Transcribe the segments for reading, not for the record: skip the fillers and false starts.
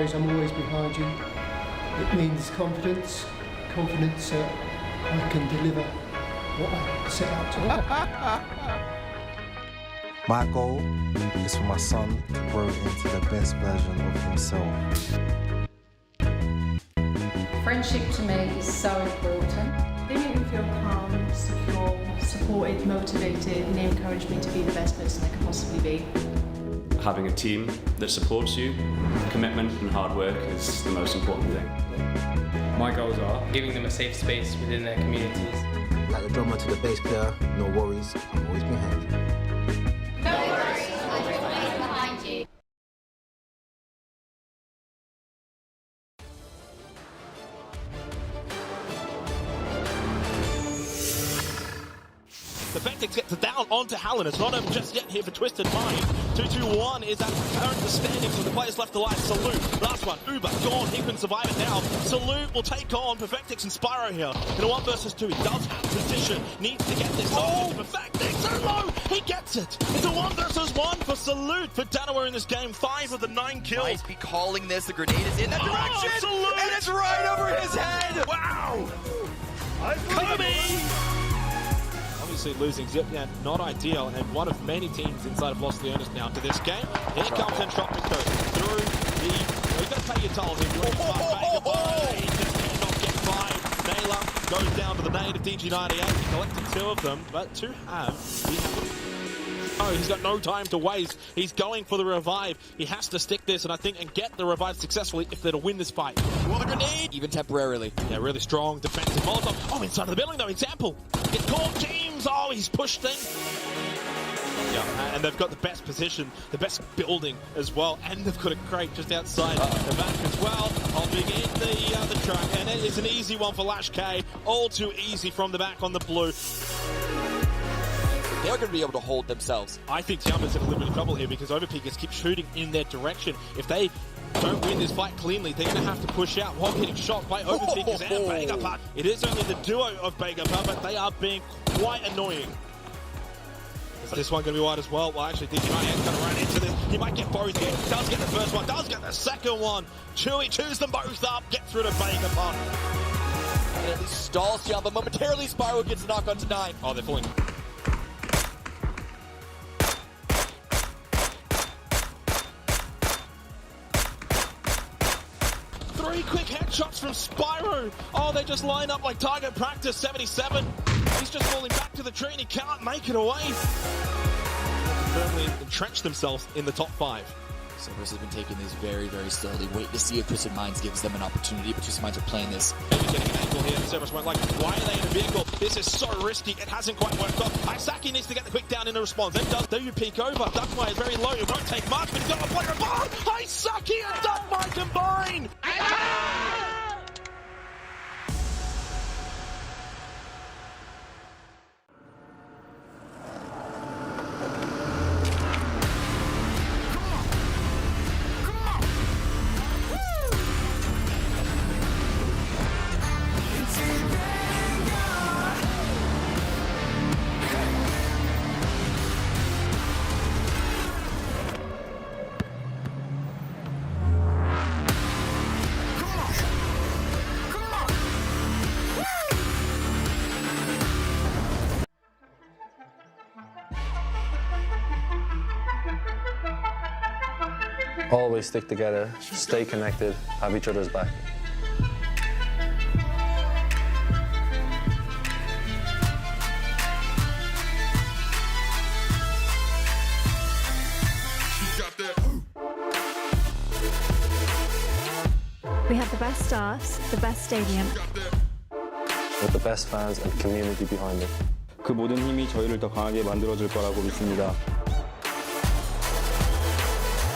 knows I'm always behind you. It means confidence that I can deliver what I set out to. My goal is for my son to grow into the best version of himself. Friendship to me is so important. They make me feel calm, secure, supported, motivated, and they encourage me to be the best person I can possibly be. Having a team that supports you, commitment and hard work is the most important thing. My goals are giving them a safe space within their communities. Like the drummer to the bass player, no worries, I'm always behind you. No worries, I'm always behind you. The Vectix gets it down onto Hallen. It's not over just yet here for Twisted Mind. 2-2-1 is at current standing, so the players left alive. Salute, last one, Uber, gone. He can survive it now. Salute will take on Perfectix and Spyro here. In a 1 versus 2, he does have position. Needs to get this. Oh, Perfectix, so low! He gets it! It's a 1 versus 1 for Salute for Danaware in this game. 5 of the 9 kills. Might be calling this. The grenade is in that direction! Salute! And it's right over his head! Wow! Kobe! Obviously losing Zip, yeah, not ideal, and one of many teams inside of Los Leones now to this game. Here comes Entropico through the... You've got to pay your tolls if you're he just cannot get by. Naylor goes down to the nade of DG98. He collected 2 of them, but to have... Oh, he's got no time to waste. He's going for the revive. He has to stick this, and I think, and get the revive successfully if they're to win this fight. Well, the grenade! Even temporarily. Yeah, really strong defensive Molotov. Oh, inside of the building, though. Example. Get caught, James. Oh, he's pushed things. Yeah, and they've got the best position, the best building as well, and they've got a crate just outside the back as well. Holding in the track, and it is an easy one for Lash K. All too easy from the back on the blue. They're going to be able to hold themselves. I think Tiama's in a little bit of trouble here because Overpeakers keep shooting in their direction. If they don't win this fight cleanly, they're going to have to push out while getting shot by Overpeakers and Begapart. It is only the duo of Begapart, but they are being quite annoying. Is this one going to be wide as well? Well, actually, DG98's going to run into this. He might get both here. Does get the first one, does get the second one. Chewy chews them both up, gets rid of Begapart. And at least stalls Tiama, but momentarily Spyro gets a knock on to 9. Oh, they're falling. Quick headshots from Spyro. Oh, they just line up like target practice. 77. He's just falling back to the tree and he can't make it away. Firmly entrenched themselves in the top 5. Cerberus has been taking this very, very slowly. Wait to see if Twisted Minds gives them an opportunity, but Twisted Minds are playing this. Maybe getting an angle here. Cerberus won't like, why are they in a vehicle? This is so risky. It hasn't quite worked out. Isaki needs to get the quick down in the response. Then does you peek over. Duckmire is very low. It won't take much, but he's got a player bomb. Isaki and Duckmire combine. Always stick together, stay connected, have each other's back. We have the best stars, the best stadium. With the best fans and community behind it. 그 모든 힘이 저희를 더 강하게 만들어줄 거라고 믿습니다.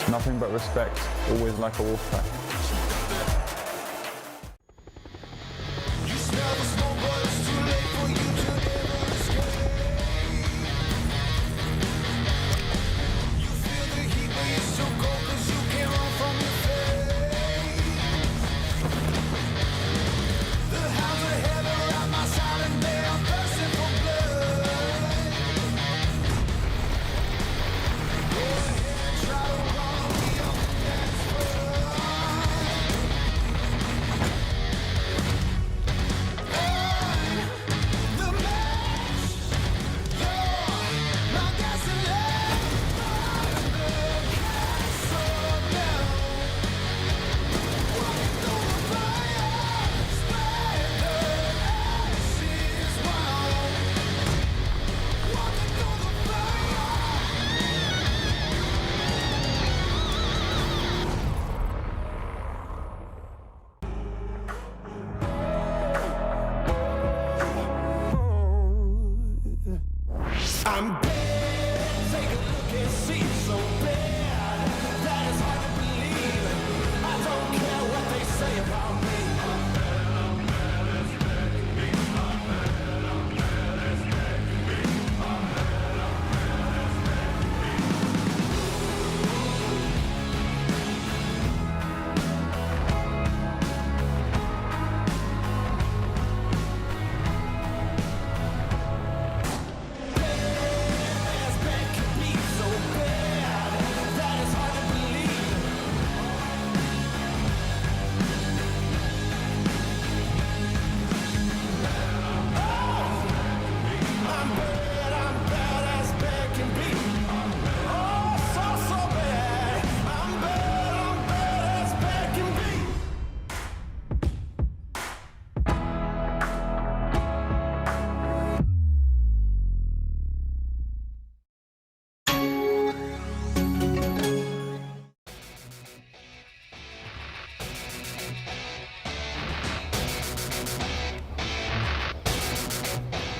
Nothing but respect, always like a wolf pack.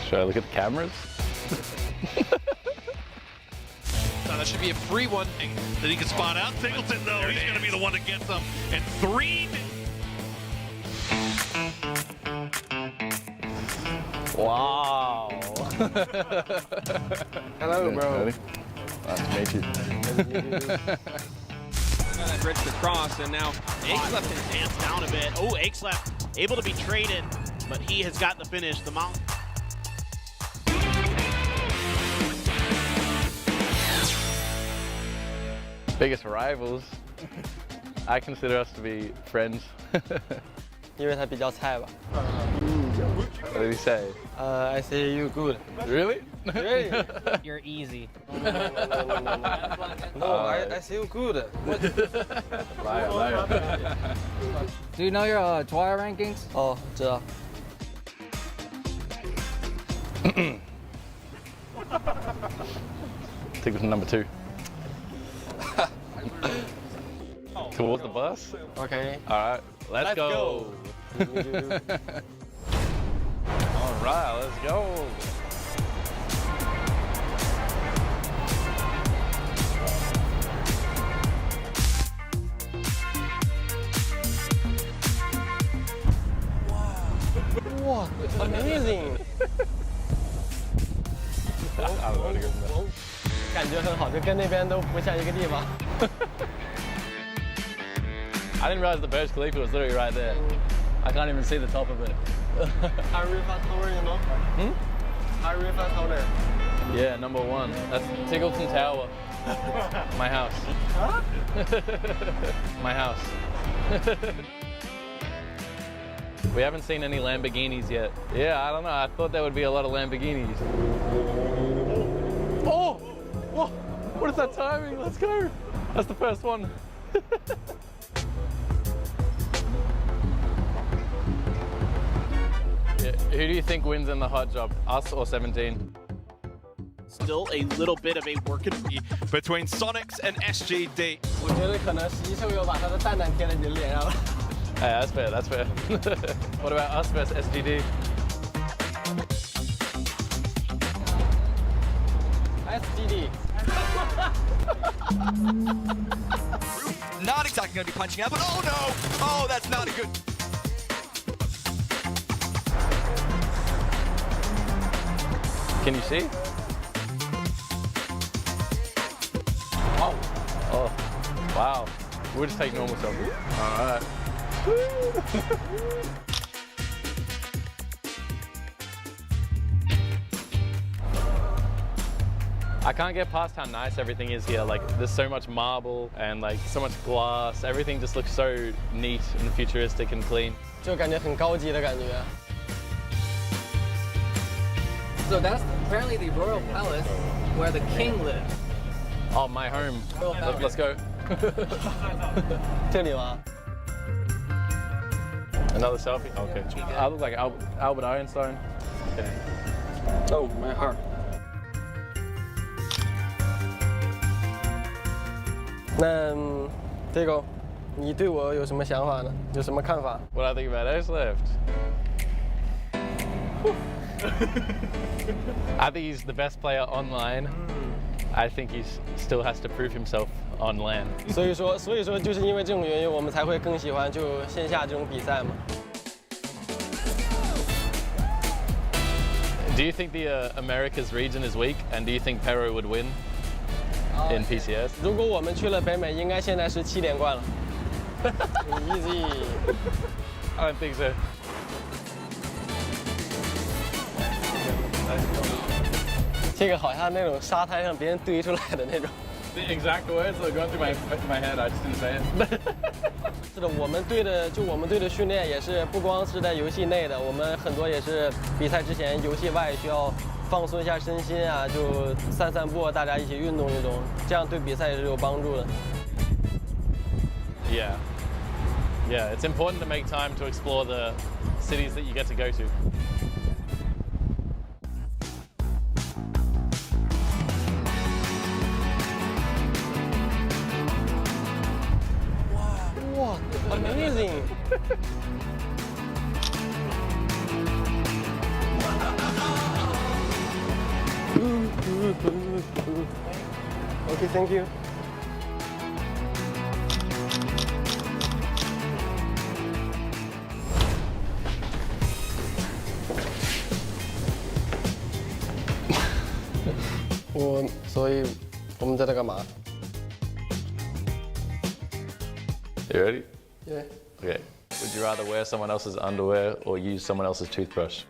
Should I look at the cameras? Now that should be a free one that he can spot out. Singleton, though, he's going to be the one that gets them. And 3. Wow. Hello, bro. Nice to meet you. That bridge to cross, and now Akeslef can dance down a bit. Oh, Akeslef able to be traded, but he has got the finish. The mount. Biggest rivals. I consider us to be friends. 因为他比较菜吧。 What did he say? I say you good. Really? Really? You're easy. No, I say you good. Liar, liar. Do you know your Twilight rankings? 哦，知道。 I think it was number 2. Towards the bus? Okay. Alright, let's go. Alright, let's go. Wow, amazing. 感觉很好，就跟那边都不像一个地方。 I didn't realize the Burj Khalifa was literally right there. I can't even see the top of it. Arifa Tower, you know? Arifa Tower. Yeah, number 1. That's Tiggleton Tower. My house. Huh? My house. We haven't seen any Lamborghinis yet. Yeah, I don't know. I thought there would be a lot of Lamborghinis. Oh! Whoa! What is that timing? Let's go! That's the first one. Yeah, who do you think wins in the hot job? Us or 17? Still a little bit of a work between Sonics and SGD. 我觉得可能实际秀又把他的蛋蛋贴在你的脸上了。 Hey, that's fair, that's fair. What about us versus SGD? SGD. Not exactly going to be punching out, but oh no! Oh, that's not a good... Can you see? Oh. Oh. Wow. We'll just take normal selfies. All right. I can't get past how nice everything is here. Like, there's so much marble and like so much glass. Everything just looks so neat and futuristic and clean. 就感觉很高级的感觉。 So that's apparently the royal palace where the king lives. Oh, my home. Let's go. 这里吗？ Another selfie? Okay. I look like Albert Einstein. Okay. Oh, my heart. 那这个，你对我有什么想法呢？有什么看法？ What I think about Airlift? I think he's the best player online. I think he still has to prove himself on LAN. 所以说就是因为这种原因，我们才会更喜欢就线下这种比赛嘛。 Do you think the Americas region is weak, and do you think Pero would win in PCS? 如果我们去了北美，应该现在是7连冠了。Easy. I don't think so. 这个好像那种沙滩上别人堆出来的那种。 The exact words that are going through my head, I just didn't say it. 是的，我们队的训练也是不光是在游戏内的，我们很多也是比赛之前游戏外需要放松一下身心啊，就散散步，大家一起运动运动，这样对比赛也是有帮助的。 Yeah. Yeah, it's important to make time to explore the cities that you get to go to. Wow, amazing! Okay, thank you. 所以我们在这干嘛 You ready? Yeah. Okay. Would you rather wear someone else's underwear or use someone else's toothbrush?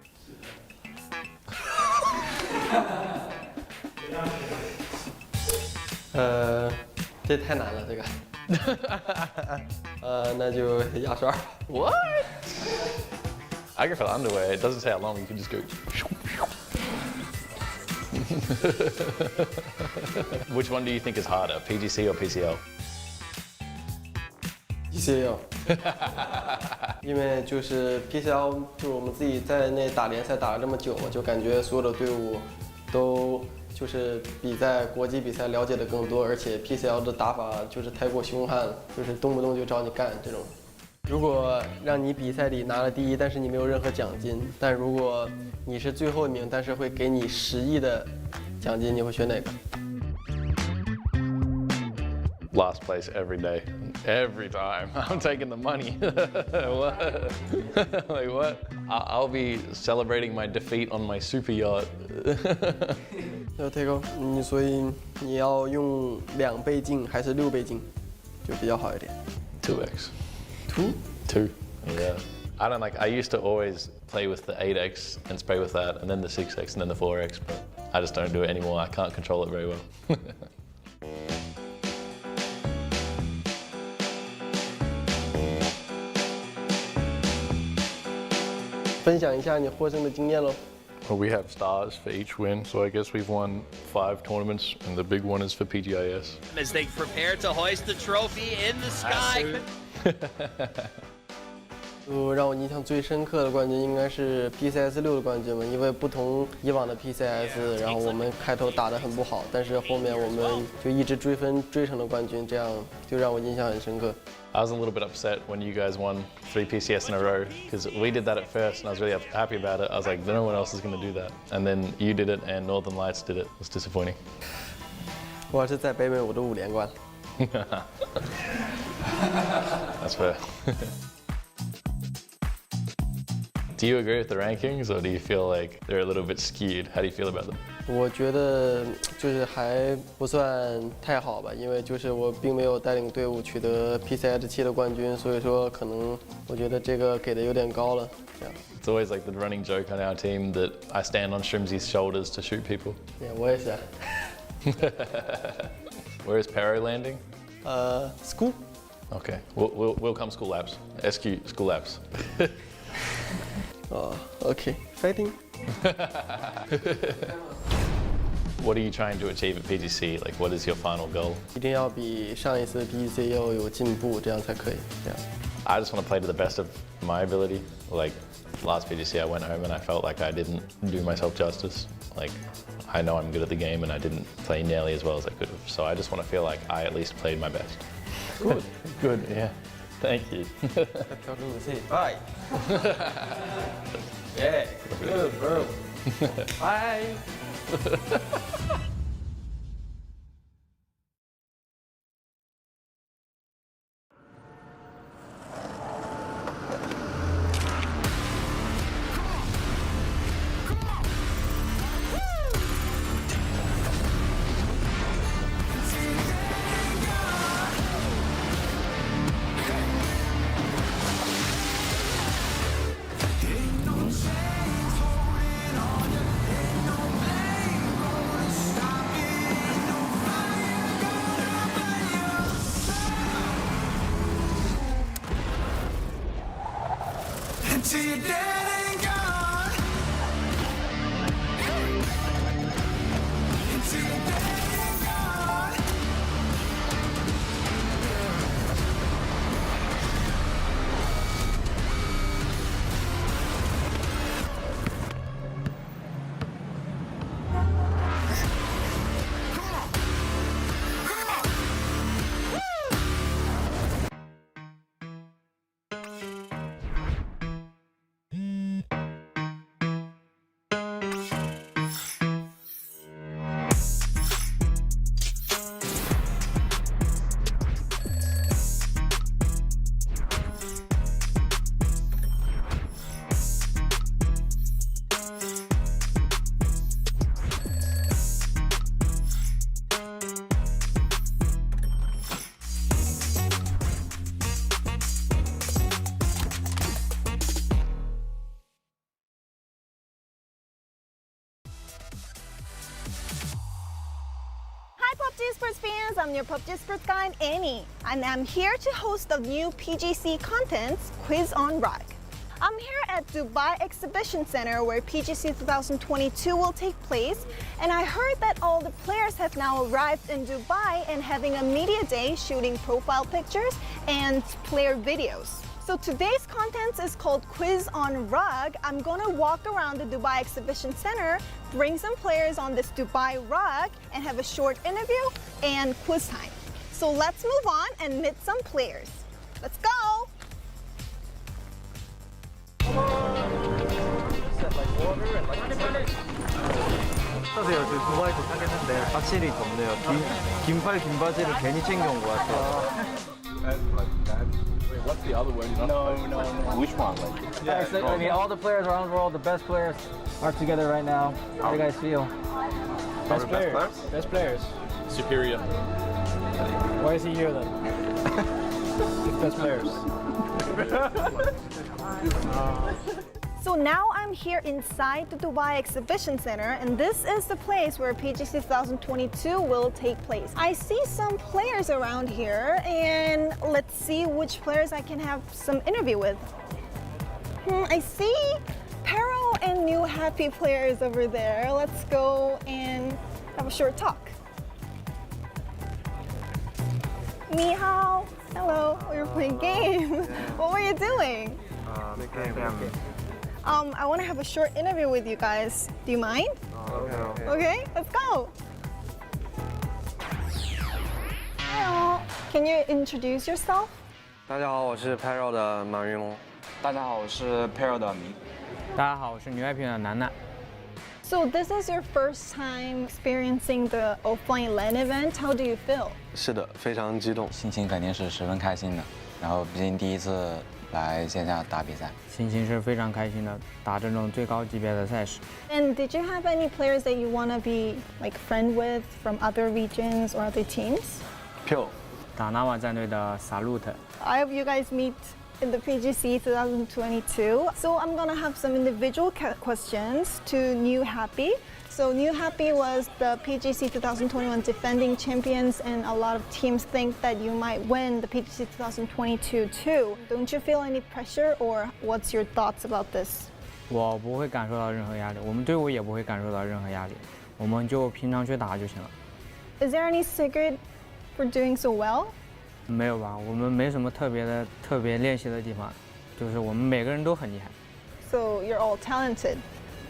这太难了，这个。那就牙刷。What? I go for the underwear. It doesn't take how long. You can just go. Which one do you think is harder, PGC or PCL? PCL 因为就是 PCL 就是我们自己在那打联赛打了这么久嘛，就感觉所有的队伍都就是比在国际比赛了解的更多，而且 PCL 的打法就是太过凶悍了，就是动不动就找你干这种。如果让你比赛里拿了第一，但是你没有任何奖金，但如果你是最后一名，但是会给你10亿的奖金，你会选哪个？ Last place every day, every time. I'm taking the money. What? Like what? I'll be celebrating my defeat on my super yacht. 要 take 所以你要用2倍镜还是6倍镜，就比较好一点。2x. 2? 2. Yeah. I don't like. I used to always play with the 8x and spray with that, and then the 6x and then the 4x, but I just don't do it anymore. I can't control it very well. 分享一下你获胜的经验喽。 Well, we have stars for each win, so I guess we've won 5 tournaments, and the big one is for PGIS. As they prepare to hoist the trophy in the sky. 让我印象最深刻的冠军应该是 PCS 6的冠军吧，因为不同以往的 PCS， 然后我们开头打得很不好，但是后面我们就一直追分追成了冠军，这样就让我印象很深刻。 I was a little bit upset when you guys won 3 PCS in a row, because we did that at first, and I was really happy about it. I was like, no one else is going to do that. And then you did it, and Northern Lights did it. It was disappointing. 我要是在北美，我都5连冠。That's fair. Do you agree with the rankings, or do you feel like they're a little bit skewed? How do you feel about them? 我觉得就是还不算太好吧，因为就是我并没有带领队伍取得 PCS 7的冠军，所以说可能我觉得这个给的有点高了。这样。It's always like the running joke on our team that I stand on Shrimsy's shoulders to shoot people. Yeah, 我也是。Where is Pero landing? School. Okay, we'll come school labs. SQ school labs. Oh, okay. Fighting. What are you trying to achieve at PGC? Like, what is your final goal? 一定要比上一次 PGC 要有进步，这样才可以。这样。I just want to play to the best of my ability. Like, last PGC I went home and I felt like I didn't do myself justice. Like, I know I'm good at the game and I didn't play nearly as well as I could have. So I just want to feel like I at least played my best. Good. Good, yeah. Thank you. 调整武器。Bye. Yeah. Good, bro. Bye. Until you're dead and gone. Until you're dead and gone. PUBG Esports fans, I'm your PUBG Esports guide, Annie, and I'm here to host the new PGC contents Quiz on Rock. I'm here at Dubai Exhibition Center where PGC 2022 will take place, and I heard that all the players have now arrived in Dubai and having a media day shooting profile pictures and player videos. So today's content is called Quiz on Rug. I'm gonna walk around the Dubai Exhibition Center, bring some players on this Dubai rug, and have a short interview and quiz time. So let's move on and meet some players. Let's go! 어떠세요? 저 두바이 도착했는데 확실히 덥네요. 긴 팔, 긴 바지를 괜히 챙겨온 것 같아요. What's the other word? No. Which one? Yeah, I mean, all the players around the world, the best players are together right now. How do you guys feel? Best players. Best players. Superior. Why is he here then? Best players. So now I'm here inside the Dubai Exhibition Center, and this is the place where PGC 2022 will take place. I see some players around here, and let's see which players I can have some interview with. I see Pero and New Happy players over there. Let's go and have a short talk. Ni hao. Hello, we were playing games. What were you doing? I want to have a short interview with you guys. Do you mind? Okay, let's go. Hello. Can you introduce yourself? 大家好，我是 Pero 的马云龙。大家好，我是 Pero 的明。大家好，我是牛爱平的楠楠。 So this is your first time experiencing the offline LAN event. How do you feel? 是的，非常激动，心情肯定是十分开心的。然后毕竟第一次来线下打比赛，心情是非常开心的，打这种最高级别的赛事。 And did you have any players that you want to be like friend with from other regions or other teams? Pure 打纳瓦战队的 Salute。 I hope you guys meet in the PGC 2022. So I'm gonna have some individual questions to New Happy. So New Happy was the PGC 2021 defending champions, and a lot of teams think that you might win the PGC 2022 too. Don't you feel any pressure, or what's your thoughts about this? 我不会感受到任何压力，我们队伍也不会感受到任何压力，我们就平常去打就行了。 Is there any secret for doing so well? 没有吧，我们没什么特别练习的地方，就是我们每个人都很厉害。 So you're all talented.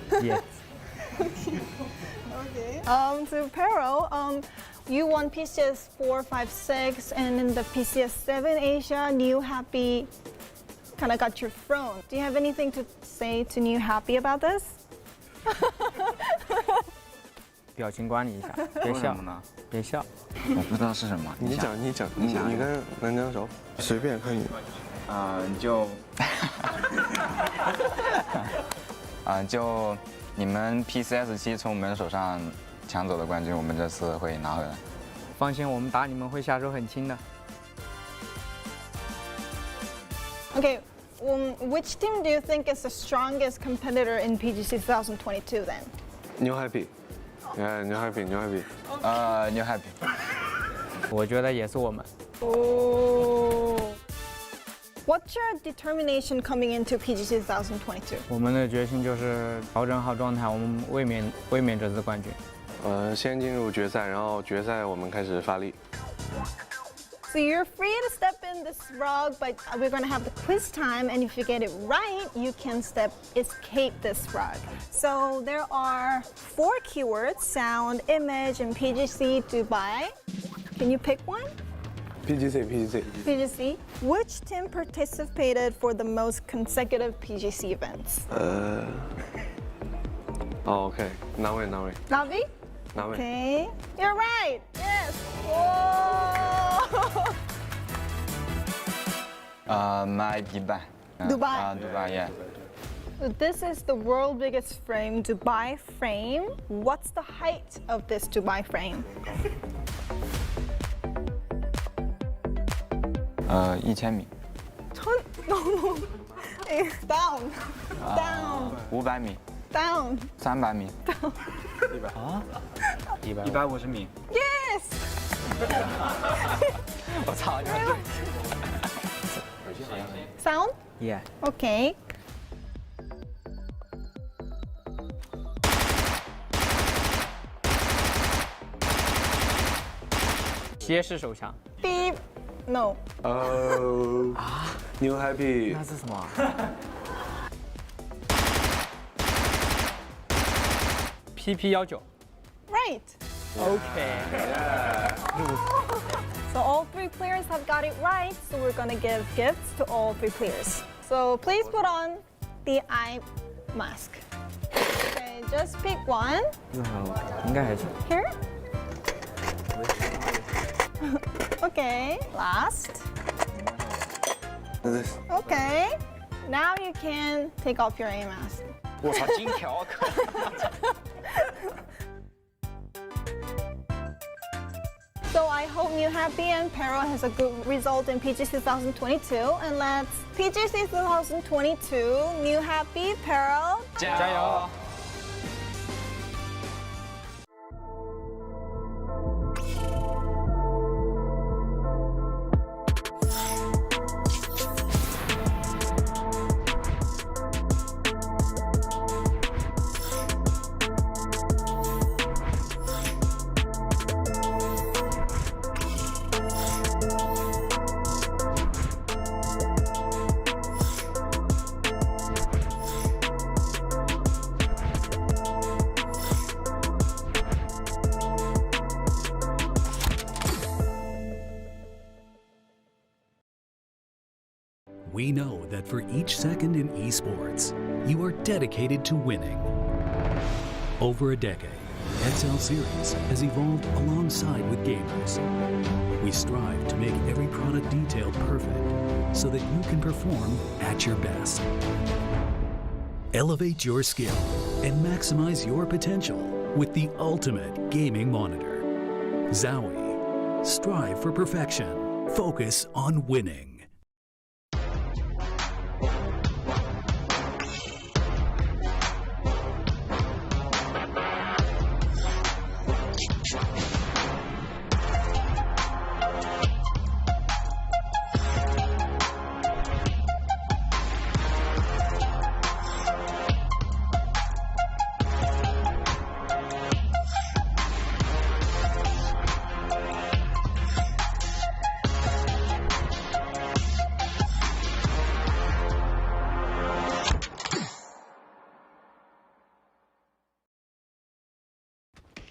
Yes. Okay. So Pero, you won PCS 4, 5, 6, and in the PCS 7 Asia, New Happy kind of got your throne. Do you have anything to say to New Happy about this? 表情管理一下，别笑，别笑。我不知道是什么。你讲，你跟南江熟，随便可以。就你们 PCS 7从我们手上抢走的冠军，我们这次会拿回来。放心，我们打你们会下手很轻的。 Okay. Which team do you think is the strongest competitor in PGC 2022 then? New Happy. Yeah, New Happy. New Happy。我觉得也是我们。 Oh. What's your determination coming into PGC 2022? 我们的决心就是调整好状态，我们卫冕这次冠军。先进入决赛，然后决赛我们开始发力。 So you're free to step in this rug, but we're going to have the quiz time, and if you get it right, you can escape this rug. So there are 4 keywords: sound, image, and PGC Dubai. Can you pick one? PGC. PGC. Which team participated for the most consecutive PGC events? OK， 哪位？ Navi? 哪位？ Okay. You're right. Yes. Whoa. My Dubai. Dubai. Dubai, yeah. This is the world's biggest frame, Dubai frame. What's the height of this Dubai frame? 1000米。No. Down. Down. 500米。Down. 300米。 150米。 Yes. this. 我操！ Sound? Yeah. Okay. 斜式手枪。 Beep. No. New Happy 那是什么？PP19。 Right. Okay. So all 3 players have got it right. So we're gonna give gifts to all 3 players. So please put on the eye mask. Okay, just pick one. 这个好，应该还是。 Here. Okay, last. Okay. Now you can take off your eye mask. 我操，金条！ So I hope New Happy and Pero has a good result in PGC 2022. And let's PGC 2022, New Happy, Pero. 加油！ We know that for each second in esports, you are dedicated to winning. Over a decade, XL Series has evolved alongside with gamers. We strive to make every product detail perfect so that you can perform at your best. Elevate your skill and maximize your potential with the ultimate gaming monitor. Zowie. Strive for perfection. Focus on winning.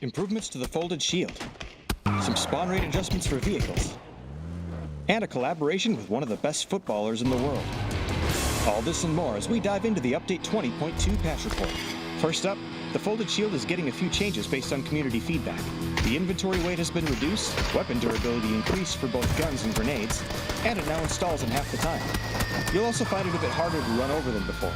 Improvements to the folded shield, some spawn rate adjustments for vehicles, and a collaboration with one of the best footballers in the world. All this and more as we dive into the Update 20.2 patch report. First up, the folded shield is getting a few changes based on community feedback. The inventory weight has been reduced, weapon durability increased for both guns and grenades, and it now installs in half the time. You'll also find it a bit harder to run over than before,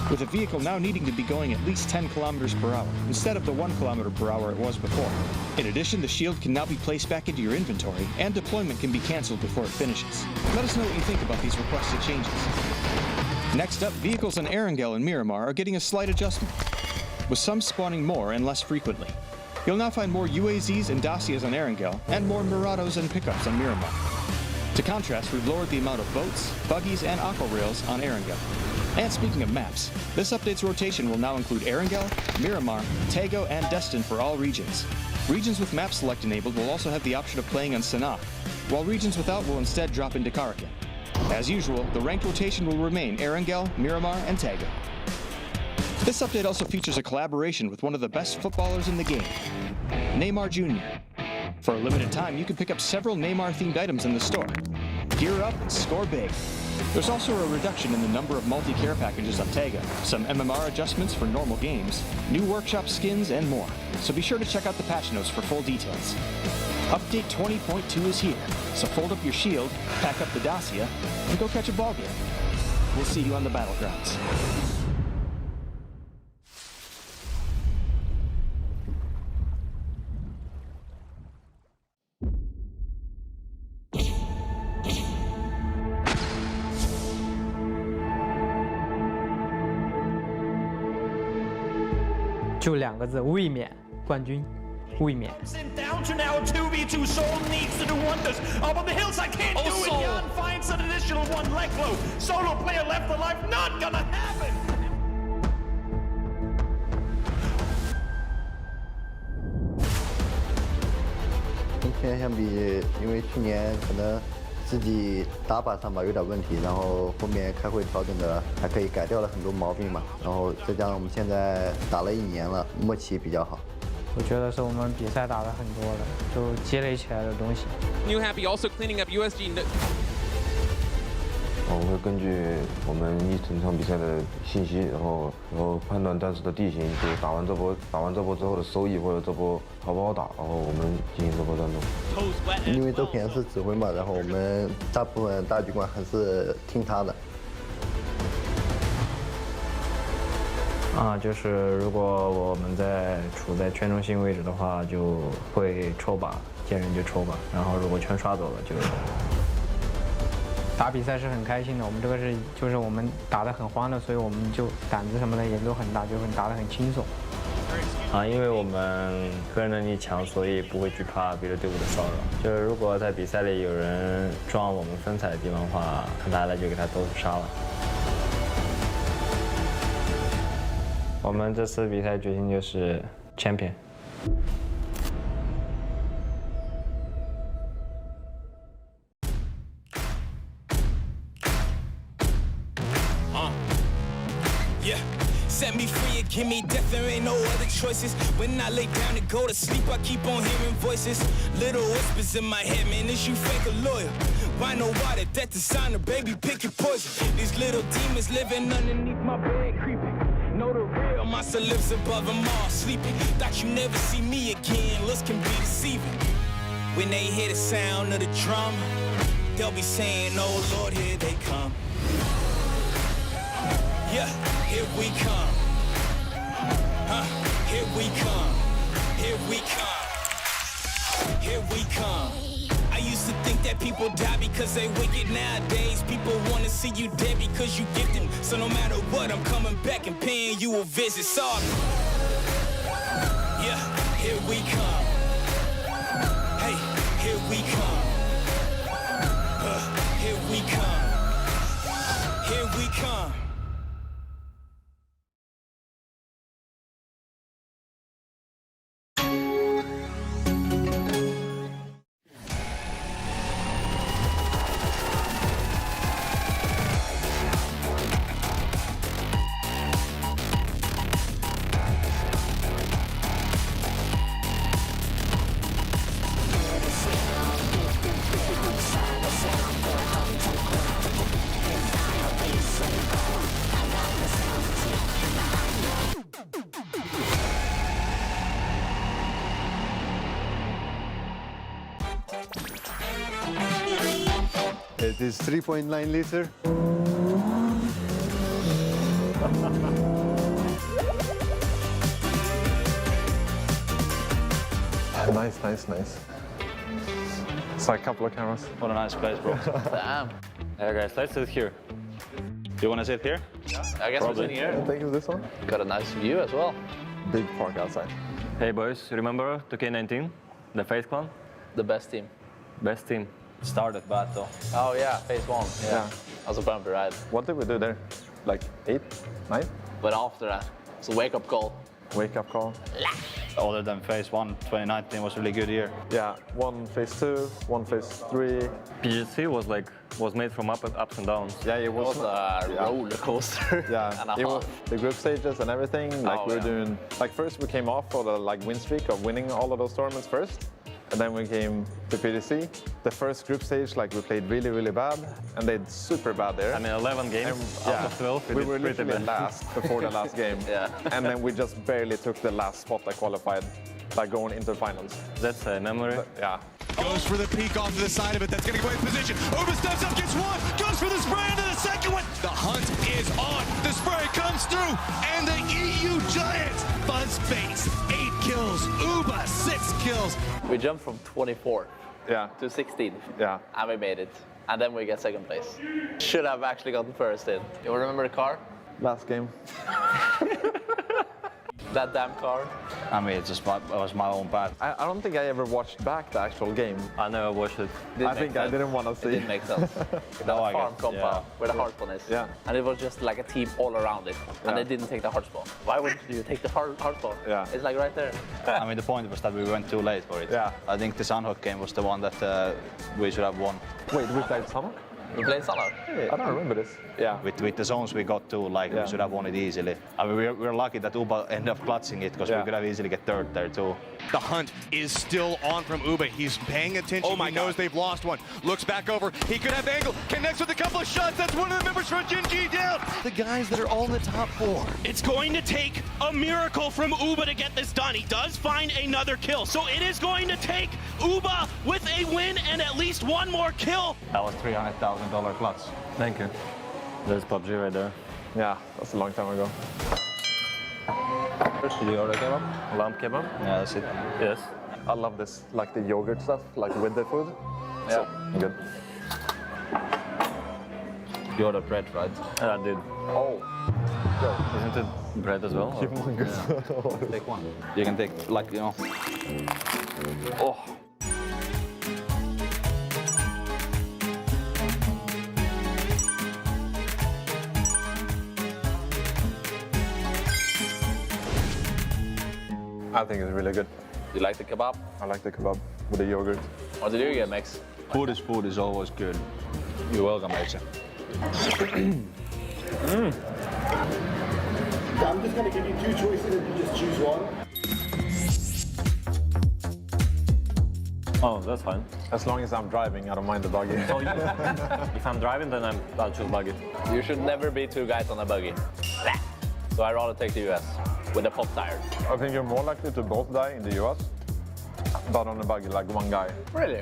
with a vehicle now needing to be going at least 10 kilometers per hour instead of the 1 kilometer per hour it was before. In addition, the shield can now be placed back into your inventory, and deployment can be cancelled before it finishes. Let us know what you think about these requested changes. Next up, vehicles in Erangel and Miramar are getting a slight adjustment, with some spawning more and less frequently. You'll now find more UAZs and Dacias on Erangel, and more Murados and pickups on Miramar. To contrast, we've lowered the amount of boats, buggies, and aqua rails on Erangel. And speaking of maps, this update's rotation will now include Erangel, Miramar, Tago, and Destin for all regions. Regions with map select enabled will also have the option of playing on Sanaa, while regions without will instead drop into Karakin. As usual, the ranked rotation will remain Erangel, Miramar, and Tago. This update also features a collaboration with one of the best footballers in the game, Neymar Jr. For a limited time, you can pick up several Neymar-themed items in the store. Gear up and score big. There's also a reduction in the number of multi-care packages on Tago, some MMR adjustments for normal games, new workshop skins, and more. So be sure to check out the patch notes for full details. Update 20.2 is here, so fold up your shield, pack up the Dacia, and go catch a ball game. We'll see you on the battlegrounds.就2个字，卫冕冠军，卫冕。 Down to now 2v2, Soul needs to do wonders. Up on the hillside, can't do it. Jan finds an additional one leg blow. Solo player left alive, not gonna happen. 跟去年相比，因为去年可能自己打法上吧有点问题，然后后面开会调整的还可以改掉了很多毛病嘛，然后再加上我们现在打了1年了，默契比较好。 我觉得是我们比赛打了很多的，就积累起来的东西。 New Happy also cleaning up USG. 我会根据我们一整场比赛的信息，然后判断当时的地形，就是打完这波之后的收益，或者这波好不好打，然后我们进行这波战斗。因为周平是指挥嘛，然后我们大部分大局观还是听他的。 就是如果我们处在圈中心位置的话，就会抽把，见人就抽把，然后如果圈刷走了就。打比赛是很开心的，我们这个就是我们打得很欢乐，所以我们就胆子什么的也都很大，就打得很轻松。因为我们个人能力强，所以不会惧怕别的队伍的骚扰。就是如果在比赛里有人撞我们分彩的地方的话，来了就给他都杀了。 我们这次比赛决心就是 champion。Set me free and give me death, there ain't no other choices. When I lay down to go to sleep, I keep on hearing voices. Little whispers in my head, man, is you fake or loyal? Why no water, that designer, baby, pick your poison. These little demons living underneath my bed, creeping. Know the real, my soul lives above them all, sleeping. Thought you never see me again, looks can be deceiving. When they hear the sound of the drum, they'll be saying, oh Lord, here they come. Yeah, here we come. Here we come. Here we come. Here we come. I used to think that people die because they wicked. Nowadays, people wanna see you dead because you gifted. So no matter what, I'm coming back and paying you a visit. So, yeah, here we come. Hey, here we come. Here we come. Here we come. It is 3.9 liter. Nice. It's like a couple of cameras. What a nice place, bro. Damn. Yeah, guys, let's sit here. You want to sit here? Yeah. I guess we're sitting here. I think it's this one. Got a nice view as well. Big park outside. Hey, boys, remember 2K19? The FaZe clan? The best team. Best team. Started bad, though. Oh, yeah, phase 1. Yeah. That was a bumpy ride. What did we do there? Like 8, 9? But after that, it's a wake-up call. Wake up call. Other than phase 1, 2019 was a really good year. Yeah, one phase 2, one phase 3. PGC was made from ups and downs. Yeah, it was a roller coaster. Yeah, and a it was half. the group stages and everything. Like we were doing. Like first we came off for the win streak of winning all of those tournaments first. And then we came to PGC. The first group stage, we played really bad, and they did super bad there. I mean, 11 games out of 12. We were literally last before the last game. Yeah. And then we just barely took the last spot that qualified, going into finals. That's a memory. Yeah. Goes for the peek off to the side of it. That's going to go in position. Uber steps up, gets one. Goes for the spray into the second one. The hunt is on. The spray comes through. And the EU Giants. Buzzface, 8 kills. Uba, 6 kills. We jumped from 24th to 16th. Yeah. And we made it. And then we get second place. Should have actually gotten first in. You remember the car? Last game. That damn car. I mean, it was my own bad. I don't think I ever watched back the actual game. I never watched it. I think I didn't want to see. It didn't make sense. The farm compound where the hard spawn is. Yeah. And it was just like a team all around it. And they didn't take the hard spawn. Why would you take the hard spawn? Yeah. It's like right there. I mean, the point was that we went too late for it. Yeah. I think the Sunhawk game was the one that we should have won. Wait, we played Sunhawk? We played Sunhawk? Hey, I don't remember this. Yeah. With the zones we got to, like, we should have won it easily. I mean, we're lucky that Uba ended up clutching it, because we could have easily get third there too. The hunt is still on from Uba. He's paying attention. Oh my he knows they've lost one. Looks back over. He could have angle. Connects with a couple of shots. That's one of the members from Genji down. The guys that are all in the top 4. It's going to take a miracle from Uba to get this done. He does find another kill. So it is going to take Uba with a win and at least one more kill. That was $300,000 clutch. Thank you. There's PUBG right there. Yeah, that's a long time ago. Did you order kebab? Lamb kebab? Yeah, that's it. Yes. I love this, like the yogurt stuff, like with the food. Yeah. So, good. You ordered bread, right? I did. Oh. Isn't it bread as well? Humongous. Take one. You can take, like, you know. Oh. I think it's really good. You like the kebab? I like the kebab with the yogurt. What did you get, Max? Food is always good. You're welcome, Max. I'm just going to give you 2 choices and you just choose one. Oh, that's fine. As long as I'm driving, I don't mind the buggy. So if I'm driving, then I'll choose buggy. You should never be 2 guys on a buggy. So I'd rather take the US with a pop tire. I think you're more likely to both die in the US, but on a buggy, like one guy. Really?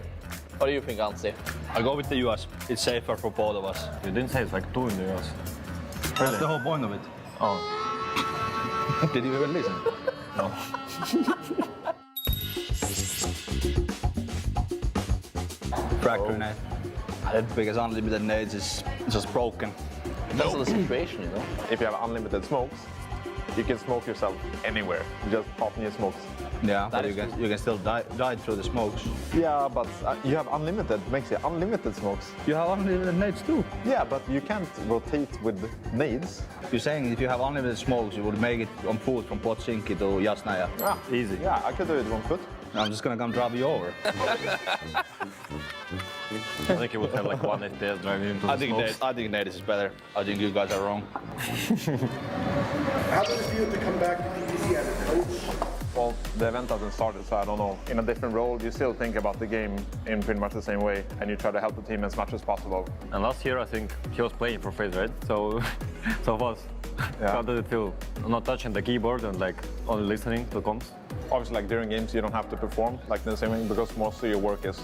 What do you think, Ansi? I go with the US. It's safer for both of us. You didn't say it's like 2 in the US. That's the whole point of it. Oh. Did you even listen? No. Frag grenade. Because unlimited nades is just broken. That's the situation, you know? If you have unlimited smokes, you can smoke yourself anywhere. You just pop new smokes. Yeah, but you can still die through the smokes. Yeah, but you have unlimited, makes it unlimited smokes. You have unlimited nades too. Yeah, but you can't rotate with nades. You're saying if you have unlimited smokes, you would make it on foot from Potsinki to Jasnaja. Ah, easy. Yeah, I could do it on foot. I'm just gonna come drive you over. I think you would have like 1 FPS driving into the smokes. I think nades is better. I think you guys are wrong. How does it feel to come back to PGC as a coach? Well, the event hasn't started, so I don't know. In a different role, you still think about the game in pretty much the same way, and you try to help the team as much as possible. And last year, I think he was playing for FaZe, right? So was. Yeah. How did it feel? Not touching the keyboard and like only listening to comms? Obviously, like during games, you don't have to perform like the same way because most of your work is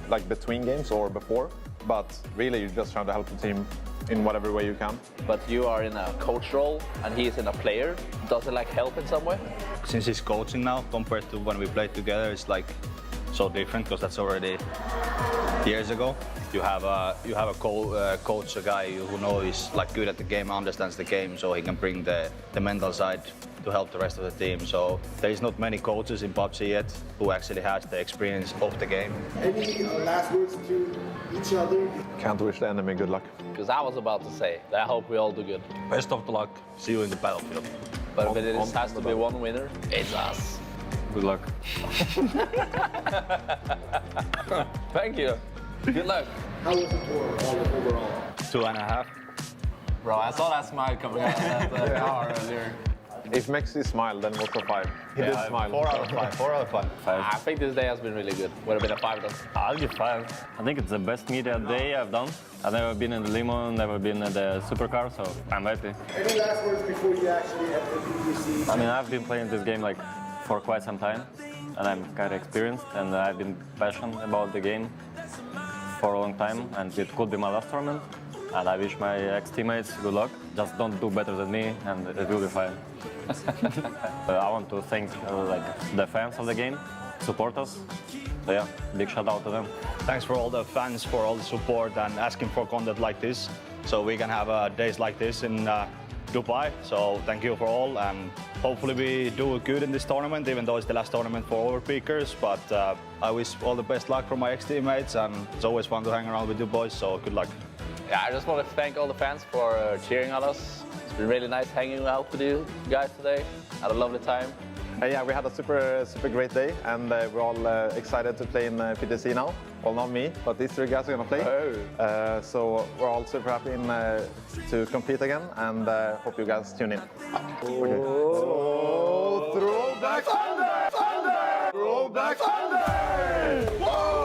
like between games or before. But really, you're just trying to help the team in whatever way you can. But you are in a coach role and he is in a player. Does it like help in some way? Since he's coaching now, compared to when we played together, it's like so different because that's already years ago. You have a coach, a guy who knows he's like good at the game, understands the game, so he can bring the mental side to help the rest of the team. So there is not many coaches in PUBG yet who actually has the experience of the game. Any last words to each other? Can't wish the enemy good luck. Because I was about to say that I hope we all do good. Best of luck. See you in the battlefield. But if it has to be one winner, it's us. Good luck. Thank you. Good luck. How was the tour overall? 2.5. Bro, I saw that smile coming out of that hour earlier. If Mexi smiled, then what's a 5? He did smile. 4 out of 5. 4 out of 5. I think this day has been really good. Would have been a 5 then. I'll give 5. I think it's the best media day I've done. I've never been in the limo, never been in the supercar, so I'm happy. Any last words before you actually enter the PGC? I mean, I've been playing this game like for quite some time, and I'm kind of experienced, and I've been passionate about the game for a long time, and it could be my last tournament. And I wish my ex-teammates good luck. Just don't do better than me, and it will be fine. I want to thank the fans of the game, support us. So yeah, big shout out to them. Thanks for all the fans, for all the support and asking for content like this, so we can have days like this in Dubai. So thank you for all, and hopefully we do good in this tournament, even though it's the last tournament for overpeakers. But I wish all the best luck from my ex-teammates, and it's always fun to hang around with you boys, so good luck. Yeah, I just want to thank all the fans for cheering on us. It's been really nice hanging out with you guys today. Had a lovely time. Yeah, we had a super great day, and we're all excited to play in PGC now. Well, not me, but these 3 guys are going to play. Oh. So we're all super happy to compete again, and hope you guys tune in. Okay. Oh, throwback Sunday! Sunday! Throwback Sunday! Whoa!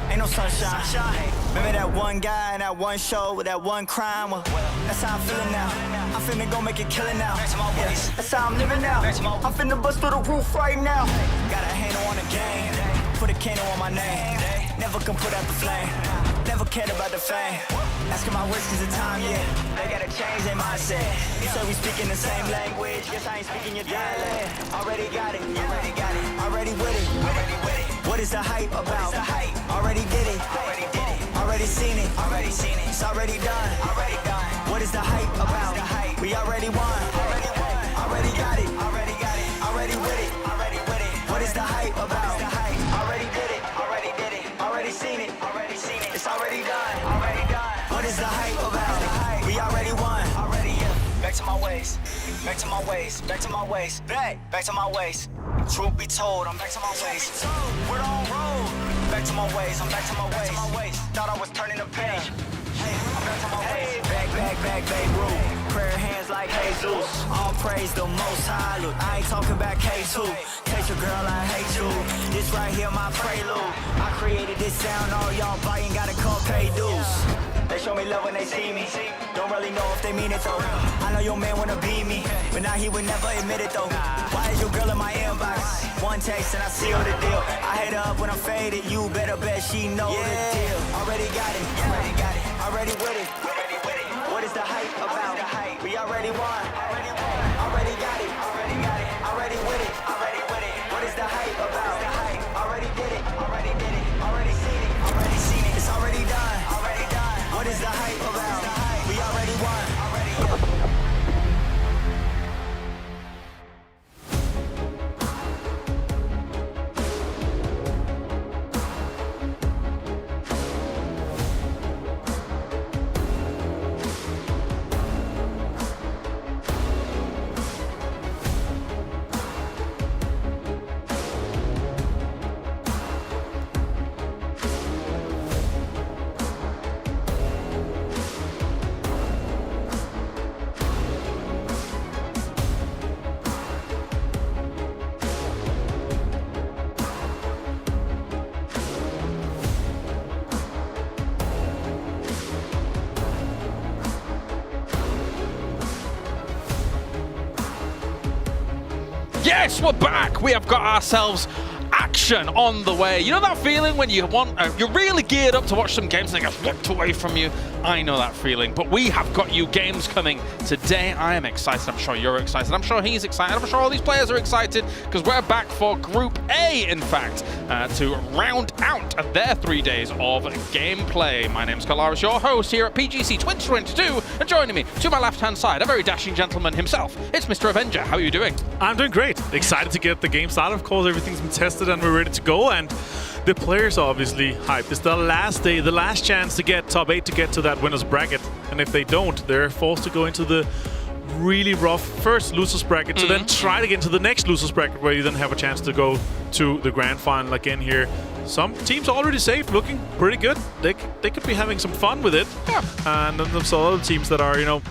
Ain't no sunshine. Remember that one guy in that one show with that one crime? Well, that's how I'm feeling now. I'm finna go make a killing now. Yeah, that's how I'm living now. I'm finna bust through the roof right now. Got a handle on the game. Put a candle on my name. Never can put out the flame. Never cared about the fame. Asking my words cause of time, yeah. They gotta change their mindset. You say we speaking the same language. Guess I ain't speaking your dialect. Already got it, already got it. Already with it, already with it. What is the hype about? Already did it, already did it. Already seen it, already seen it. It's already done, already done. What is the hype about? We already won, already won. Already got it, already got it. Already with it, already with it. What is the hype about? Already did it, already did it. Already seen it, already seen it. It's already done, already done. What is the hype about? We already won, already back to my ways, back to my ways, back to my ways, back to my ways. Truth be told, I'm back to my ways. We're on road. Back to my ways, I'm back to my ways. Thought I was turning the page. I'm back to my ways. Back, Babe Ruth. Prayer hands like Jesus. All praise the Most High. Look, I ain't talking about K2. Take your girl, I hate you. This right here, my prelude. I created this sound, all y'all buying gotta call pay dues. They show me love when they see me. Don't really know if they mean it though. I know your man wanna be me, but now he would never admit it though. Why is your girl in my inbox? One text and I seal the deal. I hit her up when I'm faded. You better bet she know the deal. Already got it, already got it, already with it. What is the hype about? We already won, already got it, already with it. What is the hype about? Already did it, already seen it, it's already done. What is the hype about? We already won. Yes, we're back. We have got ourselves at action on the way. You know that feeling when you want, you're really geared up to watch some games and they get ripped away from you? I know that feeling, but we have got you games coming today. I am excited. I'm sure you're excited. I'm sure he's excited. I'm sure all these players are excited because we're back for Group A, in fact, to round out their 3 days of gameplay. My name's Kalaris, your host here at PGC 2022, and joining me to my left-hand side, a very dashing gentleman himself, it's Mr. Avenger. How are you doing? I'm doing great. Excited to get the game started. Of course, everything's been tested and we're ready to go, and the players are obviously hyped. It's the last day, the last chance to get top 8 to get to that winner's bracket, and if they don't, they're forced to go into the really rough first loser's bracket to then try to get into the next loser's bracket, where you then have a chance to go to the grand final again here. Some teams are already safe, looking pretty good. They could be having some fun with it. Yeah. And then there's other teams that are, you know,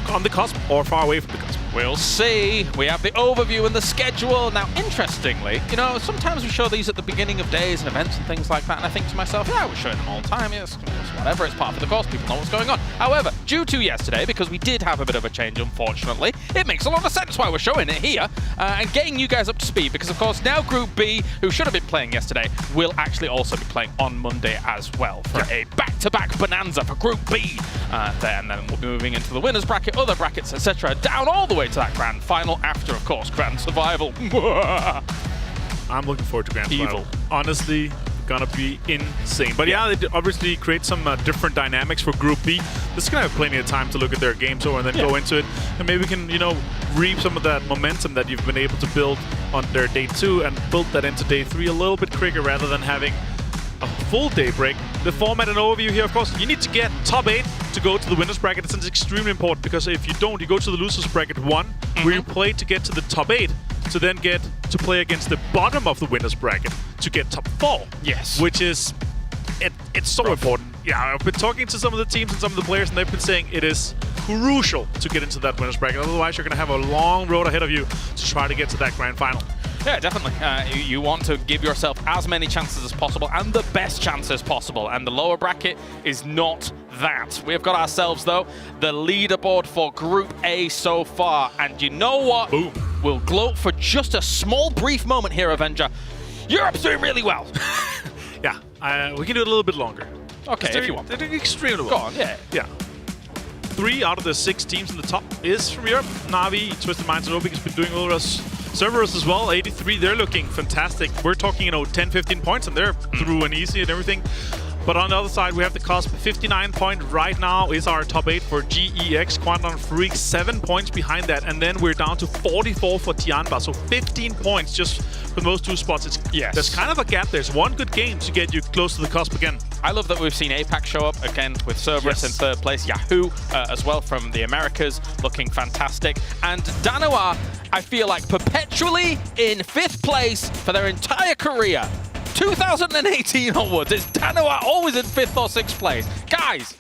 on the cusp or far away from the cusp. We'll see. We have the overview and the schedule. Now, interestingly, you know, sometimes we show these at the beginning of days and events and things like that, and I think to myself, yeah, we're showing them all the time. Yes, whatever, it's part of the course. People know what's going on. However, due to yesterday, because we did have a bit of a change, unfortunately, it makes a lot of sense why we're showing it here and getting you guys up to speed, because, of course, now Group B, who should have been playing yesterday, will actually also be playing on Monday as well for a back-to-back bonanza for Group B. And then we'll be moving into the winners bracket, other brackets, etc., down all the way to that grand final after, of course, grand survival. I'm looking forward to grand survival. Honestly, gonna be insane. But yeah, they obviously create some different dynamics for Group B. This is gonna have plenty of time to look at their games over and then go into it, and maybe we can, you know, reap some of that momentum that you've been able to build on their day 2 and build that into day 3 a little bit quicker rather than having a full day break. The format and overview here, of course, you need to get top 8 to go to the winners bracket. It's extremely important, because if you don't, you go to the losers bracket 1, where you play to get to the top 8, to then get to play against the bottom of the winners bracket to get top 4. Yes. Which is, it's so important. Yeah, I've been talking to some of the teams and some of the players, and they've been saying it is crucial to get into that winners bracket. Otherwise, you're going to have a long road ahead of you to try to get to that grand final. Yeah, definitely. You want to give yourself as many chances as possible and the best chances possible, and the lower bracket is not that. We've got ourselves, though, the leaderboard for Group A so far, and you know what? Boom. We'll gloat for just a small, brief moment here, Avenger. Europe's doing really well. Yeah, we can do it a little bit longer. Okay, if you want. They're doing extremely well. Go on, yeah. Yeah. 3 out of the 6 teams in the top is from Europe. Navi, Twisted Minds, and Obik has been doing all of us. Cerberus as well, 83, they're looking fantastic. We're talking, you know, 10, 15 points, and they're through and easy and everything. But on the other side, we have the cusp. 59 point right now is our top 8 for GEX. Quantum Freak, 7 points behind that. And then we're down to 44 for Tianba. So 15 points just for those 2 spots. There's kind of a gap. There's one good game to get you close to the cusp again. I love that we've seen APAC show up again with Cerberus in 3rd place. Yahoo as well from the Americas, looking fantastic. And Danoa, I feel like perpetually in 5th place for their entire career. 2018 onwards, it's Danoa always in 5th or 6th place. Guys,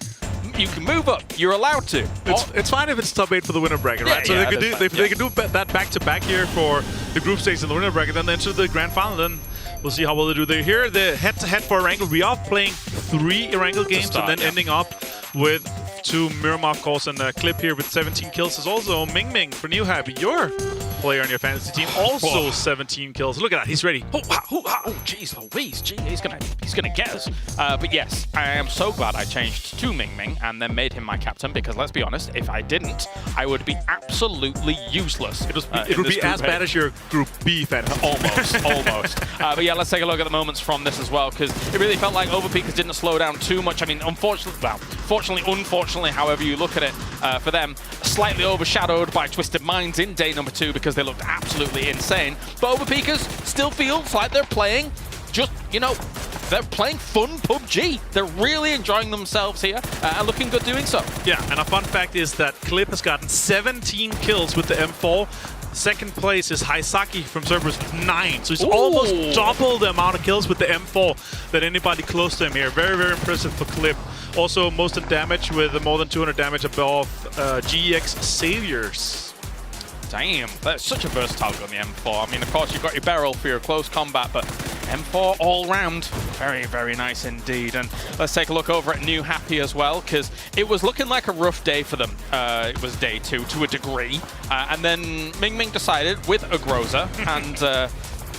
you can move up. You're allowed to. It's fine if it's top 8 for the winner bracket, right? Yeah, so they can do that back-to-back here for the group stage in the winner bracket, then enter the grand final. Then we'll see how well they do. They're here, the head-to-head for Erangel. We are playing 3 Erangel games and then ending up with 2 Miramar, of course, and a Clip here with 17 kills. Is also Ming Ming for New Happy, your player on your fantasy team, also 17 kills. Look at that, he's ready. Oh, jeez Louise, he's gonna get us. But yes, I am so glad I changed to Ming Ming and then made him my captain, because let's be honest, if I didn't, I would be absolutely useless. It would be as bad as your Group B fantasy. Almost. But yeah, let's take a look at the moments from this as well, because it really felt like Overpeakers didn't slow down too much. I mean, unfortunately, however you look at it, for them, slightly overshadowed by Twisted Minds in day number 2 because they looked absolutely insane. But Overpeakers still feels like they're playing just, you know, they're playing fun PUBG. They're really enjoying themselves here and looking good doing so. Yeah, and a fun fact is that Clip has gotten 17 kills with the M4. 2nd place is Haisaki from Cerberus with 9. So he's almost double the amount of kills with the M4 than anybody close to him here. Very, very impressive for Clip. Also, most in damage with more than 200 damage above GEX Saviors. Damn, that's such a versatile gun, the M4. I mean, of course, you've got your barrel for your close combat, but M4 all round. Very, very nice indeed. And let's take a look over at New Happy as well, because it was looking like a rough day for them. It was day 2 to a degree. And then Ming Ming decided with a Groza and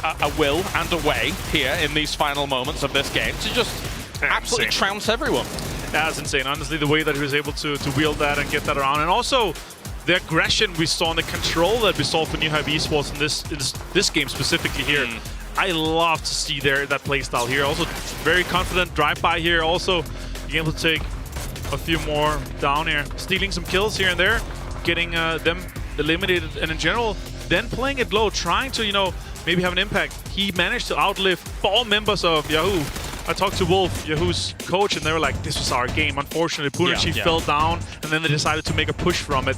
a will and a way here in these final moments of this game to just absolutely trounce everyone. That's insane. Honestly, the way that he was able to wield that and get that around, and also the aggression we saw and the control that we saw for New Hype Esports in this game specifically here. I love to see that play style here. Also, very confident drive-by here. Also, being able to take a few more down here, stealing some kills here and there, getting them eliminated, and in general, then playing it low, trying to, you know, maybe have an impact. He managed to outlive 4 members of Yahoo. I talked to Wolf, Yahoo's coach, and they were like, this was our game. Unfortunately, Punichi fell down, and then they decided to make a push from it.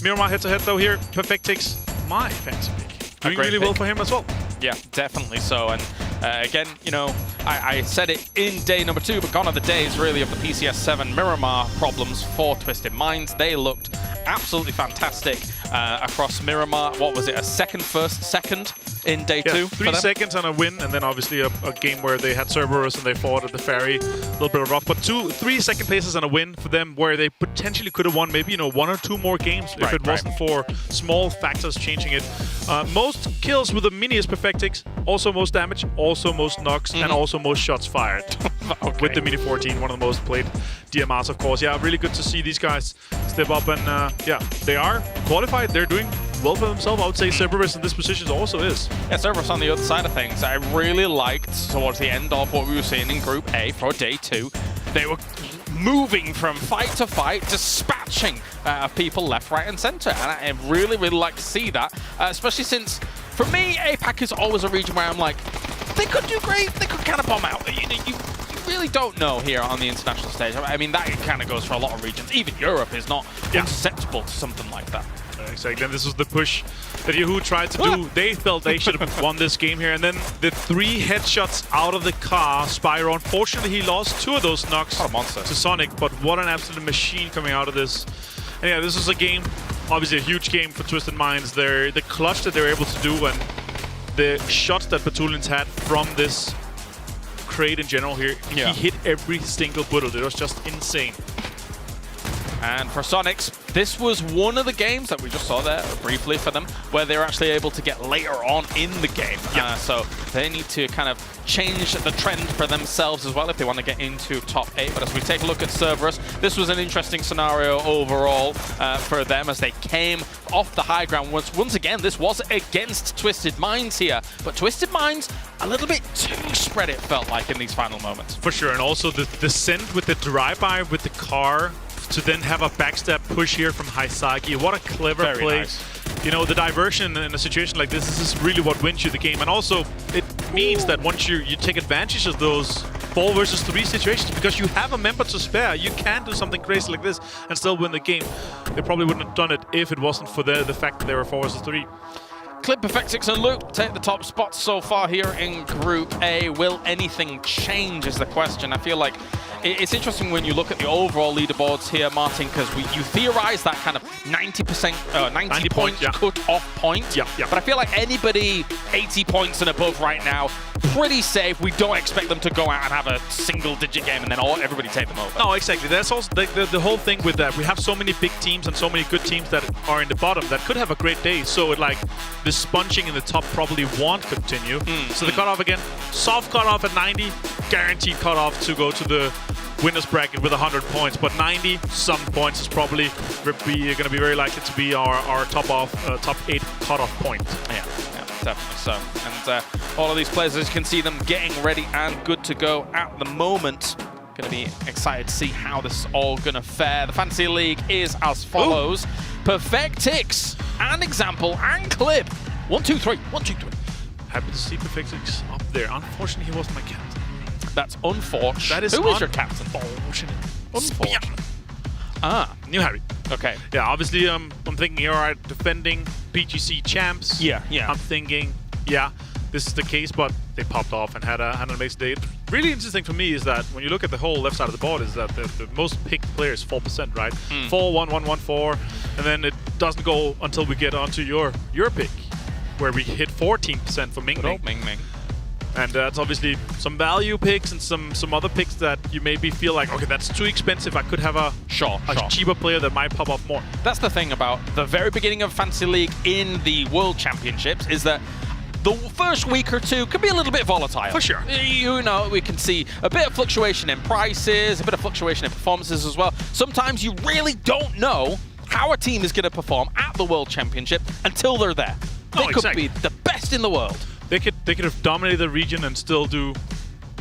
Miramar head-to-head though here. Perfectix, my fancy pick. Doing really well for him as well. Yeah, definitely so. And again, you know, I said it in day number 2, but gone are the days really of the PCS 7 Miramar problems for Twisted Minds. They looked absolutely fantastic across Miramar. What was it, a first second in day 2? 3 seconds on a win, and then obviously a game where they had Cerberus and they fought at the ferry. A little bit rough, but 3 second places on a win for them where they potentially could have won maybe, you know, 1 or 2 more games if it wasn't for small factors changing it. Most kills with the Minius Perfectix, also most damage, also most knocks, and also most shots fired. With the Mini 14, one of the most played DMRs, of course. Yeah, really good to see these guys step up, and yeah, they are qualified. They're doing well for themselves. I would say Cerberus in this position also is. Yeah, Cerberus on the other side of things. I really liked towards the end of what we were seeing in Group A for day 2. They were moving from fight to fight, dispatching people left, right, and center. And I really, really like to see that, especially since, for me, APAC is always a region where I'm like, they could do great, they could kind of bomb out. You really don't know here on the international stage. I mean, that kind of goes for a lot of regions. Even Europe is not susceptible to something like that. Exactly, and this was the push that Yahoo tried to do. They felt they should have won this game here, and then the 3 headshots out of the car. Spyro, unfortunately, he lost 2 of those knocks to Sonic, but what an absolute machine coming out of this. And yeah, this was a game, obviously a huge game for Twisted Minds. The clutch that they were able to do, and the shots that Batulians had from this crate in general here, he hit every single bullet. It was just insane. And for Sonics, this was one of the games that we just saw there briefly for them, where they were actually able to get later on in the game. So they need to kind of change the trend for themselves as well if they want to get into top 8. But as we take a look at Cerberus, this was an interesting scenario overall for them as they came off the high ground. Once again, this was against Twisted Minds here, but Twisted Minds a little bit too spread, it felt like, in these final moments. For sure, and also the descent with the drive-by with the car, to then have a backstab push here from Haisagi. What a clever play. Nice. You know, the diversion in a situation like this is really what wins you the game. And also, it means that once you take advantage of those 4 versus 3 situations, because you have a member to spare, you can do something crazy like this and still win the game. They probably wouldn't have done it if it wasn't for the fact that they were 4 versus 3. Clip, Perfectix, and Luke take the top spots so far here in Group A. Will anything change is the question. I feel like it's interesting when you look at the overall leaderboards here, Martin, because you theorize that kind of 90 point cut-off point. But I feel like anybody 80 points and above right now, pretty safe. We don't expect them to go out and have a single-digit game and then everybody take them over. No, exactly. That's also the whole thing with that. We have so many big teams and so many good teams that are in the bottom that could have a great day. So like the sponging in the top probably won't continue. So the cutoff again, soft cutoff at 90, guaranteed cutoff to go to the winner's bracket with 100 points, but 90 some points is probably going to be very likely to be our top 8 cutoff point. Yeah, definitely so. And all of these players, as you can see them getting ready and good to go at the moment. Going to be excited to see how this is all going to fare. The Fantasy League is as follows. Perfectix, and Example, and Clip. 1, 2, 3. 1, 2, 3. Happy to see Perfectix up there. Unfortunately, he wasn't my captain. That's unfortunate. That is Who is your captain? Unfortunate. New Harry. Okay. Yeah, obviously, I'm thinking here, alright, defending PGC champs. Yeah. I'm thinking, yeah, this is the case, but they popped off and had an amazing day. Really interesting for me is that when you look at the whole left side of the board, is that the most picked player is 4%, right? 4, 1, 1, 1, 4, and then it doesn't go until we get onto your pick, where we hit 14% for Ming Ming. And that's obviously some value picks and some other picks that you maybe feel like, okay, that's too expensive. I could have a cheaper player that might pop off more. That's the thing about the very beginning of Fantasy League in the World Championships, is that the first week or two can be a little bit volatile. For sure. You know, we can see a bit of fluctuation in prices, a bit of fluctuation in performances as well. Sometimes you really don't know how a team is going to perform at the World Championship until they're there. They could be the best in the world. They could have dominated the region and still do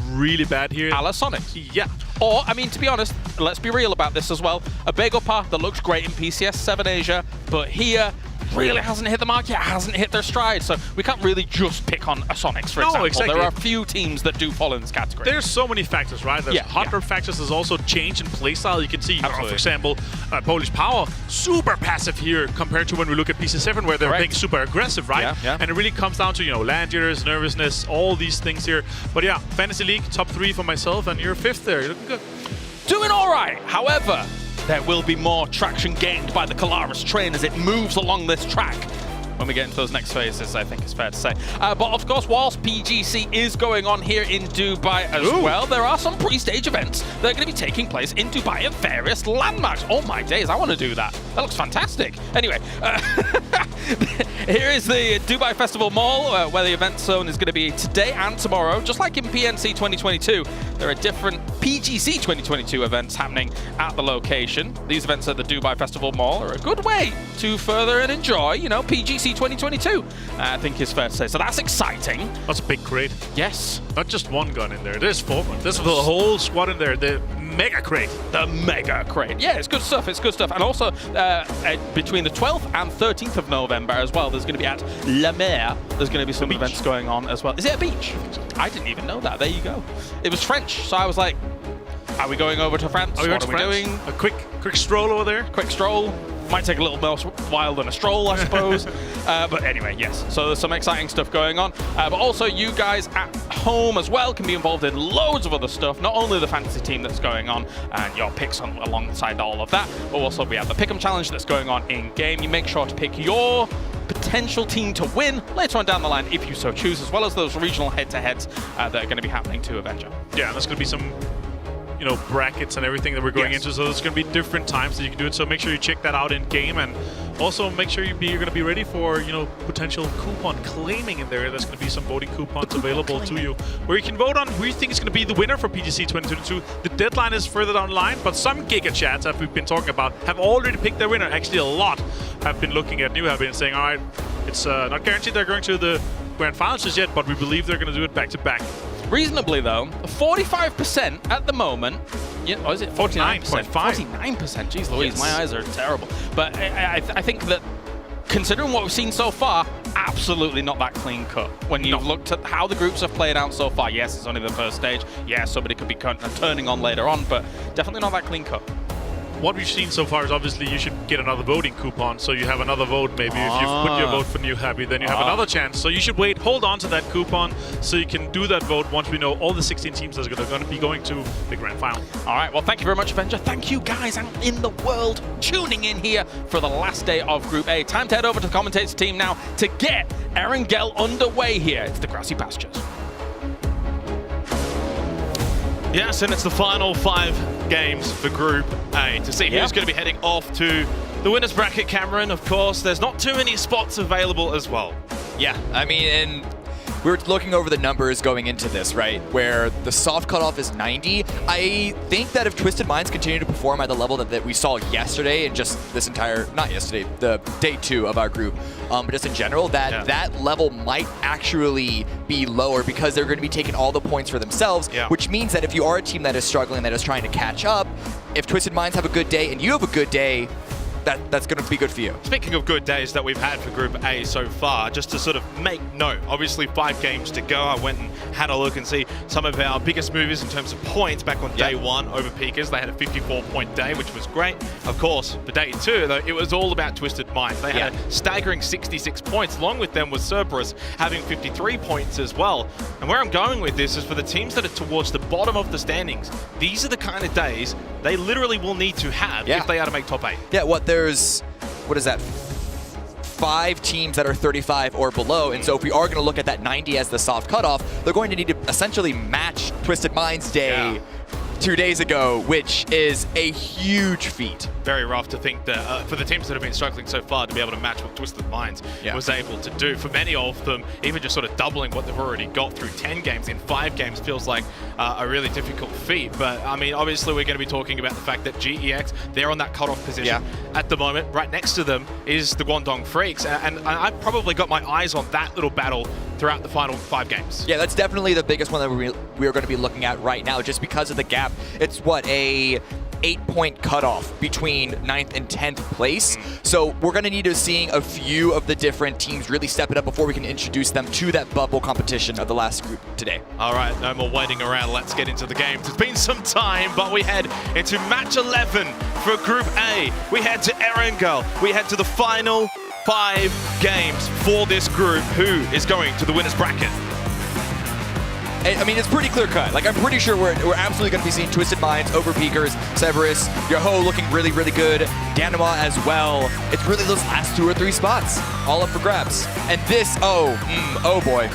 really bad here. A la Sonics. Yeah. Or, I mean, to be honest, let's be real about this as well. A Bagel that looks great in PCS 7 Asia, but here really hasn't hit the mark yet, hasn't hit their stride. So we can't really just pick on a Sonics, for example. Exactly. There are a few teams that do fall in this category. There's so many factors, right? There's hot drop factors. There's also change in playstyle. You can see, for example, Polish Power, super passive here compared to when we look at PC7, where they're being super aggressive, right? Yeah. And it really comes down to, land jitters, nervousness, all these things here. But yeah, Fantasy League, top 3 for myself, and you're 5th there. You're looking good. Doing all right. However, there will be more traction gained by the Kalaris train as it moves along this track. When we get into those next phases, I think it's fair to say. But of course, whilst PGC is going on here in Dubai as well, there are some pre-stage events that are going to be taking place in Dubai at various landmarks. Oh my days, I want to do that. That looks fantastic. Anyway, here is the Dubai Festival Mall, where the event zone is going to be today and tomorrow. Just like in PNC 2022, there are different PGC 2022 events happening at the location. These events at the Dubai Festival Mall are a good way to further and enjoy, PGC 2022, I think is fair to say. So that's exciting. That's a big crate. Yes. Not just one gun in there. There's 4 guns. There's the whole squad in there. The mega crate. The mega crate. Yeah, it's good stuff. It's good stuff. And also, between the 12th and 13th of November as well, there's going to be at La Mer, there's going to be some events going on as well. Is it a beach? I didn't even know that. There you go. It was French, so I was like, are we going over to France? What are we doing? A quick stroll over there? Quick stroll. Might take a little more while than a stroll, I suppose. But anyway, yes. So there's some exciting stuff going on. But also, you guys at home as well can be involved in loads of other stuff. Not only the fantasy team that's going on and your picks alongside all of that, but also we have the Pick'em Challenge that's going on in-game. You make sure to pick your potential team to win later on down the line if you so choose, as well as those regional head-to-heads that are going to be happening to Avenger. Yeah, there's going to be some brackets and everything that we're going into, so there's going to be different times that you can do it, so make sure you check that out in game, and also make sure you're going to be ready for potential coupon claiming in there. There's going to be some voting coupons available to you where you can vote on who you think is going to be the winner for PGC 2022. The deadline is further down the line, but some Giga Chats that we've been talking about have already picked their winner. Actually, a lot have been looking at have been saying, all right, it's not guaranteed they're going to the grand finals just yet, but we believe they're going to do it back to back. Reasonably though, 45% at the moment. Or is it 49%? 49%. Jeez Louise, my eyes are terrible. But I think that considering what we've seen so far, absolutely not that clean cut. When you've looked at how the groups have played out so far, yes, it's only the first stage. Yeah, somebody could be turning on later on, but definitely not that clean cut. What we've seen so far is obviously you should get another voting coupon, so you have another vote maybe. If you put your vote for New Happy, then you have another chance. So you should wait, hold on to that coupon, so you can do that vote once we know all the 16 teams that are going to be going to the grand final. All right, well, thank you very much, Avenger. Thank you guys out in the world tuning in here for the last day of Group A. Time to head over to the commentator team now to get Erangel underway here. It's the Grassy Pastures. Yes, and it's the final 5 games for Group A to see who's going to be heading off to the winner's bracket. Cameron, of course, there's not too many spots available as well. Yeah, I mean, and we were looking over the numbers going into this, right, where the soft cutoff is 90. I think that if Twisted Minds continue to perform at the level that we saw yesterday and just this entire, not yesterday, the day 2 of our group, but just in general, that level might actually be lower because they're going to be taking all the points for themselves, which means that if you are a team that is struggling, that is trying to catch up, if Twisted Minds have a good day and you have a good day, that's going to be good for you. Speaking of good days that we've had for Group A so far, just to sort of make note, obviously 5 games to go. I went and had a look and see some of our biggest movers in terms of points back on day 1 over Peakers. They had a 54-point day, which was great. Of course, for day 2, though, it was all about Twisted Minds. They had a staggering 66 points. Along with them was Cerberus having 53 points as well. And where I'm going with this is for the teams that are towards the bottom of the standings, these are the kind of days they literally will need to have if they are to make top 8. Yeah, there's, what is that, 5 teams that are 35 or below, and so if we are going to look at that 90 as the soft cutoff, they're going to need to essentially match Twisted Minds Day 2 days ago, which is a huge feat. Very rough to think that for the teams that have been struggling so far to be able to match what Twisted Minds was able to do. For many of them, even just sort of doubling what they've already got through 10 games in 5 games feels like a really difficult feat. But I mean, obviously we're going to be talking about the fact that GEX, they're on that cutoff position at the moment. Right next to them is the Guangdong Freaks, and I've probably got my eyes on that little battle throughout the final 5 games. Yeah, that's definitely the biggest one that we are going to be looking at right now, just because of the gap. It's what, a 8-point cutoff between 9th and 10th place. So we're going to need to see a few of the different teams really step it up before we can introduce them to that bubble competition of the last group today. All right, no more waiting around. Let's get into the games. It's been some time, but we head into match 11 for Group A. We head to Erangel. We head to the final 5 games for this group. Who is going to the winner's bracket? I mean, it's pretty clear cut. Like, I'm pretty sure we're absolutely going to be seeing Twisted Minds over Peakers, Cerberus, Yoho looking really, really good, Danima as well. It's really those last 2 or 3 spots, all up for grabs. And this, oh boy.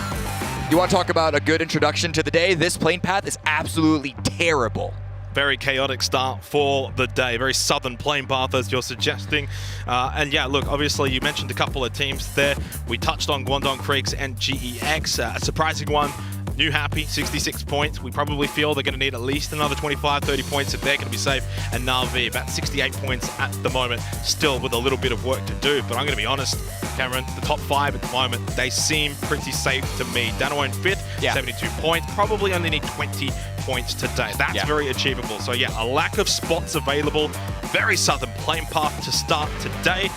You want to talk about a good introduction to the day? This plane path is absolutely terrible. Very chaotic start for the day. Very southern plane path, as you're suggesting. And yeah, look, obviously you mentioned a couple of teams there. We touched on Guangdong Freaks and GEX. A surprising one. New Happy, 66 points. We probably feel they're going to need at least another 25, 30 points if they're going to be safe. And Na'Vi, about 68 points at the moment, still with a little bit of work to do. But I'm going to be honest, Cameron, the top 5 at the moment, they seem pretty safe to me. Dano in 5th, 72 points. Probably only need 20 points today. That's very achievable. So yeah, a lack of spots available. Very southern plane path to start today.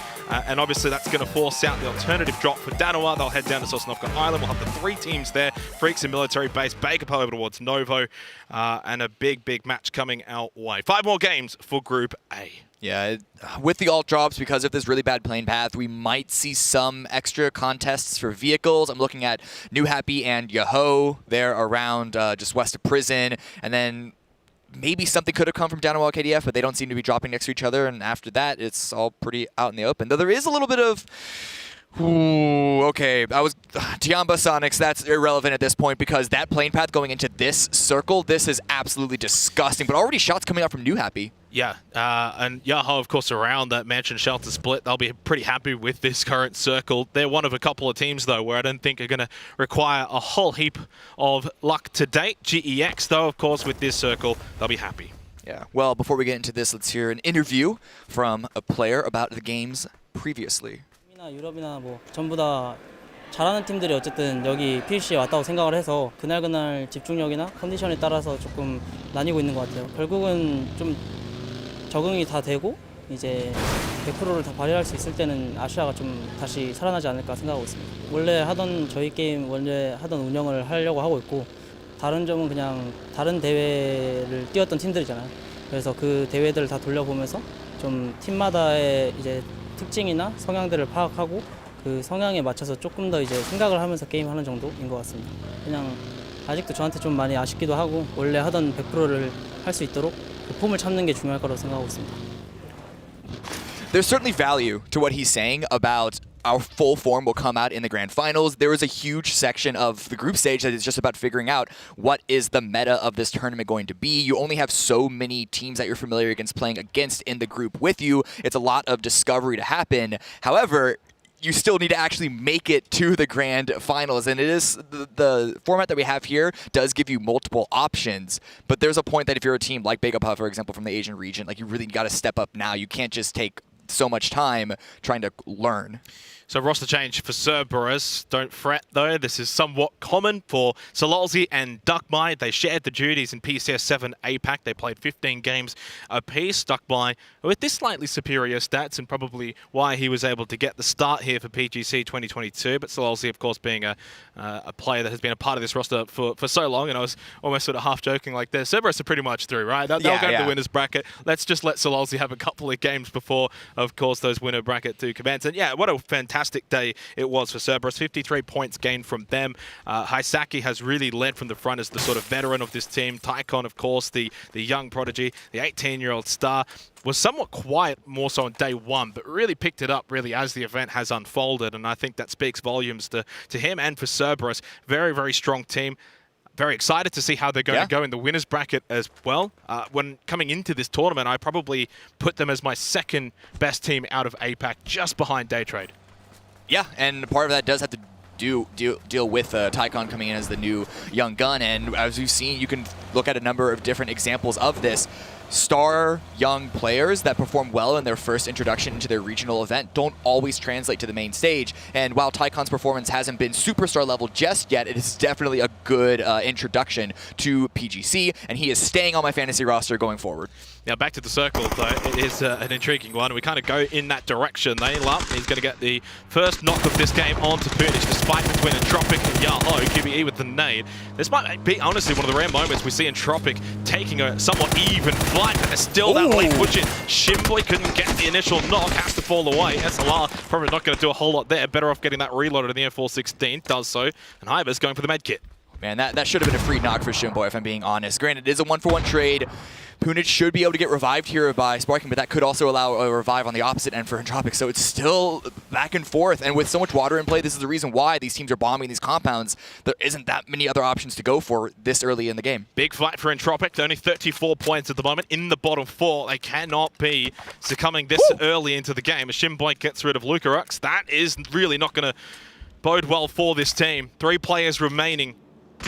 And obviously that's going to force out the alternative drop for Danawa. They'll head down to Sosnovka Island. We'll have the 3 teams there. Freaks in military base, Bakerpo over towards Novo, and a big, big match coming our way. 5 more games for Group A. Yeah, with the alt drops, because of this really bad plane path, we might see some extra contests for vehicles. I'm looking at New Happy and Yoho. They're around just west of prison. And then maybe something could have come from Danawa KDF, but they don't seem to be dropping next to each other. And after that, it's all pretty out in the open. Though there is a little bit of... Ooh, okay, Tiamba Sonics, that's irrelevant at this point because that plane path going into this circle, this is absolutely disgusting. But already shots coming out from New Happy. Yeah, and Yahoo, of course, around that mansion shelter split. They'll be pretty happy with this current circle. They're one of a couple of teams, though, where I don't think are going to require a whole heap of luck to date. GEX, though, of course, with this circle, they'll be happy. Yeah, well, before we get into this, let's hear an interview from a player about the games previously. 유럽이나 뭐 전부 다 잘하는 팀들이 어쨌든 여기 PUBG에 왔다고 생각을 해서 그날그날 집중력이나 컨디션에 따라서 조금 나뉘고 있는 것 같아요. 결국은 좀 적응이 다 되고 이제 100%를 다 발휘할 수 있을 때는 아시아가 좀 다시 살아나지 않을까 생각하고 있습니다. 원래 하던 저희 게임 원래 하던 운영을 하려고 하고 있고 다른 점은 그냥 다른 대회를 뛰었던 팀들이잖아요. 그래서 그 대회들을 다 돌려보면서 좀 팀마다의 이제 특징이나 성향들을 파악하고 그 성향에 맞춰서 조금 더 이제 생각을 하면서 게임하는 정도인 것 같습니다. 그냥 아직도 저한테 좀 많이 아쉽기도 하고 원래 하던 100%를 할 수 있도록 그 폼을 찾는 게 중요할 거라고 생각하고 있습니다. There's certainly value to what he's saying about our full form will come out in the grand finals. There is a huge section of the group stage that is just about figuring out what is the meta of this tournament going to be. You only have so many teams that you're familiar against playing against in the group with you. It's a lot of discovery to happen. However, you still need to actually make it to the grand finals. And it is the format that we have here does give you multiple options. But there's a point that if you're a team like Bakeopa, for example, from the Asian region, like you really got to step up now. You can't just take so much time trying to learn. So roster change for Cerberus. Don't fret though, this is somewhat common for Sololzi and Duckby. They shared the duties in PCS 7 APAC. They played 15 games apiece. Duckby with this slightly superior stats and probably why he was able to get the start here for PGC 2022. But Sololzi, of course, being a player that has been a part of this roster for so long, and I was almost sort of half joking like this. Cerberus are pretty much through, right? They'll go to the winner's bracket. Let's just let Sololzi have a couple of games before, of course, those winner bracket do commence. And yeah, what a fantastic day it was for Cerberus. 53 points gained from them. Haisaki has really led from the front as the sort of veteran of this team. Taikon, of course, the young prodigy, the 18-year-old star, was somewhat quiet more so on day one, but really picked it up really as the event has unfolded. And I think that speaks volumes to him and for Cerberus. Very, very strong team. very excited to see how they're going to go in the winners bracket as well. When coming into this tournament, I probably put them as my second best team out of APAC, just behind DAY3. Yeah, and part of that does have to deal with Tycon coming in as the new young gun, and as we've seen, you can look at a number of different examples of this. Star young players that perform well in their first introduction into their regional event don't always translate to the main stage, and while Tycon's performance hasn't been superstar level just yet, it is definitely a good introduction to PGC, and he is staying on my fantasy roster going forward. Now back to the circle, though, it is an intriguing one. We kind of go in that direction. Nailap, he's going to get the first knock of this game onto Punish, despite between Entropic and Yahoo. QBE with the nade. This might be, honestly, one of the rare moments we see Entropic taking a somewhat even flight, but there's still that late push in. Shimboy couldn't get the initial knock, has to fall away. SLR probably not going to do a whole lot there. Better off getting that reloaded in the Air416, does so. And Hybers going for the med kit. Man, that should have been a free knock for Shimboy, if I'm being honest. Granted, it is a 1-for-1 trade. Punich should be able to get revived here by Sparking, but that could also allow a revive on the opposite end for Entropic, so it's still back and forth. And with so much water in play, this is the reason why these teams are bombing these compounds. There isn't that many other options to go for this early in the game. Big fight for Entropic, only 34 points at the moment in the bottom 4. They cannot be succumbing this early into the game. As Shimboy gets rid of Lucarux, that is really not going to bode well for this team. 3 players remaining.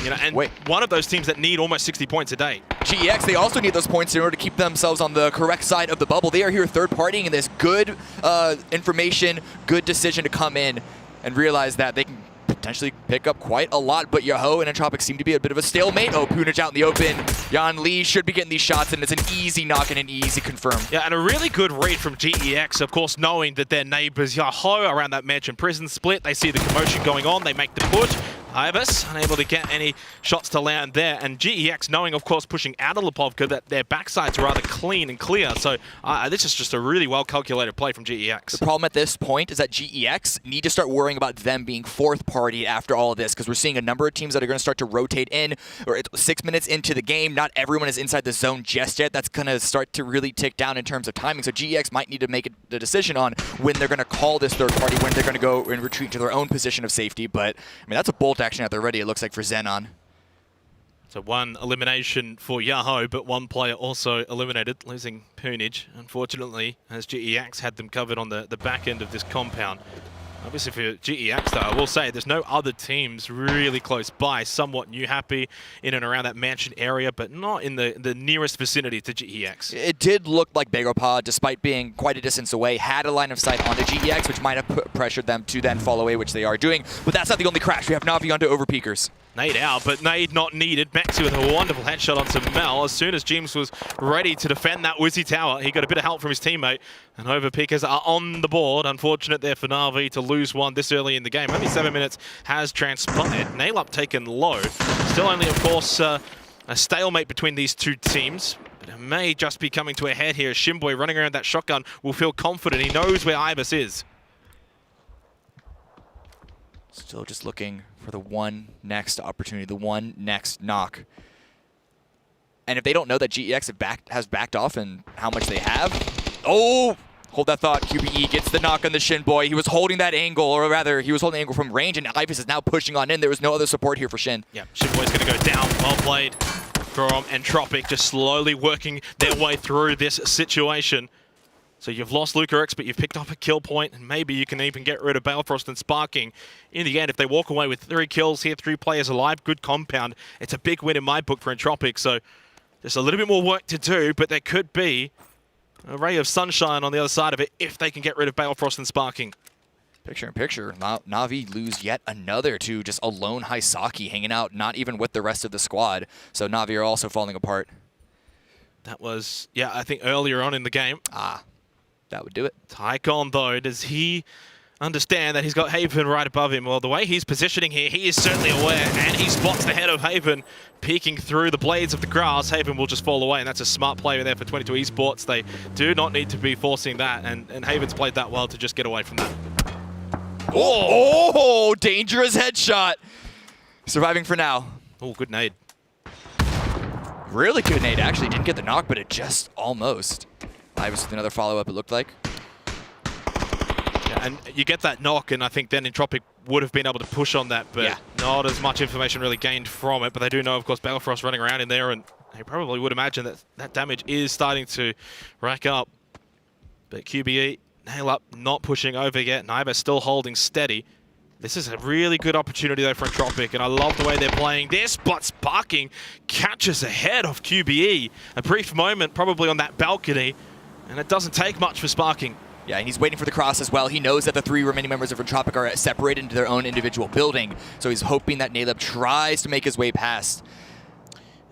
You know, and one of those teams that need almost 60 points a day. GEX, they also need those points in order to keep themselves on the correct side of the bubble. They are here third-partying in this good information, good decision to come in and realize that they can potentially pick up quite a lot, but Yahoo and Entropic seem to be a bit of a stalemate. Oh, Punich out in the open. Yan Lee should be getting these shots, and it's an easy knock and an easy confirm. Yeah, and a really good read from GEX, of course, knowing that their neighbors Yahoo around that mansion prison split. They see the commotion going on, they make the push. Ibis unable to get any shots to land there, and GEX knowing, of course, pushing out of Lipovka that their backside's rather clean and clear, so this is just a really well-calculated play from GEX. The problem at this point is that GEX need to start worrying about them being fourth party after all of this, because we're seeing a number of teams that are going to start to rotate in, or 6 minutes into the game, not everyone is inside the zone just yet. That's going to start to really tick down in terms of timing, so GEX might need to make the decision on when they're going to call this third party, when they're going to go and retreat to their own position of safety, but I mean, that's a bolt action out there already, it looks like, for Xenon. So one elimination for Yahoo, but one player also eliminated, losing Punich, unfortunately, as GEX had them covered on the back end of this compound. Obviously for GEX, though, I will say there's no other teams really close by, somewhat new happy in and around that mansion area, but not in the nearest vicinity to GEX. It did look like Begopod, despite being quite a distance away, had a line of sight onto GEX, which might have pressured them to then fall away, which they are doing. But that's not the only crash. We have Navi onto Overpeakers. Nade out, but Nade not needed. Maxi with a wonderful headshot onto Mel. As soon as James was ready to defend that Wizzy tower, he got a bit of help from his teammate. And Overpeakers are on the board. Unfortunate there for Navi to lose one this early in the game. Only 7 minutes has transpired. Naileup taken low. Still only, of course, a stalemate between these two teams. But it may just be coming to a head here. Shimboy running around that shotgun will feel confident. He knows where Ibis is. Still just looking for the one next opportunity, the one next knock. And if they don't know that GEX has backed off and how much they have... Oh! Hold that thought. QBE gets the knock on the Shinboy. He was holding that angle, or rather, he was holding the angle from range, and Ibis is now pushing on in. There was no other support here for Shin. Yeah, Shinboy's going to go down. Well played from Entropic, just slowly working their way through this situation. So you've lost Lucarix, but you've picked up a kill point, and maybe you can even get rid of Balefrost and Sparking. In the end, if they walk away with 3 kills here, 3 players alive, good compound, it's a big win in my book for Entropic. So there's a little bit more work to do, but there could be a ray of sunshine on the other side of it if they can get rid of Balefrost and Sparking. Picture in picture, Navi lose yet another to just a lone Haisaki hanging out, not even with the rest of the squad. So Navi are also falling apart. That was, yeah, I think earlier on in the game. That would do it. Tycon, though, does he understand that he's got Haven right above him? Well, the way he's positioning here, he is certainly aware, and he spots the head of Haven peeking through the blades of the grass. Haven will just fall away, and that's a smart play there for 22 Esports. They do not need to be forcing that, and Haven's played that well to just get away from that. Oh, dangerous headshot. Surviving for now. Oh, good nade. Really good nade, actually. Didn't get the knock, but it just almost. Ibis with another follow-up, it looked like. Yeah, and you get that knock, and I think then Entropic would have been able to push on that, but not as much information really gained from it. But they do know, of course, Balefrost running around in there, and they probably would imagine that that damage is starting to rack up. But QBE, nail up, not pushing over yet. Naiba still holding steady. This is a really good opportunity, though, for Entropic, and I love the way they're playing this, but Sparking catches ahead of QBE. A brief moment, probably on that balcony, and it doesn't take much for Sparking. Yeah, and he's waiting for the cross as well. He knows that the 3 remaining members of Entropic are separated into their own individual building, so he's hoping that Naleb tries to make his way past.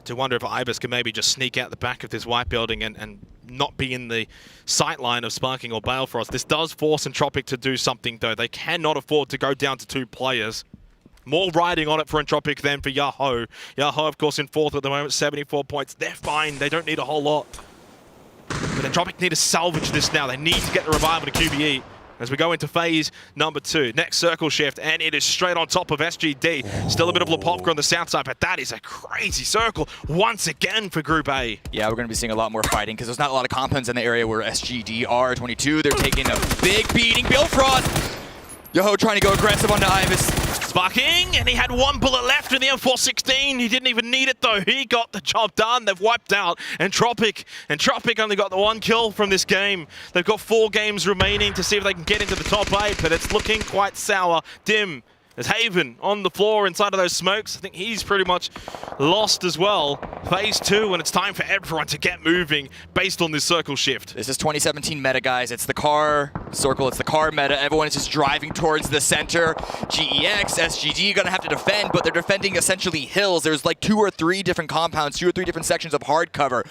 To wonder if Ibis can maybe just sneak out the back of this white building and not be in the sight line of Sparking or Balefrost. This does force Entropic to do something, though. They cannot afford to go down to 2 players. More riding on it for Entropic than for Yahoo. Yahoo, of course, in 4th at the moment, 74 points. They're fine. They don't need a whole lot. But Entropic need to salvage this now. They need to get the revival to QBE as we go into phase number 2. Next circle shift, and it is straight on top of SGD. Still a bit of Lepovka on the south side, but that is a crazy circle once again for Group A. Yeah, we're going to be seeing a lot more fighting because there's not a lot of compounds in the area where SGD are. 22, they're taking a big beating. Balefrost! Yoho trying to go aggressive onto Ibis. Sparking, and he had 1 bullet left in the M416. He didn't even need it, though. He got the job done. They've wiped out Entropic. Entropic only got the 1 kill from this game. They've got 4 games remaining to see if they can get into the top 8, but it's looking quite sour. Dim. There's Haven on the floor inside of those smokes. I think he's pretty much lost as well. Phase 2, and it's time for everyone to get moving based on this circle shift. This is 2017 meta, guys. It's the car circle, it's the car meta. Everyone is just driving towards the center. GEX, SGD gonna have to defend, but they're defending essentially hills. There's like 2 or 3 different compounds, 2 or 3 different sections of hard cover.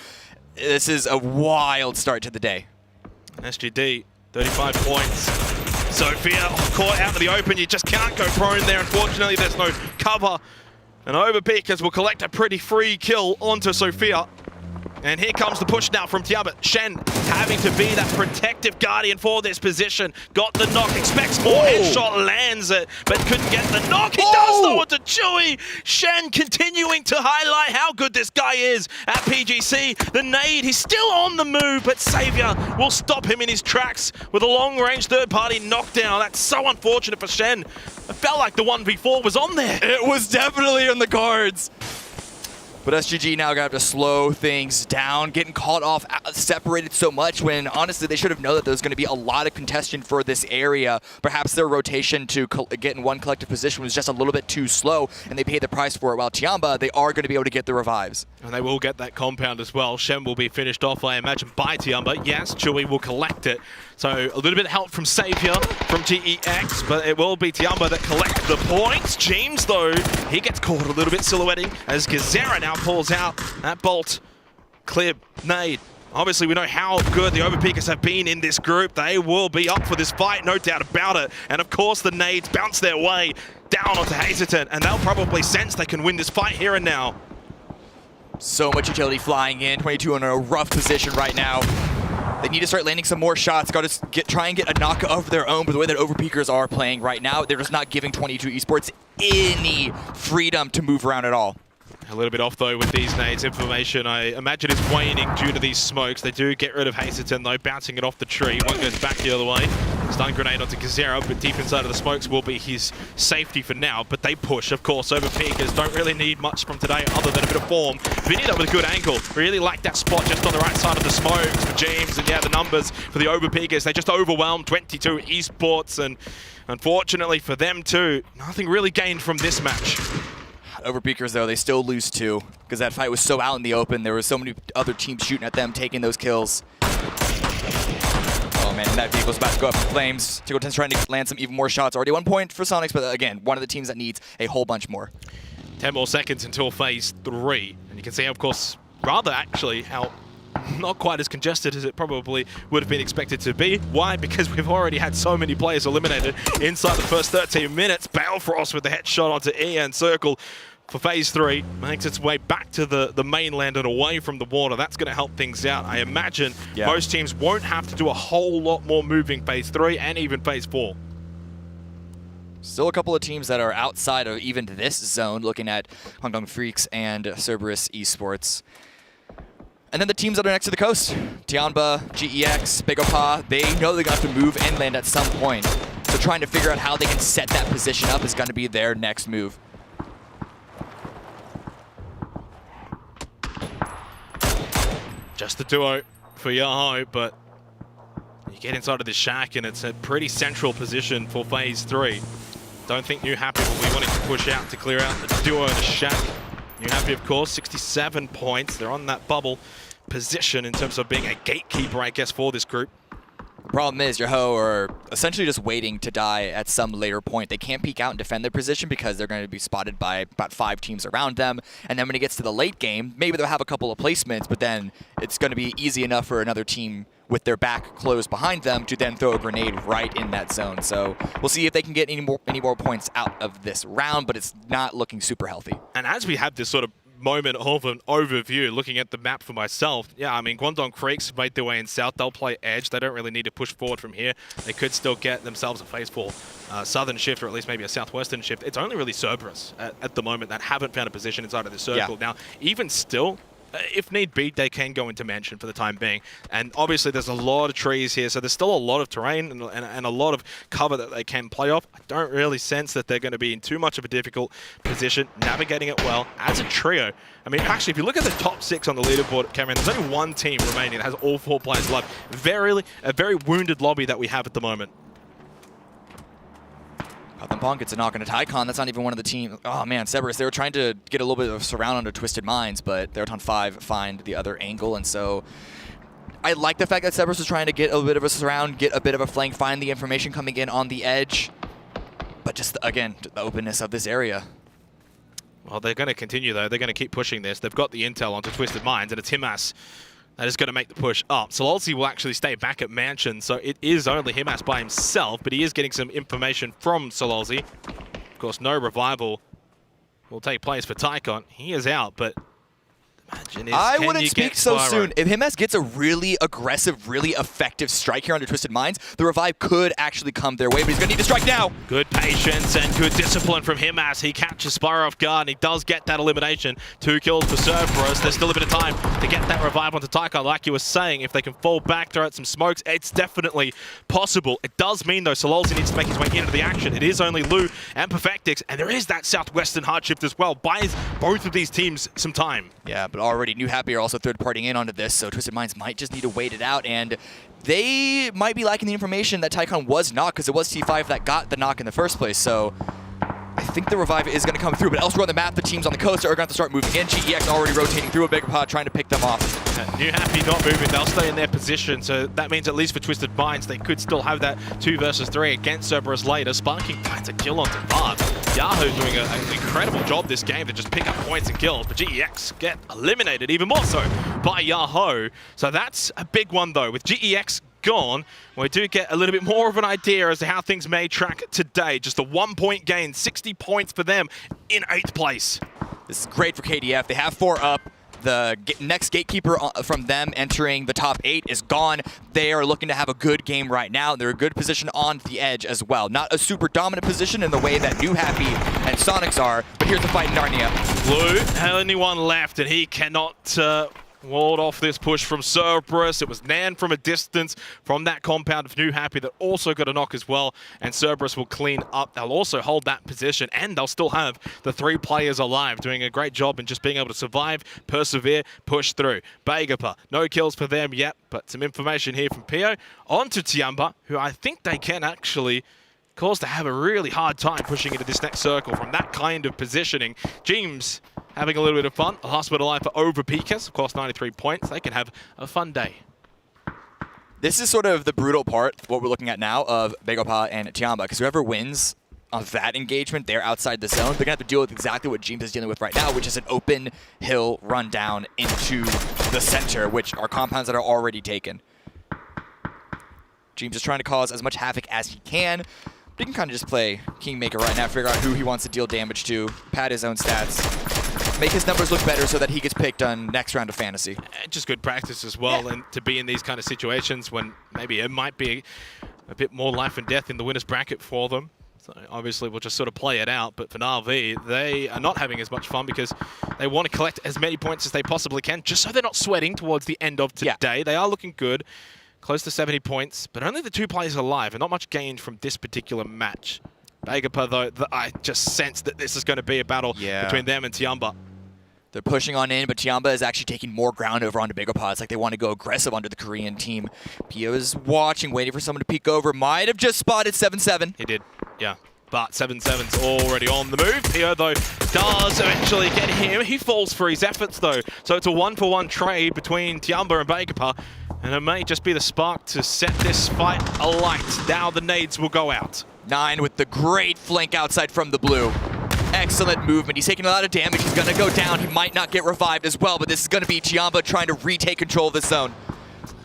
This is a wild start to the day. SGD, 35 points. Sophia caught out in the open. You just can't go prone there. Unfortunately, there's no cover. And Overpeakers will collect a pretty free kill onto Sophia. And here comes the push now from Tiamat. Shen having to be that protective guardian for this position. Got the knock, expects more. Headshot lands it, but couldn't get the knock. He does though with the Chewy. Shen continuing to highlight how good this guy is at PGC. The nade, he's still on the move, but Savior will stop him in his tracks with a long-range third-party knockdown. That's so unfortunate for Shen. It felt like the 1v4 was on there. It was definitely on the cards. But SGG now gonna have to slow things down, getting caught off, separated so much when honestly they should have known that there's gonna be a lot of contention for this area. Perhaps their rotation to get in one collective position was just a little bit too slow, and they paid the price for it. While Tiamba, they are gonna be able to get the revives. And they will get that compound as well. Shen will be finished off, I imagine, by Tiamba. Yes, Chewy will collect it. So a little bit of help from Savior, from GEX, but it will be Tiamba that collects the points. James, though, he gets caught a little bit silhouetting as Gazera now pulls out that bolt. Clear, nade. Obviously, we know how good the Overpeakers have been in this group. They will be up for this fight, no doubt about it. And of course, the nades bounce their way down onto Hazelton, and they'll probably sense they can win this fight here and now. So much utility flying in. 22 in a rough position right now. They need to start landing some more shots. Got to try and get a knock of their own. But the way that Overpeakers are playing right now, they're just not giving 22 Esports any freedom to move around at all. A little bit off, though, with these nades. Information, I imagine, is waning due to these smokes. They do get rid of Hazelton, though, bouncing it off the tree. One goes back the other way. Stun grenade onto Gazera, but deep inside of the smokes will be his safety for now. But they push, of course. Overpeakers don't really need much from today other than a bit of form. Vinny, though, with a good angle. Really like that spot just on the right side of the smokes for James. And yeah, the numbers for the Overpeakers, they just overwhelmed 22 Esports. And unfortunately for them, too, nothing really gained from this match. Overpeakers, though, they still lose 2 because that fight was so out in the open. There were so many other teams shooting at them, taking those kills. Oh man, that vehicle's about to go up in flames. Tickleton's trying to land some even more shots. Already 1 point for Sonics, but again, one of the teams that needs a whole bunch more. 10 more seconds until phase 3. And you can see, of course, rather actually how not quite as congested as it probably would have been expected to be. Why? Because we've already had so many players eliminated inside the first 13 minutes. Balefrost with the headshot onto EN Circle for phase 3 makes its way back to the mainland and away from the water. That's going to help things out. I imagine most teams won't have to do a whole lot more moving phase 3 and even phase 4. Still a couple of teams that are outside of even this zone, looking at Hong Kong Freaks and Cerberus Esports. And then the teams that are next to the coast, Tianba, GEX, Big Opa, they know they're going to have to move inland at some point. So trying to figure out how they can set that position up is going to be their next move. Just the duo for Yahoo, but you get inside of this shack and it's a pretty central position for phase 3. Don't think New Happy will be wanting to push out to clear out the duo in the shack. New Happy, of course, 67 points. They're on that bubble position in terms of being a gatekeeper, I guess, for this group. Problem is, Yahoo are essentially just waiting to die at some later point. They can't peek out and defend their position because they're going to be spotted by about 5 teams around them. And then when it gets to the late game, maybe they'll have a couple of placements, but then it's going to be easy enough for another team with their back closed behind them to then throw a grenade right in that zone. So we'll see if they can get any more points out of this round, but it's not looking super healthy. And as we have this sort of moment of an overview, looking at the map for myself, yeah, I mean, Guangdong Creeks made their way in south. They'll play edge. They don't really need to push forward from here. They could still get themselves a phase 4 southern shift, or at least maybe a southwestern shift. It's only really Cerberus at the moment that haven't found a position inside of the circle. Yeah. Now, even still, if need be, they can go into mansion for the time being. And obviously there's a lot of trees here, so there's still a lot of terrain and a lot of cover that they can play off. I don't really sense that they're going to be in too much of a difficult position, navigating it well as a trio. I mean, actually, if you look at the top 6 on the leaderboard, Cameron, there's only one team remaining that has all 4 players left. A very wounded lobby that we have at the moment. Punk gets a knock on a Tycon. That's not even one of the teams. Oh man, Cerberus, they were trying to get a little bit of a surround onto Twisted Minds, but they're on 5 find the other angle, and so I like the fact that Cerberus was trying to get a little bit of a surround, get a bit of a flank, find the information coming in on the edge, but just, again, the openness of this area. Well, they're going to continue, though. They're going to keep pushing this. They've got the intel onto Twisted Minds, and it's Himas that is going to make the push up. Sololzi will actually stay back at Mansion, so it is only Himas by himself, but he is getting some information from Sololzi. Of course, no revival will take place for Tycon. He is out, but I wouldn't speak so soon. If Himas gets a really aggressive, really effective strike here under Twisted Minds, the revive could actually come their way, but he's going to need to strike now. Good patience and good discipline from Himas. He catches Spyro off guard, and he does get that elimination. 2 kills for Cerberus. There's still a bit of time to get that revive onto Tycon. Like you were saying, if they can fall back, throw out some smokes, it's definitely possible. It does mean, though, Sololzi needs to make his way into the action. It is only Lu and Perfectix, and there is that southwestern hard shift as well. Buys both of these teams some time. Yeah, but already New Happy are also third-partying in onto this, so Twisted Minds might just need to wait it out, and they might be lacking the information that Tycon was not, because it was T5 that got the knock in the first place, so I think the revive is going to come through, but elsewhere on the map, the teams on the coast are going to have to start moving in. GEX already rotating through a bigger pod, trying to pick them off. New Happy not moving, they'll stay in their position, so that means at least for Twisted Minds, they could still have that 2 versus 3 against Cerberus later. Sparking finds a kill onto Vard. Yahoo doing an incredible job this game to just pick up points and kills, but GEX get eliminated even more so by Yahoo. So that's a big one though. With GEX gone, we do get a little bit more of an idea as to how things may track today. Just a 1-point gain, 60 points for them in 8th place. This is great for KDF. They have 4 up. The next gatekeeper from them entering the top 8 is gone. They are looking to have a good game right now. They're a good position on the edge as well. Not a super dominant position in the way that New Happy and Sonics are, but here's the fight in Narnia. Blue, only one left, and he cannot walled off this push from Cerberus. It was Nan from a distance from that compound of New Happy that also got a knock as well, and Cerberus will clean up. They'll also hold that position, and they'll still have the 3 players alive, doing a great job in just being able to survive, persevere, push through. Bagapa, no kills for them yet, but some information here from Pio. On to Tianba, who I think they can actually cause to have a really hard time pushing into this next circle from that kind of positioning. James having a little bit of fun. A hospital life for over Pekas, of course, 93 points. They can have a fun day. This is sort of the brutal part, what we're looking at now, of Begopa and Tianba, because whoever wins on that engagement, they're outside the zone. They're going to have to deal with exactly what James is dealing with right now, which is an open hill run down into the center, which are compounds that are already taken. James is trying to cause as much havoc as he can. He can kind of just play Kingmaker right now, figure out who he wants to deal damage to, pad his own stats, make his numbers look better so that he gets picked on next round of Fantasy. Just good practice as well, and to be in these kind of situations when maybe it might be a bit more life and death in the winner's bracket for them. So obviously we'll just sort of play it out, but for Na'Vi, they are not having as much fun because they want to collect as many points as they possibly can, just so they're not sweating towards the end of today. They are looking good, close to 70 points, but only the 2 players alive, and not much gained from this particular match. Vegapur, though, I just sense that this is going to be a battle between them and Tiamba. They're pushing on in, but Tiamba is actually taking more ground over onto Vegapur. It's like they want to go aggressive under the Korean team. Pio is watching, waiting for someone to peek over. Might have just spotted 7-7. He did, yeah. But 7-7's already on the move. Pio, though, does eventually get him. He falls for his efforts, though. So it's a 1-for-1 trade between Tiamba and Vegapur. And it may just be the spark to set this fight alight. Now the nades will go out. 9 with the great flank outside from the blue. Excellent movement. He's taking a lot of damage. He's going to go down. He might not get revived as well, but this is going to be Tiamba trying to retake control of the zone.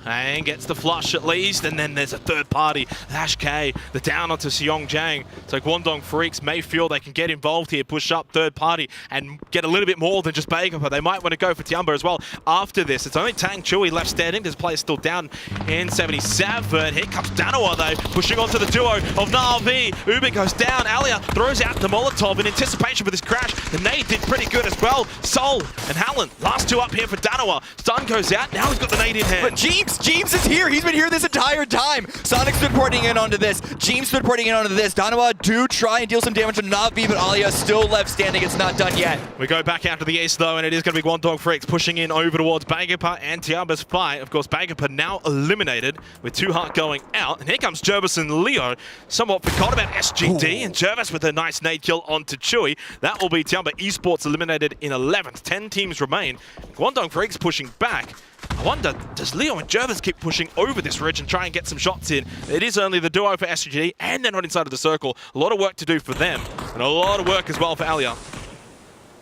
And gets the flush at least, and then there's a third party. Lash K, the down onto Seongjang. So Guangdong Freaks may feel they can get involved here, push up third party, and get a little bit more than just Vegapur. They might want to go for Tiamba as well after this. It's only Tang Chui left standing. This player's still down in 77. Here comes Danawa, though, pushing onto the duo of Na'Vi. Uber goes down. Alia throws out the Molotov in anticipation for this crash. The nade did pretty good as well. Sol and Hallen, last 2 up here for Danawa. Stun goes out. Now he's got the nade in hand. But Jeems is here. He's been here this entire time. Sonic's been porting in onto this. Jeems been porting in onto this. Danawa do try and deal some damage to Na'Vi, but Alia still left standing. It's not done yet. We go back out to the east, though, and it is going to be Guangdong Freaks pushing in over towards Vegapur and Tiamba's fight. Of course, Vegapur now eliminated with 2 heart going out. And here comes Jervis and Leo. Somewhat forgot about SGD, and Jervis with a nice nade kill onto Chewy. That will be PUBG Esports eliminated in 11th. 10 teams remain. Guangdong Freaks pushing back. I wonder, does Leo and Jervis keep pushing over this ridge and try and get some shots in? It is only the duo for SGD, and they're not inside of the circle. A lot of work to do for them, and a lot of work as well for Alia.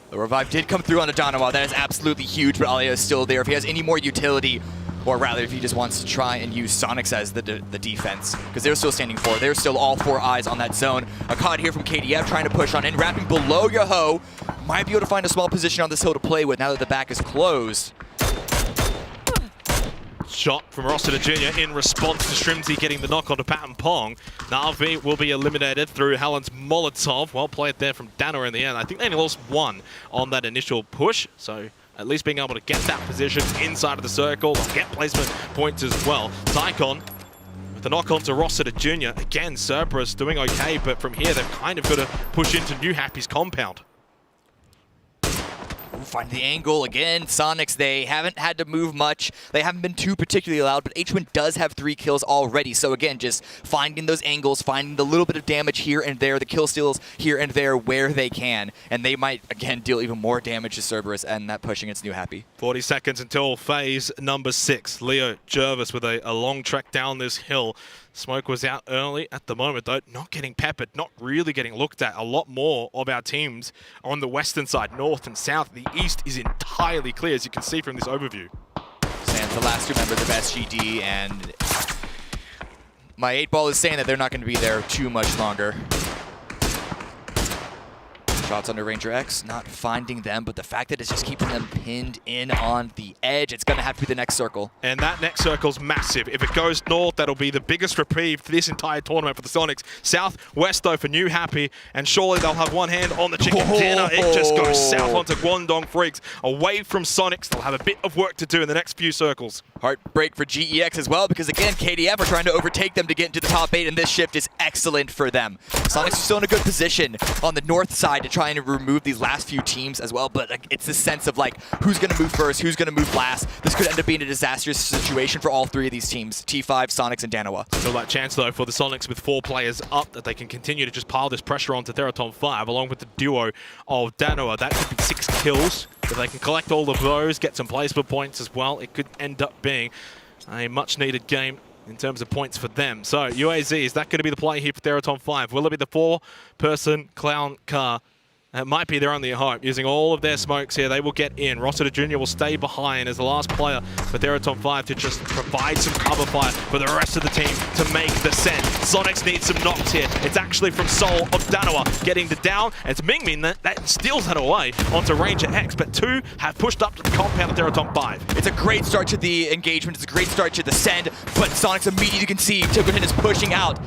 The revive did come through on Danawa. That is absolutely huge, but Alia is still there. If he has any more utility, or rather if he just wants to try and use Sonics as the defense, because they're still standing 4. They're still all 4 eyes on that zone. A COD here from KDF trying to push on in, wrapping below Yoho. Might be able to find a small position on this hill to play with now that the back is closed. Shot from Rossiter Jr. in response to Shrimsy getting the knock onto Pat and Pong. Na'Vi will be eliminated through Hallen's Molotov. Well played there from Danawa in the end. I think they only lost 1 on that initial push, so at least being able to get that position inside of the circle, get placement points as well. Zycon with the knock onto Rossiter Jr. Again, Cerberus doing okay, but from here they've kind of got to push into New Happy's compound. Find the angle again. Sonics, they haven't had to move much. They haven't been too particularly loud, but H1 does have 3 kills already. So again, just finding those angles, finding the little bit of damage here and there, the kill steals here and there where they can. And they might, again, deal even more damage to Cerberus and that pushing its New Happy. 40 seconds until phase number 6. Leo Jervis with a long trek down this hill. Smoke was out early at the moment, though. Not getting peppered, not really getting looked at. A lot more of our teams are on the western side, north and south. The east is entirely clear, as you can see from this overview. Sans the last 2 members of SGD, and my 8-ball is saying that they're not going to be there too much longer. Shots under Ranger X, not finding them, but the fact that it's just keeping them pinned in on the edge, it's going to have to be the next circle. And that next circle's massive. If it goes north, that'll be the biggest reprieve for this entire tournament for the Sonics. Southwest, though, for New Happy, and surely they'll have one hand on the chicken dinner. It just goes south onto Guangdong Freaks, away from Sonics. They'll have a bit of work to do in the next few circles. Heartbreak for GEX as well, because again, KDF are trying to overtake them to get into the top 8, and this shift is excellent for them. Sonics are still in a good position on the north side to try and remove these last few teams as well, but like, it's the sense of like, who's going to move first, who's going to move last. This could end up being a disastrous situation for all 3 of these teams, T5, Sonics, and Danawa. Still that chance, though, for the Sonics with 4 players up, that they can continue to just pile this pressure onto Theraton 5, along with the duo of Danawa. That could be 6 kills. If they can collect all of those, get some placement points as well, it could end up being a much-needed game in terms of points for them. So, UAZ, is that going to be the play here for Theraton 5? Will it be the 4-person clown car? It might be their only hope. Using all of their smokes here, they will get in. Rossiter Jr. will stay behind as the last player for Theraton 5 to just provide some cover fire for the rest of the team to make the send. Sonics need some knocks here. It's actually from Sol of Danawa getting the down. And it's Mingmin that steals that away onto Ranger X. But 2 have pushed up to the compound of Theraton 5. It's a great start to the engagement. It's a great start to the send. But Sonics immediately, you can see, Tibuton is pushing out.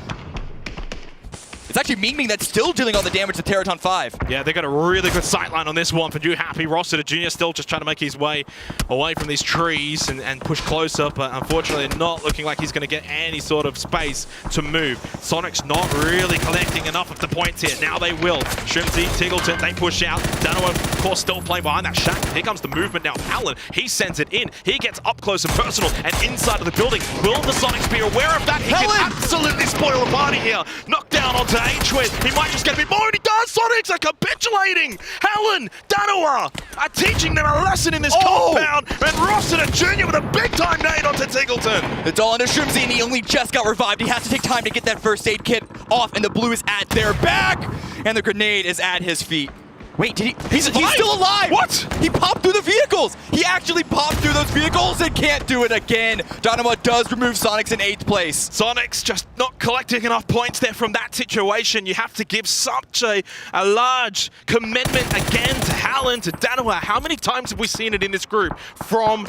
It's actually Ming that's still dealing all the damage to Teraton 5. Yeah, they got a really good sightline on this one for New Happy. Rossiter Jr. still just trying to make his way away from these trees and push closer, but unfortunately not looking like he's going to get any sort of space to move. Sonic's not really collecting enough of the points here. Now they will. Shrimsy, Tingleton, they push out. Dano, of course, still playing behind that shack. Here comes the movement now. Alan, he sends it in. He gets up close and personal and inside of the building. Will the Sonics be aware of that? He can absolutely spoil the party here. Knocked down onto H-Wiz. He might just get a bit more, and he does. Sonics are capitulating. Helen, Danoa are teaching them a lesson in this compound, and Rossiter Jr. with a big-time nade onto Tingleton. It's all under Shrimsy, and he only just got revived. He has to take time to get that first aid kit off, and the blue is at their back, and the grenade is at his feet. Wait, did he? He's still alive! What? He popped through the vehicles! He actually popped through those vehicles and can't do it again. Dynamo does remove Sonics in 8th place. Sonics just not collecting enough points there from that situation. You have to give such a large commitment again to Haaland, to Danoa. How many times have we seen it in this group from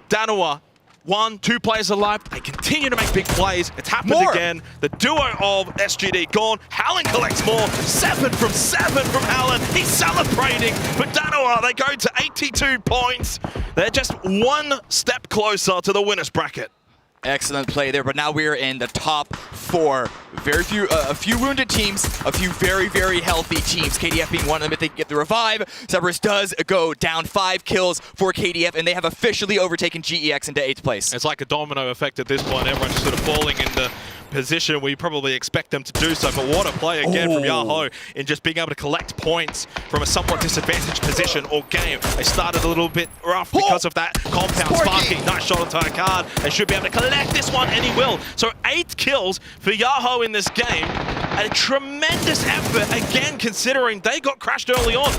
Danoa? 1, 2 players alive. They continue to make big plays. It's happened again. The duo of SGD gone. Haaland collects more. 7 from 7 from Haaland. He's celebrating. But Danoa, they go to 82 points. They're just 1 step closer to the winner's bracket. Excellent play there, but now we're in the top 4. Very few, a few wounded teams, a few very, very healthy teams. KDF being one of them if they get the revive. Cerberus does go down 5 kills for KDF, and they have officially overtaken GEX into 8th place. It's like a domino effect at this point. Everyone's sort of falling in the position where you probably expect them to do so. But what a play again from Yahoo in just being able to collect points from a somewhat disadvantaged position all game. They started a little bit rough because of that compound. Sparky, nice shot onto a card. They should be able to collect this one, and he will. So 8 kills for Yahoo in this game. A tremendous effort, again, considering they got crashed early on.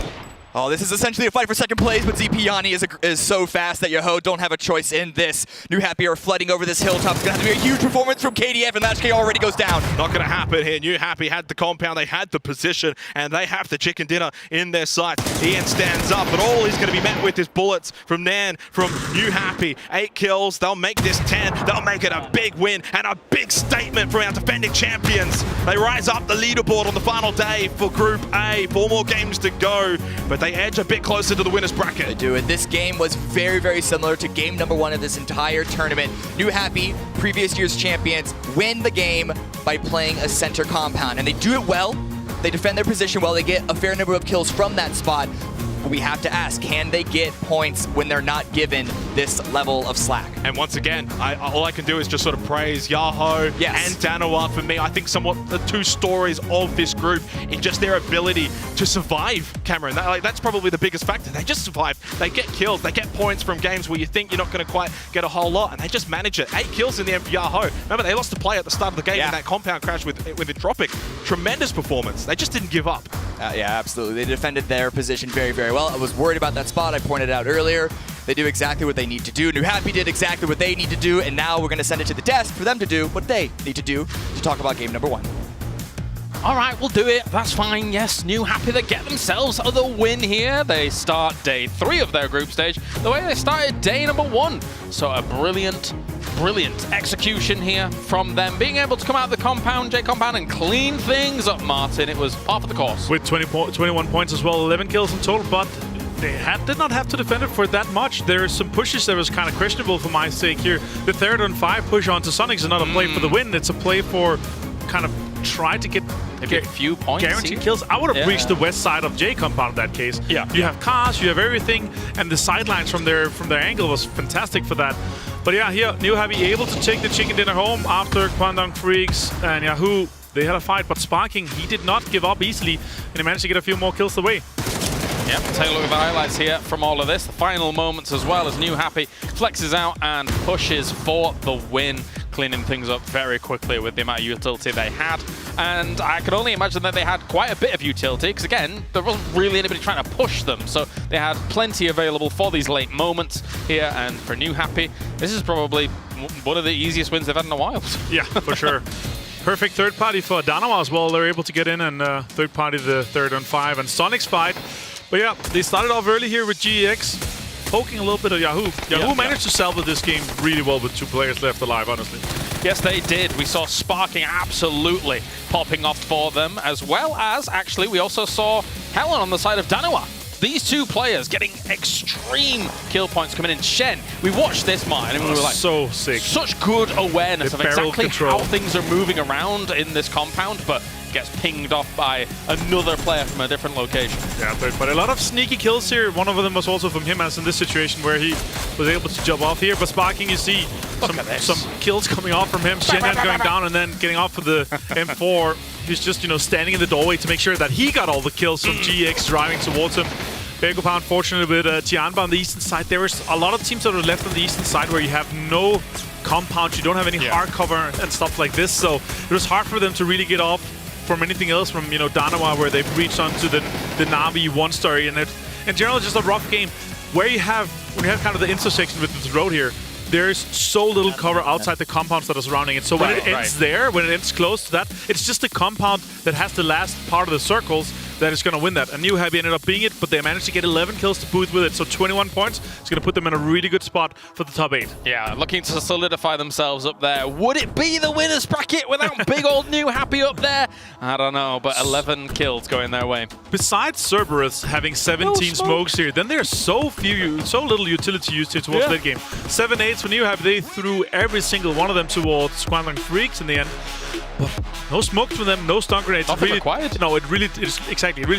Oh, this is essentially a fight for second place, but ZP Yanni is so fast that Yahoo don't have a choice in this. New Happy are flooding over this hilltop. It's going to have to be a huge performance from KDF, and Latchkey already goes down. Not going to happen here. New Happy had the compound, they had the position, and they have the chicken dinner in their sights. Ian stands up, but all he's going to be met with is bullets from Nan, from New Happy. 8 kills, they'll make this 10. They'll make it a big win and a big statement from our defending champions. They rise up the leaderboard on the final day for Group A. 4 more games to go, but they edge a bit closer to the winner's bracket. They do, and this game was very, very similar to game number 1 of this entire tournament. New Happy, previous year's champions, win the game by playing a center compound, and they do it well. They defend their position well. They get a fair number of kills from that spot. But we have to ask, can they get points when they're not given this level of slack? And once again, all I can do is just sort of praise Yahoo and Danoa. For me, I think somewhat the 2 stories of this group in just their ability to survive, Cameron. That's probably the biggest factor. They just survive. They get kills. They get points from games where you think you're not going to quite get a whole lot, and they just manage it. 8 kills in the end for Yahoo. Remember, they lost the play at the start of the game in that compound crash with Entropic. Tremendous performance. They just didn't give up. Yeah, absolutely. They defended their position very, very well. I was worried about that spot. I pointed it out earlier. They do exactly what they need to do. New Happy did exactly what they need to do, and now we're going to send it to the desk for them to do what they need to do to talk about game number 1. All right, we'll do it. That's fine. Yes, New Happy, they get themselves the win here. They start day 3 of their group stage the way they started day number 1. So a brilliant execution here from them, being able to come out of the compound, J-compound, and clean things up, Martin. It was par for the course. With 21 points as well, 11 kills in total, but they did not have to defend it for that much. There are some pushes that was kind of questionable for my sake here. The 3rd and 5 push onto Sonics is not a play for the win. It's a play for kind of try to get maybe a few points, guaranteed kills. I would have reached the west side of J compound in that case. Yeah. You have cars, you have everything, and the sidelines from their angle was fantastic for that. But yeah, here New Happy able to take the chicken dinner home after Kwandong Freaks and Yahoo. They had a fight, but Sparking, he did not give up easily, and he managed to get a few more kills away. Yep, take a look at the highlights here from all of this. The final moments as well as New Happy flexes out and pushes for the win, cleaning things up very quickly with the amount of utility they had. And I could only imagine that they had quite a bit of utility because, again, there wasn't really anybody trying to push them. So they had plenty available for these late moments here. And for New Happy, this is probably one of the easiest wins they've had in a while. Yeah, for sure. Perfect third party for Danoa as well. They're able to get in and third party the 3rd and 5 and Sonic's fight. But yeah, they started off early here with GEX, poking a little bit of Yahoo. Yahoo managed to salvage this game really well with 2 players left alive, honestly. Yes, they did. We saw Sparking absolutely popping off for them, as well as, actually, we also saw Helen on the side of Danawa. These two players getting extreme kill points coming in. Shen, we watched this, Martin, and we were like, so sick. Such good awareness of exactly control. how things are moving around in this compound, but gets pinged off by another player from a different location. Yeah, but a lot of sneaky kills here. One of them was also from him, as in this situation where he was able to jump off here. But Sparking, you see some kills coming off from him. Shenyan going down and then getting off for the M4. He's just, you know, standing in the doorway to make sure that he got all the kills from GX driving towards him. Begopa, unfortunately, with Tianba on the eastern side. There's a lot of teams that are left on the eastern side where you have no compound, you don't have any hard cover and stuff like this. So it was hard for them to really get off from anything else from, you know, Danawa, where they've reached onto the Navi one-story. And it, in general, just a rough game where when you have kind of the intersection with this road here. There's so little cover outside the compounds that are surrounding it. So when it ends there, when it ends close to that, it's just the compound that has the last part of the circles that is going to win that. And New Happy ended up being it, but they managed to get 11 kills to boot with it. So 21 points. It's going to put them in a really good spot for the top 8. Yeah, looking to solidify themselves up there. Would it be the winner's bracket without big old New Happy up there? I don't know, but 11 kills going their way. Besides Cerberus having 17 smokes here, then there's so little utility used here towards late game. 7-8s for New Happy. They threw every single one of them towards Squandering Freaks in the end. But no smokes from them, no stun grenades. Nothing required. No, it really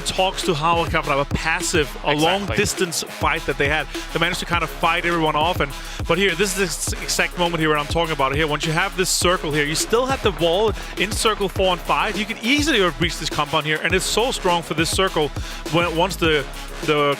talks to how kind of a passive, long-distance fight that they had. They managed to kind of fight everyone off. But here, this is the exact moment here where I'm talking about it here. Once you have this circle here, you still have the wall in circle 4 and 5. You can easily breach this compound here, and it's so strong for this circle once the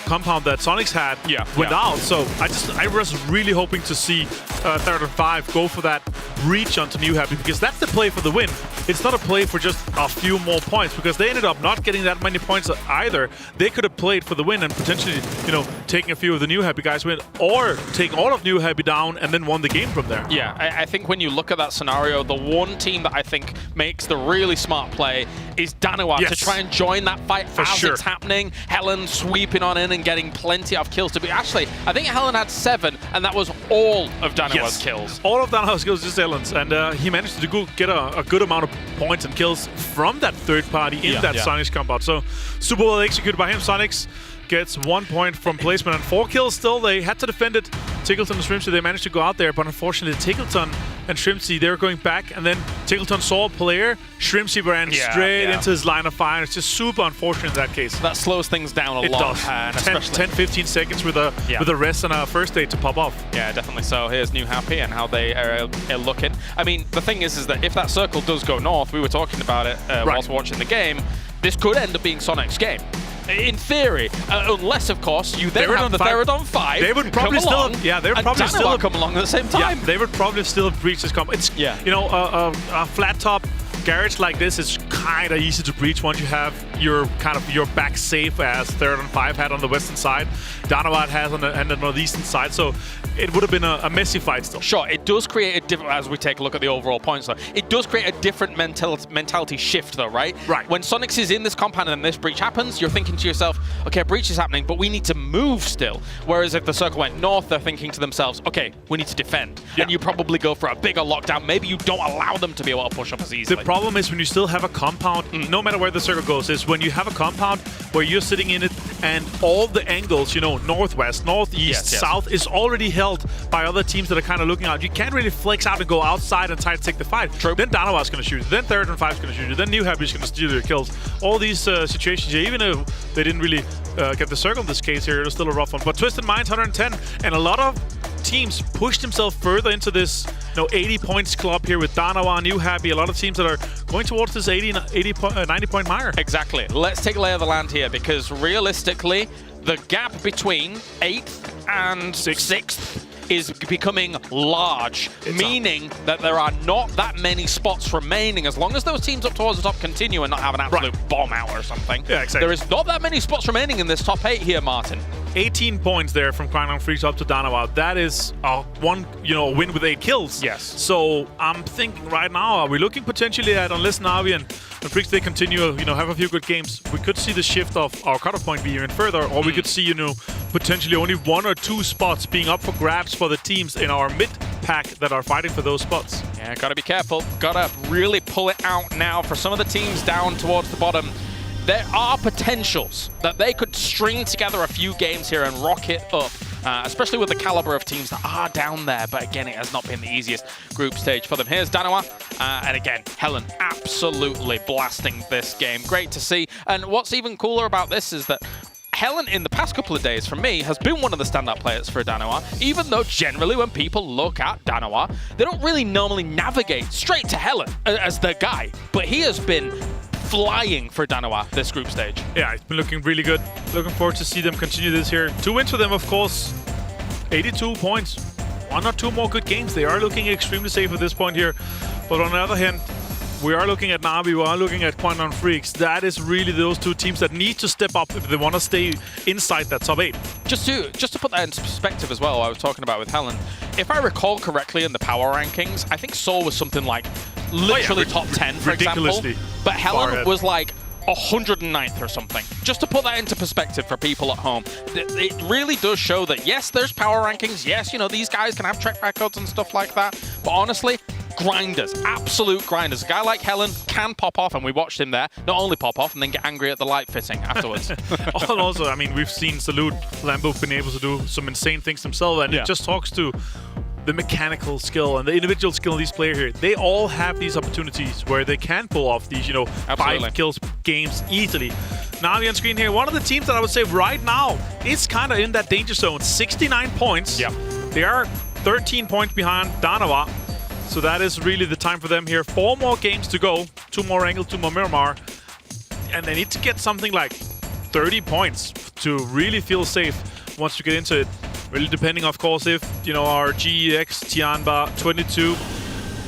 compound that Sonics had went out. So I was really hoping to see 3rd and 5 go for that breach onto New Happy, because that's the play for the win. It's not a play for just a few more points, because they ended up not getting that many points either. They could have played for the win and potentially, you know, taking a few of the New Happy guys win, or take all of New Happy down and then won the game from there. Yeah, I think when you look at that scenario, the one team that I think makes the really smart play is Danawa to try and join that fight as it's happening. Helen sweeping on in and getting plenty of kills to be. Actually, I think Helen had 7, and that was all of Danawa's kills. All of Danawa's kills, just Helen's, and he managed to get a good amount of points and kills from that third party in that Sonics compound. So super well executed by him. Sonics gets 1 point from placement and 4 kills still. They had to defend it. Tickleton and Shrimpsy, they managed to go out there, but unfortunately Tickleton and Shrimpsy, they're going back, and then Tickleton saw a player, Shrimpsy ran straight into his line of fire. It's just super unfortunate in that case. That slows things down a lot. It does. 10-15 seconds with a rest and a first aid to pop off. Yeah, definitely so. Here's New Happy and how they are looking. I mean, the thing is that if that circle does go north, we were talking about it whilst watching the game, this could end up being Sonic's game. In theory, unless of course you then have the Therodon 5. They would probably still come along at the same time. Yeah, they would probably still have breached this comp. It's you know, a flat top garage like this is kind of easy to breach once you have your back safe, as Therodon 5 had on the western side, Danawa has on the northeastern side. So it would have been a messy fight still. Sure, it does create a different, as we take a look at the overall points though, it does create a different mentality shift though, right? Right. When Sonics is in this compound and this breach happens, you're thinking to yourself, okay, a breach is happening, but we need to move still. Whereas if the circle went north, they're thinking to themselves, okay, we need to defend. And you probably go for a bigger lockdown. Maybe you don't allow them to be able to push up as easily. The problem is when you still have a compound, no matter where the circle goes, is when you have a compound where you're sitting in it and all the angles, you know, northwest, northeast, south, is already held by other teams that are kind of looking out. You can't really flex out and go outside and try to take the fight. True. Then Danawa's going to shoot you. Then Therodon 5's going to shoot you. Then New Happy's going to steal your kills. All these situations here, even though they didn't really get the circle in this case here, it was still a rough one. But Twisted Minds 110, and a lot of teams pushed themselves further into this 80 points club here with Danawa, New Happy. A lot of teams that are going towards this 90 point mark. Exactly. Let's take a lay of the land here, because realistically, the gap between 8th and 6th is becoming large, meaning that there are not that many spots remaining. As long as those teams up towards the top continue and not have an absolute bomb out or something, there is not that many spots remaining in this top 8 here, Martin. 18 points there from Squandering Freaks up to Danawa. That is one, win with 8 kills. Yes. So I'm thinking right now, are we looking potentially at, unless Navi and Freaks, they continue, have a few good games, we could see the shift of our cutoff point be even further, or we could see, potentially only 1 or 2 spots being up for grabs for the teams in our mid pack that are fighting for those spots. Yeah. Yeah, gotta be careful. Gotta really pull it out now for some of the teams down towards the bottom. There are potentials that they could string together a few games here and rock it up, especially with the caliber of teams that are down there. But again, it has not been the easiest group stage for them. Here's Danoa, and again, Helen absolutely blasting this game. Great to see. And what's even cooler about this is that Helen, in the past couple of days, for me, has been one of the standout players for Danoa, even though generally when people look at Danoa, they don't really normally navigate straight to Helen as their guy. But he has been flying for Danoa this group stage. Yeah, it's been looking really good. Looking forward to see them continue this here. 2 wins for them, of course. 82 points. 1 or 2 more good games. They are looking extremely safe at this point here. But on the other hand, we are looking at Na'Vi, we are looking at Quantum Freaks. That is really those 2 teams that need to step up if they want to stay inside that top 8. Just to put that into perspective as well, I was talking about with Helen, if I recall correctly in the power rankings, I think Seoul was something like literally top 10, for example. But Helen was like 109th or something. Just to put that into perspective for people at home, it really does show that, yes, there's power rankings. Yes, you know, these guys can have track records and stuff like that. But honestly, grinders, absolute grinders. A guy like Helen can pop off, and we watched him there, not only pop off and then get angry at the light fitting afterwards. Also, I mean, we've seen Salute, Lambo been able to do some insane things themselves, and it just talks to the mechanical skill and the individual skill of these players here. They all have these opportunities where they can pull off these, 5 kills games easily. Na'Vi on screen here, one of the teams that I would say right now is kind of in that danger zone. 69 points. Yeah. They are 13 points behind Danoa. So that is really the time for them here. 4 more games to go. 2 more Angle, 2 more Miramar. And they need to get something like 30 points to really feel safe once you get into it. Really depending, of course, if, our GEX, Tianba, 22,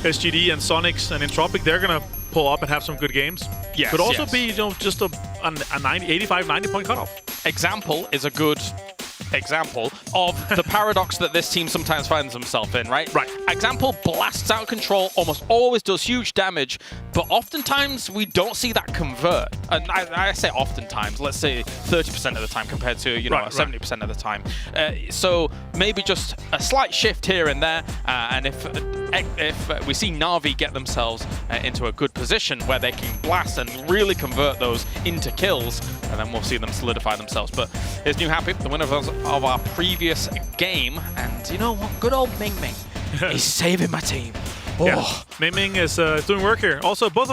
SGD, and Sonics, and Entropic, they're going to pull up and have some good games. Yes, could also be, just a 85, 90 point cutoff. Example is a good example of the paradox that this team sometimes finds themselves in, right? Right. Example blasts out of control, almost always does huge damage, but oftentimes we don't see that convert. And I say oftentimes, let's say 30% of the time compared to, 70% of the time. So maybe just a slight shift here and there, and if we see Na'Vi get themselves into a good position where they can blast and really convert those into kills, and then we'll see them solidify themselves. But here's New Happy, the winner of our previous game, and you know what? Good old Ming Ming is saving my team. Oh. Yeah, Ming Ming is doing work here. Also, both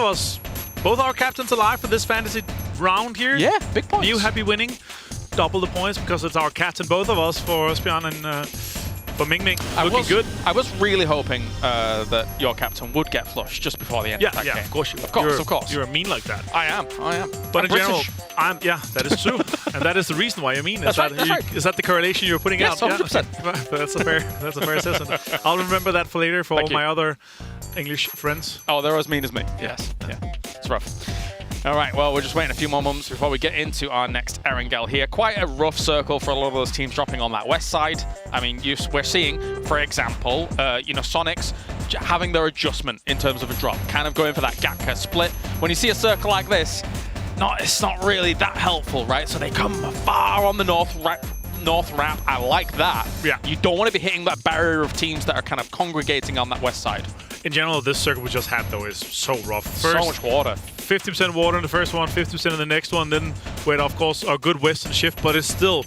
our captains alive for this fantasy round here. Yeah, big points. New Happy winning, double the points because it's our captain, both of us, for Espion and for Ming Ming. Looking good. I was really hoping that your captain would get flushed just before the end of that game. Of course. Of course. You're mean like that. I am. But I'm in general, British. that is true. And that is the reason why you're mean. That's right. Is that the correlation you're putting out? Yes, 100%. Yeah. That's a fair assessment. I'll remember that for later for all my other English friends. Oh, they're as mean as me. Yes. Yeah. It's rough. All right, well, we're just waiting a few more moments before we get into our next Erangel here. Quite a rough circle for a lot of those teams dropping on that west side. I mean, we're seeing, for example, Sonics having their adjustment in terms of a drop, kind of going for that Gatka split. When you see a circle like this, it's not really that helpful, right? So they come far on the north ramp. I like that. Yeah. You don't want to be hitting that barrier of teams that are kind of congregating on that west side. In general, this circle we just had, though, is so rough. So much water. 50% water in the first one, 50% in the next one. Then we had, of course, a good western shift, but it's still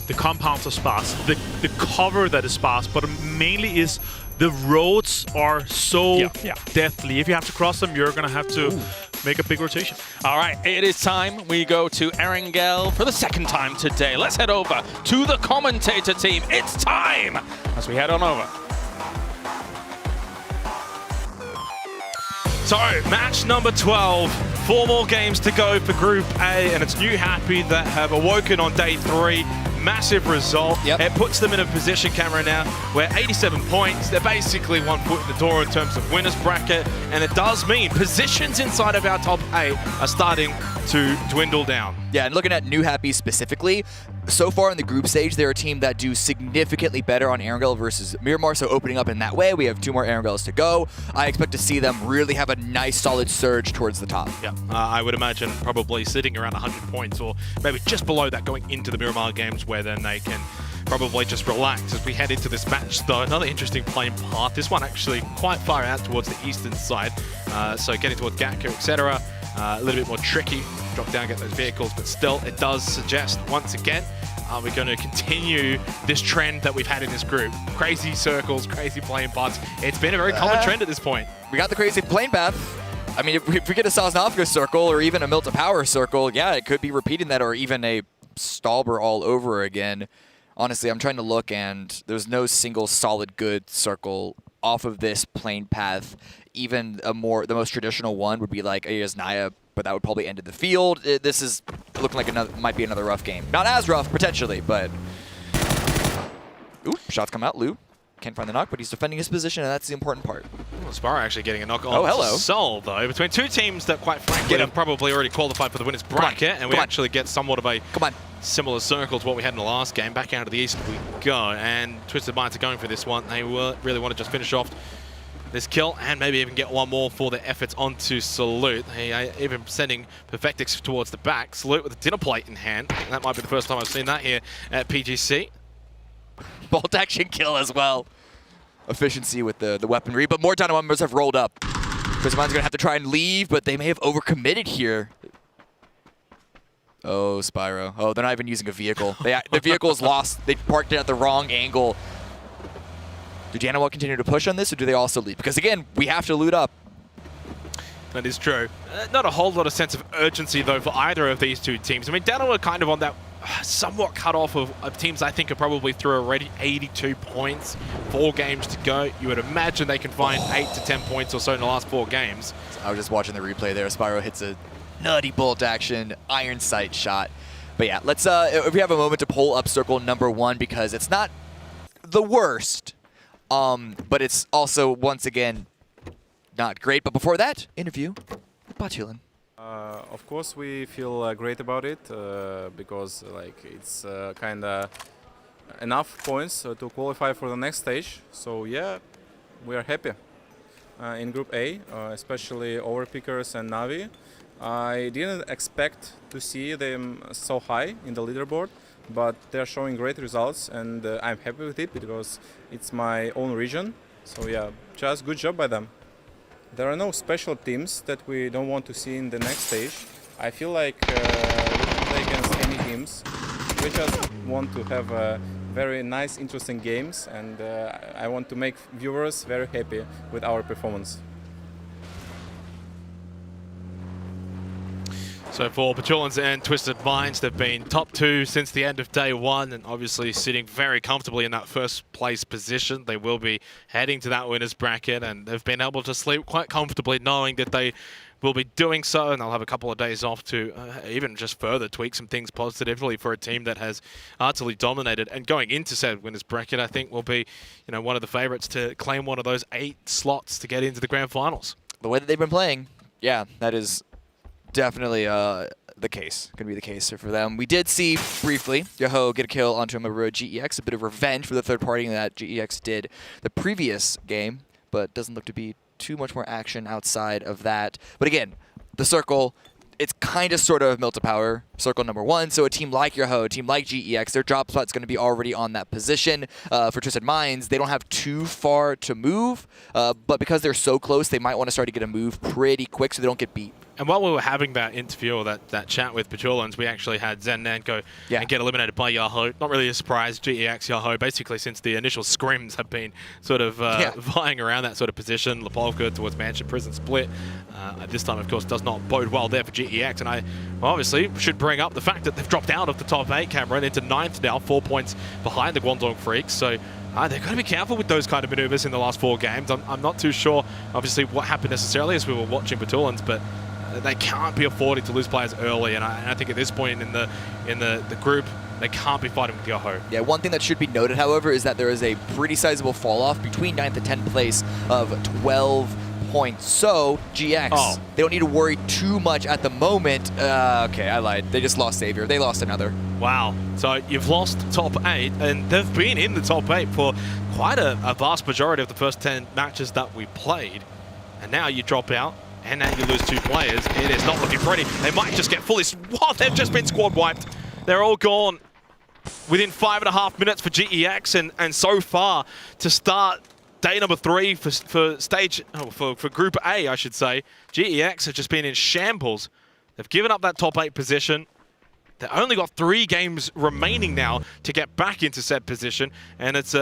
the compounds are sparse. The cover that is sparse, but mainly is the roads are so deathly. If you have to cross them, you're going to have to make a big rotation. All right, it is time. We go to Erangel for the second time today. Let's head over to the commentator team. It's time as we head on over. So, match number 12. 4 more games to go for Group A, and it's New Happy that have awoken on day 3. Massive result. It puts them in a position, Cameron, now where 87 points. They're basically 1 foot in the door in terms of winners bracket, and it does mean positions inside of our top 8 are starting to dwindle down. Yeah, and looking at New Happy specifically, so far in the group stage, they're a team that do significantly better on Erangel versus Miramar, so opening up in that way. We have 2 more Erangels to go. I expect to see them really have a nice, solid surge towards the top. Yeah, I would imagine probably sitting around 100 points or maybe just below that going into the Miramar games, where then they can probably just relax as we head into this match, though. Another interesting playing path. This one actually quite far out towards the eastern side. So getting towards Gatko, etc. A little bit more tricky. Drop down, get those vehicles, but still, it does suggest, once again, are we going to continue this trend that we've had in this group? Crazy circles, crazy playing paths. It's been a very common trend at this point. We got the crazy plane path. I mean, if we get a Sosnovka circle or even a Milta Power circle, yeah, it could be repeating that, or even a Stalber all over again. Honestly, I'm trying to look, and there's no single solid good circle off of this plane path. Even the most traditional one would be like Ayasnaya, but that would probably end in the field. This is looking like might be another rough game. Not as rough, potentially, but... Ooh, shots come out. Lou can't find the knock, but he's defending his position, and that's the important part. Well, Sparrow actually getting a knock on Sol, though, between two teams that, quite frankly, have probably already qualified for the winner's bracket, and we actually get somewhat of a similar circle to what we had in the last game. Back out to the east we go, and Twisted Minds are going for this one. They really want to just finish off this kill and maybe even get one more for their efforts onto Salute. They even sending Perfectix towards the back. Salute with a dinner plate in hand. I think that might be the first time I've seen that here at PGC. Bolt action kill as well. Efficiency with the weaponry, but more Dynamo members have rolled up. Twisted Minds going to have to try and leave, but they may have overcommitted here. Oh, Spyro. Oh, they're not even using a vehicle. The vehicle is lost. They parked it at the wrong angle. Do Dynamo continue to push on this, or do they also leave? Because again, we have to loot up. That is true. Not a whole lot of sense of urgency, though, for either of these two teams. I mean, Dynamo are kind of on that somewhat cut off of teams I think are probably through already. 82 points, 4 games to go. You would imagine they can find 8 to 10 points or so in the last 4 games. So I was just watching the replay there. Spyro hits a nutty bolt action, iron sight shot. But yeah, let's, if we have a moment to pull up circle number 1, because it's not the worst, but it's also, once again, not great. But before that, interview with Batulan. Of course, we feel great about it because it's kind of enough points to qualify for the next stage. So yeah, we are happy. In Group A, especially Overpickers and Navi, I didn't expect to see them so high in the leaderboard, but they're showing great results, and I'm happy with it because it's my own region. So yeah, just good job by them. There are no special teams that we don't want to see in the next stage. I feel like we can play against any teams. We just want to have very nice, interesting games, and I want to make viewers very happy with our performance. So for Petulans and Twisted Minds, they've been top 2 since the end of day 1, and obviously sitting very comfortably in that first place position. They will be heading to that winner's bracket, and they've been able to sleep quite comfortably knowing that they will be doing so, and they'll have a couple of days off to even just further tweak some things positively for a team that has utterly dominated. And going into said winner's bracket, I think will be, one of the favorites to claim one of those 8 slots to get into the grand finals. The way that they've been playing, yeah, that is definitely the case. Going to be the case for them. We did see briefly Yoho get a kill onto Maru GEX, a bit of revenge for the third party that GEX did the previous game, but doesn't look to be too much more action outside of that. But again, the circle, it's kind of sort of Milta Power, circle number 1. So a team like Yoho, a team like GEX, their drop spot's going to be already on that position. For Twisted Minds, they don't have too far to move, but because they're so close, they might want to start to get a move pretty quick so they don't get beat. And while we were having that interview or that chat with Petulans, we actually had Zen Nan go and get eliminated by Yahoo. Not really a surprise, GEX Yahoo, basically since the initial scrims have been sort of vying around that sort of position. Lipovka towards Mansion Prison split. This time, of course, does not bode well there for GEX. And I obviously should bring up the fact that they've dropped out of the top 8, Cameron, into 9th now, 4 points behind the Guangdong Freaks. So they've got to be careful with those kind of maneuvers in the last 4 games. I'm not too sure, obviously, what happened necessarily as we were watching Petulans, but they can't be affording to lose players early, and I think at this point in the group, they can't be fighting with Yoho. Yeah, one thing that should be noted, however, is that there is a pretty sizable fall-off between 9th and 10th place of 12 points. So, GX, they don't need to worry too much at the moment. Okay, I lied. They just lost Savior. They lost another. Wow. So you've lost top 8, and they've been in the top 8 for quite a vast majority of the first 10 matches that we played. And now you drop out. And now you lose 2 players. It is not looking pretty. They might just get fully... What? They've just been squad wiped. They're all gone. within 5.5 minutes for GEX, and so far to start day number 3 for Group A, I should say, GEX have just been in shambles. They've given up that top 8 position. They've only got 3 games remaining now to get back into said position, and it's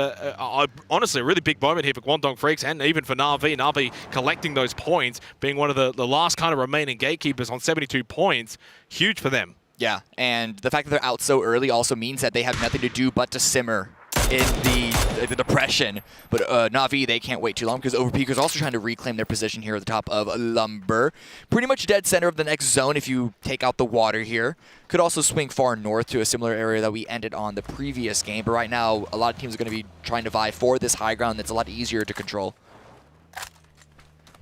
honestly a really big moment here for Guangdong Freaks and even for Na'Vi. Na'Vi collecting those points, being one of the last kind of remaining gatekeepers on 72 points. Huge for them. Yeah, and the fact that they're out so early also means that they have nothing to do but to simmer in the depression. But Na'Vi, they can't wait too long because Overpeaker's also trying to reclaim their position here at the top of Lumber. Pretty much dead center of the next zone if you take out the water here. Could also swing far north to a similar area that we ended on the previous game. But right now, a lot of teams are going to be trying to vie for this high ground that's a lot easier to control.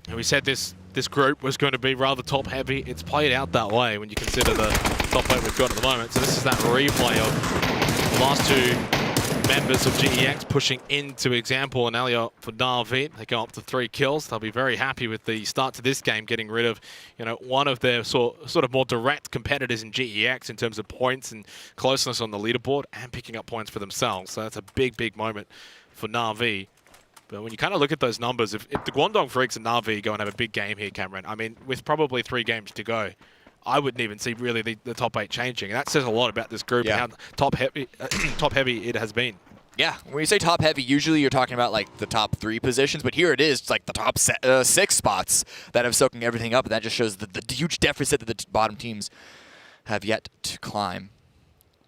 And we said this group was going to be rather top heavy. It's played out that way when you consider the top 8 we've got at the moment. So this is that replay of the last 2 members of GEX pushing into Example and Elliot for Na'Vi. They go up to 3 kills. They'll be very happy with the start to this game, getting rid of, one of their sort of more direct competitors in GEX in terms of points and closeness on the leaderboard, and picking up points for themselves. So that's a big, big moment for Na'Vi. But when you kind of look at those numbers, if the Guangdong Freaks and Na'Vi go and have a big game here, Cameron, I mean, with probably 3 games to go, I wouldn't even see really the top 8 changing. And that says a lot about this group and how top heavy it has been. Yeah, when you say top heavy, usually you're talking about like the top 3 positions, but here it is, it's like the top 6 spots that have soaking everything up, and that just shows the huge deficit that the bottom teams have yet to climb.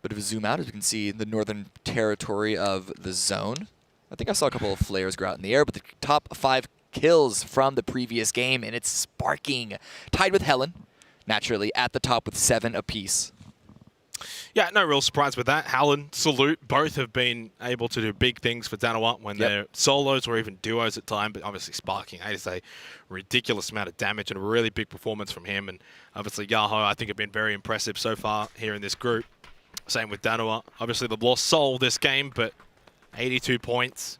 But if we zoom out, as we can see the northern territory of the zone, I think I saw a couple of flares go out in the air, but the top 5 kills from the previous game, and it's sparking. Tied with Helen, naturally, at the top with 7 apiece. Yeah, no real surprise with that. Helen, Salute, both have been able to do big things for Danawa when they're solos or even duos at time, but obviously Sparking is a ridiculous amount of damage and a really big performance from him. And obviously Yaho, I think, have been very impressive so far here in this group. Same with Danawa. Obviously they've lost Soul this game, but 82 points.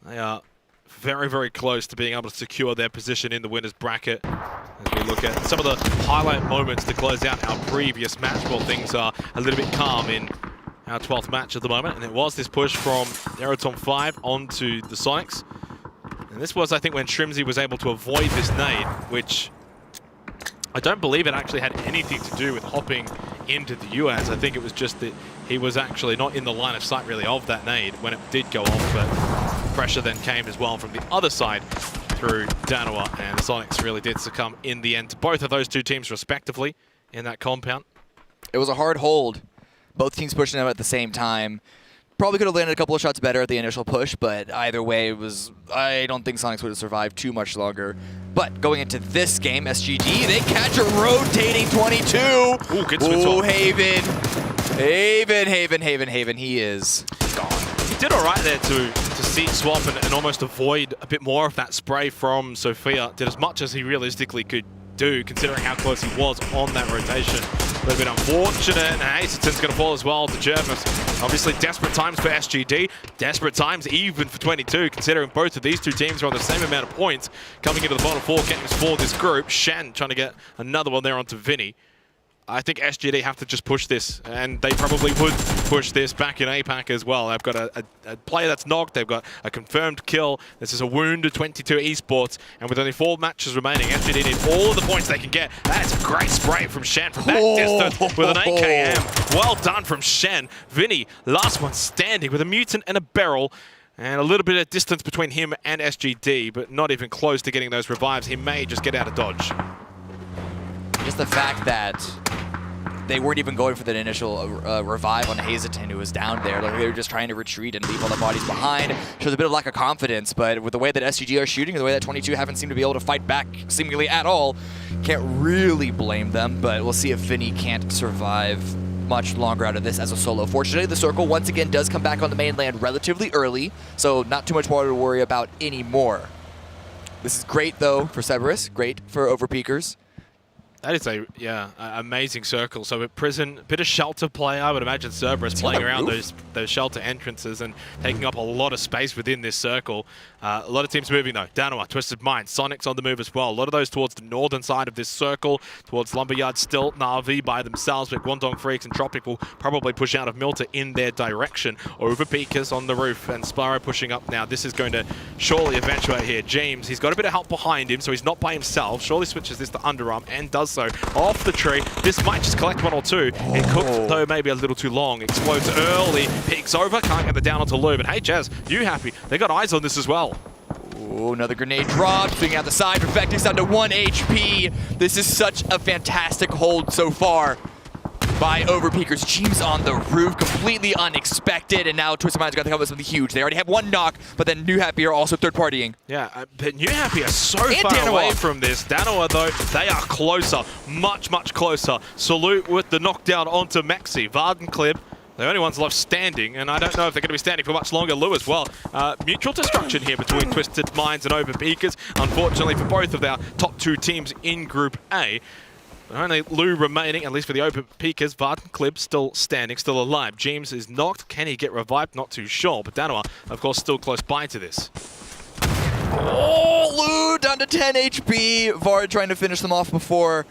They are very, very close to being able to secure their position in the winner's bracket. As we look at some of the highlight moments to close out our previous match, while things are a little bit calm in our 12th match at the moment. And it was this push from Aeroton 5 onto the Sonics. And this was, I think, when Shrimsy was able to avoid this nade, which I don't believe it actually had anything to do with hopping into the UAS. I think it was just that he was actually not in the line of sight, really, of that nade when it did go off. But pressure then came as well from the other side through Danawa, and the Sonics really did succumb in the end to both of those 2 teams respectively in that compound. It was a hard hold. Both teams pushing them at the same time. Probably could have landed a couple of shots better at the initial push, but either way, it was, I don't think Sonics would have survived too much longer. But going into this game, SGD, they catch a rotating 22. Ooh, good switch. Ooh, Haven. Haven, he is gone. He did all right there to seat swap and almost avoid a bit more of that spray from Sophia. Did as much as he realistically could do, considering how close he was on that rotation. But a bit unfortunate, and Hazelton's going to fall as well to Jervis. Obviously, desperate times for SGD. Desperate times even for 22, considering both of these 2 teams are on the same amount of points. Coming into the bottom 4 games for this group. Shen trying to get another one there onto Vinny. I think SGD have to just push this, and they probably would push this back in APAC as well. They've got a player that's knocked, they've got a confirmed kill. This is a wounded 22 Esports, and with only 4 matches remaining, SGD need all of the points they can get. That is a great spray from Shen from that distance with an 8 KM. Well done from Shen. Vinny, last one standing with a mutant and a barrel. And a little bit of distance between him and SGD, but not even close to getting those revives. He may just get out of dodge. Just the fact that they weren't even going for that initial revive on Hazelton, who was down there. Like, they were just trying to retreat and leave all the bodies behind. Shows a bit of lack of confidence, but with the way that SGG are shooting, the way that 22 haven't seemed to be able to fight back seemingly at all, can't really blame them, but we'll see if Vinny can't survive much longer out of this as a solo. Fortunately, the circle once again does come back on the mainland relatively early, so not too much more to worry about anymore. This is great, though, for Cerberus. Great for Overpeakers. That is a amazing circle. So at Prison, bit of shelter play. I would imagine Cerberus playing around those shelter entrances and taking up a lot of space within this circle. A lot of teams moving though. Danoa, Twisted Mind, Sonic's on the move as well. A lot of those towards the northern side of this circle, towards Lumberyard still. Na'Vi by themselves, but Guangdong Freaks and Tropic will probably push out of Milta in their direction. Over Peekers on the roof and Sparrow pushing up now. This is going to surely eventuate here. James, he's got a bit of help behind him, so he's not by himself. Surely switches this to underarm and does so off the tree. This might just collect one or two. It cooked though maybe a little too long. Explodes early, peeks over, can't get the down onto Lou. But hey Jazz, you happy? They got eyes on this as well. Ooh, another grenade drop, swinging out the side. Perfectix down to 1 HP. This is such a fantastic hold so far by Overpeakers. James on the roof, completely unexpected, and now Twisted Mind's got to come up with something huge. They already have one knock, but then New Happy are also third-partying. Yeah, but New Happy are so far away from this. Danoa, though, they are closer, much, much closer. Salute with the knockdown onto Maxi. Vardenklib, the only ones left standing, and I don't know if they're going to be standing for much longer. Lou as well. Mutual destruction here between Twisted Minds and Overpeakers, unfortunately for both of our top 2 teams in Group A. Only Lou remaining, at least for the open peekers. Vardenklib still standing, still alive. James is knocked. Can he get revived? Not too sure. But Danoa, of course, still close by to this. Oh, Lou down to 10 HP. Vard trying to finish them off before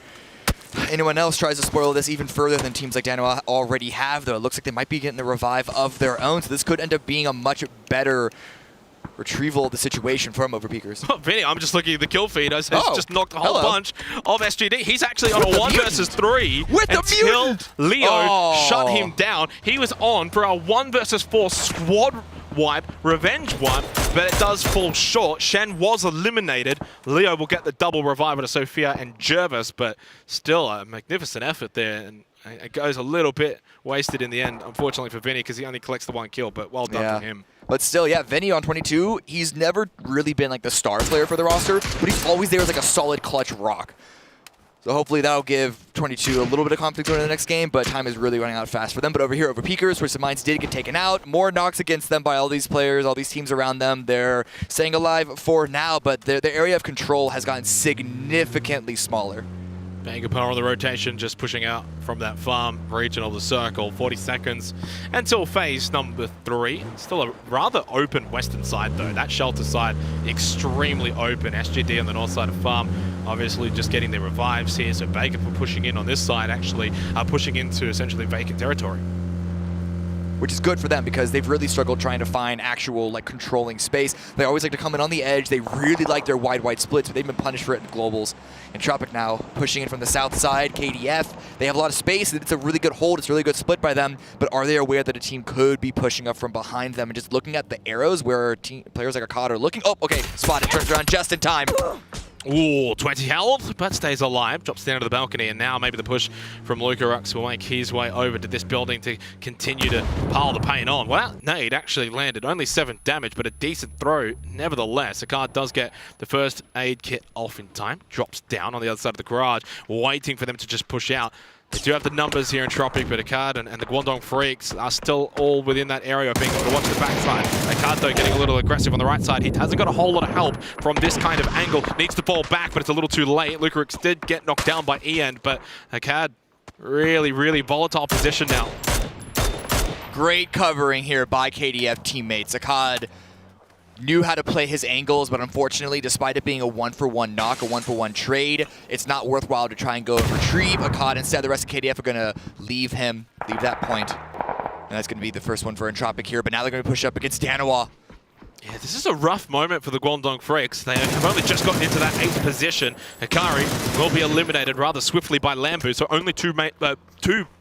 anyone else tries to spoil this even further than teams like Danoa already have, though. It looks like they might be getting the revive of their own, so this could end up being a much better retrieval of the situation from Overpeakers. Oh, Vinny, I'm just looking at the kill feed. He's just knocked a whole bunch of SGD. He's actually on a 1 versus 3 until Leo shut him down. He was on for a 1 versus 4 squad wipe, revenge wipe, but it does fall short. Shen was eliminated. Leo will get the double revival to Sophia and Jervis, but still a magnificent effort there. And it goes a little bit wasted in the end, unfortunately for Vinny, because he only collects the 1 kill, but well done to him. But still, yeah, Vinny on 22, he's never really been like the star player for the roster, but he's always there as like a solid clutch rock. So hopefully that'll give 22 a little bit of conflict going into the next game, but time is really running out fast for them. But over here, Overpeakers, Twisted Minds did get taken out. More knocks against them by all these players, all these teams around them. They're staying alive for now, but their area of control has gotten significantly smaller. Bangapar on the rotation, just pushing out from that farm region of the circle. 40 seconds until phase number 3. Still a rather open western side, though. That shelter side, extremely open. SGD on the north side of farm, obviously just getting their revives here. So Bangapar pushing in on this side, actually pushing into essentially vacant territory. Which is good for them because they've really struggled trying to find actual like controlling space. They always like to come in on the edge. They really like their wide splits, but they've been punished for it in globals. And Tropic now pushing in from the south side. KDF, they have a lot of space. It's a really good hold. It's a really good split by them. But are they aware that a team could be pushing up from behind them and just looking at the arrows where players like Akkad are looking? Oh, okay, spotted, turns around just in time. Ooh, 20 health, but stays alive. Drops down to the balcony, and now maybe the push from Lucarux will make his way over to this building to continue to pile the pain on. Well, that nade actually landed. Only 7 damage, but a decent throw nevertheless. Akkad does get the first aid kit off in time. Drops down on the other side of the garage, waiting for them to just push out. They do have the numbers here in Tropic, but Akkad and the Guangdong Freaks are still all within that area of being able to watch the backside. Akkad, though, getting a little aggressive on the right side. He hasn't got a whole lot of help from this kind of angle. Needs to fall back, but it's a little too late. Lucarix did get knocked down by Ian, but Akkad, really, really volatile position now. Great covering here by KDF teammates. Akkad knew how to play his angles, but unfortunately, despite it being a 1-for-1 knock, a 1-for-1 trade, it's not worthwhile to try and go and retrieve Akkad. Instead, the rest of KDF are going to leave that point. And that's going to be the first one for Entropic here, but now they're going to push up against Danoa. Yeah, this is a rough moment for the Guangdong Freaks. They have only just gotten into that 8th position. Hikari will be eliminated rather swiftly by Lambu, so only two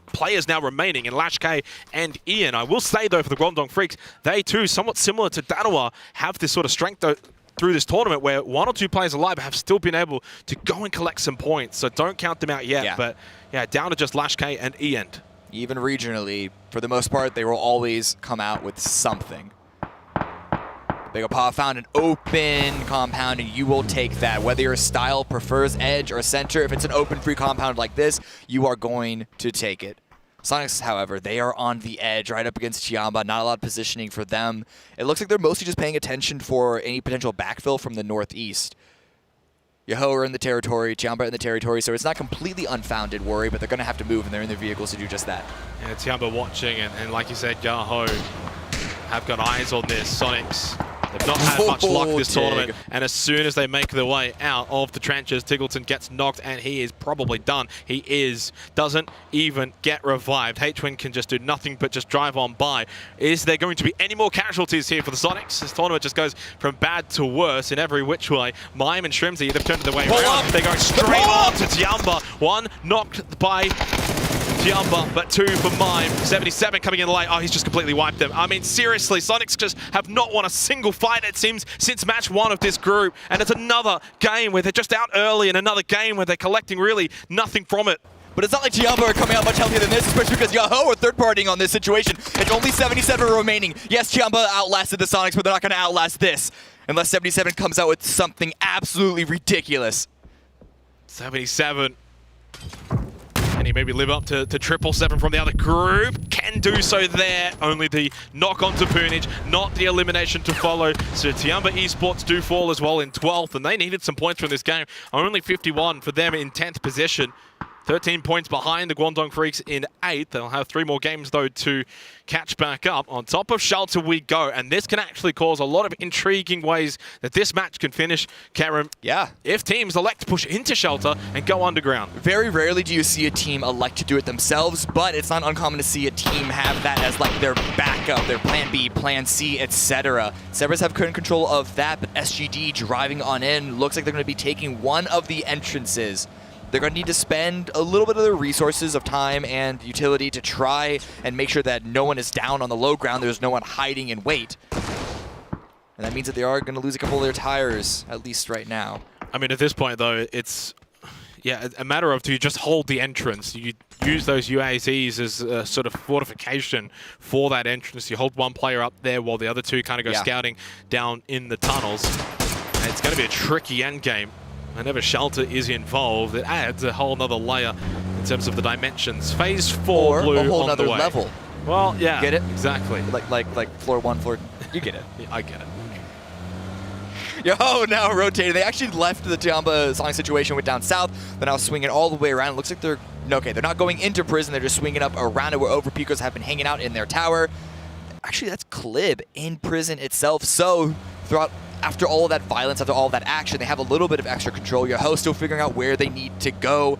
players now remaining in Lash K and Ian. I will say, though, for the Guangdong Freaks, they too, somewhat similar to Danoa, have this sort of strength through this tournament where 1 or 2 players alive have still been able to go and collect some points. So don't count them out yet. Yeah. But yeah, down to just Lash K and Ian. Even regionally, for the most part, they will always come out with something. Bangapar found an open compound, and you will take that. Whether your style prefers edge or center, if it's an open free compound like this, you are going to take it. Sonics, however, they are on the edge, right up against Chiamba. Not a lot of positioning for them. It looks like they're mostly just paying attention for any potential backfill from the northeast. Yoho are in the territory, Tiamba in the territory, so it's not completely unfounded worry, but they're going to have to move, and they're in their vehicles to do just that. Yeah, Tiamba watching, and like you said, Yoho have got eyes on this. Sonics, they've not had much luck this tournament, and as soon as they make their way out of the trenches, Tiggleton gets knocked, and he is probably done. Doesn't even get revived. H-Win can just do nothing but just drive on by. Is there going to be any more casualties here for the Sonics? This tournament just goes from bad to worse in every which way. Mime and Shrimsy, they've turned their way around. They're going straight on to Tiamba. One knocked by Tiamba, but 2 for Mime. 77 coming in late. Oh, he's just completely wiped them. I mean, seriously, Sonics just have not won a single fight, it seems, since match 1 of this group. And it's another game where they're just out early and another game where they're collecting really nothing from it. But it's not like Tiamba are coming out much healthier than this, especially because Yoho are third-partying on this situation. It's only 77 remaining. Yes, Tiamba outlasted the Sonics, but they're not going to outlast this unless 77 comes out with something absolutely ridiculous. 77. Can he maybe live up to 777 from the other group? Can do so there. Only the knock onto Poonage, not the elimination to follow. So Tiamba Esports do fall as well in 12th, and they needed some points from this game. Only 51 for them in 10th position. 13 points behind the Guangdong Freaks in 8th. They'll have 3 more games, though, to catch back up. On top of Shelter we go, and this can actually cause a lot of intriguing ways that this match can finish, Karam. Yeah. If teams elect to push into Shelter and go underground. Very rarely do you see a team elect to do it themselves, but it's not uncommon to see a team have that as like their backup, their plan B, plan C, etc. Severs have current control of that, but SGD driving on in. Looks like they're going to be taking one of the entrances. They're going to need to spend a little bit of their resources of time and utility to try and make sure that no one is down on the low ground. There's no one hiding in wait. And that means that they are going to lose a couple of their tires, at least right now. I mean, at this point, though, it's a matter of, do you just hold the entrance? You use those UAZs as a sort of fortification for that entrance. You hold one player up there while the other 2 kind of go scouting down in the tunnels. And it's going to be a tricky endgame. Whenever Shelter is involved, it adds a whole nother layer in terms of the dimensions. Phase 4 blue a whole on nother the way. level. Well, yeah, get it? Exactly. Like floor 1, floor. You get it. Yeah, I get it. Yo, now rotating. They actually left the Tiamba Sonic situation, went down south. They're now swinging all the way around. It looks like they're okay. They're not going into prison. They're just swinging up around it where Overpeakers have been hanging out in their tower. Actually, that's Clib in prison itself. So after all of that violence, after all of that action, they have a little bit of extra control. Yoho still figuring out where they need to go.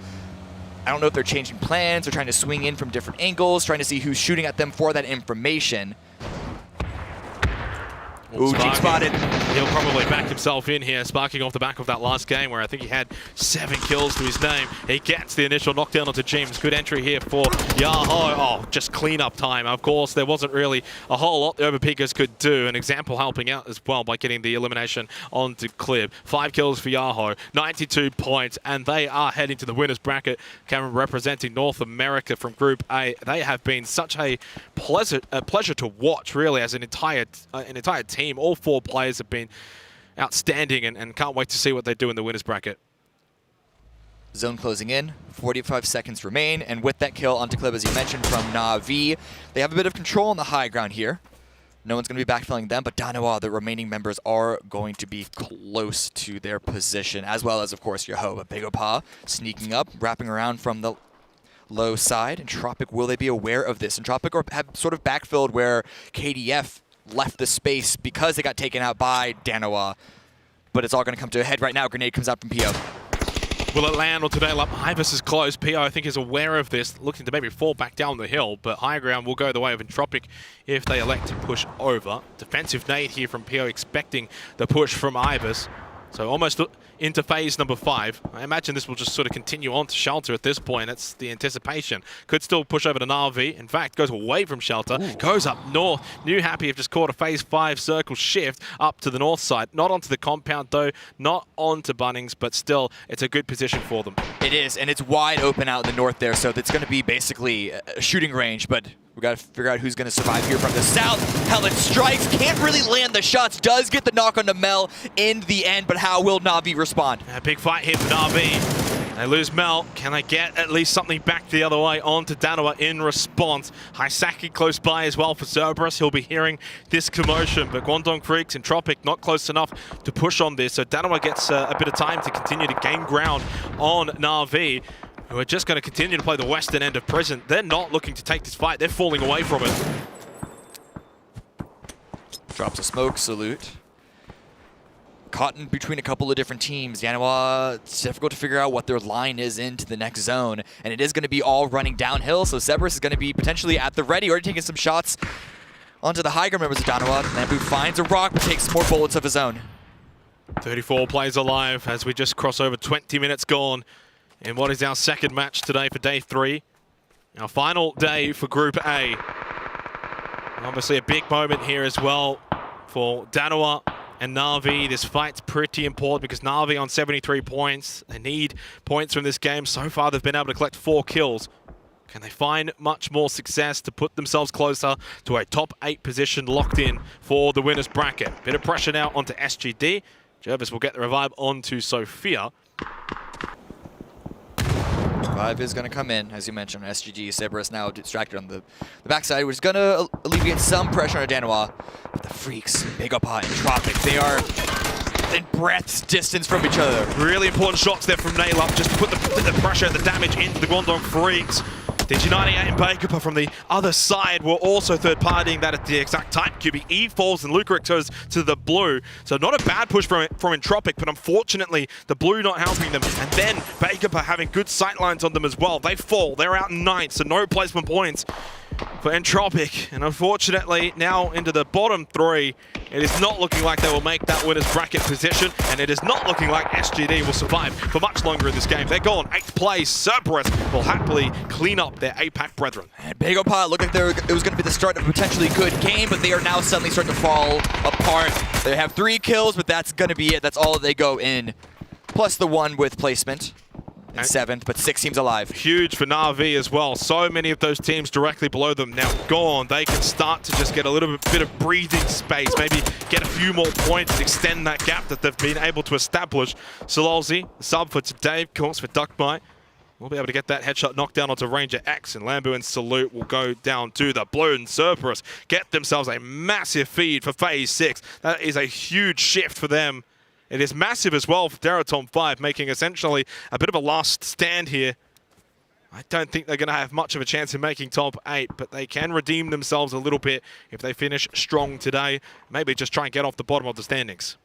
I don't know if they're changing plans or trying to swing in from different angles, trying to see who's shooting at them for that information. Ooh, Jing spotted. He'll probably back himself in here, sparking off the back of that last game where I think he had 7 kills to his name. He gets the initial knockdown onto James. Good entry here for Yoho. Oh, just cleanup time. Of course, there wasn't really a whole lot the Overpeakers could do. An example helping out as well by getting the elimination onto Clib. 5 kills for Yoho, 92 points, and they are heading to the winners bracket. Cameron representing North America from Group A. They have been such a pleasure to watch, really, as an entire team. All 4 players have been outstanding and can't wait to see what they do in the winners bracket. Zone closing in, 45 seconds remain, and with that kill onto Clib, as you mentioned, from Na'Vi, they have a bit of control on the high ground here. No one's going to be backfilling them, but Danawa, the remaining members, are going to be close to their position, as well as, of course, Yoho. But Big Opa sneaking up, wrapping around from the low side. And Tropic, will they be aware of this? And Tropic have sort of backfilled where KDF left the space because they got taken out by Danawa. But it's all going to come to a head right now. Grenade comes out from PO. Will it land or today? Ibis is close. PO, I think, is aware of this, looking to maybe fall back down the hill, but high ground will go the way of Entropic if they elect to push over. Defensive nade here from PO, expecting the push from Ibis. So almost into phase number 5. I imagine this will just sort of continue on to Shelter at this point. That's the anticipation. Could still push over to Na'Vi. In fact, goes away from Shelter. Ooh. Goes up north. New Happy have just caught a phase 5 circle shift up to the north side. Not onto the compound though. Not onto Bunnings, but still, it's a good position for them. It is, and it's wide open out in the north there, so it's going to be basically a shooting range, but we got to figure out who's going to survive here from the south. Helen strikes, can't really land the shots, does get the knock on the Mel in the end, but how will Na'Vi respond? A big fight here for Na'Vi. They lose Mel. Can they get at least something back the other way onto Danawa in response? Haisaki close by as well for Cerberus. He'll be hearing this commotion, but Guangdong Freaks and Tropic not close enough to push on this. So Danawa gets a bit of time to continue to gain ground on Na'Vi, who are just going to continue to play the western end of prison. They're not looking to take this fight. They're falling away from it. Drops a smoke salute. Caught in between a couple of different teams. Danawa, it's difficult to figure out what their line is into the next zone. And it is going to be all running downhill, so Cerberus is going to be potentially at the ready, already taking some shots onto the high ground members of Danawa. Lambu finds a rock, but takes more bullets of his own. 34 players alive as we just cross over 20 minutes gone in what is our second match today for day 3. Our final day for Group A. Obviously a big moment here as well for Danawa and Na'Vi. This fight's pretty important because Na'Vi on 73 points. They need points from this game. So far, they've been able to collect 4 kills. Can they find much more success to put themselves closer to a top 8 position locked in for the winner's bracket? Bit of pressure now onto SGD. Jervis will get the revive onto Sophia. Revive is going to come in, as you mentioned. SGD, Cerberus now distracted on the backside, which is going to alleviate some pressure on Danawa. But the Freaks, Big Up Hot and Tropic, they are in breath's distance from each other. Really important shots there from Nail-Up, just to put the pressure and the damage into the Guangdong Freaks. DG98 and Bakepa from the other side were also third-partying that at the exact time. QBE falls and Lucarik goes to the blue. So not a bad push from Entropic, but unfortunately the blue not helping them. And then Bakepa having good sightlines on them as well. They fall. They're out in 9th, so no placement points for Entropic. And unfortunately, now into the bottom 3, it is not looking like they will make that winner's bracket position, and it is not looking like SGD will survive for much longer in this game. They're gone 8th place. Cerberus will happily clean up their APAC brethren. And Big Opot looked like it was going to be the start of a potentially good game, but they are now suddenly starting to fall apart. They have 3 kills, but that's going to be it. That's all they go in. Plus the 1 with placement. In 7th, but 6 teams alive. Huge for Na'Vi as well. So many of those teams directly below them now gone. They can start to just get a little bit of breathing space, maybe get a few more points, extend that gap that they've been able to establish. Sololzi, sub for today, of course, for Duckbite. We'll be able to get that headshot knocked down onto Ranger X, and Lambu and Salute will go down to the blue, and Cerberus get themselves a massive feed for Phase 6. That is a huge shift for them. It is massive as well for Deraton 5, making essentially a bit of a last stand here. I don't think they're going to have much of a chance in making top 8, but they can redeem themselves a little bit if they finish strong today. Maybe just try and get off the bottom of the standings.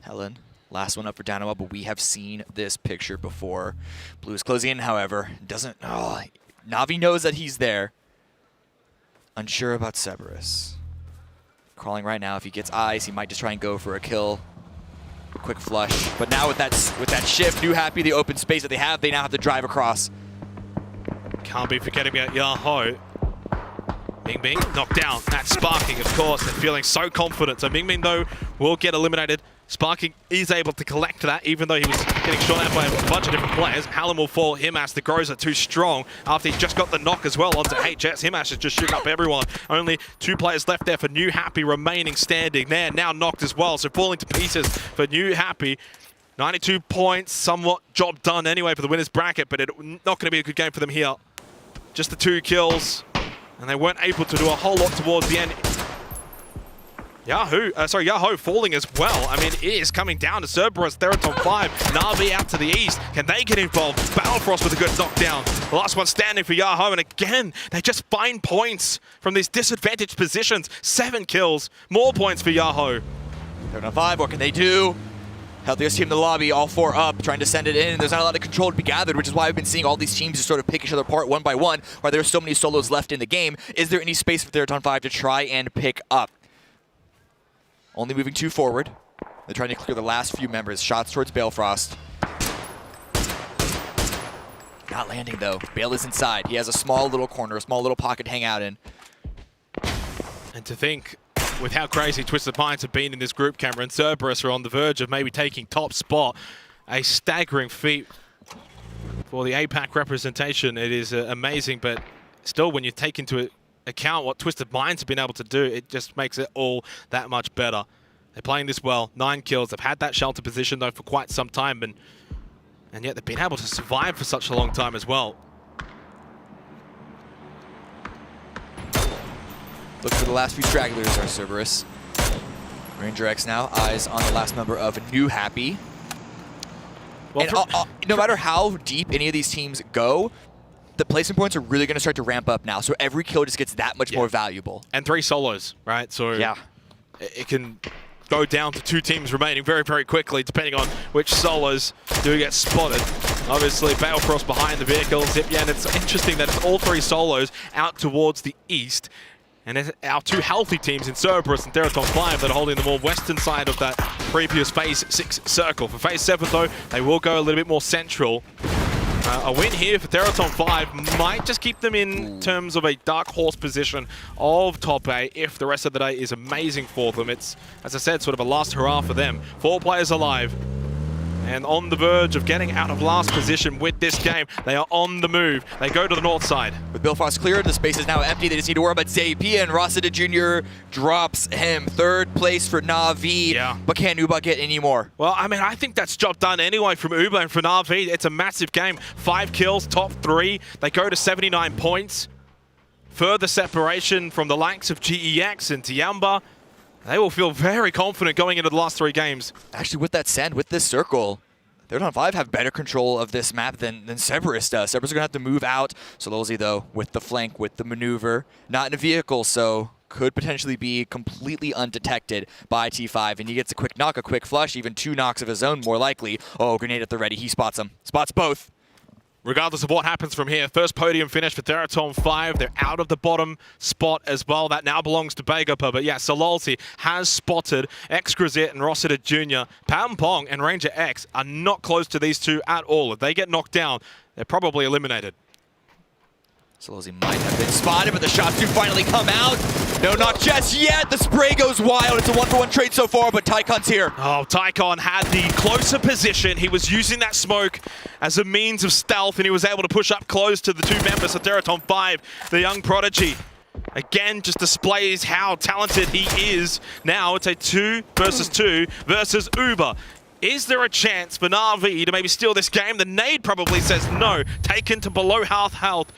Helen, last one up for Danawa, but we have seen this picture before. Blue is closing in, however. Na'Vi knows that he's there. Unsure about Cerberus. Crawling right now. If he gets eyes, he might just try and go for a kill. Quick flush. But now with that shift, New Happy, the open space that they now have to drive across. Can't be forgetting about Yaho. Ming Ming knocked down. That's Sparking, of course, and feeling so confident. So Ming Ming, though, will get eliminated. Sparking is able to collect that, even though he was getting shot at by a bunch of different players. Hallam will fall. Himash, the Grows are too strong after he just got the knock as well onto HS. Himash is just shooting up everyone. Only 2 players left there for New Happy remaining standing. They're now knocked as well, so falling to pieces for New Happy. 92 points, somewhat job done anyway for the winner's bracket, but it's not going to be a good game for them here. Just the 2 kills, and they weren't able to do a whole lot towards the end. Yaho falling as well. I mean, it is coming down to Cerberus. They're at top 5. Na'Vi out to the east. Can they get involved? Battlefrost with a good knockdown. The last one standing for Yaho. And again, they just find points from these disadvantaged positions. 7 kills. More points for Yaho. They're on 5. What can they do? Healthiest team in the lobby, all 4 up, trying to send it in. There's not a lot of control to be gathered, which is why we've been seeing all these teams just sort of pick each other apart one by one, while there are so many solos left in the game. Is there any space for Theraton 5 to try and pick up? Only moving 2 forward. They're trying to clear the last few members. Shots towards Balefrost. Not landing, though. Bale is inside. He has a small little corner, a small little pocket to hang out in. And to think, with how crazy Twisted Minds have been in this group, Cameron, Cerberus are on the verge of maybe taking top spot. A staggering feat for the APAC representation. It is amazing, but still, when you take into account what Twisted Minds have been able to do, it just makes it all that much better. They're playing this well. 9 kills. They've had that shelter position, though, for quite some time, and And yet they've been able to survive for such a long time as well. Look for the last few stragglers are Cerberus. Ranger X now, eyes on the last member of New Happy. Well, and no matter how deep any of these teams go, the placement points are really going to start to ramp up now. So every kill just gets that much more valuable. And 3 solos, right? So yeah, it can go down to 2 teams remaining very, very quickly, depending on which solos do get spotted. Obviously, Balefrost behind the vehicle. Zipyan, it's interesting that it's all 3 solos out towards the east. And it's our 2 healthy teams in Cerberus and Teraton 5 that are holding the more western side of that previous Phase 6 circle. For Phase 7, though, they will go a little bit more central. A win here for Teraton 5 might just keep them in terms of a dark horse position of top 8 if the rest of the day is amazing for them. It's, as I said, sort of a last hurrah for them. 4 players alive. And on the verge of getting out of last position with this game. They are on the move. They go to the north side. With Billfrost cleared, the space is now empty. They just need to worry about Zapi, and Rossida Jr. drops him. 3rd place for Na'Vi. Yeah. But can't Uba get any more? Well, I mean, I think that's job done anyway from Uba and for Na'Vi. It's a massive game. 5 kills, top 3. They go to 79 points. Further separation from the likes of GEX and Tiamba. They will feel very confident going into the last 3 games. Actually, with that send, with this circle, Teraton 5 have better control of this map than Cerberus does. Cerberus are going to have to move out. Solozzi, though, with the flank, with the maneuver, not in a vehicle, so could potentially be completely undetected by T5. And he gets a quick knock, a quick flush, even 2 knocks of his own, more likely. Oh, grenade at the ready. He spots them. Spots both. Regardless of what happens from here, first podium finish for Teraton 5. They're out of the bottom spot as well. That now belongs to Begapa. But yeah, Sololsi has spotted Excrazit and Rossida Jr. Pampong and Ranger X are not close to these 2 at all. If they get knocked down, they're probably eliminated. Solozzi might have been spotted, but the shots do finally come out. No, not just yet. The spray goes wild. It's a 1-for-1 trade so far, but Tycon's here. Oh, Tycon had the closer position. He was using that smoke as a means of stealth, and he was able to push up close to the 2 members of Teraton 5, the young prodigy. Again, just displays how talented he is. Now it's a 2 versus 2 versus Uber. Is there a chance for Na'Vi to maybe steal this game? The nade probably says no. Taken to below half health.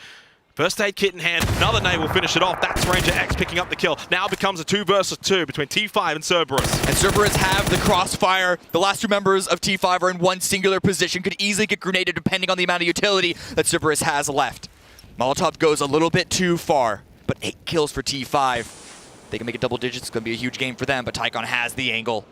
First aid kit in hand, another nade will finish it off. That's Ranger X picking up the kill. Now becomes a 2 versus 2 between T5 and Cerberus. And Cerberus have the crossfire. The last 2 members of T5 are in one singular position. Could easily get grenaded depending on the amount of utility that Cerberus has left. Molotov goes a little bit too far, but 8 kills for T5. They can make it double digits. It's going to be a huge game for them, but Tycon has the angle.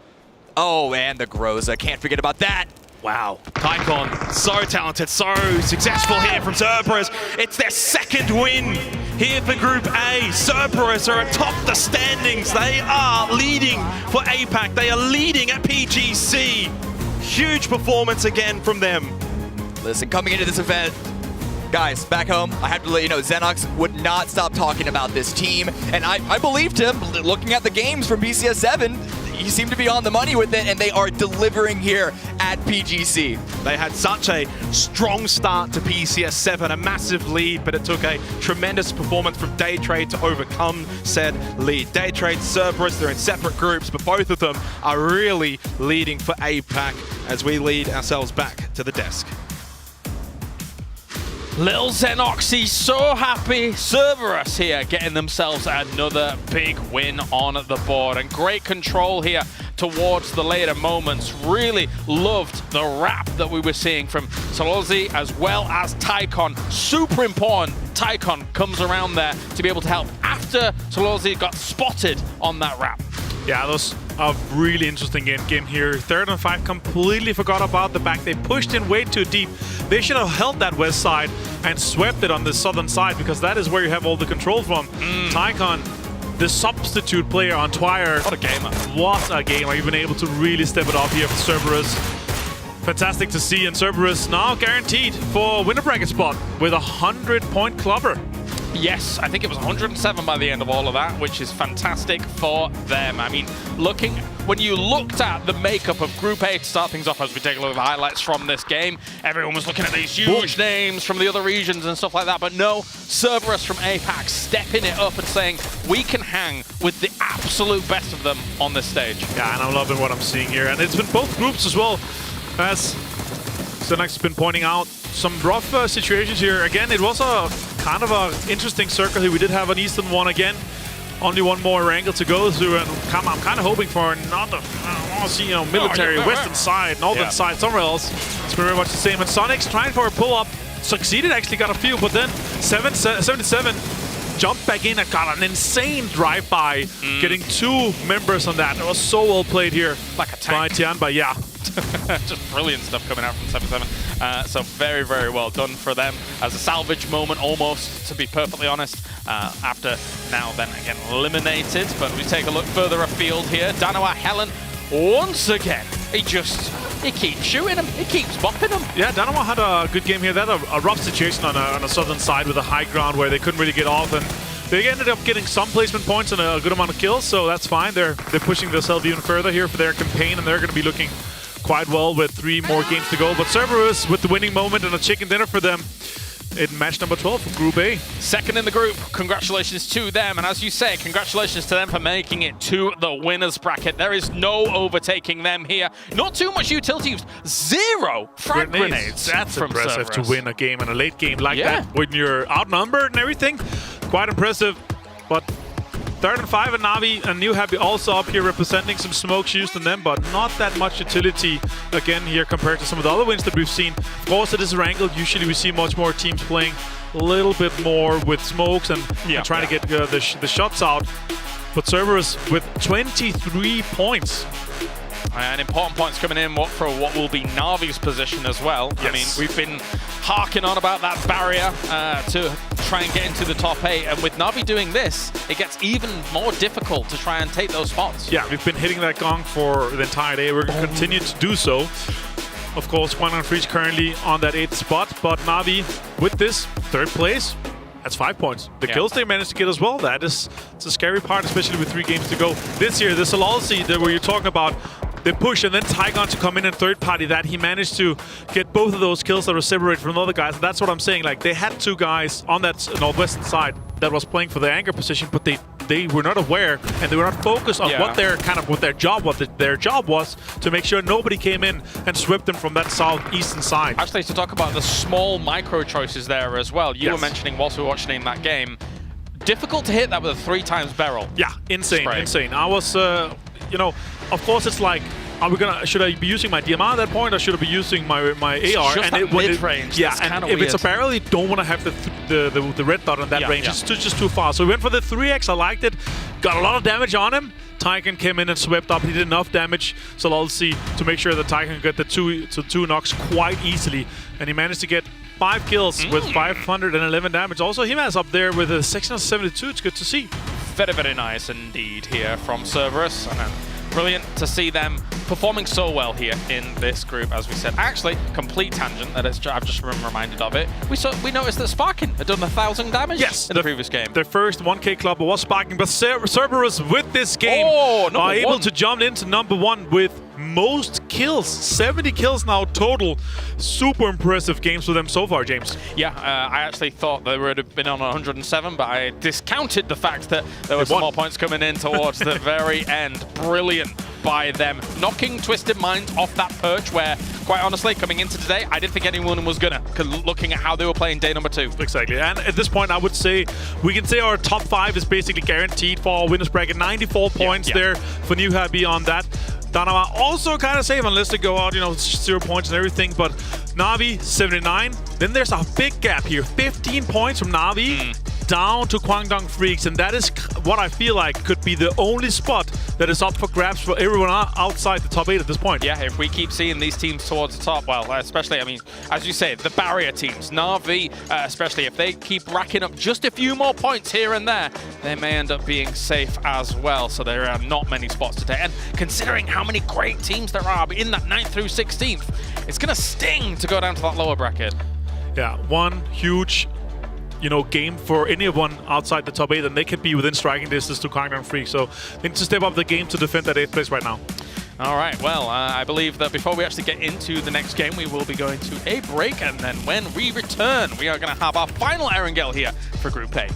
Oh, and the Groza. Can't forget about that. Wow, Tycon, so talented, so successful here from Cerberus. It's their 2nd win here for Group A. Cerberus are atop the standings. They are leading for APAC. They are leading at PGC. Huge performance again from them. Listen, coming into this event, guys, back home, I have to let you know, Xenox would not stop talking about this team. And I believed him, looking at the games from BCS 7. He seemed to be on the money with it, and they are delivering here at PGC. They had such a strong start to PCS 7, a massive lead, but it took a tremendous performance from DAY3 to overcome said lead. DAY3, Cerberus, they're in separate groups, but both of them are really leading for APAC as we lead ourselves back to the desk. Lil Xenoxy so happy. Cerberus here getting themselves another big win on the board. And great control here towards the later moments. Really loved the wrap that we were seeing from Solozzi as well as Tycon. Super important. Tycon comes around there to be able to help after Solozzi got spotted on that wrap. Yeah, that was a really interesting game here. Teraton 5 completely forgot about the back. They pushed in way too deep. They should have held that west side and swept it on the southern side, because that is where you have all the control from. Tycon, the substitute player on Twire. What a gamer. What a gamer. You've been able to really step it up here for Cerberus. Fantastic to see, and Cerberus now guaranteed for winner bracket spot with a 100-point clubber. Yes, I think it was 107 by the end of all of that, which is fantastic for them. I mean, when you looked at the makeup of Group A to start things off, as we take a look at the highlights from this game, everyone was looking at these huge names from the other regions and stuff like that, but no, Cerberus from APAC stepping it up and saying, we can hang with the absolute best of them on this stage. Yeah, and I'm loving what I'm seeing here, and it's been both groups as well, as Xenax has been pointing out some rough situations here. Again, it was a kind of an interesting circle here. We did have an Eastern one again. Only one more angle to go through, and I'm kind of hoping for another, I want to see, military, western side, northern side, somewhere else. It's been very much the same. And Sonic's trying for a pull-up, succeeded, actually got a few, but then 77 jumped back in and got an insane drive-by, getting 2 members on that. It was so well played here like a tank. by Tianba, yeah. Just brilliant stuff coming out from 77. So very, very well done for them as a salvage moment almost, to be perfectly honest, after now then again eliminated. But we take a look further afield here. Danawa Helen once again. He keeps shooting him. He keeps bopping him. Yeah, Danawa had a good game here. They had a rough situation on a southern side with a high ground where they couldn't really get off, and they ended up getting some placement points and a good amount of kills, so that's fine. They're pushing themselves even further here for their campaign, and they're going to be looking quite well with 3 more games to go. But Cerberus with the winning moment and a chicken dinner for them in match number 12 for Group A. Second in the group. Congratulations to them. And as you say, congratulations to them for making it to the winners bracket. There is no overtaking them here. Not too much utility used. 0 frag grenades. That's from impressive Cerberus. to win a game in a late game like that when you're outnumbered and everything. Quite impressive. But 3rd and 5 and Na'Vi and New Happy also up here representing some smokes used on them, but not that much utility again here compared to some of the other wins that we've seen. Of course, it is wrangled. Usually we see much more teams playing a little bit more with smokes and trying to get the shots out. But Cerberus with 23 points. And important points coming in for what will be Na'Vi's position as well. Yes. I mean, we've been harking on about that barrier to try and get into the top 8. And with Na'Vi doing this, it gets even more difficult to try and take those spots. Yeah, we've been hitting that gong for the entire day. We're going to continue to do so. Of course, Guangdong is currently on that 8th spot, but Na'Vi with this 3rd place, that's 5 points. The kills they managed to get as well, it's a scary part, especially with 3 games to go. This year, the Solalsi where you're talking about, they push and then Tygon to come in 3rd party, that he managed to get both of those kills that were separated from the other guys. And that's what I'm saying. Like, they had 2 guys on that northwestern side that was playing for the anchor position, but they were not aware and they were not focused on what their job was to make sure nobody came in and swept them from that southeastern side. Actually, to talk about the small micro choices there as well, you were mentioning whilst we were watching that game, difficult to hit that with a 3 times barrel. Yeah, insane, spray. insane. I was, of course, it's like, should I be using my DMR at that point, or should I be using my AR? It's just that mid-range. Yeah, and if it's a barrel, you don't want to have the red dot on that range. It's just too far. So we went for the 3x. I liked it. Got a lot of damage on him. Tyken came in and swept up. He did enough damage, so I'll see to make sure that Tyken got the two knocks quite easily, and he managed to get 5 kills with 511 damage. Also, Himas up there with a 672. It's good to see. Very, very nice indeed here from Cerberus. And brilliant to see them performing so well here in this group, as we said. Actually, complete tangent, that I've just been reminded of it. We noticed that Sparking had done 1,000 damage in the previous game. The first 1K club was Sparking, but Cerberus with this game are able to jump into number 1 with most kills. 70 kills now total. Super impressive games for them so far, James. Yeah, I actually thought they would have been on 107, but I discounted the fact that there were some more points coming in towards the very end. Brilliant by them, knocking Twisted Minds off that perch where, quite honestly, coming into today, I didn't think anyone was gonna, looking at how they were playing day number 2. Exactly, and at this point, I would say, we can say our top 5 is basically guaranteed for our winners bracket. 94 points there for New Happy on that. Danawa also kind of safe unless they go out, 0 points and everything, but Na'Vi 79. Then there's a big gap here, 15 points from Na'Vi down to Guangdong Freaks, and that is what I feel like could be the only spot that is up for grabs for everyone outside the top 8 at this point. Yeah, if we keep seeing these teams towards the top, well, especially, I mean, as you say, the barrier teams, Na'Vi, especially if they keep racking up just a few more points here and there, they may end up being safe as well. So there are not many spots to take. And considering how many great teams there are in that 9th through 16th, it's going to sting to go down to that lower bracket. Yeah, one huge game for anyone outside the top 8, and they can be within striking distance to Guangdong Freaks. So they need to step up the game to defend that 8th place right now. All right, well, I believe that before we actually get into the next game, we will be going to a break, and then when we return, we are going to have our final Erangel here for Group A.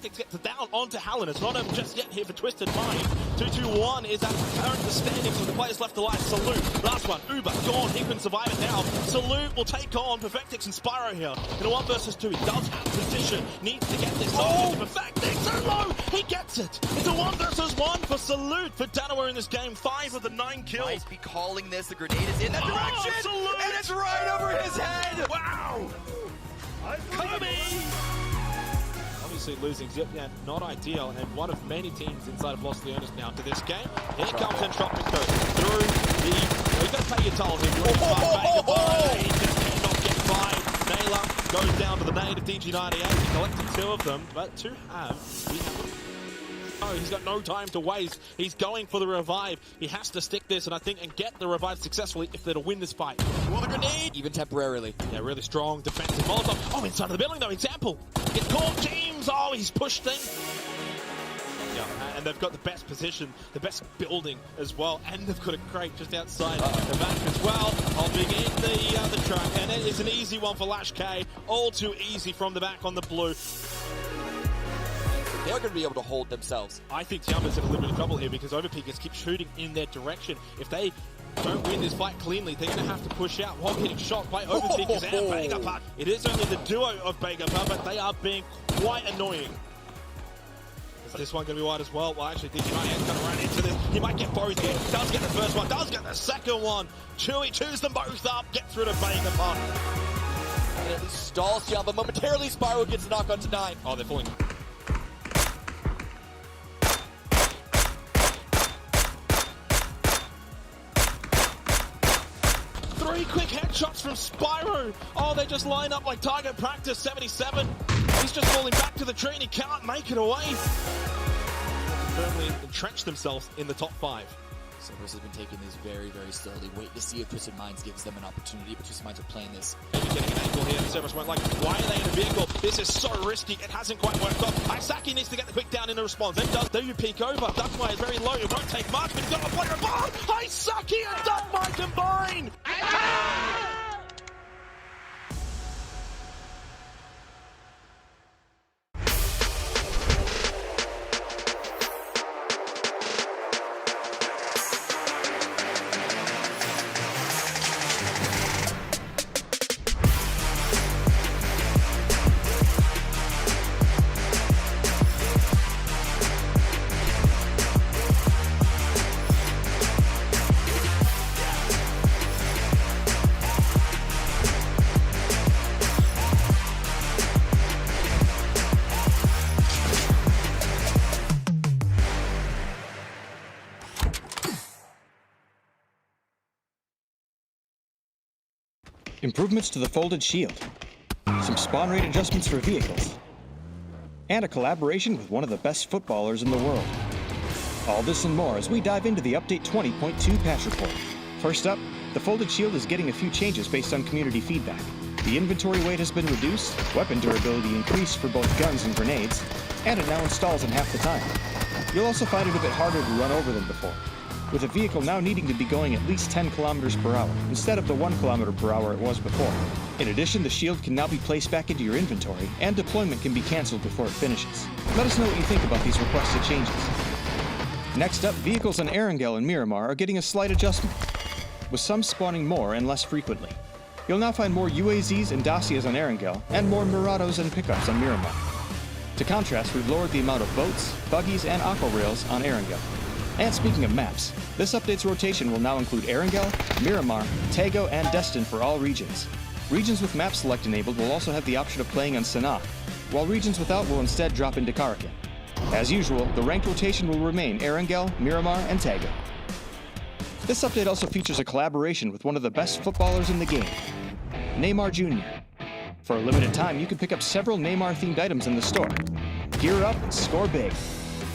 Perfectix gets it down onto Hallen. It's not over just yet here for Twisted Mind. 2-2-1 is at current the standings of the players left alive. Salute. Last one. Uber gone. He can survive it now. Salute will take on Perfectix and Spyro here. In a 1 versus 2, he does have position. Needs to get this. Oh, Perfectix so low. He gets it. It's a 1 versus 1 for Salute for Danaware in this game. 5 of the 9 kills. Might be calling this. The grenade is in that direction. Salute. And it's right over his head. Wow. Kobe. Obviously losing Zipyan, not ideal, and one of many teams inside of Los Leones now to this game. Here comes Entropico through the... You've got to pay your tolls if you want to He just cannot get by. Naylor goes down to the nade of DG98. He collected 2 of them, but to have... Oh, he's got no time to waste. He's going for the revive. He has to stick this, and I think, and get the revive successfully if they're to win this fight. Well, the grenade! Even temporarily. Yeah, really strong defensive Molotov. Oh, inside of the building, though. Example. It's called James. Oh, he's pushed things. Yeah, and they've got the best position, the best building as well, and they've got a crate just outside the back as well. Holding in the track, and it is an easy one for Lash K. All too easy from the back on the blue. They're going to be able to hold themselves. I think Tiama's in a little bit of trouble here because Overpeakers keep shooting in their direction. If they don't win this fight cleanly, they're going to have to push out while getting shot by Overpeakers and Begapar. It is only the duo of Begapar, but they are being quite annoying. Is this one going to be wide as well? Well, actually, DG98's going to run into this. He might get both here. Does get the first one, does get the second one. Chewy chews them both up, gets rid of Begapar. And it stalls Tiama, but momentarily Spyro gets a knock onto 9. Oh, they're falling. Quick headshots from Spyro. Oh, they just line up like target practice. 77. He's just falling back to the tree and he can't make it away. Firmly entrenched themselves in the top 5. Cerberus has been taking this very, very slowly. Wait to see if Twisted Minds gives them an opportunity, but Twisted Minds are playing this. Maybe getting an angle here. Cerberus went like, why are they in a vehicle? This is so risky. It hasn't quite worked off. Isaki needs to get the quick down in the response. Then does. There you peek over. Duckmire is very low. It won't take much, but he's got a player bomb. Isaki and Duckmire combine. Improvements to the folded shield, some spawn rate adjustments for vehicles, and a collaboration with one of the best footballers in the world. All this and more as we dive into the Update 20.2 patch report. First up, the folded shield is getting a few changes based on community feedback. The inventory weight has been reduced, weapon durability increased for both guns and grenades, and it now installs in half the time. You'll also find it a bit harder to run over than before, with a vehicle now needing to be going at least 10 kilometers per hour, instead of the 1 kilometer per hour it was before. In addition, the shield can now be placed back into your inventory, and deployment can be cancelled before it finishes. Let us know what you think about these requested changes. Next up, vehicles on Erangel and Miramar are getting a slight adjustment, with some spawning more and less frequently. You'll now find more UAZs and Dacias on Erangel, and more Murados and pickups on Miramar. To contrast, we've lowered the amount of boats, buggies, and aqua rails on Erangel. And speaking of maps, this update's rotation will now include Erangel, Miramar, Tago, and Destin for all regions. Regions with map select enabled will also have the option of playing on Sanaa, while regions without will instead drop into Karakin. As usual, the ranked rotation will remain Erangel, Miramar, and Tago. This update also features a collaboration with one of the best footballers in the game, Neymar Jr. For a limited time, you can pick up several Neymar-themed items in the store. Gear up and score big.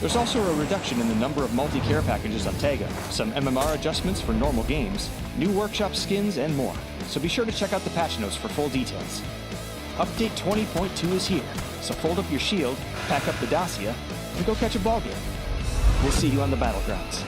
There's also a reduction in the number of multi-care packages on Tago, some MMR adjustments for normal games, new workshop skins, and more. So be sure to check out the patch notes for full details. Update 20.2 is here, so fold up your shield, pack up the Dacia, and go catch a ball game. We'll see you on the battlegrounds.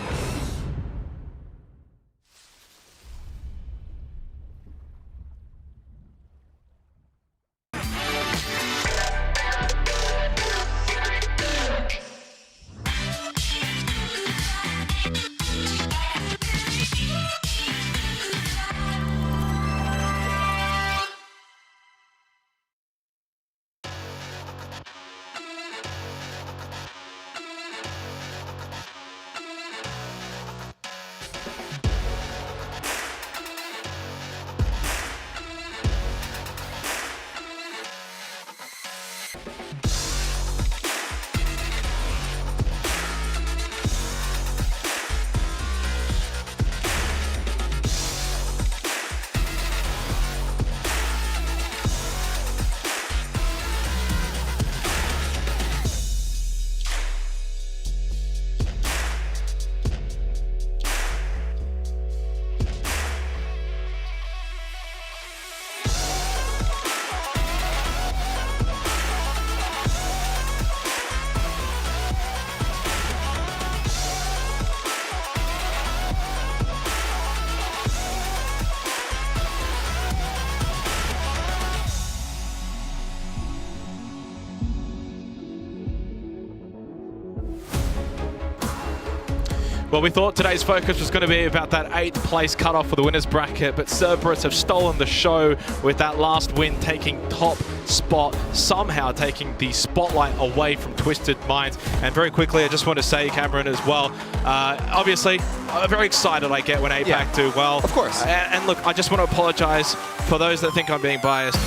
Well, we thought today's focus was going to be about that 8th place cutoff for the winners bracket, but Cerberus have stolen the show with that last win, taking top spot, somehow taking the spotlight away from Twisted Minds. And very quickly, I just want to say, Cameron, as well, obviously, very excited I get when APAC do well. Of course. And look, I just want to apologize for those that think I'm being biased.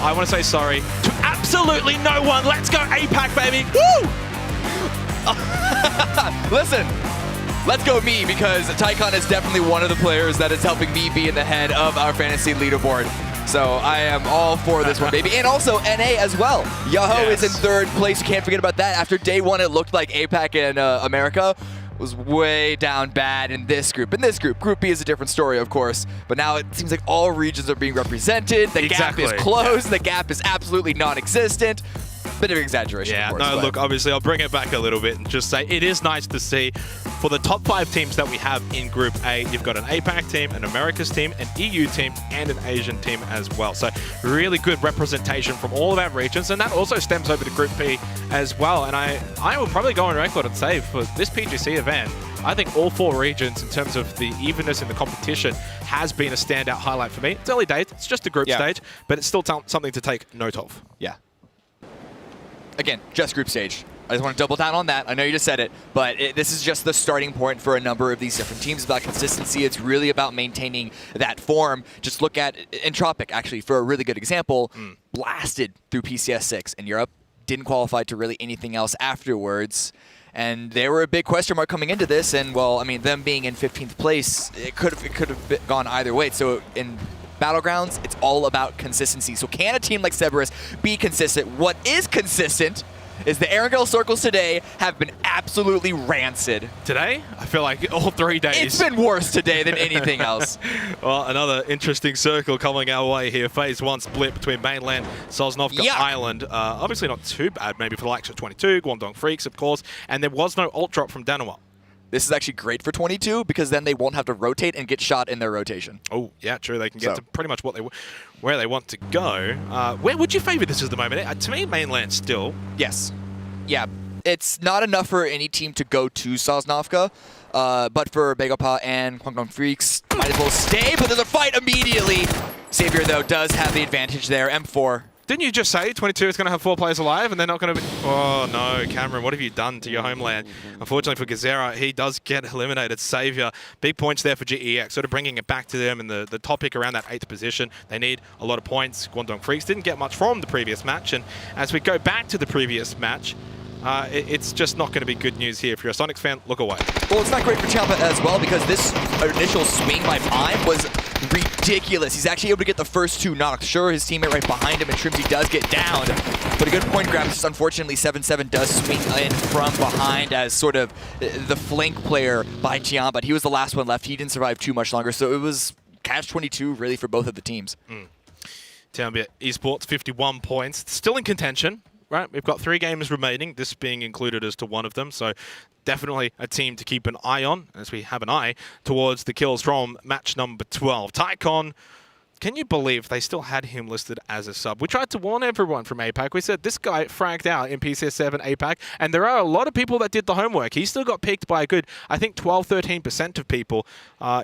I want to say sorry to absolutely no one. Let's go APAC, baby. Woo! Listen. Let's go me, because Tycon is definitely one of the players that is helping me be in the head of our fantasy leaderboard. So I am all for this one, baby. And also NA as well. Yahoo is in 3rd place. You can't forget about that. After day 1, it looked like APAC and America was way down bad in this group. Group B is a different story, of course. But now it seems like all regions are being represented. The gap is closed. The gap is absolutely non-existent. Bit of exaggeration, of course. Yeah, no, look, obviously, I'll bring it back a little bit and just say it is nice to see for the top 5 teams that we have in Group A, you've got an APAC team, an Americas team, an EU team, and an Asian team as well. So really good representation from all of our regions, and that also stems over to Group B as well. And I will probably go on record and say for this PGC event, I think all 4 regions, in terms of the evenness in the competition, has been a standout highlight for me. It's early days, it's just a group stage, but it's still something to take note of. Yeah. Again, just group stage. I just want to double down on that. I know you just said it, but this is just the starting point for a number of these different teams. It's about consistency. It's really about maintaining that form. Just look at Entropic, actually, for a really good example. Blasted through PCS 6 in Europe. Didn't qualify to really anything else afterwards. And they were a big question mark coming into this. And, well, I mean, them being in 15th place, it could have gone either way. So in Battlegrounds, it's all about consistency. So can a team like Cerberus be consistent? What is consistent is the Erangel circles today have been absolutely rancid. Today? I feel like all 3 days. It's been worse today than anything else. Well, another interesting circle coming our way here. Phase 1 split between mainland Sosnovka Island. Obviously not too bad, maybe for the likes of 22, Guangdong Freaks, of course. And there was no ult drop from Danawa. This is actually great for 22 because then they won't have to rotate and get shot in their rotation. Oh, yeah, true. They can get to pretty much where they want to go. Where would you favor this at the moment? To me, mainland still. Yes. Yeah. It's not enough for any team to go to Sosnovka, but for Begapa and Guangdong Freaks, might as well stay, but there's a fight immediately. Savior, though, does have the advantage there. M4. Didn't you just say 22 is going to have 4 players alive and they're not going to be... Oh, no, Cameron, what have you done to your homeland? Unfortunately for Gazera, he does get eliminated. Savior, big points there for GEX, sort of bringing it back to them in the topic around that 8th position. They need a lot of points. Guangdong Freaks didn't get much from the previous match, and as we go back to the previous match, it's just not going to be good news here. If you're a Sonics fan, look away. Well, it's not great for Champa as well because this initial swing by Mime was ridiculous. He's actually able to get the first 2 knocks. Sure, his teammate right behind him and Trimsy does get down, but a good point grab. Just unfortunately, 7-7 does swing in from behind as sort of the flank player by Tian, but he was the last one left. He didn't survive too much longer, so it was catch-22 really for both of the teams. PUBG Esports, 51 points. Still in contention. Right, we've got 3 games remaining, this being included as to one of them, so definitely a team to keep an eye on, as we have an eye towards the kills from match number 12. Tycon, can you believe they still had him listed as a sub? We tried to warn everyone from APAC. We said this guy fragged out in PCS 7 APAC, and there are a lot of people that did the homework. He still got picked by a good, I think, 12-13% of people.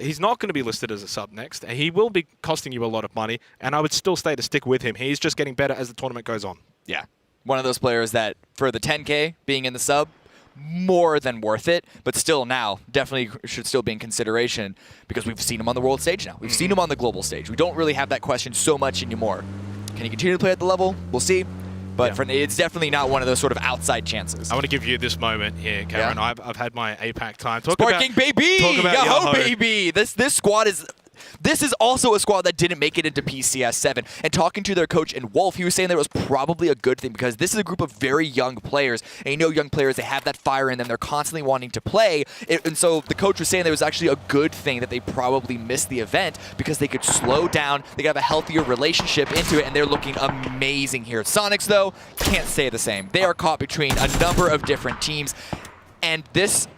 He's not going to be listed as a sub next. He will be costing you a lot of money, and I would still stay to stick with him. He's just getting better as the tournament goes on. Yeah. One of those players that, for the 10K being in the sub, more than worth it, but still now, definitely should still be in consideration because we've seen him on the world stage now. We've seen him on the global stage. We don't really have that question so much anymore. Can he continue to play at the level? We'll see. But it's definitely not one of those sort of outside chances. I want to give you this moment here, Cameron. I've had my APAC time. Sparking, baby! Yahoo, baby! This squad is... This is also a squad that didn't make it into PCS 7. And talking to their coach in Wolf, he was saying that it was probably a good thing because this is a group of very young players. And you know young players, they have that fire in them. They're constantly wanting to play. And so the coach was saying that it was actually a good thing that they probably missed the event because they could slow down, they could have a healthier relationship into it, and they're looking amazing here. Sonics, though, can't say the same. They are caught between a number of different teams. And this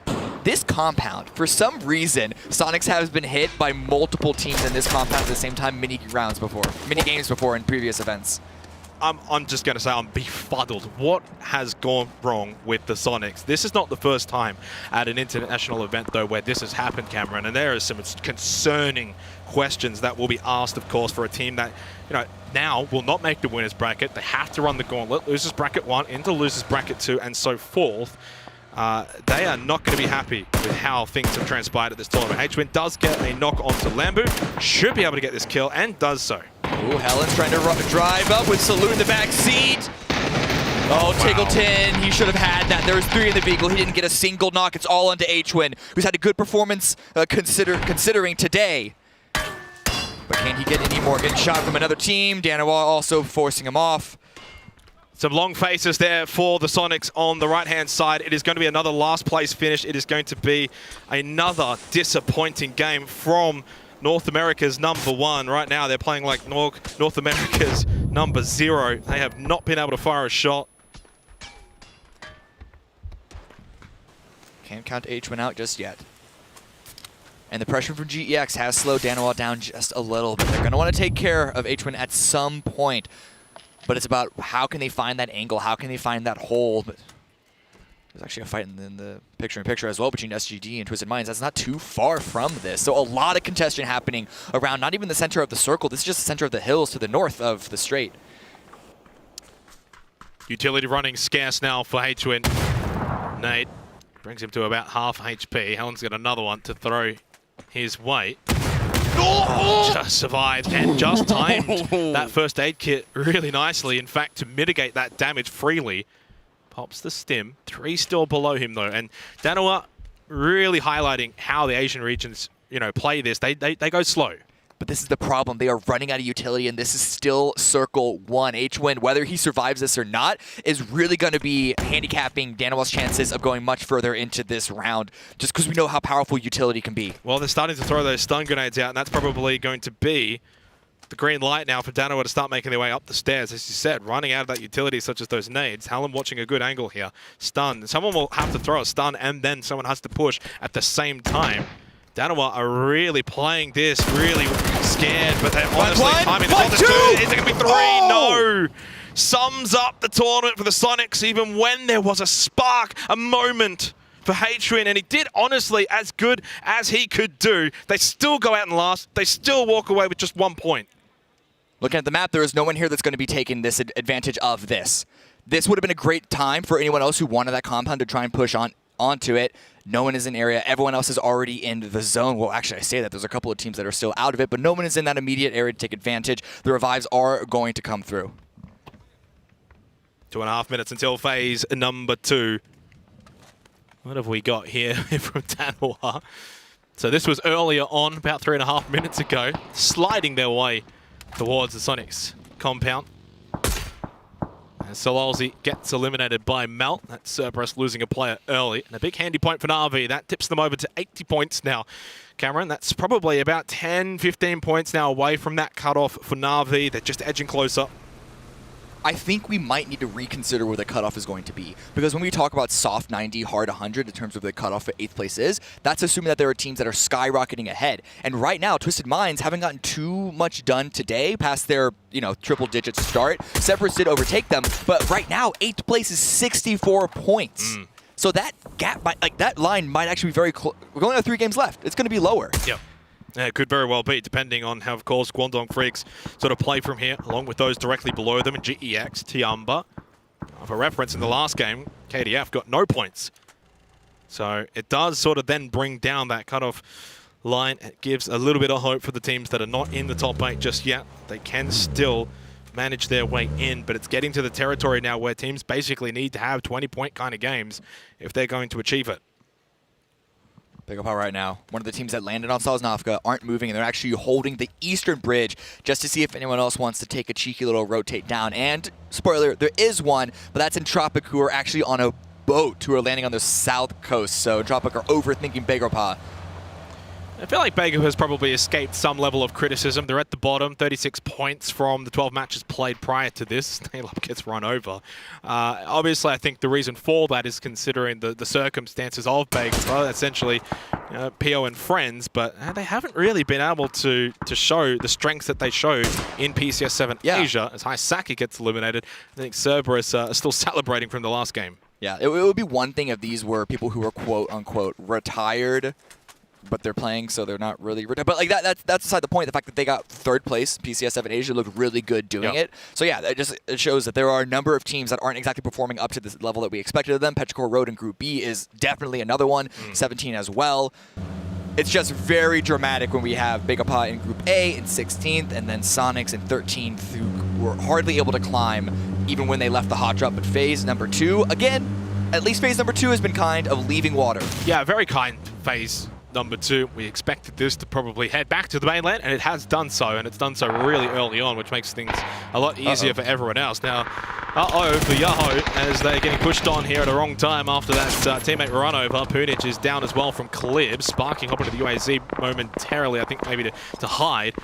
compound, for some reason, Sonics has been hit by multiple teams in this compound at the same time many games before in previous events. I'm just going to say I'm befuddled. What has gone wrong with the Sonics? This is not the first time at an international event, though, where this has happened, Cameron, and there are some concerning questions that will be asked, of course, for a team that, you know, now will not make the winners bracket. They have to run the gauntlet, losers bracket 1 into losers bracket 2, and so forth. They are not going to be happy with how things have transpired at this tournament. HWin does get a knock onto Lambu, should be able to get this kill, and does so. Ooh, Helen's trying to drive up with Salute in the back seat. Oh, Tiggleton, he should have had that. There was 3 in the vehicle. He didn't get a single knock. It's all onto HWin, who's had a good performance considering today. But can he get any more? Getting shot from another team. Danawa also forcing him off. Some long faces there for the Sonics on the right-hand side. It is going to be another last place finish. It is going to be another disappointing game from North America's #1. Right now, they're playing like North America's #0. They have not been able to fire a shot. Can't count HWin out just yet. And the pressure from GEX has slowed Danawa down just a little bit. They're going to want to take care of HWin at some point. But it's about how can they find that angle, how can they find that hole. But there's actually a fight in the picture-in-picture as well between SGD and Twisted Minds. That's not too far from this. So a lot of contention happening around not even the center of the circle. This is just the center of the hills to the north of the Strait. Utility running scarce now for HWin. Nate brings him to about half HP. Helen's got another one to throw his way. Oh, just survived and just timed that first aid kit really nicely. In fact, to mitigate that damage freely. Pops the stim. 3 still below him, though. And Danawa really highlighting how the Asian regions, you know, play this. They go slow. But this is the problem. They are running out of utility, and this is still Circle 1. HWin, whether he survives this or not, is really going to be handicapping Danawa's chances of going much further into this round, just because we know how powerful utility can be. Well, they're starting to throw those stun grenades out, and that's probably going to be the green light now for Danawa to start making their way up the stairs. As you said, running out of that utility such as those nades. Helen watching a good angle here. Stun. Someone will have to throw a stun, and then someone has to push at the same time. Danawa are really playing this, really scared, but they're honestly timing this on the 2. Is it going to be 3? No! Sums up the tournament for the Sonics, even when there was a spark, a moment for HWin, and he did honestly as good as he could do. They still go out and last. They still walk away with just 1 point. Looking at the map, there is no one here that's going to be taking this advantage of this. This would have been a great time for anyone else who wanted that compound to try and push onto it. No one is in area. Everyone else is already in the zone. Well, actually, I say that. There's a couple of teams that are still out of it, but no one is in that immediate area to take advantage. The revives are going to come through. 2.5 minutes until phase #2. What have we got here from Danawa? So this was earlier on, about 3.5 minutes ago, sliding their way towards the Sonics compound. And Sololzi gets eliminated by Melt. That's Cerberus losing a player early. And a big handy point for Na'Vi. That tips them over to 80 points now. Cameron, that's probably about 10, 15 points now away from that cutoff for Na'Vi. They're just edging closer. I think we might need to reconsider where the cutoff is going to be. Because when we talk about soft 90, hard 100 in terms of the cutoff for 8th place that's assuming that there are teams that are skyrocketing ahead. And right now, Twisted Minds haven't gotten too much done today past their, triple digit start. Cerberus did overtake them, but right now, 8th place is 64 points. So that gap, that line might actually be very close. We're going to have 3 games left. It's going to be lower. Yep. Yeah, it could very well be, depending on how, of course, Guangdong Freaks sort of play from here, along with those directly below them in GEX, Tiamba. For reference, in the last game, KDF got no points. So it does sort of then bring down that cutoff line. It gives a little bit of hope for the teams that are not in the top 8 just yet. They can still manage their way in, but it's getting to the territory now where teams basically need to have 20-point kind of games if they're going to achieve it. Big up right now. One of the teams that landed on Sosnovka aren't moving, and they're actually holding the eastern bridge just to see if anyone else wants to take a cheeky little rotate down. And, spoiler, there is one, but that's Entropic, who are actually on a boat, who are landing on the south coast. So Entropic are overthinking Begorpa. I feel like Bego has probably escaped some level of criticism. They're at the bottom, 36 points from the 12 matches played prior to this. Nalop gets run over. Obviously, I think the reason for that is considering the circumstances of Bego, essentially PO and friends, but they haven't really been able to show the strengths that they showed in PCS 7 Asia. As Haisaki gets eliminated, I think Cerberus are still celebrating from the last game. Yeah, it would be one thing if these were people who were quote-unquote retired, but they're playing, so they're not really retired. But like that's aside the point. The fact that they got 3rd place, PCS 7 Asia looked really good doing it. So yeah, it shows that there are a number of teams that aren't exactly performing up to the level that we expected of them. Petrichor Road in Group B is definitely another one. 17 as well. It's just very dramatic when we have Big Apa in Group A in 16th, and then Sonics in 13th, who were hardly able to climb even when they left the hot drop. But phase number 2, again, at least phase number 2 has been kind of leaving water. Yeah, very kind phase number 2. We expected this to probably head back to the mainland, and it has done so, and it's done so really early on, which makes things a lot easier for everyone else. Now, for Yahoo, as they're getting pushed on here at the wrong time after that teammate run over. Punich is down as well from Kalib, sparking up into the UAZ momentarily, I think maybe to hide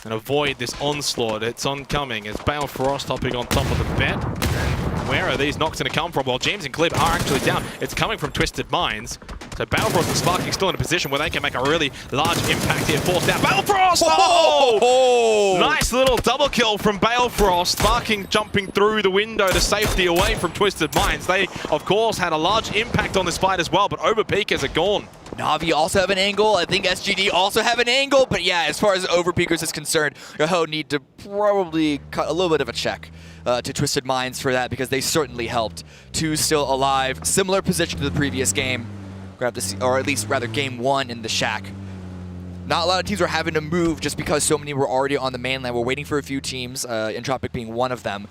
and avoid this onslaught. It's oncoming as Bale Frost hopping on top of the vet. And where are these knocks going to come from? Well, James and Kalib are actually down. It's coming from Twisted Minds. So Balefrost and Sparking still in a position where they can make a really large impact here. Forced out. Balefrost! Oh! Nice little double kill from Balefrost. Sparking jumping through the window to safety away from Twisted Minds. They, of course, had a large impact on this fight as well, but Overpeakers are gone. Na'Vi also have an angle. I think SGD also have an angle. But yeah, as far as Overpeakers is concerned, Yoho need to probably cut a little bit of a check to Twisted Minds for that, because they certainly helped. 2 still alive. Similar position to the previous game. Grab this, or at least rather game 1 in the shack. Not a lot of teams were having to move just because so many were already on the mainland. We're waiting for a few teams, Entropic being one of them.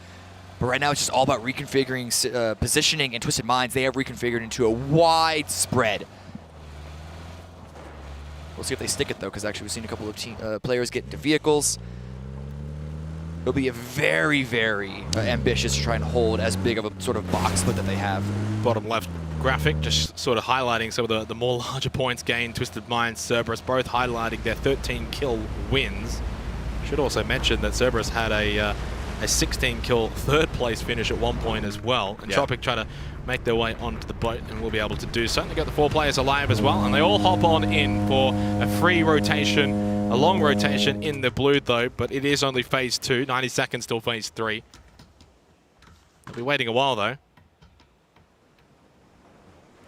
But right now it's just all about reconfiguring positioning, and Twisted Minds, they have reconfigured into a wide spread. We'll see if they stick it though, because actually we've seen a couple of players get into vehicles. It'll be a very, very ambitious to try and hold as big of a sort of box split that they have. Bottom left graphic, just sort of highlighting some of the more larger points gained. Twisted Minds, Cerberus, both highlighting their 13 kill wins. Should also mention that Cerberus had a 16 kill 3rd place finish at one point as well. And Tropic trying to make their way onto the boat, and will be able to do so. And they got the 4 players alive as well, and they all hop on in for a free rotation, a long rotation in the blue though, but it is only phase 2, 90 seconds till phase 3. They'll be waiting a while though.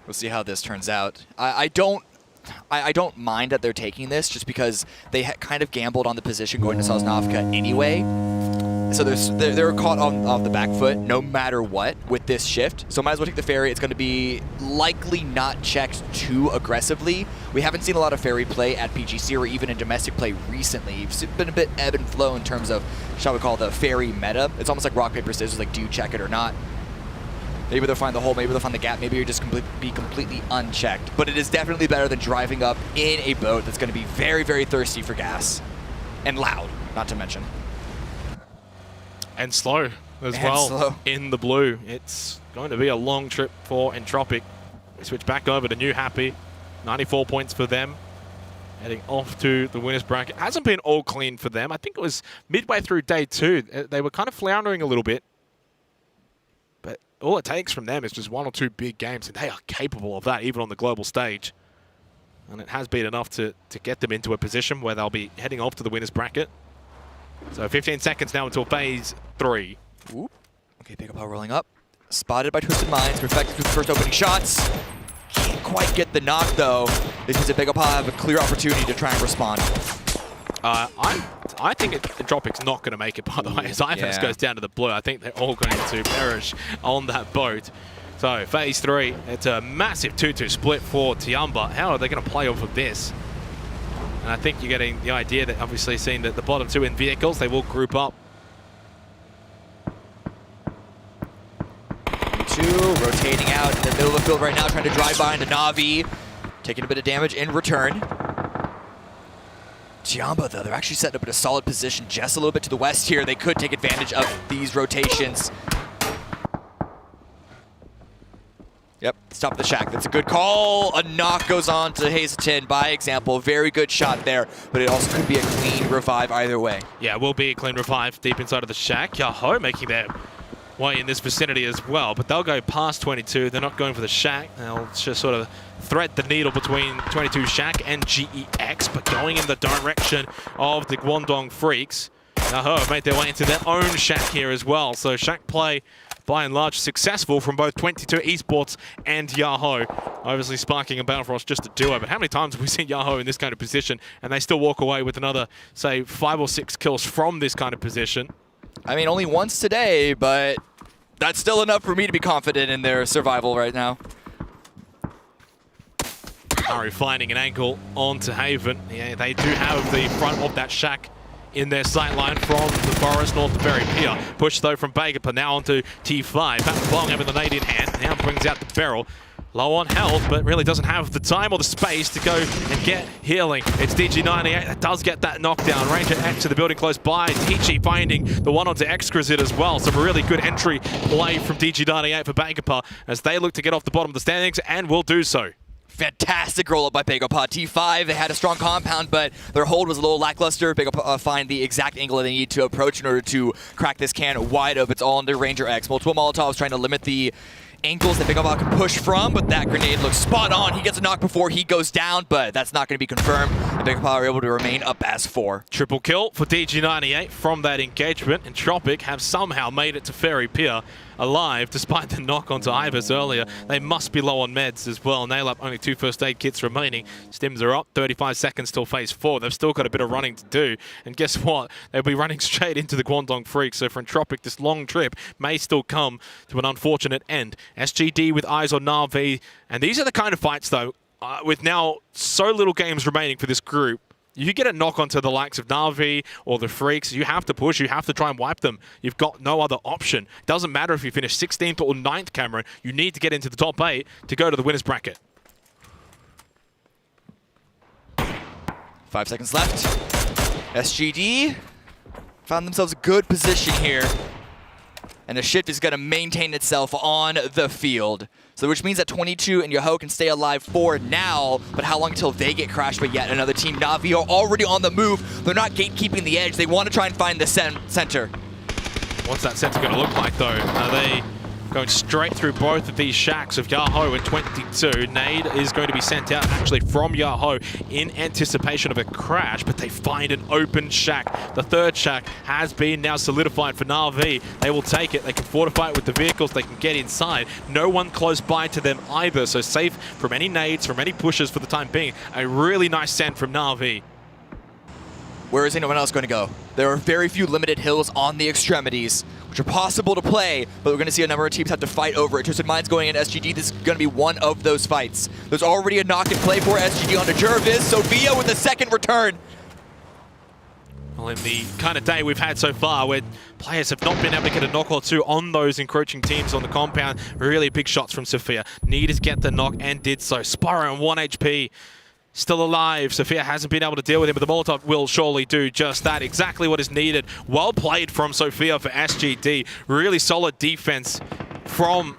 We'll see how this turns out. I don't mind that they're taking this, just because they kind of gambled on the position going to Sosnovka anyway. So they're caught off the back foot no matter what with this shift. So might as well take the ferry. It's going to be likely not checked too aggressively. We haven't seen a lot of ferry play at PGC or even in domestic play recently. It's been a bit ebb and flow in terms of, shall we call, the ferry meta. It's almost like rock, paper, scissors, like do you check it or not? Maybe they'll find the hole, maybe they'll find the gap, maybe you're just be completely unchecked. But it is definitely better than driving up in a boat that's going to be very, very thirsty for gas. And loud, not to mention. And slow as well in the blue. It's going to be a long trip for Entropic. We switch back over to New Happy. 94 points for them. Heading off to the winners bracket. Hasn't been all clean for them. I think it was midway through day 2. They were kind of floundering a little bit. But all it takes from them is just 1 or 2 big games, and they are capable of that even on the global stage. And it has been enough to get them into a position where they'll be heading off to the winners bracket. So 15 seconds now until phase 3. Ooh. Okay, Big Up rolling up. Spotted by Twisted Minds. Perfected with the first opening shots. Can't quite get the knock though. This means that Big Up have a clear opportunity to try and respond. I think Entropic's not going to make it, by the way, as IFS goes down to the blue. I think they're all going to perish on that boat. So phase 3, it's a massive 2-2 split for Tiamba. How are they going to play off of this? And I think you're getting the idea that obviously seeing that the bottom 2 in vehicles, they will group up. 2 rotating out in the middle of the field right now, trying to drive by into Na'Vi. Taking a bit of damage in return. Tiamba, though, they're actually setting up in a solid position just a little bit to the west here. They could take advantage of these rotations. Yep, stop the shack. That's a good call. A knock goes on to Hazelton by example. Very good shot there, but it also could be a clean revive either way. Yeah, it will be a clean revive deep inside of the shack. Yahoo making their way in this vicinity as well, but they'll go past 22. They're not going for the Shack. They'll just sort of thread the needle between 22 Shack and GEX, but going in the direction of the Guangdong Freaks. Yahoo have made their way into their own Shack here as well. So Shack play, by and large, successful from both 22 Esports and Yahoo. Obviously sparking a battle for us just a duo, but how many times have we seen Yahoo in this kind of position and they still walk away with another, say, 5 or 6 kills from this kind of position? I mean, only once today, but that's still enough for me to be confident in their survival right now. Murray finding an ankle onto Haven. Yeah, they do have the front of that Shack in their sight line from the forest north of Berry Pier. Push though from Bagapa now onto T5. Pat Long having the nade in hand. Now brings out the barrel. Low on health, but really doesn't have the time or the space to go and get healing. It's DG98 that does get that knockdown. Ranger X to the building close by. Tichi finding the one onto Exquisite as well. Some really good entry play from DG98 for Bagapa as they look to get off the bottom of the standings and will do so. Fantastic roll-up by Bagapa. T5, they had a strong compound, but their hold was a little lackluster. Bagapa find the exact angle they need to approach in order to crack this can wide open. It's all under Ranger X. Multiple Molotovs trying to limit the angles that Bagapa can push from, but that grenade looks spot on. He gets a knock before he goes down, but that's not going to be confirmed. And Bagapa are able to remain up as 4. Triple kill for DG98 from that engagement, and Tropic have somehow made it to Ferry Pier alive despite the knock onto Ibis earlier. They must be low on meds as well. Nail up only 2 first aid kits remaining. Stims are up, 35 seconds till phase 4. They've still got a bit of running to do. And guess what? They'll be running straight into the Guangdong Freaks. So for Tropic, this long trip may still come to an unfortunate end. SGD with eyes on Na'Vi. And these are the kind of fights, though, with now so little games remaining for this group. You get a knock onto the likes of Na'Vi or the Freaks, you have to push, you have to try and wipe them. You've got no other option. Doesn't matter if you finish 16th or 9th, Cameron, you need to get into the top 8 to go to the winner's bracket. 5 seconds left. SGD found themselves a good position here. And the shift is going to maintain itself on the field. So which means that 22 and Yahoo can stay alive for now, but how long until they get crashed by yet another team? Na'Vi are already on the move. They're not gatekeeping the edge. They want to try and find the center. What's that center going to look like, though? Are they going straight through both of these Shacks of Yahoo and 22? Nade is going to be sent out actually from Yahoo in anticipation of a crash, but they find an open Shack. The third Shack has been now solidified for Na'Vi. They will take it. They can fortify it with the vehicles. They can get inside. No one close by to them either, so safe from any nades, from any pushes for the time being. A really nice send from Na'Vi. Where is anyone else going to go? There are very few limited hills on the extremities, which are possible to play, but we're going to see a number of teams have to fight over it. Twisted Minds going in SGD, this is going to be one of those fights. There's already a knock and play for SGD onto Jervis. Sophia with a second return. Well, in the kind of day we've had so far where players have not been able to get a knock or two on those encroaching teams on the compound, really big shots from Sophia. Needed to get the knock and did so. Spyro on 1 HP. Still alive. Sophia hasn't been able to deal with him, but the Molotov will surely do just that. Exactly what is needed. Well played from Sophia for SGD. Really solid defense from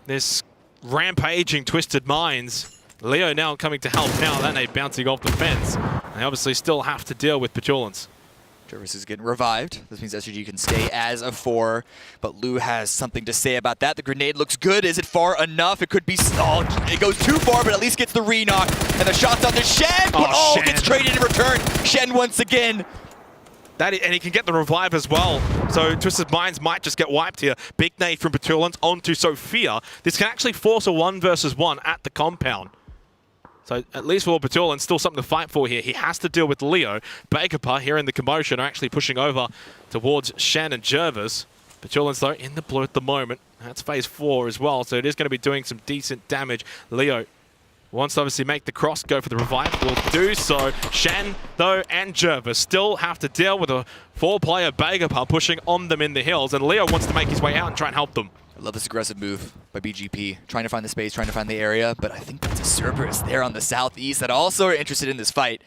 this rampaging Twisted Minds. Leo now coming to help out. That nade bouncing off the fence. They obviously still have to deal with Petulance. Jervis is getting revived. This means SGG can stay as a 4, but Lou has something to say about that. The grenade looks good. Is it far enough? It could be stalled. It goes too far, but at least gets the re-knock. And the shot's on to Shen, but Shen gets traded in return. Shen once again. And he can get the revive as well. So Twisted Minds might just get wiped here. Big nade from Petulance onto Sophia. This can actually force a 1 versus 1 at the compound. So at least for Petulance, still something to fight for here. He has to deal with Leo. Bagapa here in the commotion are actually pushing over towards Shen and Jervis. Petulance, though, in the blue at the moment. That's phase 4 as well, so it is going to be doing some decent damage. Leo wants to obviously make the cross, go for the revive. Will do so. Shen, though, and Jervis still have to deal with a 4-player Bagapa pushing on them in the hills, and Leo wants to make his way out and try and help them. I love this aggressive move by BGP, trying to find the space, trying to find the area, but I think that's a Cerberus there on the southeast that also are interested in this fight.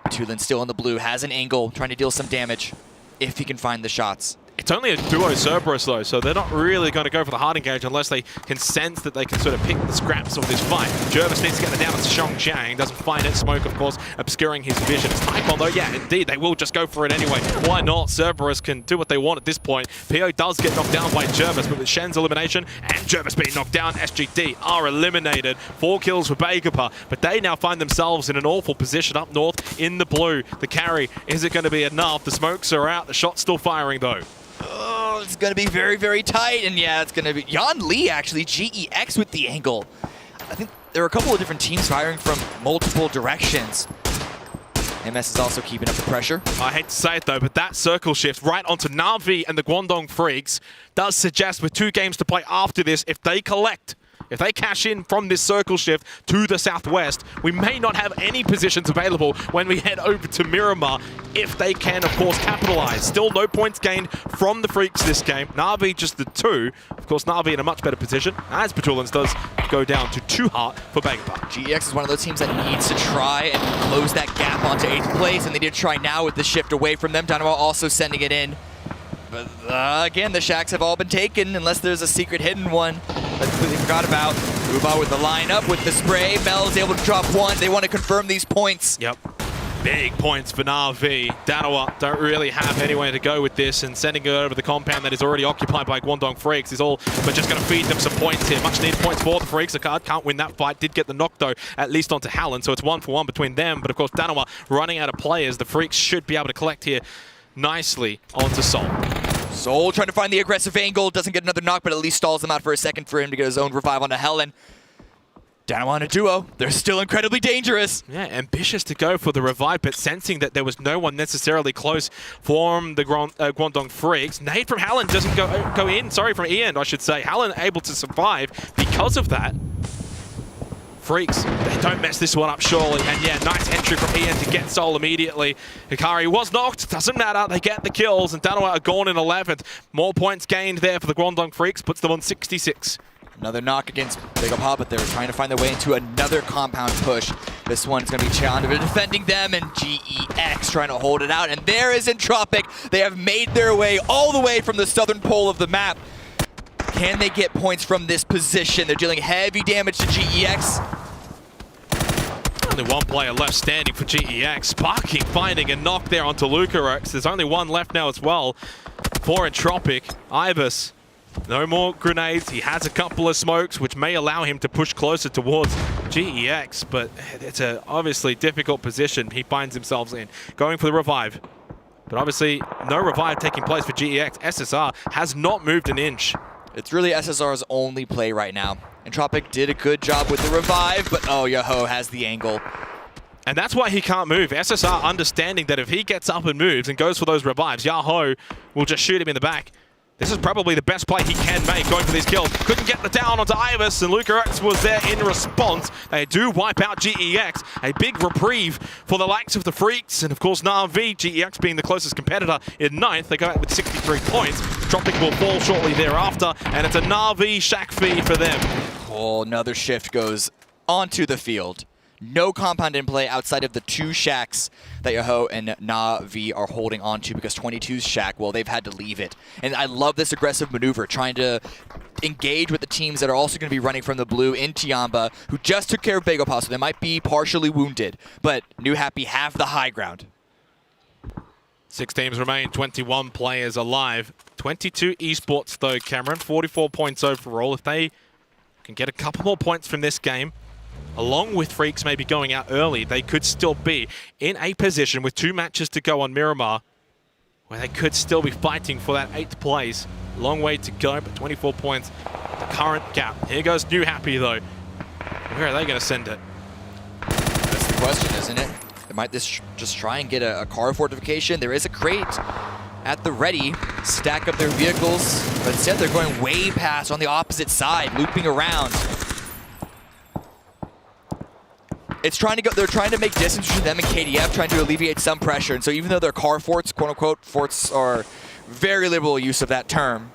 Tulin still in the blue, has an angle, trying to deal some damage if he can find the shots. It's only a duo Cerberus though, so they're not really going to go for the hard engage unless they can sense that they can sort of pick the scraps of this fight. Jervis needs to get it down to Xiongjiang, doesn't find it. Smoke, of course, obscuring his vision. It's Icon though, yeah, indeed, they will just go for it anyway. Why not? Cerberus can do what they want at this point. PO does get knocked down by Jervis, but with Shen's elimination and Jervis being knocked down, SGD are eliminated. 4 kills for Bagapa, but they now find themselves in an awful position up north in the blue. The carry, is it going to be enough? The smokes are out, the shot's still firing though. Oh, it's going to be very, very tight. And yeah, it's going to be Yan Li, actually, GEX with the angle. I think there are a couple of different teams firing from multiple directions. MS is also keeping up the pressure. I hate to say it though, but that circle shift right onto Na'Vi and the Guangdong Freaks does suggest with 2 games to play after this, if they cash in from this circle shift to the southwest, we may not have any positions available when we head over to Miramar if they can, of course, capitalize. Still no points gained from the Freaks this game. Na'Vi just the 2. Of course, Na'Vi in a much better position, as Petulans does go down to 2 heart for Bagapa. GEX is one of those teams that needs to try and close that gap onto 8th place, and they need to try now with the shift away from them. Dynamo also sending it in. But again, the shacks have all been taken unless there's a secret hidden one that completely forgot about. Uba with the lineup, with the spray. Mel is able to drop 1. They want to confirm these points. Yep. Big points for Na'Vi. Danawa don't really have anywhere to go with this, and sending it over the compound that is already occupied by Guangdong Freaks is all but just going to feed them some points here. Much needed points for the Freaks. Akad can't win that fight. Did get the knock though, at least onto Hallen, so it's 1-for-1 between them. But of course, Danawa running out of players. The Freaks should be able to collect here nicely onto Sol. Sol trying to find the aggressive angle, doesn't get another knock, but at least stalls him out for a second for him to get his own revive onto Helen. Danawa on a duo. They're still incredibly dangerous. Yeah, ambitious to go for the revive, but sensing that there was no one necessarily close from the Guangdong Freaks. Nade from Hallen doesn't go in. Sorry, from Ian, I should say. Hallen able to survive because of that. Freaks, they don't mess this one up surely. And yeah, nice entry from Ian to get Sol immediately. Hikari was knocked, doesn't matter, they get the kills, and Danawa are gone in 11th. More points gained there for the Guangdong Freaks, puts them on 66. Another knock against Big Up, but they're trying to find their way into another compound push. This one's going to be Chandra defending them, and GEX trying to hold it out. And there is Entropic. They have made their way all the way from the southern pole of the map. Can they get points from this position? They're dealing heavy damage to GEX. Only 1 player left standing for GEX. Sparking finding a knock there onto Lucarex. There's only 1 left now as well for Entropic. Ibis, no more grenades. He has a couple of smokes, which may allow him to push closer towards GEX, but it's a obviously difficult position he finds himself in. Going for the revive. But obviously, no revive taking place for GEX. SSR has not moved an inch. It's really SSR's only play right now. Entropic did a good job with the revive, but oh, Yaho has the angle. And that's why he can't move. SSR understanding that if he gets up and moves and goes for those revives, Yaho will just shoot him in the back. This is probably the best play he can make going for these kills. Couldn't get the down onto Ibis, and Lucarex was there in response. They do wipe out GEX. A big reprieve for the likes of the Freaks, and of course Na'Vi, GEX being the closest competitor in 9th. They go out with 63 points. Tropic will fall shortly thereafter, and it's a Na'Vi shack fee for them. Oh, another shift goes onto the field. No compound in play outside of the 2 shacks that Yaho and Na'Vi are holding on to, because 22's shack, well, they've had to leave it. And I love this aggressive maneuver, trying to engage with the teams that are also going to be running from the blue in Tiamba, who just took care of Begopa, so they might be partially wounded. But New Happy have the high ground. 6 teams remain, 21 players alive. 22 esports though, Cameron. 44 points overall. If they can get a couple more points from this game, along with Freaks maybe going out early, they could still be in a position with 2 matches to go on Miramar, where they could still be fighting for that 8th place. Long way to go, but 24 points, the current gap. Here goes New Happy though. Where are they going to send it? That's the question, isn't it? They might just try and get a car fortification. There is a crate at the ready, stack up their vehicles, but instead they're going way past on the opposite side, looping around. It's trying to go. They're trying to make distance between them and KDF, trying to alleviate some pressure. And so even though their car forts, quote unquote, forts are very liberal use of that term,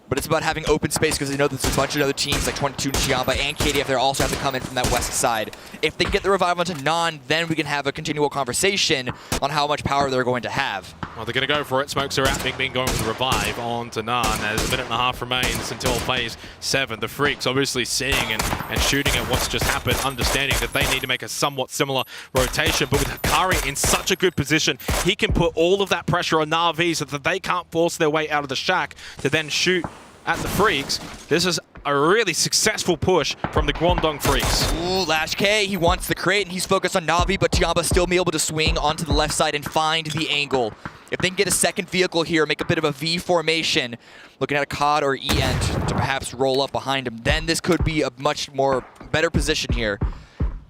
But it's about having open space because they know there's a bunch of other teams like 22 and Tiamba and KDF. They also have to come in from that west side. If they can get the revive onto Non, then we can have a continual conversation on how much power they're going to have. Well, they're going to go for it. Smokes are out. Bing Bing going for the revive onto Non. There's a minute and a half remains until phase 7. The Freaks obviously seeing and shooting at what's just happened, understanding that they need to make a somewhat similar rotation. But with Hikari in such a good position, he can put all of that pressure on Na'Vi so that they can't force their way out of the shack to then shoot at the Freaks. This is a really successful push from the Guangdong Freaks. Ooh, Lash K, he wants the crate and he's focused on Na'Vi, but Tiamba still be able to swing onto the left side and find the angle. If they can get a second vehicle here, make a bit of a V formation, looking at a COD or EN to perhaps roll up behind him, then this could be a much more better position here.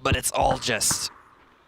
But it's all just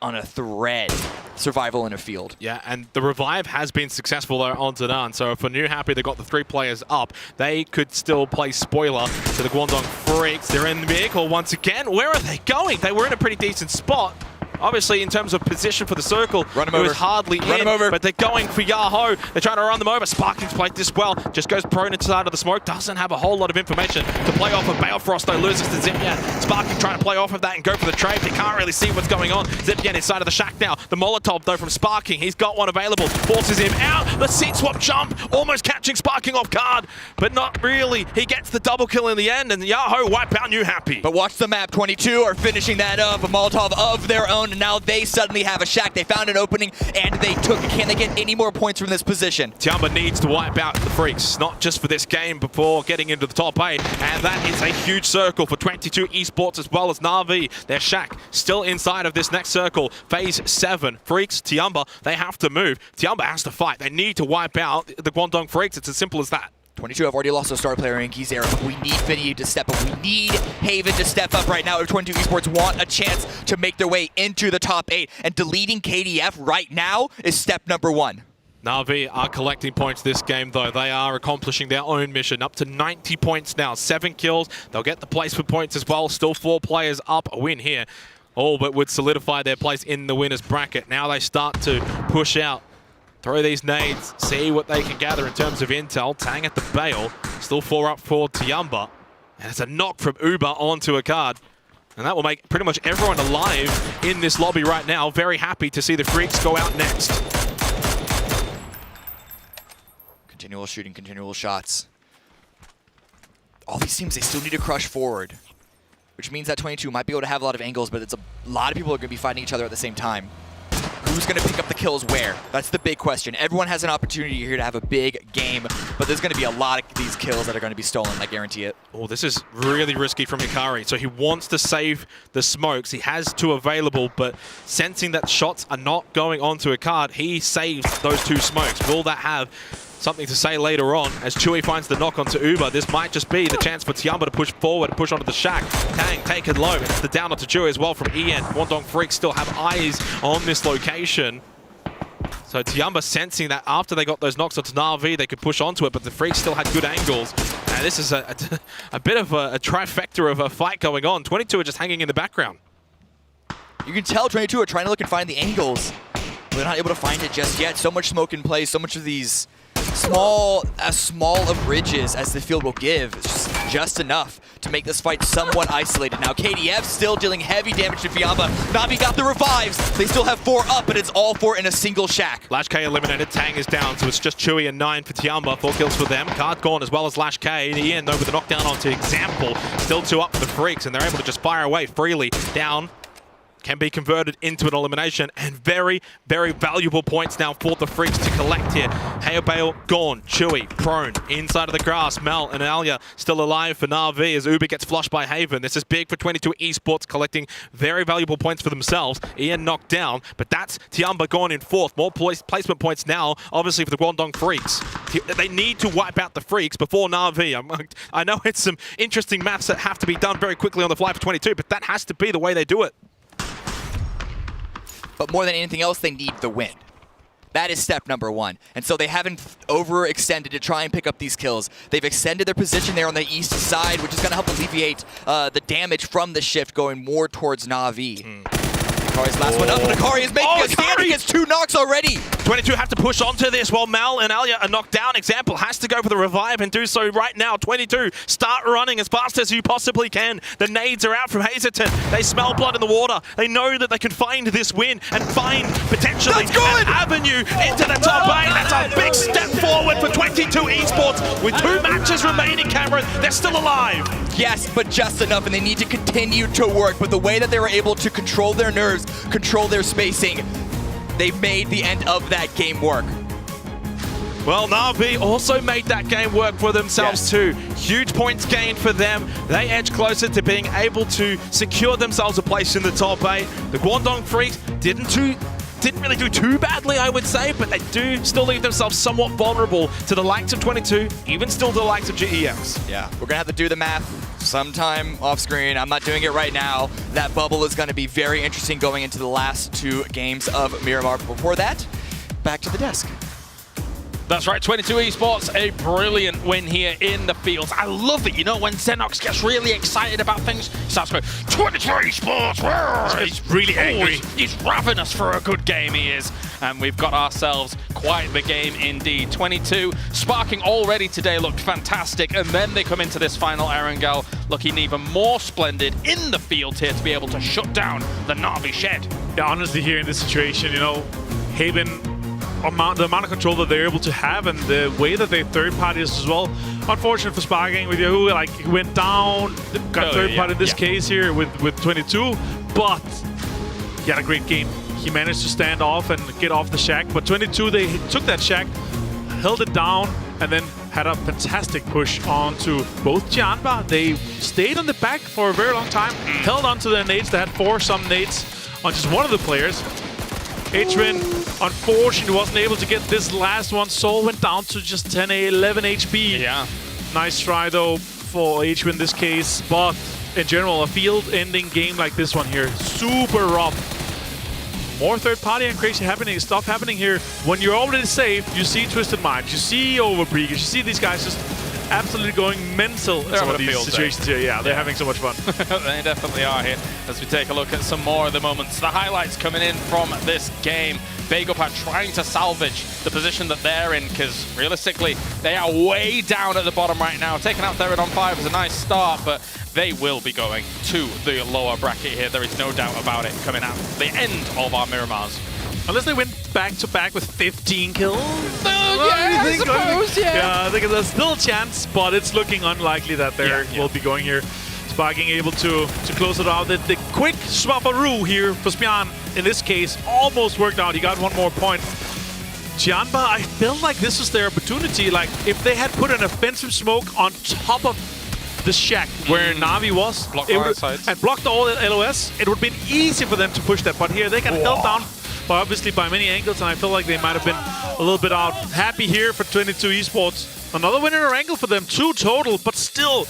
on a thread. Survival in a field. Yeah, and the revive has been successful though onto Nan. So for New Happy, they got the 3 players up. They could still play spoiler to the Guangdong Freaks. They're in the vehicle once again. Where are they going? They were in a pretty decent spot. Obviously, in terms of position for the circle, it was hardly in, but they're going for Yahoo. They're trying to run them over. Sparking's played this well. Just goes prone inside of the smoke. Doesn't have a whole lot of information to play off of. Balefrost, though, loses to Zipyan. Sparking trying to play off of that and go for the trade. They can't really see what's going on. Zipyan inside of the shack now. The Molotov, though, from Sparking. He's got one available. Forces him out. The seat swap jump. Almost catching Sparking off guard, but not really. He gets the double kill in the end, and Yahoo wipe out New Happy. But watch the map. 22 are finishing that up. A Molotov of their own. And now they suddenly have a shack. They found an opening and they took it. Can they get any more points from this position? Tiamba needs to wipe out the Freaks, not just for this game, before getting into the top 8. And that is a huge circle for 22 Esports as well as Na'Vi. Their shack still inside of this next circle. Phase 7. Freaks, Tiamba, they have to move. Tiamba has to fight. They need to wipe out the Guangdong Freaks. It's as simple as that. 22 have already lost a star player in Gizera, but we need Vinny to step up. We need Haven to step up right now if 22 Esports want a chance to make their way into the top 8. And deleting KDF right now is step number 1. Na'Vi are collecting points this game, though. They are accomplishing their own mission. Up to 90 points now. 7 kills. They'll get the placement points as well. Still 4 players up. A win here. All but would solidify their place in the winner's bracket. Now they start to push out. Throw these nades, see what they can gather in terms of intel. Tang at the bail, still 4 up for Tiamba. And it's a knock from Uber onto a card. And that will make pretty much everyone alive in this lobby right now. Very happy to see the Freaks go out next. Continual shooting, continual shots. All these teams, they still need to crush forward. Which means that 22 might be able to have a lot of angles, but it's a lot of people are going to be fighting each other at the same time. Who's going to pick up the kills where? That's the big question. Everyone has an opportunity here to have a big game, but there's going to be a lot of these kills that are going to be stolen, I guarantee it. Oh, this is really risky from Hikari. So he wants to save the smokes. He has 2 available, but sensing that shots are not going onto a card, he saves those 2 smokes. Will that have something to say later on as Chewy finds the knock onto Uber? This might just be the chance for Tiamba to push forward and push onto the shack. Tang taken low. It's the down onto Chewy as well from EN. Guangdong Freaks still have eyes on this location. So Tiamba sensing that after they got those knocks onto Na'Vi, they could push onto it, but the Freaks still had good angles. And this is a bit of a trifecta of a fight going on. 22 are just hanging in the background. You can tell 22 are trying to look and find the angles. They're not able to find it just yet. So much smoke in play, so much of these small of ridges as the field will give. It's just enough to make this fight somewhat isolated. Now KDF still dealing heavy damage to Fiamba. Na'Vi got the revives. They still have 4 up, but it's all 4 in a single shack. Lash K eliminated. Tang is down, so it's just Chewy and 9 for Tiamba. 4 kills for them. Card gone as well as Lash K. Ian, though, with the knockdown onto Example. Still 2 up for the Freaks, and they're able to just fire away freely. Down. Can be converted into an elimination, and very, very valuable points now for the Freaks to collect here. Hailbale gone, Chewy prone, inside of the grass. Mel and Alia still alive for Na'Vi as Uber gets flushed by Haven. This is big for 22 Esports, collecting very valuable points for themselves. Ian knocked down, but that's Tiamba gone in 4th. More placement points now, obviously, for the Guangdong Freaks. They need to wipe out the Freaks before Na'Vi. I know it's some interesting maths that have to be done very quickly on the fly for 22, but that has to be the way they do it. But more than anything else, they need the win. That is step number 1. And so they haven't overextended to try and pick up these kills. They've extended their position there on the east side, which is going to help alleviate the damage from the shift going more towards Na'Vi. Akari's last one up, and Akari is making a stand. He gets 2 knocks already. 22 have to push onto this while Mal and Alia are knocked down. Example has to go for the revive and do so right now. 22 start running as fast as you possibly can. The nades are out from Hazerton. They smell blood in the water. They know that they can find this win and find potentially an avenue into the top 8. That's a big step forward for 22 Esports. With 2 matches remaining, Cameron, they're still alive. Yes, but just enough, and they need to continue to work. But the way that they were able to control their nerves, control their spacing, they've made the end of that game work. Well, Na'Vi also made that game work for themselves too. Huge points gained for them. They edge closer to being able to secure themselves a place in the top 8. The Guangdong Freaks didn't really do too badly, I would say, but they do still leave themselves somewhat vulnerable to the likes of 22, even still to the likes of GEX. Yeah, we're gonna have to do the math sometime off screen. I'm not doing it right now. That bubble is gonna be very interesting going into the last 2 games of Miramar. Before that, back to the desk. That's right, 22 Esports, a brilliant win here in the fields. I love it, you know, when Xenox gets really excited about things, he starts going, 22 Esports! He's really angry. He's ravenous for a good game, he is. And we've got ourselves quite the game indeed. 22, Sparking already today looked fantastic, and then they come into this final Erangel looking even more splendid in the field here to be able to shut down the Na'Vi shed. Yeah, honestly, here in this situation, you know, Haven, the amount of control that they're able to have and the way that they third parties as well. Unfortunate for Sparking with Yahoo, like he went down, got third party in this case here with 22, but he had a great game. He managed to stand off and get off the shack, but 22, they took that shack, held it down, and then had a fantastic push onto both Jianba. They stayed on the back for a very long time, held onto their nades. They had 4-some nades on just one of the players. Atrin, unfortunately, wasn't able to get this last one. Soul went down to just 11 HP. Yeah. Nice try, though, for Atrin in this case. But in general, a field-ending game like this one here, super rough. More third-party and crazy stuff happening here. When you're already safe, you see Twisted Minds, you see Overbreakers, you see these guys just absolutely going mental in some of these situations here. Yeah, they're having so much fun. They definitely are here. As we take a look at some more of the moments, the highlights coming in from this game. Bagopad trying to salvage the position that they're in, because realistically, they are way down at the bottom right now. Taking out Theron on 5 is a nice start, but they will be going to the lower bracket here. There is no doubt about it coming out the end of our Miramars. Unless they went back-to-back with 15 kills. Yeah, I suppose, yeah. I think there's still a chance, but it's looking unlikely that they will be going here. Sparking able to close it out. The quick swapperoo here for Spian, in this case, almost worked out. He got 1 more point. Jianba, I felt like this was their opportunity. Like, if they had put an offensive smoke on top of the shack where Na'Vi was, and blocked all the LOS, it would have been easy for them to push that. But here, they got held down obviously by many angles, and I feel like they might have been a little bit out. Happy here for 22 Esports. Another winner angle for them, 2 total, but still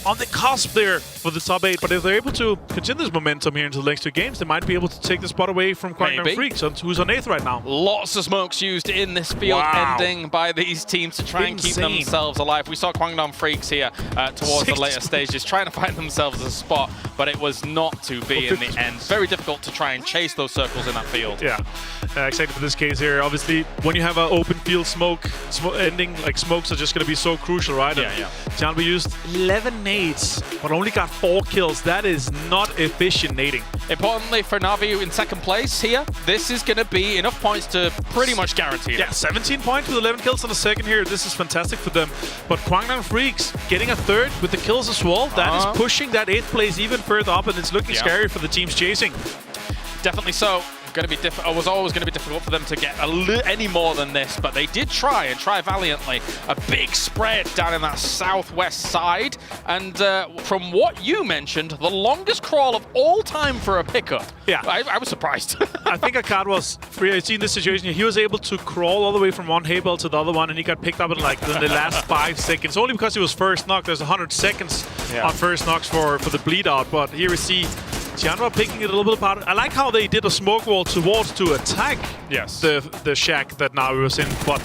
on the cusp there for the top 8. But if they're able to continue this momentum here into the next 2 games, they might be able to take the spot away from Quantum Freaks, who's on 8th right now. Lots of smokes used in this field ending by these teams to try and keep themselves alive. We saw Guangdong Freaks here towards the later stages trying to find themselves a spot, but it was not to be in the end. Very difficult to try and chase those circles in that field. Yeah, excited for this case here. Obviously, when you have an open field smoke ending, like smokes are just going to be so crucial, right? Yeah. Jianba used 11 nades, but only got 4 kills. That is not efficient nading. Importantly for Na'Vi in second place here, this is going to be enough points to pretty much guarantee it. Yeah, 17 points with 11 kills on the second here. This is fantastic for them. But Guangdong Freaks getting a 3rd with the kills as well. That is pushing that 8th place even further up, and it's looking scary for the teams chasing. Definitely so. Going to be it was always going to be difficult for them to get any more than this, but they did try valiantly. A big spread down in that southwest side, and from what you mentioned, the longest crawl of all time for a pickup. Yeah, I was surprised. I think Akkad was free. I see in this situation, he was able to crawl all the way from one hay bale to the other one, and he got picked up in like the last 5 seconds, only because he was first knock. There's 100 seconds on first knocks for the bleed out, but here we see Jianba picking it a little bit apart. I like how they did a smoke wall towards to attack the shack that Na'Vi was in, but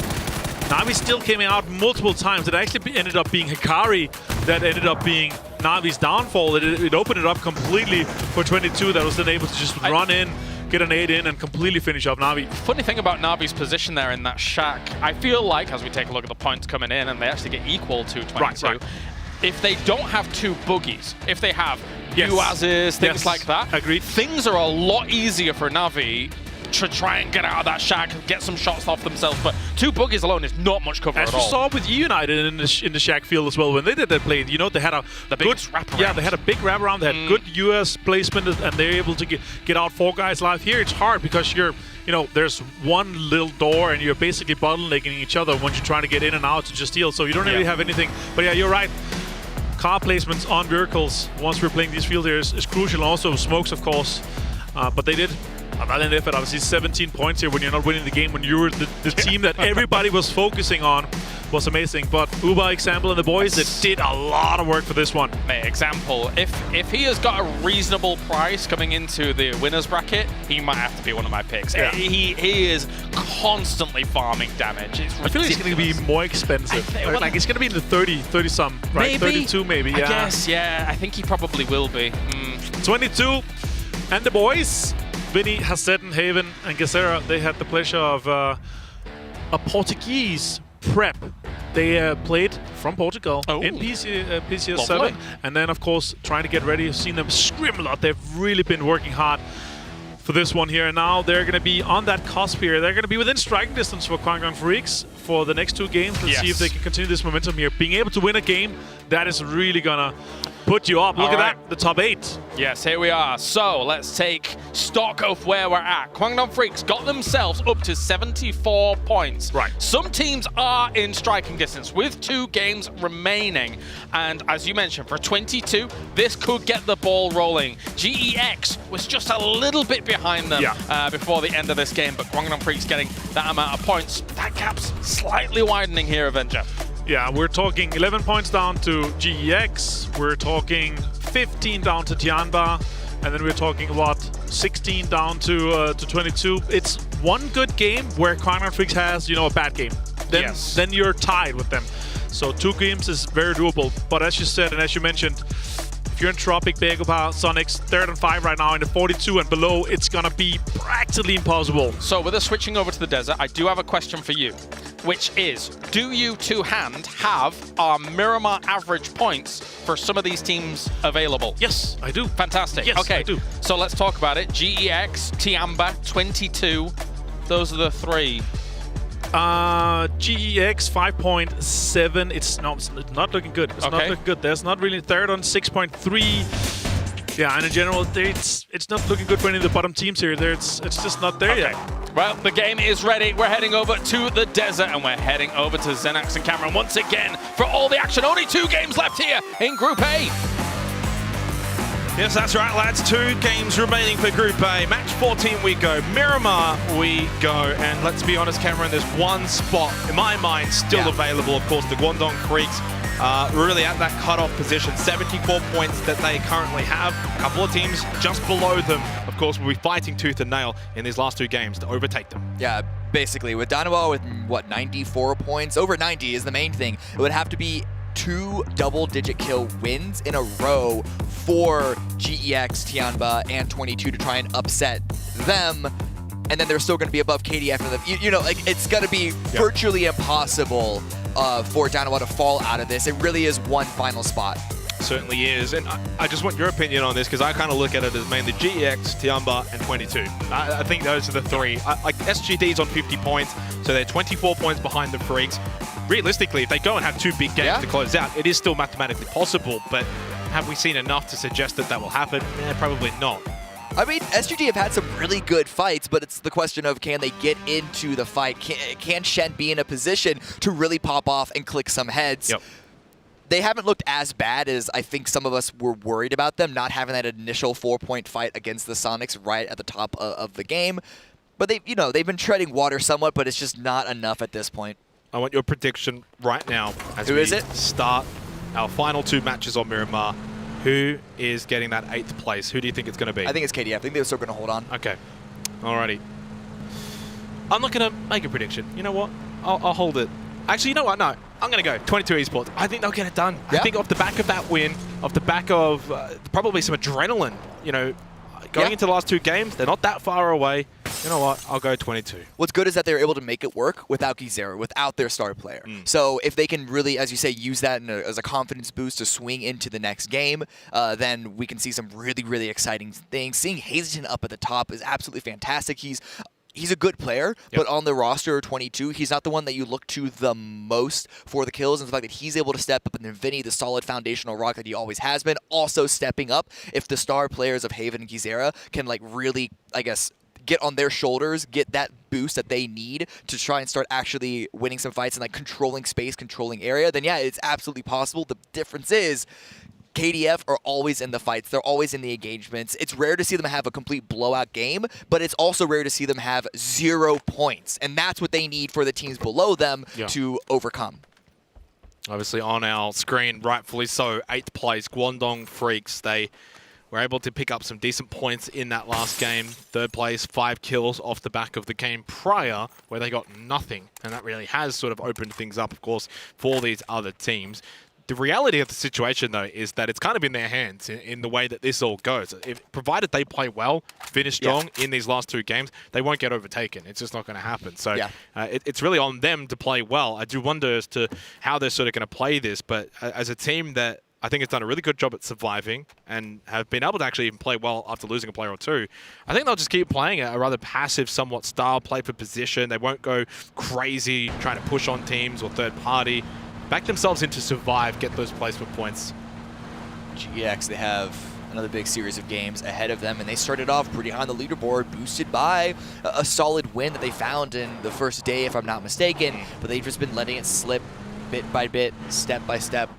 Na'Vi still came out multiple times. It actually ended up being Hikari that ended up being Navi's downfall. It opened it up completely for 22 that was then able to just run in, get an 8 in and completely finish off Na'Vi. Funny thing about Na'Vi's position there in that shack, I feel like, as we take a look at the points coming in, and they actually get equal to 22, Right. if they don't have 2 boogies, if they have UAZs, things like that, agreed. Things are a lot easier for Na'Vi to try and get out of that shack and get some shots off themselves, but 2 boogies alone is not much cover As at you all. saw with United in the shack field as well, when they did that play, you know, they had a good wraparound. Yeah, they had a big wraparound. They had good US placement, and they're able to get out 4 guys live. Here it's hard because you're, you know, there's one little door and you're basically bottlenecking each other when you're trying to get in and out to just steal. So you don't really have anything. But yeah, you're right. Car placements on vehicles once we're playing these field here is crucial. Also smokes, of course, but they did a valiant effort. Obviously 17 points here when you're not winning the game, when you were the team that everybody was focusing on, was amazing. But Uba, Example, and the boys that did a lot of work for this one. Mate, Example, if he has got a reasonable price coming into the winners bracket, he might have to be one of my picks. Yeah. He is constantly farming damage. It's I feel like it's going to be more expensive. Like it's going to be in the 30 some, right? Maybe. 32 maybe, yeah. I guess, yeah. I think he probably will be. 22, and the boys, Vinny, Hassedin, Haven, and Gazera, they had the pleasure of a Portuguese prep. They played from Portugal in PCS 7, and then of course trying to get ready. You've seen them scrim a lot. They've really been working hard for this one here, and now they're going to be on that cusp here. They're going to be within striking distance for Kwangdong Freaks for the next 2 games. Let's see if they can continue this momentum here. Being able to win a game, that is really going to put you up. Look at that, the top 8. Yes, here we are. So let's take stock of where we're at. Kwangdong Freaks got themselves up to 74 points. Right. Some teams are in striking distance with 2 games remaining. And as you mentioned, for 22, this could get the ball rolling. GEX was just a little bit behind them before the end of this game, but Kwangdong Freaks getting that amount of points. That gap's slightly widening here, Avenger. Yeah, we're talking 11 points down to GEX. We're talking 15 down to Tianba. And then we're talking, what, 16 down to 22. It's one good game where Kwangdong Freaks has, you know, a bad game. Then you're tied with them. So 2 games is very doable. But as you said, and as you mentioned, if you're in Tropic, Begopa, Sonics, 3rd and 5 right now in the 42 and below, it's going to be practically impossible. So with us switching over to the desert, I do have a question for you, which is, do you two-hand have our Miramar average points for some of these teams available? Yes, I do. Fantastic. Yes, okay. I do. So let's talk about it. GEX, Tiamba, 22. Those are the 3. GEX 5.7. It's not looking good. It's not looking good. There's not really 3rd on 6.3. Yeah, and in general, it's not looking good for any of the bottom teams here. It's just not there yet. Well, the game is ready. We're heading over to the desert, and we're heading over to Xenax and Cameron once again for all the action. Only 2 games left here in Group A. Yes, that's right, lads. 2 games remaining for Group A. Match 14 we go. Miramar we go. And let's be honest, Cameron, there's one spot, in my mind, still available. Of course, the Kwangdong Freaks really at that cutoff position. 74 points that they currently have. A couple of teams just below them, of course, will be fighting tooth and nail in these last 2 games to overtake them. Yeah, basically, with Dynamo with, what, 94 points? Over 90 is the main thing. It would have to be 2 double-digit kill wins in a row for GEX, Tianba, and 22 to try and upset them, and then they're still going to be above KDF. And you know, like, it's going to be virtually impossible for Dynamo to fall out of this. It really is one final spot. Certainly is, and I just want your opinion on this because I kind of look at it as mainly GEX, Tiamba, and 22. I think those are the 3. Like SGD's on 50 points, so they're 24 points behind the Freaks. Realistically, if they go and have 2 big games to close out, it is still mathematically possible, but have we seen enough to suggest that that will happen? Probably not. I mean, SGD have had some really good fights, but it's the question of, can they get into the fight? Can Shen be in a position to really pop off and click some heads? Yep. They haven't looked as bad as I think some of us were worried about them, not having that initial 4-point fight against the Sonics right at the top of the game. But they've been treading water somewhat, but it's just not enough at this point. I want your prediction right now as Who we is it? Start our final 2 matches on Miramar. Who is getting that 8th place? Who do you think it's going to be? I think it's KDF. I think they're still going to hold on. Okay. Alrighty. I'm not going to make a prediction. You know what? I'll hold it. Actually, you know what? No. I'm going to go 22 Esports. I think they'll get it done. Yeah? I think off the back of that win, off the back of probably some adrenaline, you know, going into the last 2 games, they're not that far away. You know what? I'll go 22. What's good is that they're able to make it work without Gizera, without their star player. So if they can really, as you say, use that as a confidence boost to swing into the next game, then we can see some really, really exciting things. Seeing Hazelton up at the top is absolutely fantastic. He's a good player, but on the roster 22, he's not the one that you look to the most for the kills, and the fact that he's able to step up, and then Vinny, the solid foundational rock that he always has been, also stepping up. If the star players of Haven and Gizera can like really, I guess, get on their shoulders, get that boost that they need to try and start actually winning some fights and like controlling space, controlling area, then yeah, it's absolutely possible. The difference is KDF are always in the fights. They're always in the engagements. It's rare to see them have a complete blowout game, but it's also rare to see them have 0 points. And that's what they need for the teams below them to overcome. Obviously on our screen, rightfully so, 8th place, Guangdong Freaks. They were able to pick up some decent points in that last game. 3rd place, 5 kills off the back of the game prior, where they got nothing. And that really has sort of opened things up, of course, for these other teams. The reality of the situation, though, is that it's kind of in their hands in the way that this all goes. Provided they play well, finish strong in these last 2 games, they won't get overtaken. It's just not going to happen. So it's really on them to play well. I do wonder as to how they're sort of going to play this, but as a team that I think has done a really good job at surviving and have been able to actually even play well after losing a player or 2. I think they'll just keep playing a rather passive, somewhat style, play for position. They won't go crazy trying to push on teams or third party. Back themselves in to survive, get those placement points. GX, they have another big series of games ahead of them, and they started off pretty high on the leaderboard, boosted by a solid win that they found in the first day, if I'm not mistaken, but they've just been letting it slip bit by bit, step by step,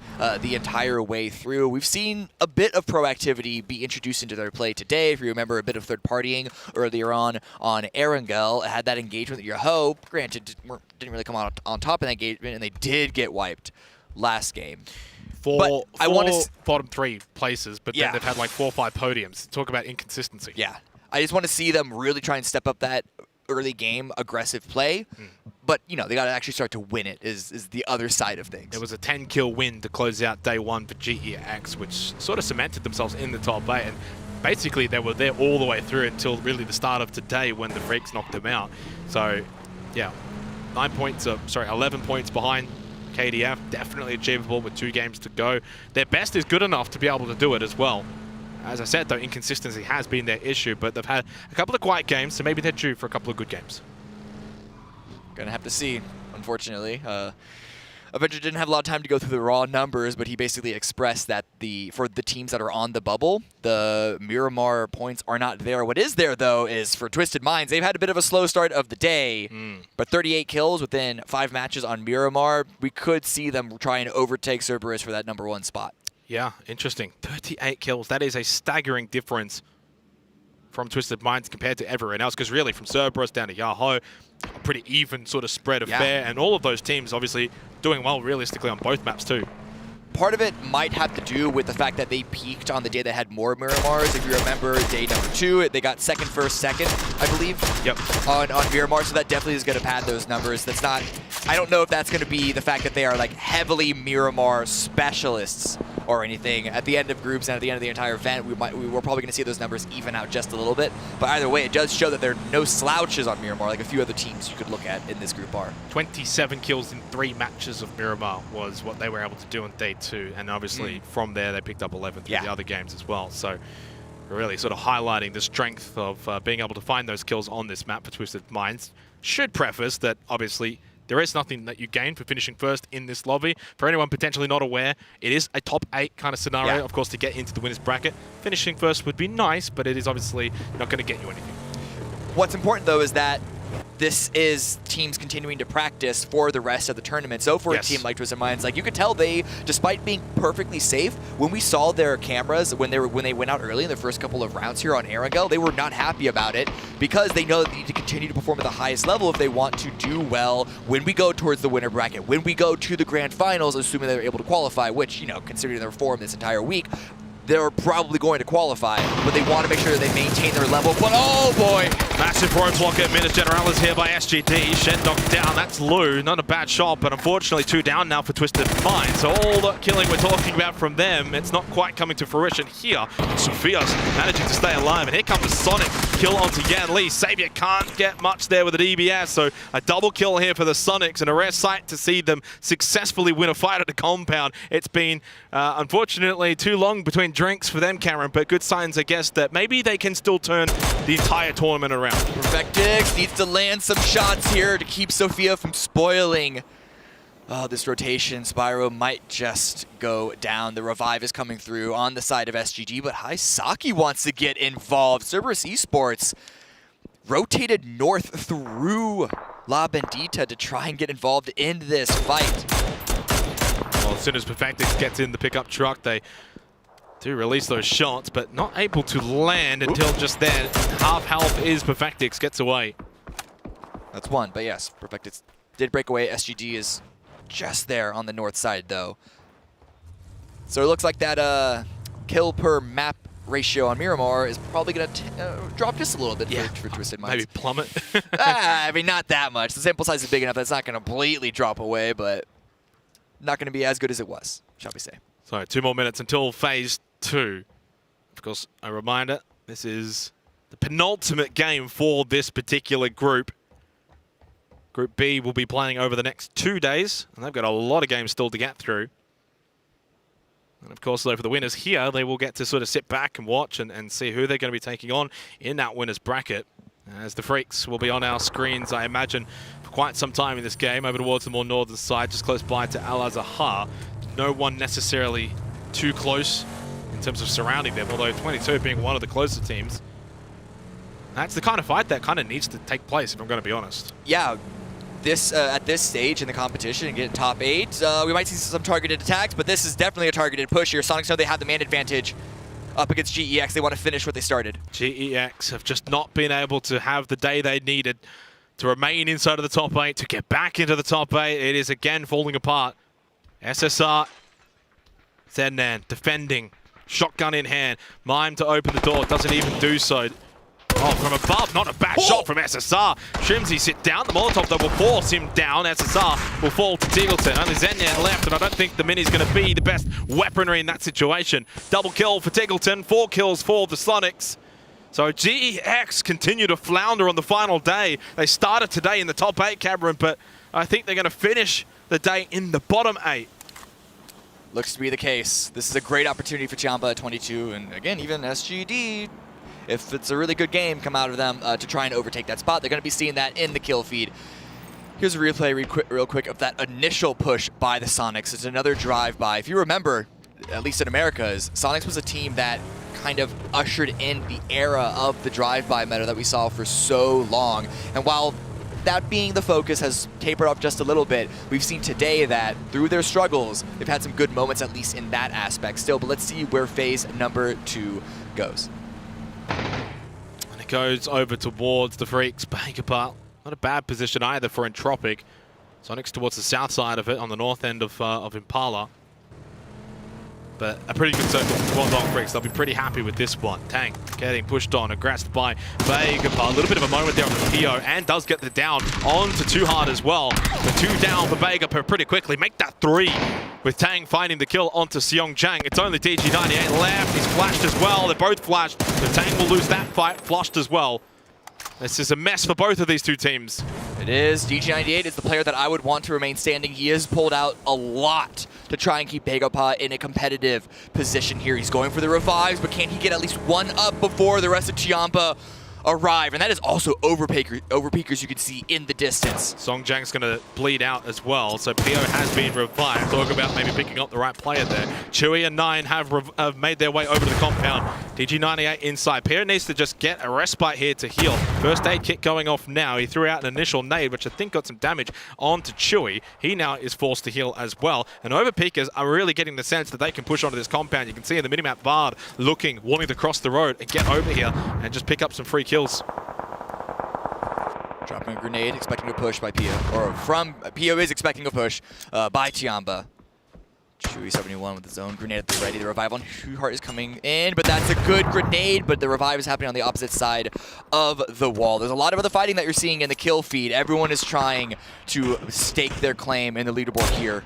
the entire way through. We've seen a bit of proactivity be introduced into their play today. If you remember, a bit of third partying earlier on Erangel, had that engagement with your hope. Granted, didn't really come on top in that engagement, and they did get wiped last game. Four bottom 3 places, but then they've had like 4 or 5 podiums. Talk about inconsistency. Yeah. I just want to see them really try and step up that early game aggressive play. But, you know, they got to actually start to win it is the other side of things. There was a 10-kill win to close out day 1 for GEX, which sort of cemented themselves in the top 8. And basically, they were there all the way through until really the start of today when the Freaks knocked them out. So, yeah, 11 points behind KDF. Definitely achievable with 2 games to go. Their best is good enough to be able to do it as well. As I said, though, inconsistency has been their issue, but they've had a couple of quiet games, so maybe they're due for a couple of good games. Gonna have to see, unfortunately. Avenger didn't have a lot of time to go through the raw numbers, but he basically expressed that for the teams that are on the bubble, the Miramar points are not there. What is there, though, is for Twisted Minds. They've had a bit of a slow start of the day, but 38 kills within 5 matches on Miramar. We could see them try and overtake Cerberus for that #1 spot. Yeah, interesting. 38 kills. That is a staggering difference from Twisted Minds compared to everyone else, because really from Cerberus down to Yahoo, a pretty even sort of spread affair, and all of those teams obviously doing well realistically on both maps too. Part of it might have to do with the fact that they peaked on the day that had more Miramars. If you remember, day number 2, they got second, I believe, on Miramar, so that definitely is going to pad those numbers. That's not, I don't know if that's going to be the fact that they are like heavily Miramar specialists or anything. At the end of groups and at the end of the entire event, we're probably going to see those numbers even out just a little bit. But either way, it does show that there are no slouches on Miramar, like a few other teams you could look at in this group are. 27 kills in 3 matches of Miramar was what they were able to do on day 2, and obviously from there they picked up 11 through the other games as well. So really sort of highlighting the strength of being able to find those kills on this map for Twisted Minds. Should preface that obviously there is nothing that you gain for finishing first in this lobby. For anyone potentially not aware, it is a top 8 kind of scenario, of course, to get into the winner's bracket. Finishing first would be nice, but it is obviously not going to get you anything. What's important, though, is that this is teams continuing to practice for the rest of the tournament. So for a team like Twisted Minds, like you could tell they, despite being perfectly safe, when we saw their cameras, when they went out early in the first couple of rounds here on Erangel, they were not happy about it because they know that they need to continue to perform at the highest level if they want to do well when we go towards the winner bracket, when we go to the grand finals, assuming they're able to qualify, which, you know, considering their form this entire week, they're probably going to qualify, but they want to make sure that they maintain their level. But oh boy! Massive roadblock at Minas Generalis here by SGD. Shen knocked down. That's Lou. Not a bad shot, but unfortunately 2 down now for Twisted Mind. So all the killing we're talking about from them, it's not quite coming to fruition here. Sophia's managing to stay alive, and here comes the Sonic kill onto Yan Lee. Savior can't get much there with the DBS, so a double kill here for the Sonics, and a rare sight to see them successfully win a fight at the compound. It's been, unfortunately, too long between drinks for them, Cameron, but good signs, I guess, that maybe they can still turn the entire tournament around. Perfectix needs to land some shots here to keep Sophia from spoiling. Oh, this rotation. Spyro might just go down. The revive is coming through on the side of SGD, but Haisaki wants to get involved. Cerberus Esports rotated north through La Bendita to try and get involved in this fight. Well, as soon as Perfectix gets in the pickup truck, they do release those shots, but not able to land until just then. Half health is Perfectix, gets away. That's one, but yes, Perfectix did break away. SGD is just there on the north side, though. So it looks like that kill per map ratio on Miramar is probably going to drop just a little bit for Twisted Minds. Maybe plummet. I mean, not that much. The sample size is big enough that it's not going to completely drop away, but not going to be as good as it was, shall we say. So 2 more minutes until phase 2. Of course, a reminder, this is the penultimate game for this particular group. Group B will be playing over the next 2 days, and they've got a lot of games still to get through. And of course, though, for the winners here, they will get to sort of sit back and watch and see who they're going to be taking on in that winners bracket. As the Freaks will be on our screens, I imagine, for quite some time in this game, over towards the more northern side, just close by to Al-Azhar. No one necessarily too close in terms of surrounding them, although 22 being one of the closer teams. That's the kind of fight that kind of needs to take place, if I'm going to be honest. Yeah, this at this stage in the competition and get top 8, we might see some targeted attacks, but this is definitely a targeted push here. Sonics know they have the man advantage up against GEX. They want to finish what they started. GEX have just not been able to have the day they needed to remain inside of the top 8, to get back into the top 8. It is again falling apart. SSR, Zednan defending, shotgun in hand, Mime to open the door, doesn't even do so. Oh, from above, not a bad shot from SSR. Shrimsy sit down, the Molotov though will force him down. SSR will fall to Tigleton. Only Zenyan left, and I don't think the Mini's going to be the best weaponry in that situation. Double kill for Tigleton, 4 kills for the Sonics. So GEX continue to flounder on the final day. They started today in the top 8, Cameron, but I think they're going to finish the day in the bottom 8. Looks to be the case. This is a great opportunity for Chiamba at 22, and again, even SGD, if it's a really good game, come out of them to try and overtake that spot. They're going to be seeing that in the kill feed. Here's a replay real quick of that initial push by the Sonics. It's another drive-by. If you remember, at least in Americas, Sonics was a team that kind of ushered in the era of the drive-by meta that we saw for so long. And while that being the focus has tapered off just a little bit, we've seen today that through their struggles, they've had some good moments, at least in that aspect still. But let's see where phase number 2 goes. And it goes over towards the Freaks. Bankerpart, not a bad position either for Entropic. Sonics towards the south side of it, on the north end of Impala. But a pretty good circle for Guangdong Freaks. They'll be pretty happy with this one. Tank getting pushed on and grasped by Bankerpart. A little bit of a moment there on the PO, and does get the down onto Too Hard as well. The 2 down for Bankerpart pretty quickly. Make that 3. With Tang finding the kill onto Seong Jang. It's only DG98 left. He's flashed as well. They're both flashed. So Tang will lose that fight. Flushed as well. This is a mess for both of these two teams. It is. DG98 is the player that I would want to remain standing. He has pulled out a lot to try and keep Bankerpart in a competitive position here. He's going for the revives, but can he get at least 1 up before the rest of Chiampa arrive? And that is also overpeakers you can see in the distance. Song Jang's going to bleed out as well, so PO has been revived. Talk about maybe picking up the right player there. Chewy and 9 have made their way over to the compound. DG98 inside. PO needs to just get a respite here to heal. First aid kit going off now. He threw out an initial nade, which I think got some damage onto Chewy. He now is forced to heal as well. And overpeakers are really getting the sense that they can push onto this compound. You can see in the minimap Bard looking, wanting to cross the road and get over here and just pick up some free kills. Dropping a grenade, expecting a push by Pio, or from Pio is expecting a push by Chiamba. Chewy 71 with his own grenade at the ready. The revive on Heart is coming in, but that's a good grenade, but the revive is happening on the opposite side of the wall. There's a lot of other fighting that you're seeing in the kill feed. Everyone is trying to stake their claim in the leaderboard here.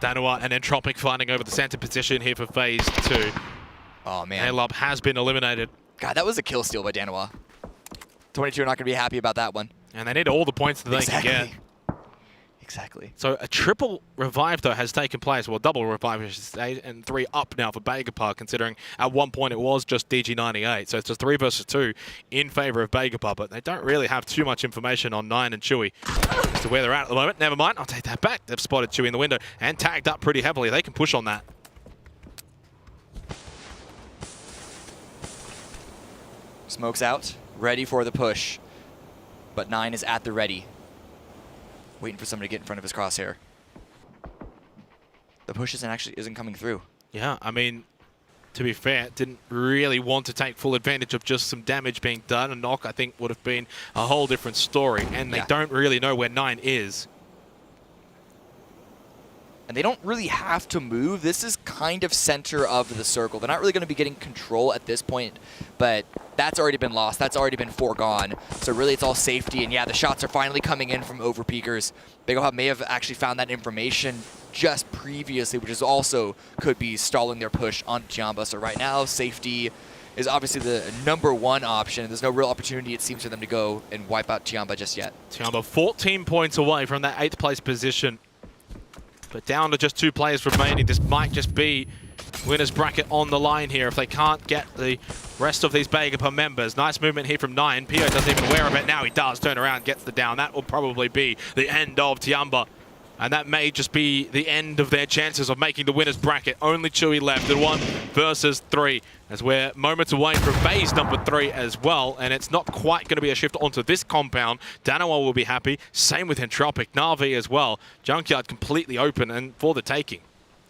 Danawa and Entropic fighting over the center position here for phase 2. Oh, man. Alub has been eliminated. God, that was a kill steal by Danawa. 22 are not going to be happy about that one. And they need all the points that they can get. Exactly. So a triple revive, though, has taken place. Well, double revive, I should say, and 3 up now for Bagapar, considering at one point it was just DG98. So it's just 3 versus 2 in favor of Bagapar, but they don't really have too much information on 9 and Chewy as to where they're at the moment. Never mind, I'll take that back. They've spotted Chewy in the window and tagged up pretty heavily. They can push on that. Smoke's out, ready for the push, but 9 is at the ready. Waiting for somebody to get in front of his crosshair. The push isn't coming through. Yeah, I mean, to be fair, didn't really want to take full advantage of just some damage being done. A knock, I think, would have been a whole different story. And they don't really know where 9 is. And they don't really have to move. This is kind of center of the circle. They're not really going to be getting control at this point, but that's already been lost. That's already been foregone. So really it's all safety. And yeah, the shots are finally coming in from overpeakers. Bagapar may have actually found that information just previously, which is also could be stalling their push on Tiamba. So right now, safety is obviously the #1 option. There's no real opportunity, it seems, for them to go and wipe out Tiamba just yet. Tiamba 14 points away from that 8th place position. But down to just 2 players remaining. This might just be winner's bracket on the line here if they can't get the rest of these Bagapar members. Nice movement here from 9. Pio doesn't even aware of it. Now he does turn around, gets the down. That will probably be the end of Tiamba. And that may just be the end of their chances of making the winner's bracket. Only Chewy left at 1 versus 3. As we're moments away from phase #3 as well. And it's not quite going to be a shift onto this compound. Danawa will be happy. Same with Entropic. Na'Vi as well. Junkyard completely open and for the taking.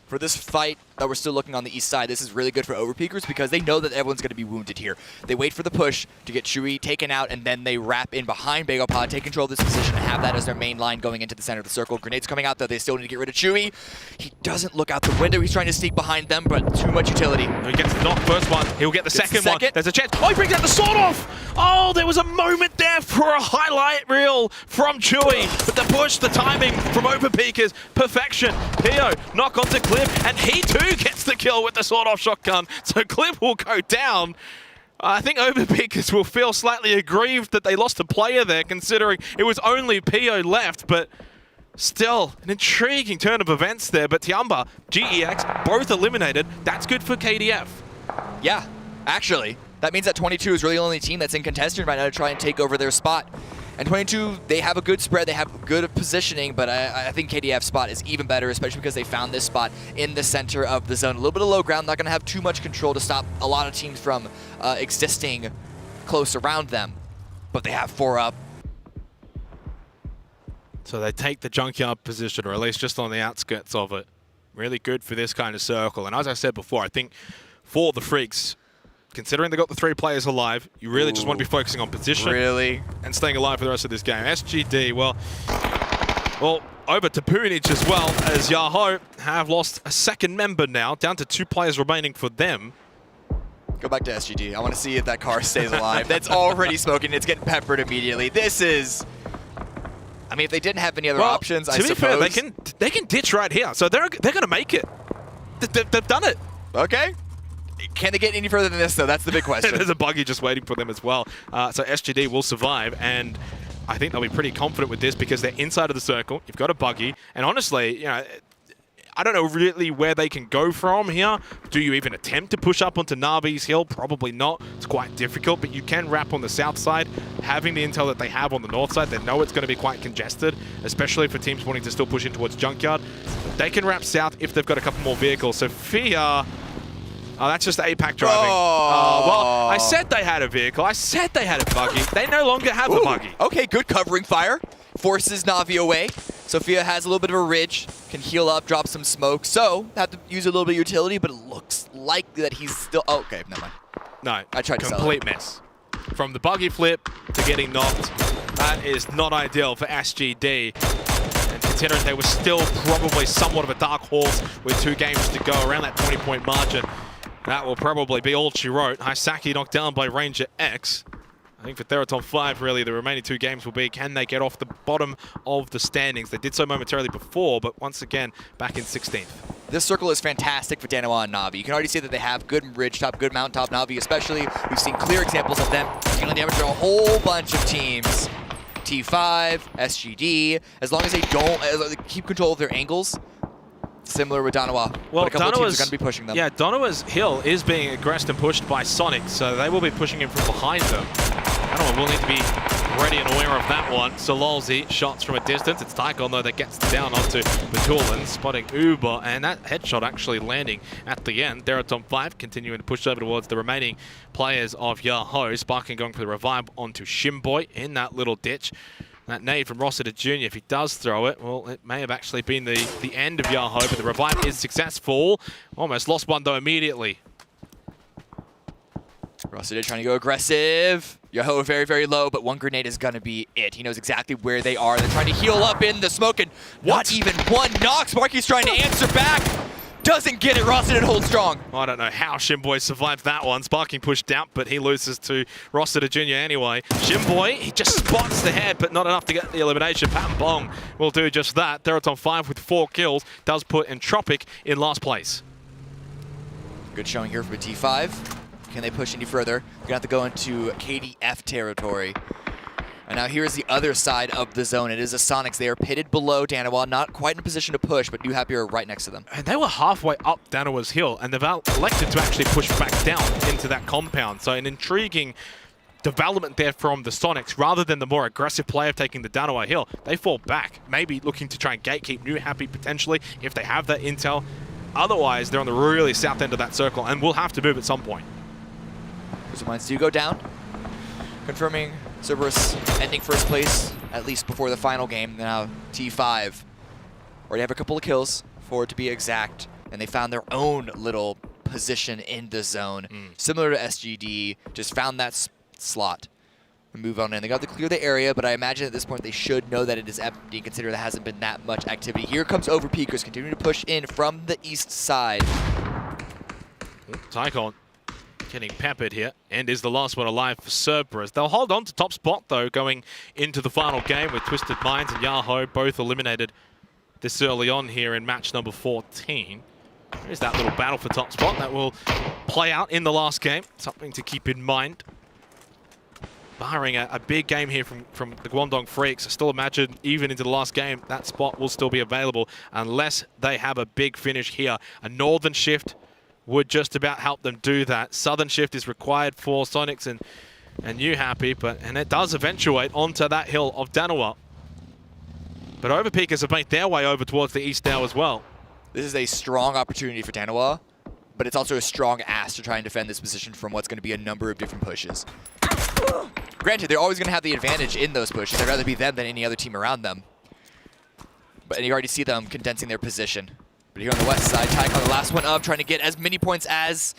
For this fight that we're still looking on the east side, this is really good for overpeakers because they know that everyone's going to be wounded here. They wait for the push to get Chewy taken out, and then they wrap in behind Bagapar, take control of this position, and have that as their main line going into the center of the circle. Grenades coming out, though. They still need to get rid of Chewy. He doesn't look out the window. He's trying to sneak behind them, but too much utility. He gets the knock first one. He'll get the second one. There's a chance. Oh, he brings out the sword off! Oh, there was a moment there for a highlight reel from Chewy. But the push, the timing from overpeakers, perfection. Pio, knock onto Clip, and he too gets the kill with the sword-off shotgun. So Clip will go down. I think overpeakers will feel slightly aggrieved that they lost a player there, considering it was only Pio left, but still an intriguing turn of events there. But Tiamba, GEX, both eliminated. That's good for KDF. Yeah, actually. That means that 22 is really the only team that's in contention right now to try and take over their spot. And 22, they have a good spread, they have good positioning, but I think KDF's spot is even better, especially because they found this spot in the center of the zone. A little bit of low ground, not going to have too much control to stop a lot of teams from existing close around them. But they have 4 up. So they take the Junkyard position, or at least just on the outskirts of it. Really good for this kind of circle. And as I said before, I think for the Freaks, considering they got the 3 players alive, you really just want to be focusing on position. Really? And staying alive for the rest of this game. SGD, well, over to Punich as well, as Yahoo have lost a second member now, down to 2 players remaining for them. Go back to SGD. I want to see if that car stays alive. That's already smoking. It's getting peppered immediately. This is... I mean, if they didn't have any other options, I suppose... To be fair, they can ditch right here. So they're going to make it. They've done it. Okay. Can they get any further than this, though? That's the big question. There's a buggy just waiting for them as well. So SGD will survive, and I think they'll be pretty confident with this because they're inside of the circle. You've got a buggy, and honestly, you know, I don't know really where they can go from here. Do you even attempt to push up onto Na'Vi's hill? Probably not. It's quite difficult, but you can wrap on the south side. Having the intel that they have on the north side, they know it's going to be quite congested, especially for teams wanting to still push in towards Junkyard. They can wrap south if they've got a couple more vehicles. So Fia... Oh, that's just APAC driving. Well, I said they had a vehicle. I said they had a buggy. They no longer have a buggy. Okay, good covering fire. Forces Na'Vi away. Sophia has a little bit of a ridge. Can heal up, drop some smoke. So, have to use a little bit of utility, but it looks like that he's still... Oh, okay, never mind. No, I tried to complete mess. From the buggy flip to getting knocked. That is not ideal for SGD. And to considering they were still probably somewhat of a dark horse with 2 games to go, around that 20-point margin. That will probably be all she wrote. Hisaki knocked down by Ranger X. I think for Theraton 5, really, the remaining 2 games will be, can they get off the bottom of the standings? They did so momentarily before, but once again, back in 16th. This circle is fantastic for Danawa and Na'Vi. You can already see that they have good ridge top, good mountain top. Na'Vi especially, we've seen clear examples of them dealing damage to a whole bunch of teams. T5, SGD, as long as they don't keep control of their angles, similar with Danawa. Well, but a couple of teams are going to be pushing them. Yeah, Danawa's hill is being aggressed and pushed by Sonic, so they will be pushing him from behind them. Danawa will need to be ready and aware of that one. Sololzi shots from a distance. It's Taikon, though, that gets down onto Batulan, spotting Uber, and that headshot actually landing at the end. Theraton 5 continuing to push over towards the remaining players of Yahoo. Sparking going for the revive onto Shimboy in that little ditch. That nade from Rossiter Jr., if he does throw it, well, it may have actually been the end of Yahoo, but the revive is successful. Almost lost one, though, immediately. Rossiter trying to go aggressive. Yahoo very, very low, but one grenade is going to be it. He knows exactly where they are. They're trying to heal up in the smoke, and not even one knock. Sparky's trying to answer back. Doesn't get it. Rossiter holds strong. I don't know how Shimboy survived that one. Sparking pushed out, but he loses to Rossiter Jr. anyway. Shimboy, he just spots the head, but not enough to get the elimination. Pat Bong will do just that. Theraton 5 with 4 kills does put Entropic in last place. Good showing here for T5. Can they push any further? They're going to have to go into KDF territory. And now here's the other side of the zone. It is the Sonics. They are pitted below Danawa, not quite in a position to push, but New Happy are right next to them. And they were halfway up Danawa's hill, and they've elected to actually push back down into that compound. So an intriguing development there from the Sonics. Rather than the more aggressive play of taking the Danawa hill, they fall back, maybe looking to try and gatekeep New Happy potentially if they have that intel. Otherwise, they're on the really south end of that circle and will have to move at some point. So mines do go down, confirming Cerberus ending first place, at least before the final game. Now T5 already have a couple of kills, 4 to be exact, and they found their own little position in the zone. Similar to SGD, just found that slot and move on in. They got to clear the area, but I imagine at this point they should know that it is empty, considering there hasn't been that much activity. Here comes Overpeakers, continuing to push in from the east side. Taikon getting peppered here, and is the last one alive for Cerberus. They'll hold on to top spot, though, going into the final game with Twisted Minds and Yahoo both eliminated this early on here in match number 14. There's that little battle for top spot that will play out in the last game. Something to keep in mind. Barring a big game here from the Guangdong Freaks, I still imagine even into the last game, that spot will still be available unless they have a big finish here. A Northern Shift would just about help them do that. Southern Shift is required for Sonics and New Happy, and it does eventuate onto that hill of Danawa. But Overpeakers have made their way over towards the east now as well. This is a strong opportunity for Danawa, but it's also a strong ask to try and defend this position from what's going to be a number of different pushes. Granted, they're always going to have the advantage in those pushes. I'd rather be them than any other team around them. But you already see them condensing their position. But here on the west side, Taikon, the last one up, trying to get as many points as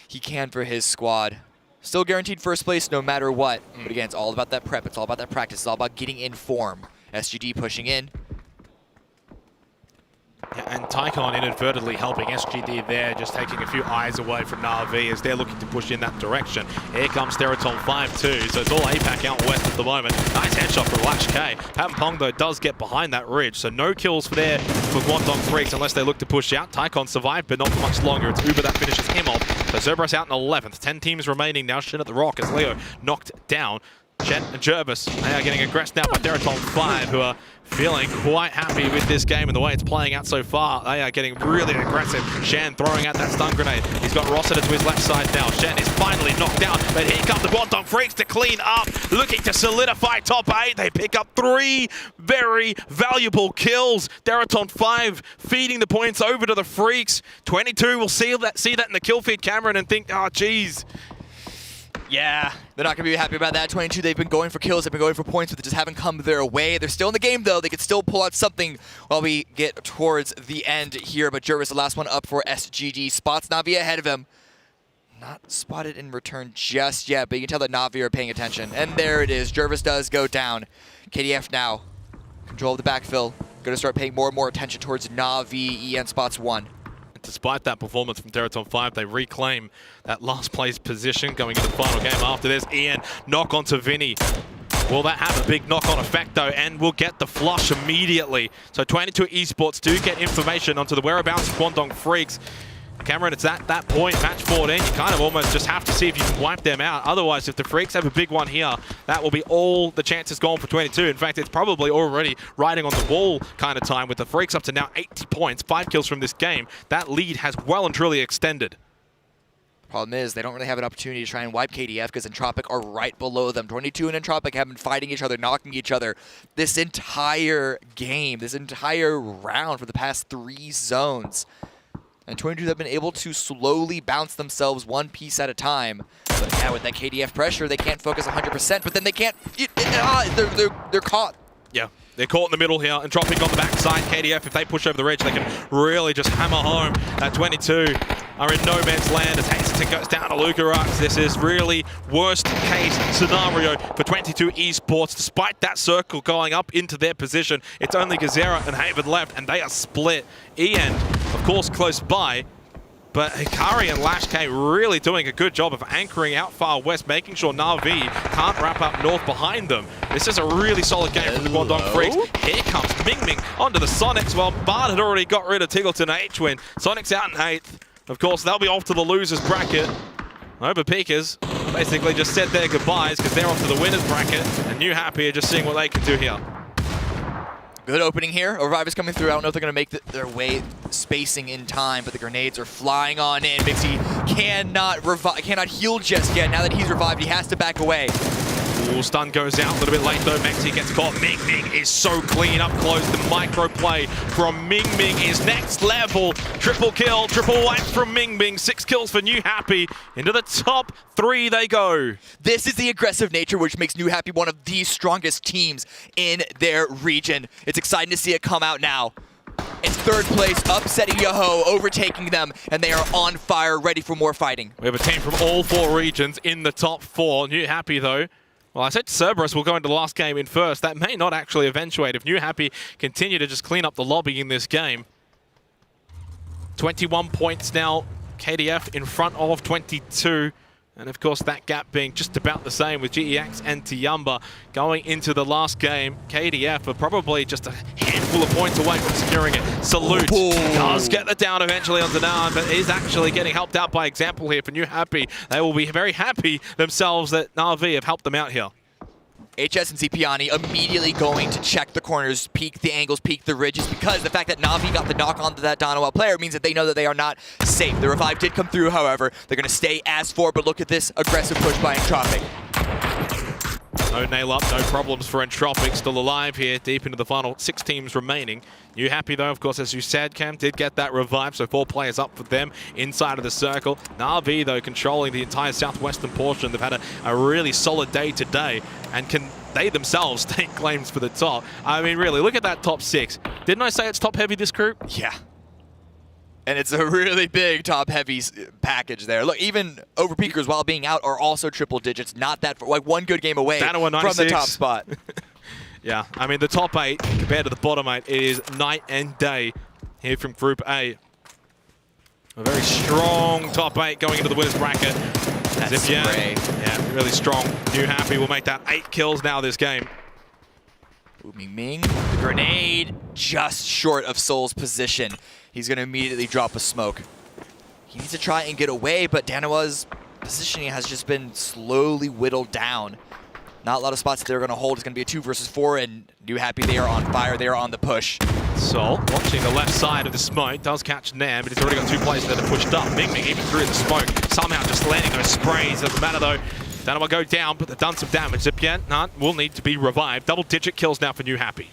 he can for his squad. Still guaranteed first place no matter what. But again, it's all about that prep. It's all about that practice. It's all about getting in form. SGD pushing in. Yeah, and Taikon inadvertently helping SGD there, just taking a few eyes away from Na'Vi as they're looking to push in that direction. Here comes Theraton 5 too, so it's all APAC out west at the moment. Nice headshot from Lash K. Pong, though, does get behind that ridge, so no kills for Guangdong Freaks unless they look to push out. Taikon survived, but not for much longer. It's Uber that finishes him off. So Cerberus out in 11th. 10 teams remaining now. Shin at the rock as Leo knocked down. Chen and Jervis, they are getting aggressed now by Theraton 5, who are feeling quite happy with this game and the way it's playing out so far. They are getting really aggressive. Shen throwing out that stun grenade. He's got Rossiter to his left side now. Shen is finally knocked down, but here come the Guangdong Freaks to clean up, looking to solidify top 8. They pick up 3 very valuable kills. Theraton 5 feeding the points over to the Freaks. 22 will see that in the kill feed camera and think, oh, geez. Yeah, they're not going to be happy about that. 22, they've been going for kills, they've been going for points, but they just haven't come their way. They're still in the game, though. They could still pull out something while we get towards the end here. But Jervis, the last one up for SGD. Spots Na'Vi ahead of him. Not spotted in return just yet, but you can tell that Na'Vi are paying attention. And there it is. Jervis does go down. KDF now. Control of the backfill. going to start paying more and more attention towards Na'Vi. EN spots 1. Despite that performance from Teraton 5, they reclaim that last place position going into the final game after this. EN knock onto Vinny. Will that have a big knock-on effect, though? And we'll get the flush immediately. So 22 Esports do get information onto the whereabouts of Guangdong Freaks. Cameron, it's at that point, match 14, you kind of almost just have to see if you can wipe them out. Otherwise, if the Freaks have a big one here, that will be all the chances gone for 22. In fact, it's probably already riding on the wall kind of time with the Freaks up to now 80 points, 5 kills from this game. That lead has well and truly extended. Problem is, they don't really have an opportunity to try and wipe KDF because Entropic are right below them. 22 and Entropic have been fighting each other, knocking each other this entire game, this entire round for the past 3 zones. And 22 have been able to slowly bounce themselves one piece at a time. But yeah, with that KDF pressure, they can't focus 100%, but then they can't, they're caught. Yeah, they're caught in the middle here. Entropic on the backside. KDF, if they push over the ridge, they can really just hammer home. That 22 are in no man's land as Hexaton goes down to Lucarux. This is really worst case scenario for 22 Esports. Despite that circle going up into their position, it's only Gazera and Haven left, and they are split. EN, of course, close by. But Hikari and Lash K really doing a good job of anchoring out far west, making sure Na'Vi can't wrap up north behind them. This is a really solid game for the Guangdong Freaks. Here comes Ming Ming onto the Sonics. Well, Bard had already got rid of Tiggleton H-Win. Sonics out in 8th. Of course, they'll be off to the losers bracket. Over Peekers basically just said their goodbyes because they're off to the winners bracket. And New Happy are just seeing what they can do here. Good opening here. Revive is coming through. I don't know if they're going to make their way spacing in time, but the grenades are flying on in. Mixie cannot heal just yet. Now that he's revived, he has to back away. Ooh, stun goes out a little bit late though. Mexi gets caught. Ming Ming is so clean up close. The micro play from Ming Ming is next level. Triple kill, triple wipe from Ming Ming. 6 kills for New Happy. Into the top 3 they go. This is the aggressive nature which makes New Happy one of the strongest teams in their region. It's exciting to see it come out now. It's 3rd place, upsetting Yoho, overtaking them, and they are on fire, ready for more fighting. We have a team from all 4 regions in the top 4. New Happy though. Well, I said Cerberus will go into the last game in first. That may not actually eventuate if New Happy continue to just clean up the lobby in this game. 21 points now, KDF in front of 22. And of course, that gap being just about the same with GEX and Tiamba going into the last game. KDF are probably just a handful of points away from securing it. Salute does get the down eventually onto Nan, but is actually getting helped out by example here for New Happy. They will be very happy themselves that Na'Vi have helped them out here. HS and Zipiani immediately going to check the corners, peek the angles, peek the ridges, because the fact that Na'Vi got the knock onto that Donawell player means that they know that they are not safe. The revive did come through, however. They're going to stay as 4, but look at this aggressive push by Entropic. No nail up, no problems for Entropic. Still alive here, deep into the final 6 teams remaining. New Happy though, of course, as you said, Cam, did get that revive, so 4 players up for them inside of the circle. Na'Vi though, controlling the entire southwestern portion. They've had a really solid day today, and can they themselves take claims for the top? I mean, really, look at that top 6. Didn't I say it's top heavy, this group? Yeah. And it's a really big top-heavy package there. Look, even Overpeakers, while being out, are also triple digits. Not that far, like 1 good game away from the top spot. Yeah, I mean, the top 8 compared to the bottom 8, it is night and day here from Group A. A very strong top 8 going into the winners bracket. That's great. Yeah, really strong. New Happy will make that 8 kills now this game. Ming Ming, the grenade just short of Soul's position. He's going to immediately drop a smoke. He needs to try and get away, but Danawa's positioning has just been slowly whittled down. Not a lot of spots that they're going to hold. It's going to be a 2 versus 4, and New Happy, they are on fire. They are on the push. Soul watching the left side of the smoke, does catch Nam, but he's already got 2 players that are pushed up. Ming Ming even through the smoke, somehow just landing those sprays. Doesn't matter though. Danawa go down, but they've done some damage. Zipian will need to be revived. Double-digit kills now for New Happy.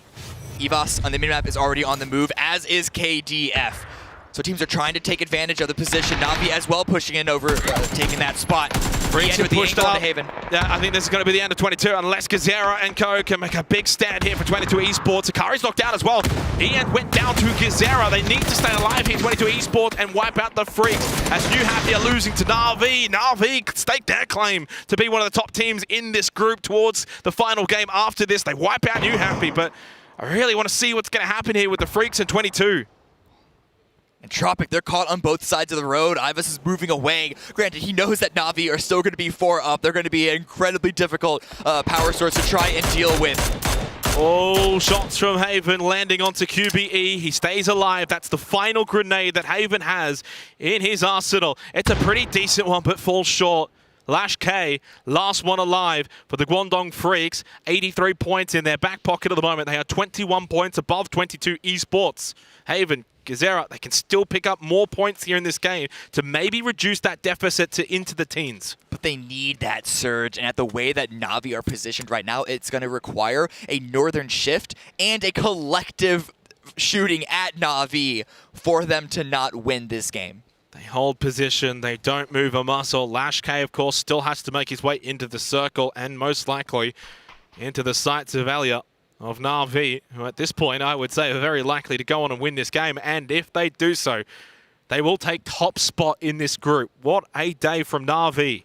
Evas on the minimap is already on the move, as is KDF. So teams are trying to take advantage of the position. Na'Vi as well pushing in over, taking that spot. Freaks with pushed the up. Haven. Yeah, I think this is going to be the end of 22 unless Gazera and Co can make a big stand here for 22 Esports. Akari's knocked out as well. Ian went down to Gazera. They need to stay alive here, 22 Esports, and wipe out the Freaks as New Happy are losing to Na'Vi. Na'Vi could stake their claim to be one of the top teams in this group towards the final game after this. They wipe out New Happy, but I really want to see what's going to happen here with the Freaks in 22. And Tropic, they're caught on both sides of the road. Ivas is moving away. Granted, he knows that Na'Vi are still going to be 4 up. They're going to be an incredibly difficult power source to try and deal with. Oh, shots from Haven landing onto QBE. He stays alive. That's the final grenade that Haven has in his arsenal. It's a pretty decent one, but falls short. Lash K, last one alive for the Guangdong Freaks. 83 points in their back pocket at the moment. They are 21 points above 22 Esports. Haven, Gezerra, they can still pick up more points here in this game to maybe reduce that deficit to into the teens. But they need that surge, and at the way that Na'Vi are positioned right now, it's going to require a northern shift and a collective shooting at Na'Vi for them to not win this game. They hold position, they don't move a muscle. Lash K, of course, still has to make his way into the circle and most likely into the sights of Alia of Na'Vi, who at this point I would say are very likely to go on and win this game. And if they do so, they will take top spot in this group. What a day from Na'Vi.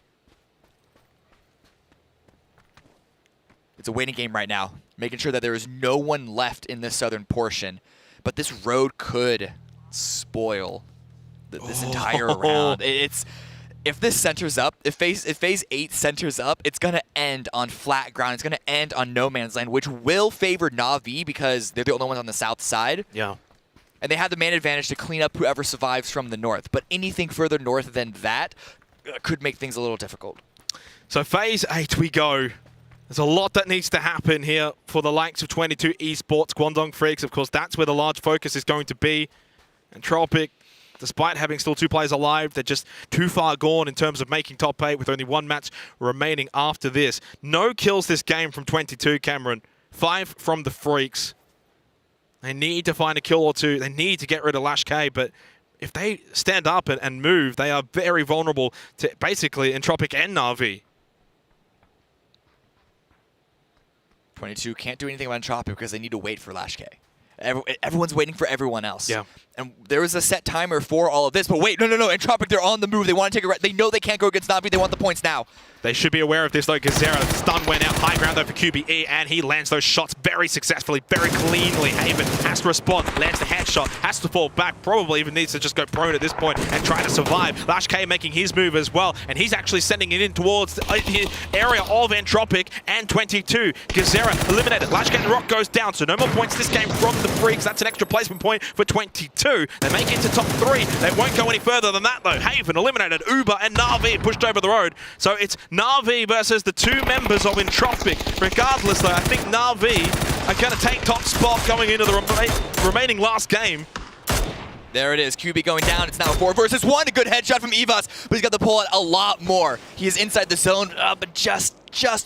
It's a waiting game right now, making sure that there is no one left in the southern portion. But this road could spoil this entire round. If this centers up, if phase 8 centers up, it's going to end on flat ground. It's going to end on no man's land, which will favor Na'Vi because they're the only ones on the south side. Yeah. And they have the man advantage to clean up whoever survives from the north. But anything further north than that could make things a little difficult. So phase 8 we go. There's a lot that needs to happen here for the likes of 22 Esports, Guangdong Freaks. Of course, that's where the large focus is going to be. And Tropic, despite having still 2 players alive, they're just too far gone in terms of making top 8 with only 1 match remaining after this. No kills this game from 22, Cameron. 5 from the Freaks. They need to find a kill or 2. They need to get rid of Lash K, but if they stand up and move, they are very vulnerable to basically Entropic and Na'Vi. 22 can't do anything about Entropic because they need to wait for Lash K. Everyone's waiting for everyone else. Yeah. And there was a set timer for all of this, but wait, no. Entropic, they're on the move. They want to take a... They know they can't go against Na'Vi. They want the points now. They should be aware of this, though. Gezerra, stun went out. High ground, though, for QBE, and he lands those shots very successfully, very cleanly. Haven has to respond, lands the headshot, has to fall back, probably even needs to just go prone at this point and try to survive. Lash K making his move as well, and he's actually sending it in towards the area of Entropic and 22. Gezerra eliminated. Lash K and Rock goes down, so no more points this game from the Freaks. That's an extra placement point for 22. They make it to top 3. They won't go any further than that, though. Haven eliminated. Uber and Na'Vi pushed over the road. So it's Na'Vi versus the 2 members of Entropic. Regardless, though, I think Na'Vi are going to take top spot going into the remaining last game. There it is. QB going down. It's now 4 versus 1. A good headshot from Evas, but he's got to pull out a lot more. He is inside the zone, but just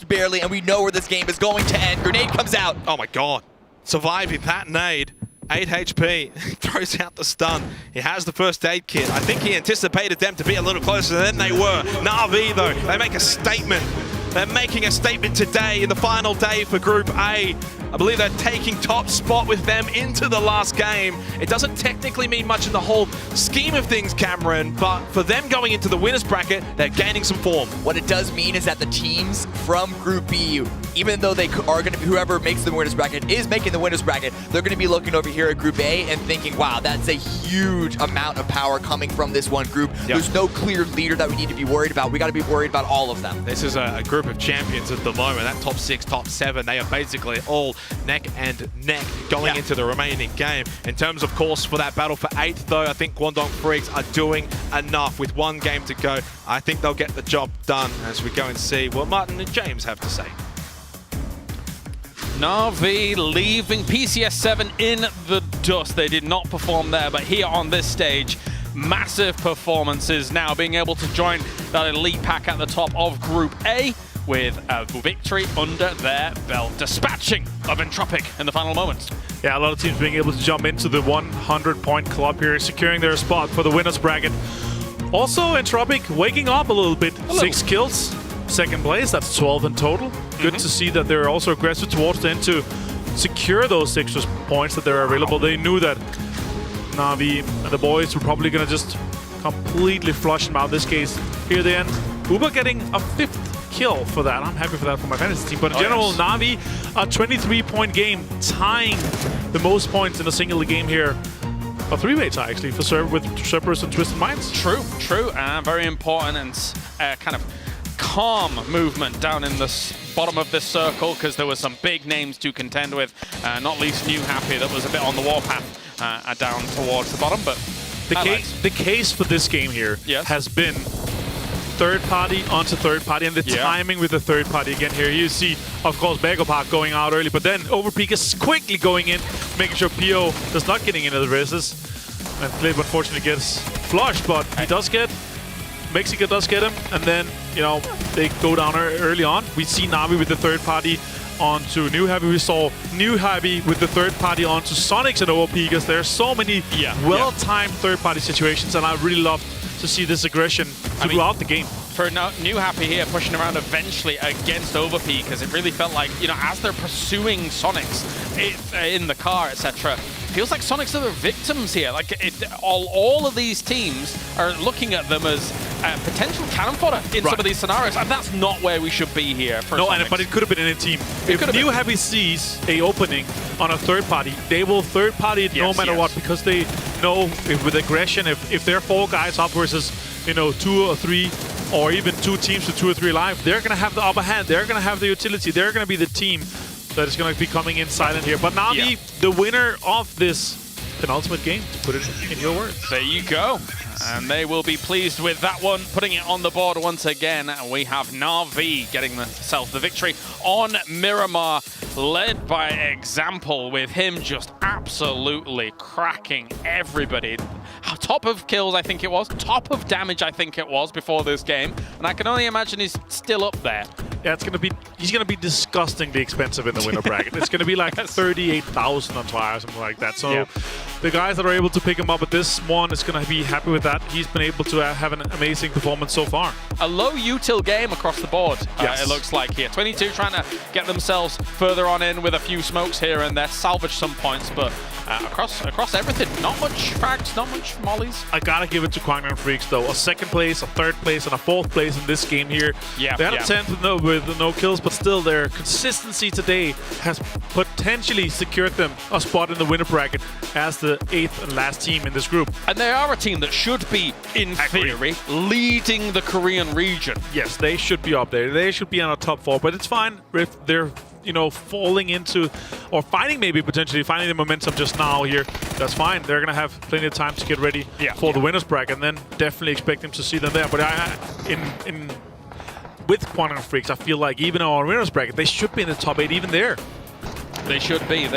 barely, and we know where this game is going to end. Grenade comes out. Oh, my God. Surviving that nade. 8 HP, throws out the stun. He has the first aid kit. I think he anticipated them to be a little closer than they were. Na'Vi, though, they make a statement. They're making a statement today in the final day for Group A. I believe they're taking top spot with them into the last game. It doesn't technically mean much in the whole scheme of things, Cameron, but for them going into the winner's bracket, they're gaining some form. What it does mean is that the teams from Group B, even though they are going to be, whoever makes the winner's bracket is making the winner's bracket, they're going to be looking over here at Group A and thinking, wow, that's a huge amount of power coming from this one group. Yep. There's no clear leader that we need to be worried about. We got to be worried about all of them. This is a group of champions at the moment. That top 6, top 7, they are basically all neck and neck going into the remaining game. In terms, of course, for that battle for 8th, though, I think Guangdong Freaks are doing enough with 1 game to go. I think they'll get the job done as we go and see what Martin and James have to say. Na'Vi leaving PCS 7 in the dust. They did not perform there, but here on this stage, massive performances now, being able to join that elite pack at the top of Group A with a victory under their belt, dispatching of Entropic in the final moments. Yeah, a lot of teams being able to jump into the 100-point club here, securing their spot for the winner's bracket. Also, Entropic waking up a little bit. 6 kills, 2nd place, that's 12 in total. Good to see that they're also aggressive towards the end to secure those extra points that they're available. They knew that Na'Vi and the boys were probably going to just completely flush them out. In this case, here they end. Uber getting a 5th kill for that. I'm happy for that for my fantasy team. But in general, Na'Vi, a 23-point game, tying the most points in a single game here. A three-way tie, actually, for with Cerberus and Twisted Minds. True. Very important and kind of calm movement down in the bottom of this circle, because there were some big names to contend with, not least New Happy that was a bit on the warpath down towards the bottom. But the case for this game here has been third party onto third party, and the timing with the third party again here. You see, of course, Bagopark going out early, but then Overpeak is quickly going in, making sure PO does not getting into the races. And Flip unfortunately gets flushed, but he does get, Mexico does get him, and then, you know, they go down early on. We see Na'Vi with the third party onto New Happy. We saw New Happy with the third party onto Sonics and Overpeakers. There are so many well-timed third party situations, and I really love to see this aggression throughout the game. For New Happy here, pushing around eventually against Overpeak, because it really felt like, you know, as they're pursuing Sonics in the car, etc., feels like Sonics are the victims here. Like, all of these teams are looking at them as potential cannon fodder in some of these scenarios, and that's not where we should be here for Sonics. But it could have been any team. If New Happy sees a opening on a third party, they will third party it no matter what, because they know with aggression, if they're 4 guys up versus, you know, 2 or 3, or even 2 teams with 2 or 3 alive, they're going to have the upper hand. They're going to have the utility. They're going to be the team that is going to be coming in silent here. But Na'Vi, the winner of this penultimate game, to put it in your words. There you go. And they will be pleased with that one, putting it on the board once again. We have Na'Vi getting themselves the victory on Miramar, led by example, with him just absolutely cracking everybody. Top of kills, I think it was. Top of damage, I think it was, before this game. And I can only imagine he's still up there. Yeah, he's gonna be disgustingly expensive in the winner bracket. It's gonna be like 38,000 on Twitter or something like that. So the guys that are able to pick him up at this one is gonna be happy with that. He's been able to have an amazing performance so far. A low util game across the board, it looks like here. 22 trying to get themselves further on in with a few smokes here and there, salvage some points, but across everything, not much frags, not much mollies. I gotta give it to Quangnam Freaks though. A 2nd place, a 3rd place, and a 4th place in this game here. They had a 10th with no kills, but still their consistency today has potentially secured them a spot in the winner bracket as the 8th and last team in this group. And they are a team that should be, in theory, leading the Korean region. Yes, they should be up there. They should be on a top 4, but it's fine if they're, you know, falling into, or finding potentially finding the momentum just now here. That's fine. They're going to have plenty of time to get ready for the winners bracket, and then definitely expect them to see them there. But with Quantum Freaks, I feel like even on winners bracket, they should be in the top 8 even there. They should be.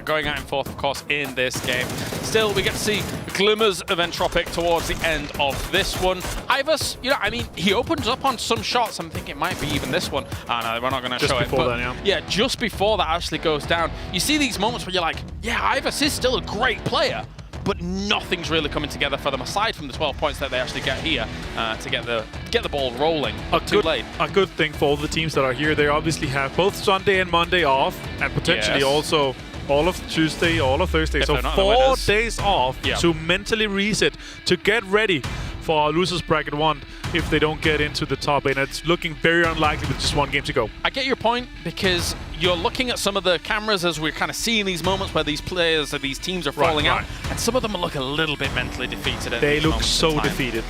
Going out and forth, of course, in this game. Still, we get to see glimmers of Entropic towards the end of this one. Ivers, you know, I mean, he opens up on some shots. I'm thinking it might be even this one. Oh, no, we're not going to show it. But yeah, just before that actually goes down. You see these moments where you're like, yeah, Ivers is still a great player, but nothing's really coming together for them aside from the 12 points that they actually get here to get the ball rolling. Too late. A good thing for all the teams that are here. They obviously have both Sunday and Monday off, and potentially also all of Tuesday, all of Thursday. So 4 days off to mentally reset, to get ready for losers bracket 1 if they don't get into the top 8. And it's looking very unlikely with just 1 game to go. I get your point, because you're looking at some of the cameras as we're kind of seeing these moments where these players or these teams are falling out, and some of them look a little bit mentally defeated. They look so defeated.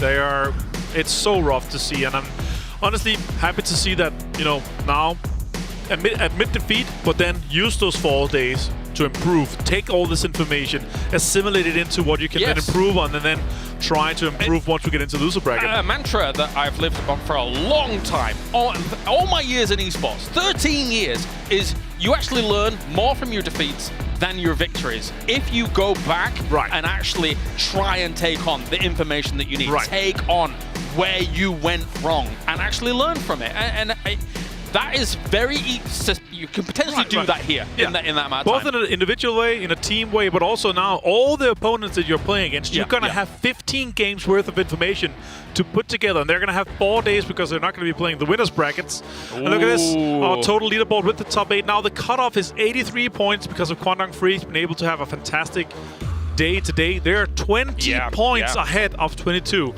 It's so rough to see, and I'm honestly happy to see that, you know, now admit defeat, but then use those 4 days to improve. Take all this information, assimilate it into what you can then improve on, and then try to improve once we get into loser bracket. A mantra that I've lived upon for a long time, all my years in esports, 13 years, is you actually learn more from your defeats than your victories. If you go back and actually try and take on the information that you need, take on where you went wrong, and actually learn from it. And that is very easy. You can potentially do that here in that amount of both time. in an individual way, in a team way, but also now all the opponents that you're playing against, you're going to have 15 games worth of information to put together, and they're going to have 4 days because they're not going to be playing the winners brackets. And look at this, our total leaderboard with the top 8. Now the cutoff is 83 points because of Quantum Freeze been able to have a fantastic day today. They're 20 points ahead of 22.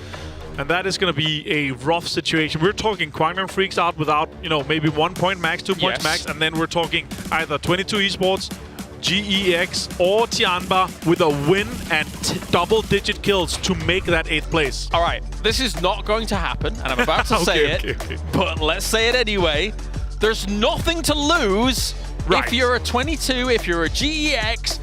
And that is going to be a rough situation. We're talking Quantum Freaks out without, you know, maybe 1 point max, 2 points max, and then we're talking either 22 Esports, GEX, or Tianba with a win and double-digit kills to make that 8th place. All right, this is not going to happen, and I'm about to say it, but let's say it anyway. There's nothing to lose if you're a 22, if you're a GEX,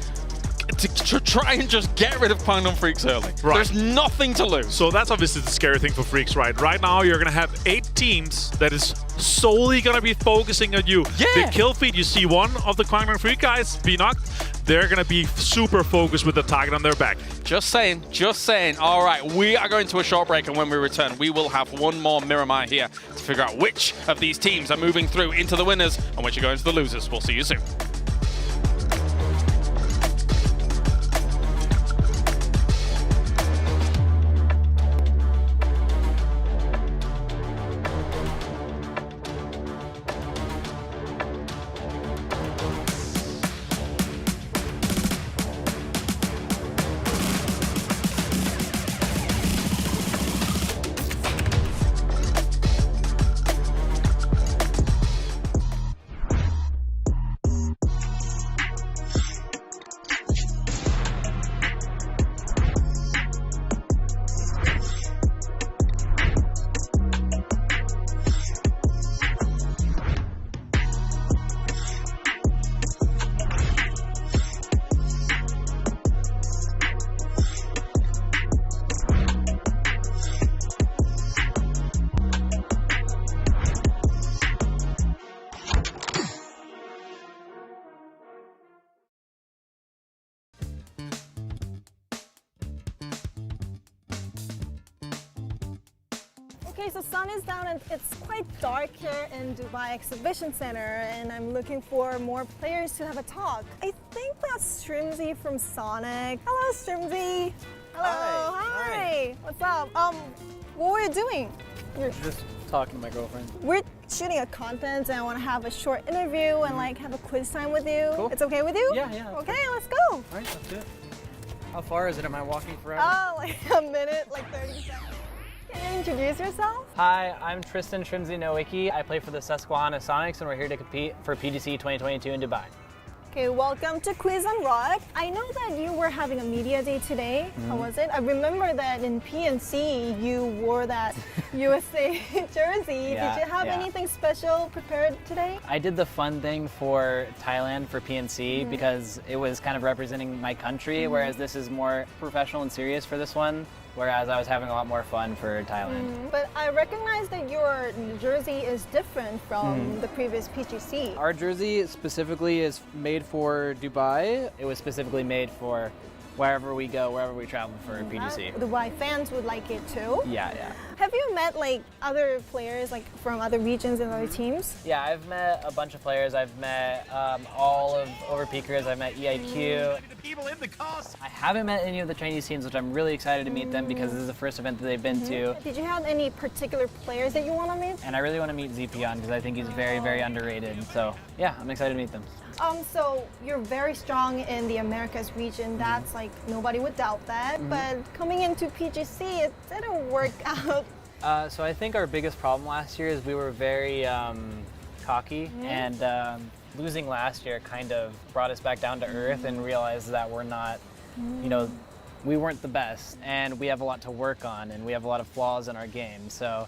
to try and just get rid of Quantum Freaks early. There's nothing to lose. So that's obviously the scary thing for Freaks, right? Right now, you're going to have 8 teams that is solely going to be focusing on you. The kill feed, you see one of the Quantum Freak guys be knocked. They're going to be super focused with the target on their back. Just saying, just saying. All right, we are going to a short break, and when we return, we will have one more Miramar here to figure out which of these teams are moving through into the winners and which are going to the losers. We'll see you soon. Okay, so sun is down and it's quite dark here in Dubai Exhibition Center, and I'm looking for more players to have a talk. I think that's Strimzy from Sonic. Hello, Strimzy. Hello. Hi. What's up? What were you doing? You're just talking to my girlfriend. We're shooting a content, and I want to have a short interview and like have a quiz time with you. Cool. It's okay with you? Yeah. Okay, let's go. All right, that's good. How far is it? Am I walking forever? Oh, like a minute, like 30 seconds. Can you introduce yourself? Hi, I'm Tristan Trimzy Nowicki. I play for the Susquehanna Sonics, and we're here to compete for PGC 2022 in Dubai. Okay, welcome to Quiz and Rock. I know that you were having a media day today. How was it? I remember that in PNC you wore that USA jersey. Yeah, Did you have anything special prepared today? I did the fun thing for Thailand for PNC because it was kind of representing my country, whereas this is more professional and serious for this one. Whereas I was having a lot more fun for Thailand. But I recognize that your jersey is different from the previous PGC. Our jersey specifically is made for Dubai. It was specifically made for wherever we go, wherever we travel for PGC. Dubai fans would like it too. Yeah. Have you met like other players like from other regions and other teams? Yeah, I've met a bunch of players. I've met all of Overpeakers. I've met EIQ. I haven't met any of the Chinese teams, which I'm really excited to meet them because this is the first event that they've been to. Did you have any particular players that you want to meet? And I really want to meet Zepion because I think he's very, very underrated. So yeah, I'm excited to meet them. So you're very strong in the Americas region. That's like nobody would doubt that. But coming into PGC, it didn't work out. So I think our biggest problem last year is we were very cocky, and losing last year kind of brought us back down to earth and realized that we're not, we weren't the best, and we have a lot to work on, and we have a lot of flaws in our game. So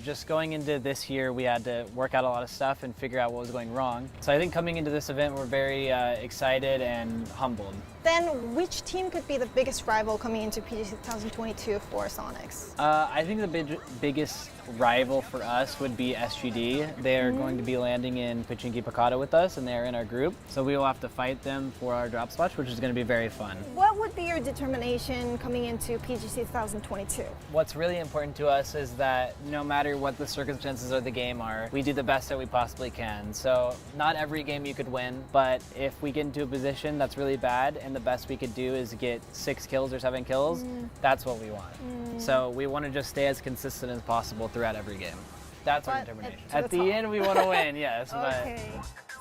just going into this year, we had to work out a lot of stuff and figure out what was going wrong. So I think coming into this event, we're very excited and humbled. Then which team could be the biggest rival coming into PGC 2022 for Sonics? I think the biggest rival for us would be SGD. They're going to be landing in Pichinki Pakata with us, and they're in our group. So we will have to fight them for our drop spots, which is going to be very fun. What would be your determination coming into PGC 2022? What's really important to us is that no matter what the circumstances of the game are, we do the best that we possibly can. So not every game you could win, but if we get into a position that's really bad and the best we could do is get 6 kills or 7 kills, that's what we want. So we want to just stay as consistent as possible throughout every game. That's our determination. At the end, we want to win, yes. Okay.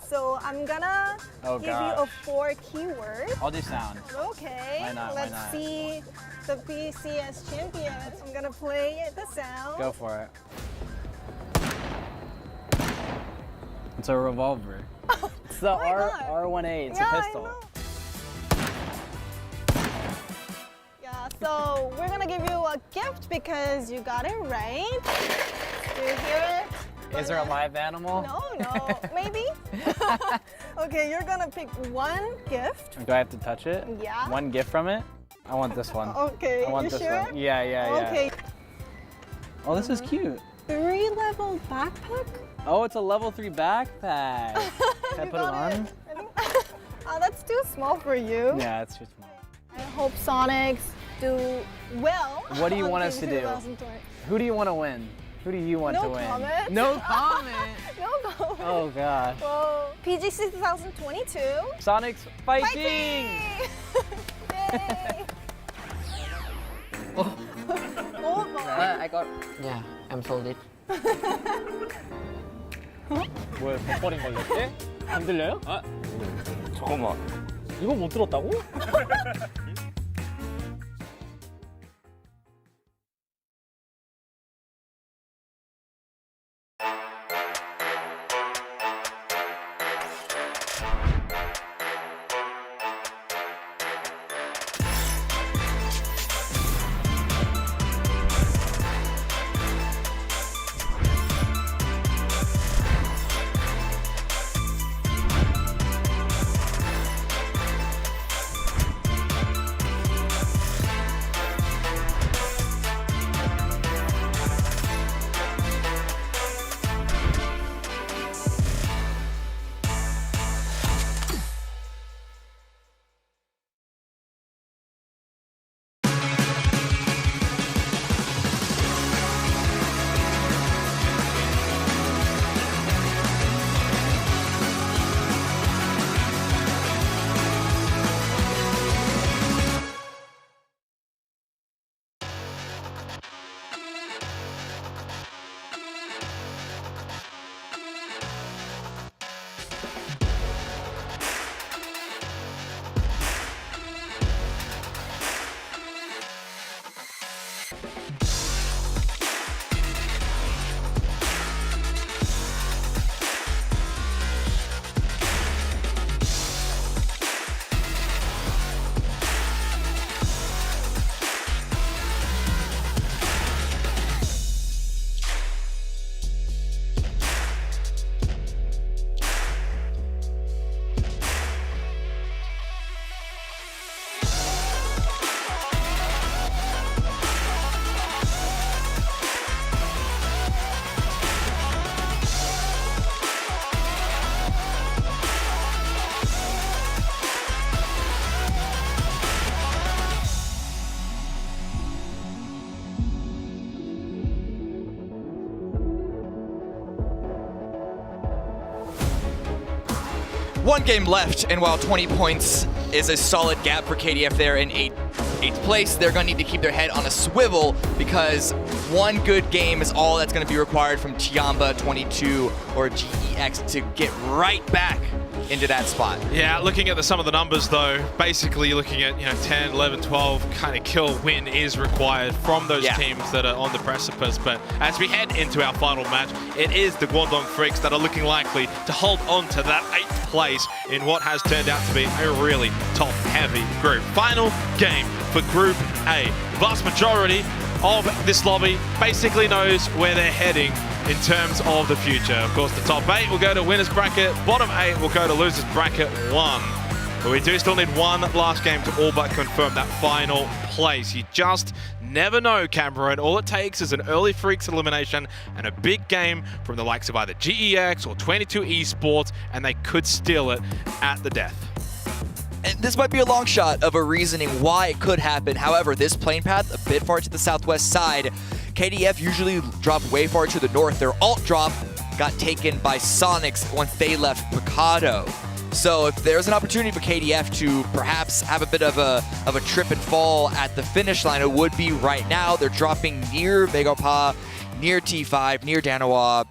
So I'm gonna give you a 4 keyword. I'll do sound. Okay. Why not? Let's see the PCS champion. I'm gonna play the sound. Go for it. It's a revolver. It's the R18. It's a pistol. Yeah, so we're gonna give you a gift because you got it right. Do you hear it? Is there a live animal? No, maybe. Okay, you're gonna pick one gift. Do I have to touch it? Yeah. One gift from it? I want this one. Okay, I want you this sure? one. Yeah. Okay. Oh, this is cute. 3-level backpack? Oh, it's a level 3 backpack. Can I put it on? Oh, that's too small for you. Yeah, it's too small. I hope Sonics do well. What do you want us to do? 2020. Who do you want to win? Who do you want to win? Comment. No comment. No comment. Oh gosh. Well, PGC 2022. Sonics fighting! Yay! Oh my. I got. Yeah, I'm sold it. 왜 버퍼링 걸렸지? 안 들려요? 아, 잠깐만. 이거 못 들었다고? One game left, and while 20 points is a solid gap for KDF there in eighth place, they're going to need to keep their head on a swivel because one good game is all that's going to be required from Tiamba 22 or GEX to get right back into that spot. Yeah, looking at some of the numbers though, basically you're looking at 10, 11, 12 kind of kill win is required from those teams that are on the precipice. But as we head into our final match, it is the Guangdong Freaks that are looking likely to hold on to that 8th place in what has turned out to be a really top-heavy group. Final game for Group A. Vast majority of this lobby basically knows where they're heading in terms of the future. Of course, the top 8 will go to winners bracket, bottom 8 will go to losers bracket 1. But we do still need one last game to all but confirm that final place. You just never know, Cameron. All it takes is an early Freaks elimination and a big game from the likes of either GEX or 22 Esports, and they could steal it at the death. And this might be a long shot of a reasoning why it could happen. However, this plane path a bit far to the southwest side, KDF usually drop way far to the north. Their alt drop got taken by Sonics once they left Picado. So if there's an opportunity for KDF to perhaps have a bit of a trip and fall at the finish line, it would be right now. They're dropping near Megapa, near T5, near Danawa.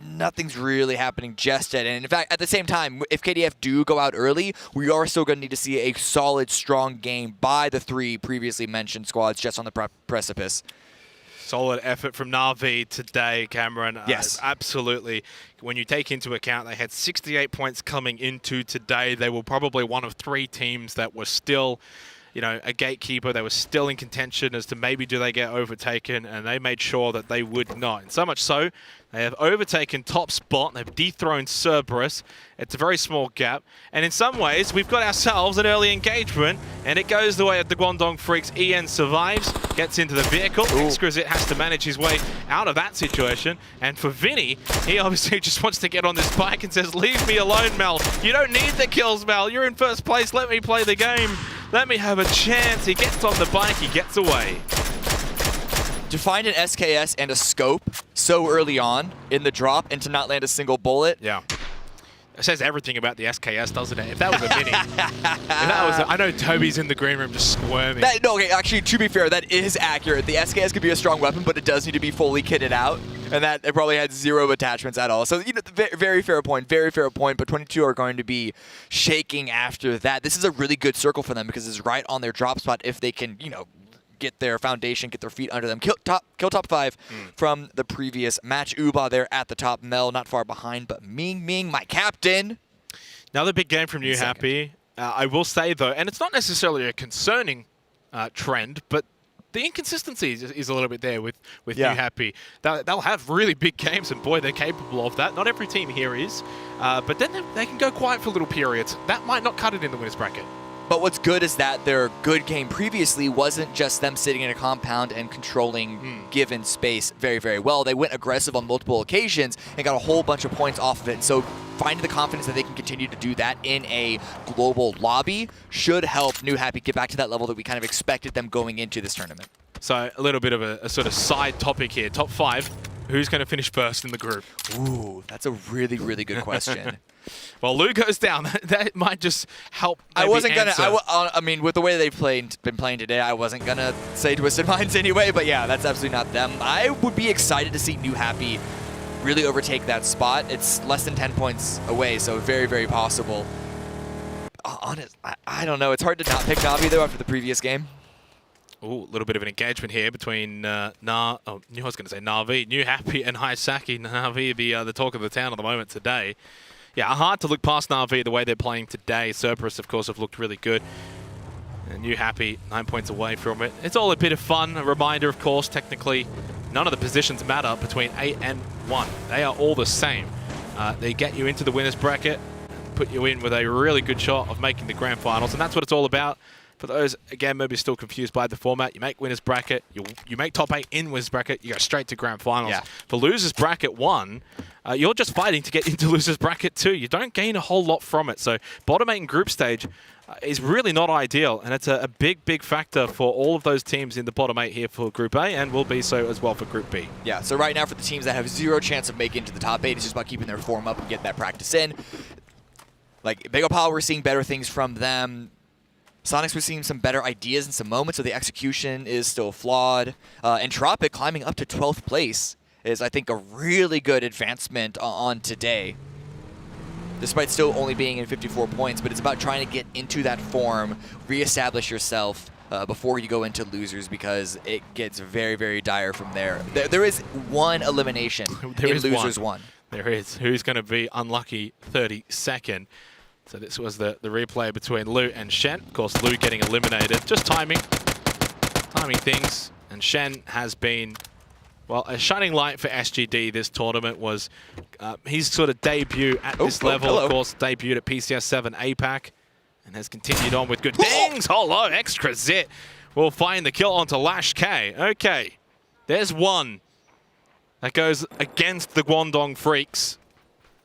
nothing's really happening just yet. And in fact, at the same time, if KDF do go out early, we are still going to need to see a solid, strong game by the 3 previously mentioned squads just on the precipice. Solid effort from Na'Vi today, Cameron. Yes. Absolutely. When you take into account they had 68 points coming into today, they were probably one of 3 teams that were still, you know, a gatekeeper. They were still in contention as to maybe do they get overtaken, and they made sure that they would not. And so much so, they have overtaken top spot. They've dethroned Cerberus. It's a very small gap. And in some ways, we've got ourselves an early engagement, and it goes the way of the Guangdong Freaks. EN survives, gets into the vehicle. Exquisite has to manage his way out of that situation. And for Vinny, he obviously just wants to get on this bike and says, leave me alone, Mel. You don't need the kills, Mel. You're in first place. Let me play the game. Let me have a chance. He gets on the bike. He gets away. To find an SKS and a scope so early on in the drop and to not land a single bullet. Yeah. It says everything about the SKS, doesn't it? If that was a mini. I know Toby's in the green room just squirming. Okay, actually, to be fair, that is accurate. The SKS could be a strong weapon, but it does need to be fully kitted out. And that it probably had 0 attachments at all. So, you know, very fair point, very fair point. But 22 are going to be shaking after that. This is a really good circle for them because it's right on their drop spot if they can, you know, get their foundation, get their feet under them. Kill top 5 from the previous match. Uba there at the top. Mel not far behind, but Ming, my captain. Another big game from New Happy. I will say, though, and it's not necessarily a concerning trend, but the inconsistency is a little bit there with New Happy. They'll have really big games, and boy, they're capable of that. Not every team here is, but then they can go quiet for little periods. That might not cut it in the winners bracket. But what's good is that their good game previously wasn't just them sitting in a compound and controlling given space very, very well. They went aggressive on multiple occasions and got a whole bunch of points off of it. And so finding the confidence that they can continue to do that in a global lobby should help New Happy get back to that level that we kind of expected them going into this tournament. So a little bit of a sort of side topic here. Top 5, who's going to finish first in the group? Ooh, that's a really, really good question. Well, Lou goes down. That might just help. I wasn't gonna. I mean, with the way they've been playing today, I wasn't gonna say Twisted Minds anyway. But yeah, that's absolutely not them. I would be excited to see New Happy really overtake that spot. It's less than 10 points away, so very, very possible. Honest, I don't know. It's hard to not pick Navi though after the previous game. Ooh, a little bit of an engagement here between I was going to say Na'Vi, New Happy, and Haisaki. Na'Vi, the talk of the town at the moment today. Yeah, hard to look past Na'Vi the way they're playing today. Cerberus, of course, have looked really good. And New Happy, 9 points away from it. It's all a bit of fun. A reminder, of course, technically, none of the positions matter between 8 and 1. They are all the same. They get you into the winners bracket, put you in with a really good shot of making the grand finals, and that's what it's all about. For those, again, maybe still confused by the format, you make winners bracket, you make top 8 in winners bracket, you go straight to grand finals. Yeah. For losers bracket 1, you're just fighting to get into losers bracket 2. You don't gain a whole lot from it. So bottom 8 in group stage is really not ideal, and it's a big, big factor for all of those teams in the bottom 8 here for Group A, and will be so as well for Group B. Yeah, so right now for the teams that have 0 chance of making it to the top 8, it's just about keeping their form up and getting that practice in. Like, Big Opal, we're seeing better things from them. Sonics, we're seeing some better ideas in some moments, so the execution is still flawed. And Tropic climbing up to 12th place is, I think, a really good advancement on today. Despite still only being in 54 points, but it's about trying to get into that form, reestablish yourself before you go into losers, because it gets very, very dire from there. There is one elimination in losers 1. There is. Who's going to be unlucky 32nd? So this was the replay between Lu and Shen. Of course, Lu getting eliminated. Just timing things. And Shen has been, well, a shining light for SGD this tournament was his sort of debut at this level. Of course, debuted at PCS 7 APAC and has continued on with good things. Hello, Exquisite will find the kill onto Lash K. Okay, there's one that goes against the Guangdong Freaks.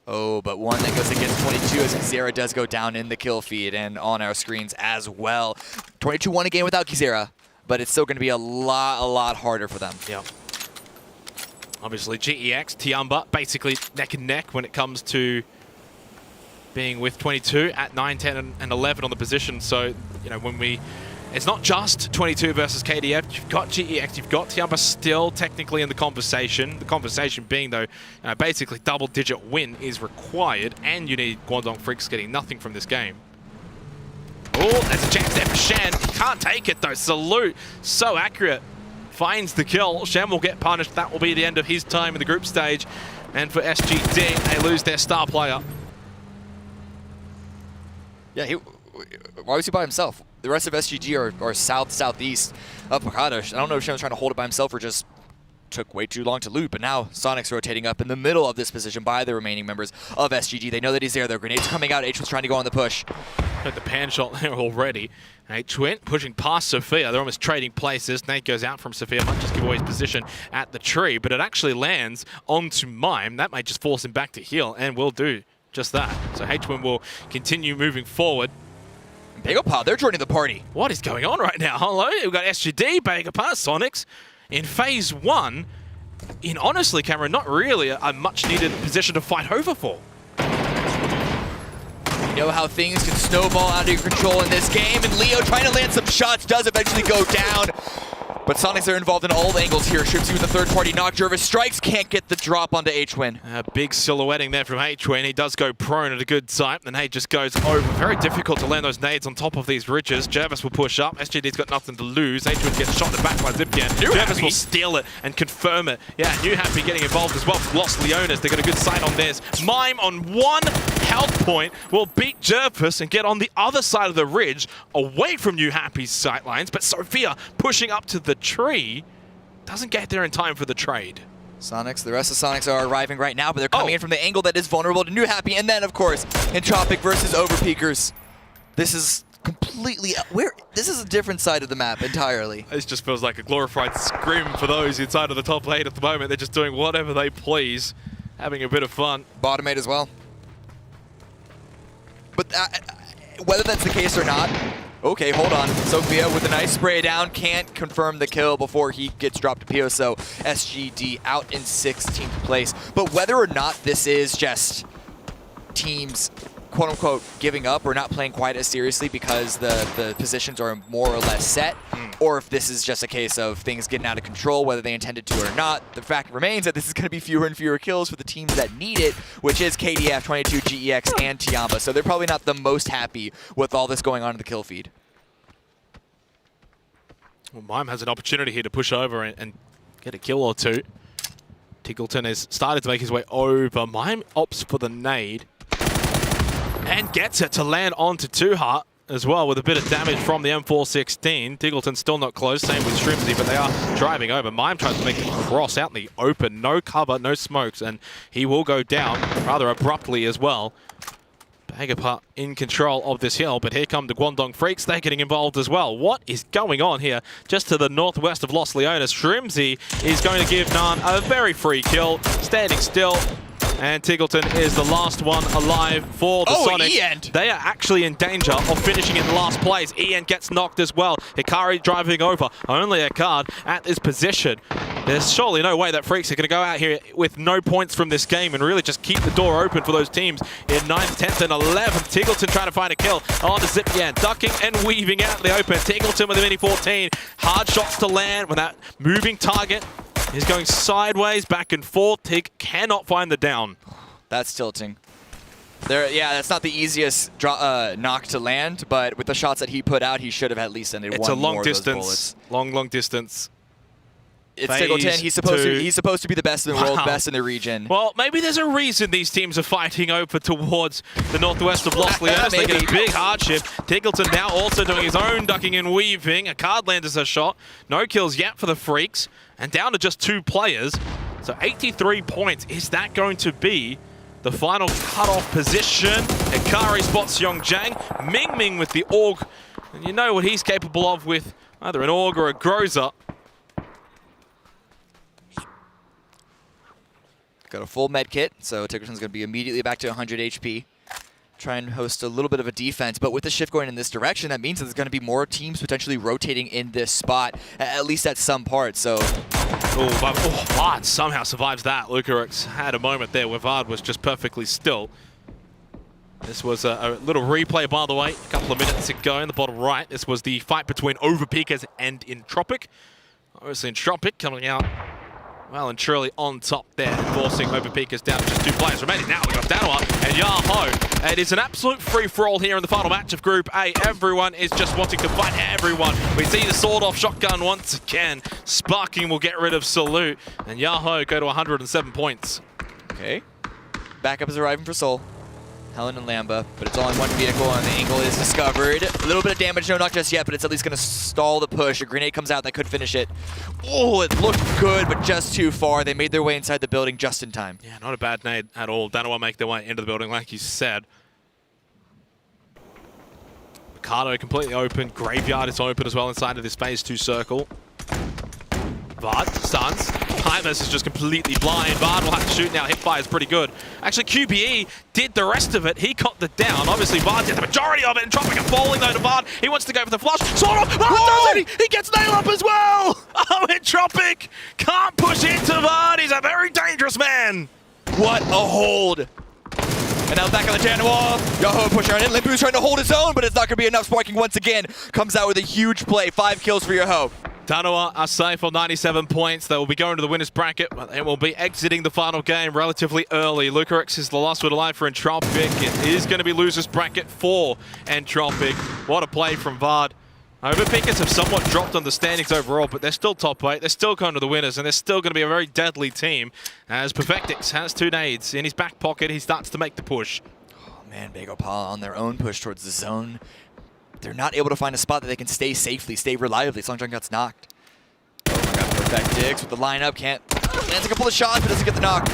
Oh, but one that goes against 22 as Kizera does go down in the kill feed and on our screens as well. 22 won a game without Kizera, but it's still going to be a lot harder for them. Yeah. Obviously, GEX, Tiamba, basically neck and neck when it comes to being with 22 at 9, 10, and 11 on the position. So, you know, when we it's not just 22 versus KDF. You've got GEX, you've got Tiamba still technically in the conversation. The conversation being, though, basically double-digit win is required, and you need Guangdong Freaks getting nothing from this game. Oh, there's a chance there for Shen. He can't take it, though. Salute, so accurate. Finds the kill. Shen will get punished. That will be the end of his time in the group stage. And for SGD, they lose their star player. Yeah, why was he by himself? The rest of SGG are southeast of Pakadash. I don't know if Shen was trying to hold it by himself or just took way too long to loot, but now Sonic's rotating up in the middle of this position by the remaining members of SGG. They know that he's there, though. Grenades coming out. H was trying to go on the push. Got the pan shot there already. H-Twin pushing past Sophia. They're almost trading places. Nate goes out from Sophia. Might just give away his position at the tree, but it actually lands onto Mime. That might just force him back to heal, and will do just that. So H-Twin will continue moving forward. Bagapa, they're joining the party. What is going on right now? Hello, we've got SGD, Bagapa, Sonics in phase 1. In honestly, Cameron, not really a much-needed position to fight over for. You know how things can snowball out of your control in this game, and Leo trying to land some shots does eventually go down. But Sonics are involved in all angles here. Shoots you with the third-party knock. Jervis strikes, can't get the drop onto H-Win. A big silhouetting there from H-Win. He does go prone at a good site, and H just goes over. Very difficult to land those nades on top of these ridges. Jervis will push up. SGD's got nothing to lose. H-Win gets shot in the back by Zipyan. Jervis will steal it and confirm it. Yeah, New Happy getting involved as well from Lost Leonas. They got a good sight on theirs. Mime on 1 health point will beat Jervis and get on the other side of the ridge away from New Happy's sightlines, but Sophia pushing up to the tree doesn't get there in time for the trade. Sonics, the rest of Sonics are arriving right now, but they're coming in from the angle that is vulnerable to New Happy, and then, of course, Entropic versus Overpeakers. This is completely... This is a different side of the map entirely. This just feels like a glorified scrim for those inside of the top 8 at the moment. They're just doing whatever they please, having a bit of fun. Bottom 8 as well. But whether that's the case or not... Okay, hold on. Sophia with a nice spray down, can't confirm the kill before he gets dropped to PO, so SGD out in 16th place. But whether or not this is just teams, quote-unquote, giving up or not playing quite as seriously because the positions are more or less set, or if this is just a case of things getting out of control, whether they intended to or not, the fact remains that this is going to be fewer and fewer kills for the teams that need it, which is KDF, 22, GEX, and Tiamba. So they're probably not the most happy with all this going on in the kill feed. Well, Mime has an opportunity here to push over and get a kill or two. Tiggleton has started to make his way over. Mime opts for the nade and gets it to land onto Two Heart as well with a bit of damage from the M416. Tiggleton still not close, same with Shrimsy, but they are driving over. Mime tries to make a cross out in the open. No cover, no smokes, and he will go down rather abruptly as well. Bagapa in control of this hill, but here come the Guangdong Freaks. They're getting involved as well. What is going on here? Just to the northwest of Lost Leonas, Shrimsy is going to give Nan a very free kill, standing still. And Tiggleton is the last one alive for the Sonics. Ian. They are actually in danger of finishing in last place. Ian gets knocked as well. Hikari driving over. Only a card at this position. There's surely no way that Freaks are going to go out here with no points from this game and really just keep the door open for those teams in 9th, 10th, and 11th. Tiggleton trying to find a kill on the Zipyan, ducking and weaving out the open. Tiggleton with a mini 14. Hard shots to land when that moving target is going sideways, back and forth. Tig cannot find the down. That's tilting. Yeah, that's not the easiest knock to land, but with the shots that he put out, he should have at least ended It's one a long more distance, of those bullets. long distance. It's Tiggleton. He's supposed to be the best in the world, best in the region. Well, maybe there's a reason these teams are fighting over towards the northwest of Lost Leonas. They get a big hardship. Tiggleton now also doing his own ducking and weaving. A card landers a shot. No kills yet for the Freaks. And down to just 2 players. So 83 points. Is that going to be the final cutoff position? Hikari spots Yongjiang. Ming Ming with the AUG. And you know what he's capable of with either an AUG or a Groza. Got a full med kit, so Tiggleton's going to be immediately back to 100 HP. Try and host a little bit of a defense, but with the shift going in this direction, that means that there's going to be more teams potentially rotating in this spot, at least at some part, so... Vard somehow survives that. Lucarix had a moment there where Vard was just perfectly still. This was a little replay, by the way, a couple of minutes ago in the bottom right. This was the fight between Overpeakers and Entropic. Obviously, Entropic coming out well and truly on top there, forcing Overpeakers down to just 2 players remaining. Now we've got Danoa and Yaho. It is an absolute free-for-all here in the final match of Group A. Everyone is just wanting to fight everyone. We see the sword-off shotgun once again. Sparking will get rid of Salute, and Yaho go to 107 points. Okay. Backup is arriving for Seoul. Helen and Lamba, but it's all in one vehicle, and the angle is discovered. A little bit of damage, no, not just yet, but it's at least going to stall the push. A grenade comes out that could finish it. Oh, it looked good, but just too far. They made their way inside the building just in time. Yeah, not a bad nade at all. Danoa make their way into the building, like you said. Mikado completely open. Graveyard is open as well inside of this phase 2 circle. Vard stuns. Hymus is just completely blind. Vard will have to shoot now. Hipfire is pretty good. Actually, QBE did the rest of it. He got the down. Obviously, Vard did the majority of it. And Entropic are falling though to Vard. He wants to go for the flush. Sort of. Oh, does it? He gets nail up as well. Oh, Entropic can't push into Vard. He's a very dangerous man. What a hold. And now back on the Danoa. Yaho pushing on in. Limbu's trying to hold his own, but it's not going to be enough. Sparking once again comes out with a huge play. 5 kills for Yaho. Danoa are safe on 97 points. They will be going to the winner's bracket, but they will be exiting the final game relatively early. Lucarix is the last one alive for Entropic. It is going to be loser's bracket for Entropic. What a play from Vard. Overpeakers have somewhat dropped on the standings overall, but they're still top 8. They're still going to the winners, and they're still going to be a very deadly team as Perfectix has 2 nades in his back pocket. He starts to make the push. Oh man, Bagopal on their own push towards the zone. They're not able to find a spot that they can stay safely, stay reliably. Songchang gets knocked. Oh my god, Perfectix with the lineup. Lands a couple of shots, but doesn't get the knock.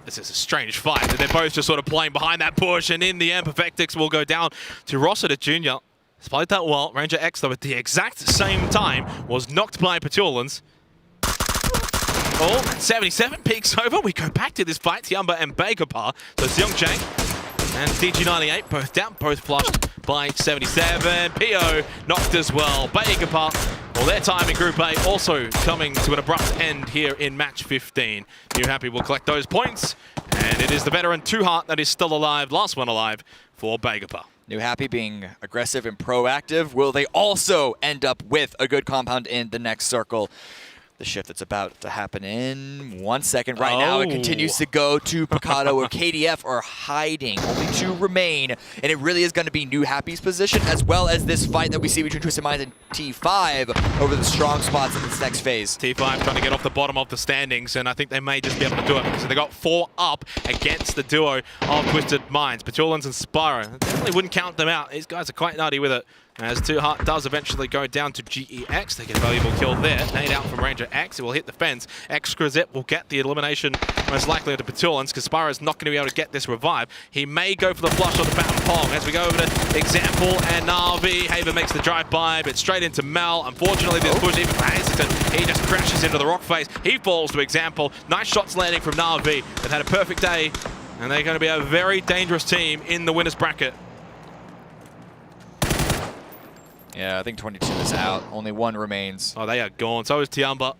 This is a strange fight. They're both just sort of playing behind that push, and in the end, Perfectix will go down to Rossiter Jr. He's played that well. Ranger X, though, at the exact same time, was knocked by Petulans. Oh, 77 peaks over. We go back to this fight. Tiamba and Bagopar. So Seongchang and DG98 both down, both flushed by 77. PO knocked as well. Bagopar, well, their time in Group A also coming to an abrupt end here in match 15. New Happy will collect those points, and it is the veteran Two Heart that is still alive, last one alive for Bagopar. New Happy being aggressive and proactive. Will they also end up with a good compound in the next circle? The shift that's about to happen in 1 second. Right now, it continues to go to Picado, or KDF are hiding. Only 2 remain, and it really is going to be New Happy's position, as well as this fight that we see between Twisted Minds and T5 over the strong spots in this next phase. T5 trying to get off the bottom of the standings, and I think they may just be able to do it. So they got 4 up against the duo of Twisted Minds. Petulans and Spyro. Definitely wouldn't count them out. These guys are quite nutty with it. As Two Heart does eventually go down to GEX. They get a valuable kill there. Nade out from Ranger X. It will hit the fence. Excrazep will get the elimination, most likely to Petulans, because Spyro's not going to be able to get this revive. He may go for the flush on the Baton Pong. As we go over to Example and Na'Vi. Haver makes the drive-by, but straight into Mal. Unfortunately, this push even for Hastings. He just crashes into the rock face. He falls to Example. Nice shots landing from Na'Vi. They've had a perfect day, and they're going to be a very dangerous team in the winner's bracket. Yeah, I think 22 is out. Only 1 remains. Oh, they are gone. So is Tiamba.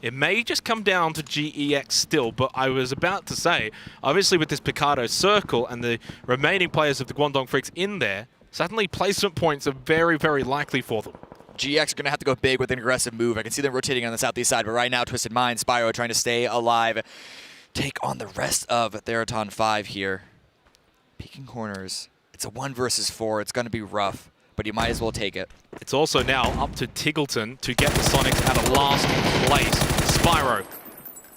It may just come down to GEX still, but I was about to say, obviously with this Picado circle and the remaining players of the Guangdong Freaks in there, suddenly placement points are very, very likely for them. GX are going to have to go big with an aggressive move. I can see them rotating on the southeast side, but right now, Twisted Minds, Spyro trying to stay alive. Take on the rest of Theraton 5 here. Peeking corners. It's a 1 versus 4. It's going to be rough, but you might as well take it. It's also now up to Tiggleton to get the Sonics out of last place. Spyro,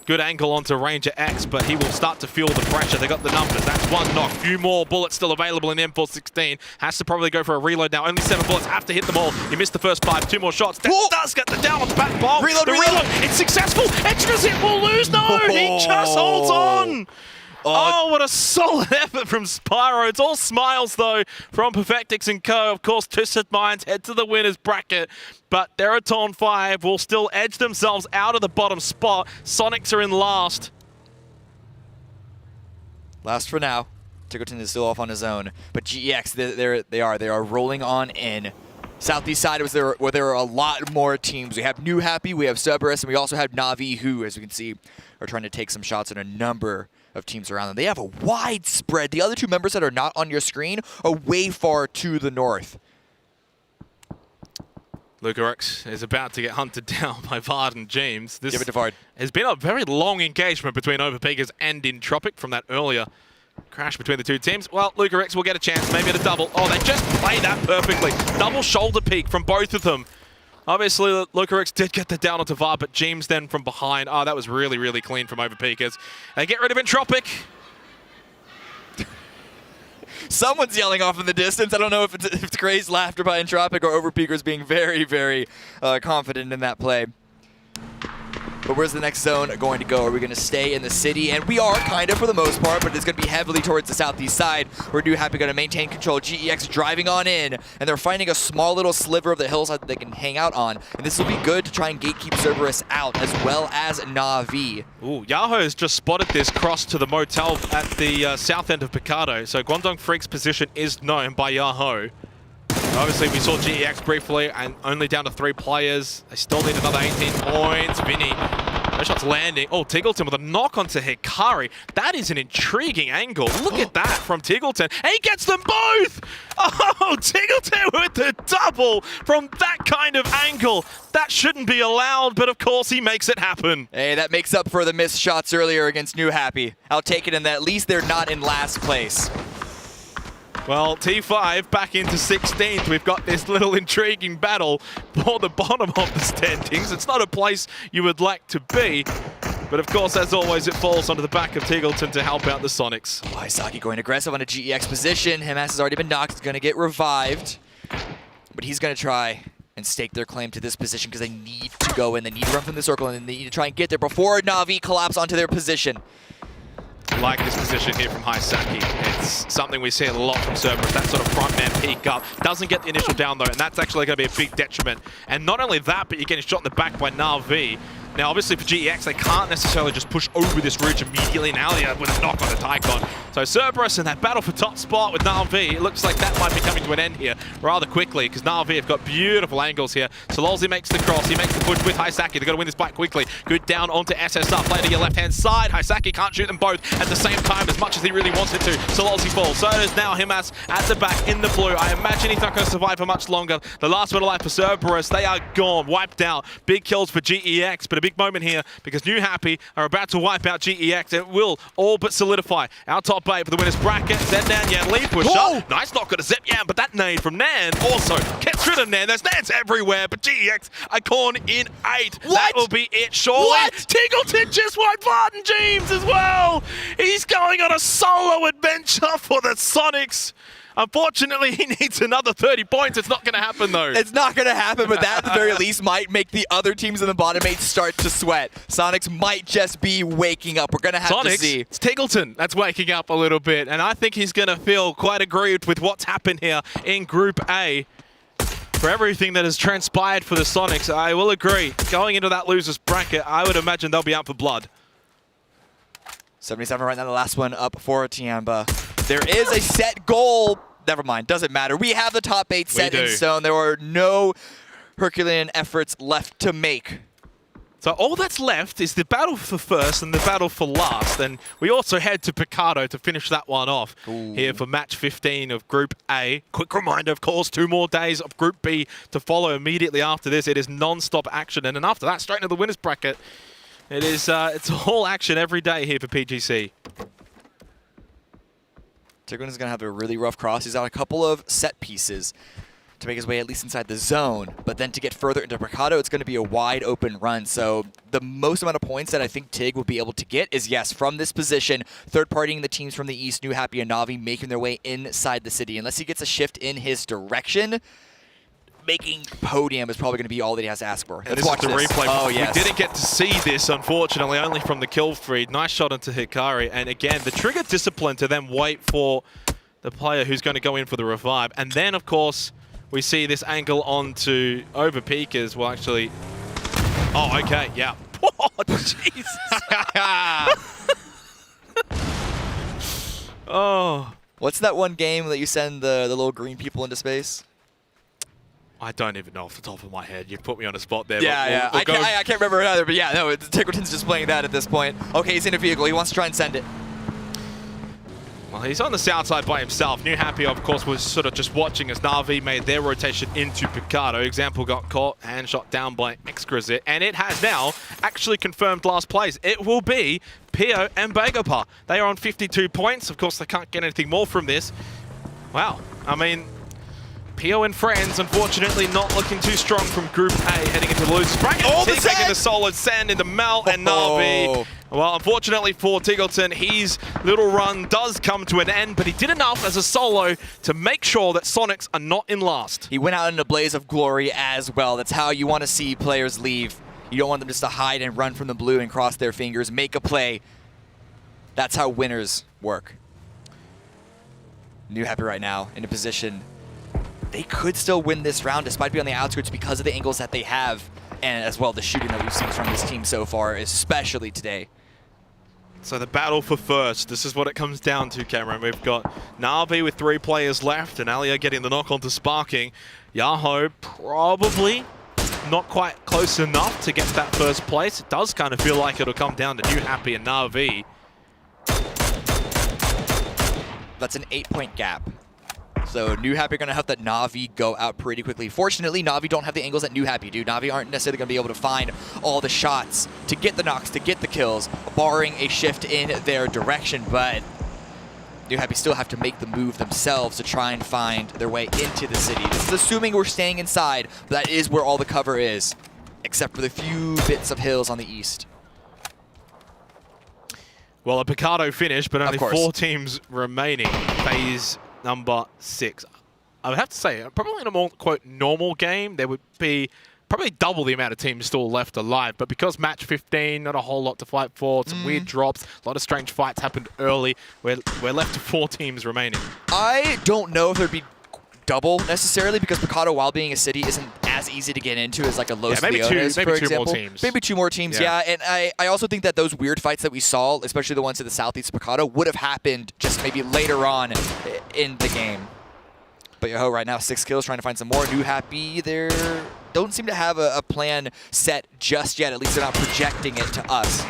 good angle onto Ranger X, but he will start to feel the pressure. They got the numbers. That's 1 knock. Few more bullets still available in the M416. Has to probably go for a reload now. Only 7 bullets. Have to hit them all. He missed the first 5. 2 more shots. That does get the down on the back bomb. Reload. It's successful. Excrazip will lose. No, he just holds on. Oh, what a solid effort from Spyro. It's all smiles, though, from Perfectix and Co. Of course, Twisted Minds head to the winner's bracket, but Theraton 5 will still edge themselves out of the bottom spot. Sonics are in last. Last for now. Tiggleton is still off on his own, but GEX, they are rolling on in. Southeast side was there where there are a lot more teams. We have New Happy, we have Cerberus, and we also have Na'Vi, who, as we can see, are trying to take some shots at a number of teams around them. They have a wide spread. The other two members that are not on your screen are way far to the north. Lucarix is about to get hunted down by Vard and James. This Give it to Vard. has been a very long engagement between Overpeakers and Intropic from that earlier crash between the two teams. Well, Lucarix will get a chance, maybe at a double. Oh, they just played that perfectly. Double shoulder peek from both of them. Obviously, Lucarix did get the down onto Vard, but James then from behind. Oh, that was really, really clean from Overpeakers. They get rid of Intropic. Someone's yelling off in the distance. I don't know if it's crazed laughter by Intropic or Overpeakers being very, very confident in that play. But where's the next zone going to go? Are we going to stay in the city? And we are, kind of, for the most part, but it's going to be heavily towards the southeast side. We're New Happy going to maintain control. GEX driving on in, and they're finding a small little sliver of the hillside that they can hang out on. And this will be good to try and gatekeep Cerberus out, as well as Na'Vi. Ooh, Yahoo has just spotted this cross to the motel at the south end of Picado. So Guangdong Freak's position is known by Yahoo. Obviously, we saw GEX briefly, and only down to 3 players. They still need another 18 points. Vinny, no shots landing. Oh, Tiggleton with a knock onto Hikari. That is an intriguing angle. Look at that from Tiggleton. And he gets them both! Oh, Tiggleton with the double from that kind of angle. That shouldn't be allowed, but of course he makes it happen. Hey, that makes up for the missed shots earlier against New Happy. I'll take it in that at least they're not in last place. Well, T5 back into 16th. We've got this little intriguing battle for the bottom of the standings. It's not a place you would like to be. But of course, as always, it falls onto the back of Tiggleton to help out the Sonics. Waisaki going aggressive on a GEX position. Him has already been knocked. He's going to get revived. But he's going to try and stake their claim to this position because they need to go in. They need to run from the circle, and they need to try and get there before Na'Vi collapse onto their position. Like this position here from Haisaki. It's something we see a lot from Cerberus, that sort of front man peek up. Doesn't get the initial down though, and that's actually going to be a big detriment. And not only that, but you're getting shot in the back by Na'Vi. Now, obviously for GEX, they can't necessarily just push over this ridge immediately. Now they're with a knock on the Tycon. So Cerberus in that battle for top spot with Na'Vi, it looks like that might be coming to an end here rather quickly because Na'Vi have got beautiful angles here. Sololzi makes the cross, he makes the push with Haisaki. They've got to win this fight quickly. Good down onto SSR, play to your left-hand side. Haisaki can't shoot them both at the same time as much as he really wanted to. Sololzi falls. So does now Himas at the back in the blue. I imagine he's not going to survive for much longer. The last bit of life for Cerberus, they are gone, wiped out. Big kills for GEX, but a big moment here because New Happy are about to wipe out GEX. It will all but solidify our top 8 for the winners bracket. Zednan Yan lead push up. Nice knock on a Zep Yan, but that nade from Nan also gets rid of Nan. There's Nans everywhere, but GEX are corn in 8. What? That will be it, surely. What? Tiggleton just wiped Varden James as well. He's going on a solo adventure for the Sonics. Unfortunately, he needs another 30 points. It's not going to happen, though. It's not going to happen, but that at the very least might make the other teams in the bottom 8 start to sweat. Sonics might just be waking up. We're going to have to see. It's Tiggleton that's waking up a little bit, and I think he's going to feel quite aggrieved with what's happened here in Group A. For everything that has transpired for the Sonics, I will agree. Going into that losers bracket, I would imagine they'll be out for blood. 77 right now, the last one up for Tiamba. There is a set goal. Never mind, doesn't matter. We have the top 8 set in stone. There are no Herculean efforts left to make. So all that's left is the battle for first and the battle for last. And we also head to Picado to finish that one off here for match 15 of Group A. Quick reminder, of course, 2 more days of Group B to follow immediately after this. It is non-stop action. And then after that, straight into the winners bracket. It is, it's all action every day here for PGC. Tigran is going to have a really rough cross. He's on a couple of set pieces to make his way at least inside the zone. But then to get further into Mercado, it's going to be a wide open run. So the most amount of points that I think Tig will be able to get is, yes, from this position, third-partying the teams from the east, New Happy and Na'Vi, making their way inside the city. Unless he gets a shift in his direction, making podium is probably going to be all that he has to ask for. Let's watch the replay. Oh, yes. We didn't get to see this, unfortunately, only from the kill feed. Nice shot into Hikari. And again, the trigger discipline to then wait for the player who's going to go in for the revive. And then, of course, we see this angle onto Overpeakers. Well, actually... Oh, okay, yeah. Oh, jeez. Oh. What's that one game that you send the little green people into space? I don't even know off the top of my head. You've put me on a spot there. Yeah, but I can't remember it either, but yeah, no, Tickerton's just playing that at this point. Okay, he's in a vehicle. He wants to try and send it. Well, he's on the south side by himself. New Happy, of course, was sort of just watching as Na'Vi made their rotation into Picardo. Example got caught and shot down by Exquisite, and it has now actually confirmed last place. It will be Pio and Bagapa. They are on 52 points. Of course, they can't get anything more from this. Wow. I mean, Pio and friends, unfortunately, not looking too strong from Group A heading into the losers bracket. Oh, the taking the solo sand into Mel and Na'Vi. Well, unfortunately for Tiggleton, his little run does come to an end, but he did enough as a solo to make sure that Sonics are not in last. He went out in a blaze of glory as well. That's how you want to see players leave. You don't want them just to hide and run from the blue and cross their fingers, make a play. That's how winners work. New Happy right now in a position they could still win this round despite being on the outskirts because of the angles that they have, and as well the shooting that we've seen from this team so far, especially today. So the battle for first, this is what it comes down to, Cameron. We've got Na'Vi with 3 players left, and Alia getting the knock onto Sparking. Yahoo probably not quite close enough to get to that first place. It does kind of feel like it'll come down to New Happy and Na'Vi. That's an 8-point gap. So New Happy are going to have that Na'Vi go out pretty quickly. Fortunately, Na'Vi don't have the angles that New Happy do. Na'Vi aren't necessarily going to be able to find all the shots to get the knocks, to get the kills, barring a shift in their direction. But New Happy still have to make the move themselves to try and find their way into the city. This is assuming we're staying inside, but that is where all the cover is, except for the few bits of hills on the east. Well, a Picardo finish, but only 4 teams remaining. Phase number 6. I would have to say, probably in a more, quote, normal game, there would be probably double the amount of teams still left alive. But because match 15, not a whole lot to fight for, some weird drops, a lot of strange fights happened early. We're left to 4 teams remaining. I don't know if there'd be double necessarily, because Picardo, while being a city, isn't as easy to get into as like a Los Leones, for example. More teams. Maybe 2 more teams, yeah. And I also think that those weird fights that we saw, especially the ones to the southeast of Picardo, would have happened just maybe later on in the game. But Yoho right now, 6 kills, trying to find some more. New Happy, they don't seem to have a plan set just yet. At least they're not projecting it to us.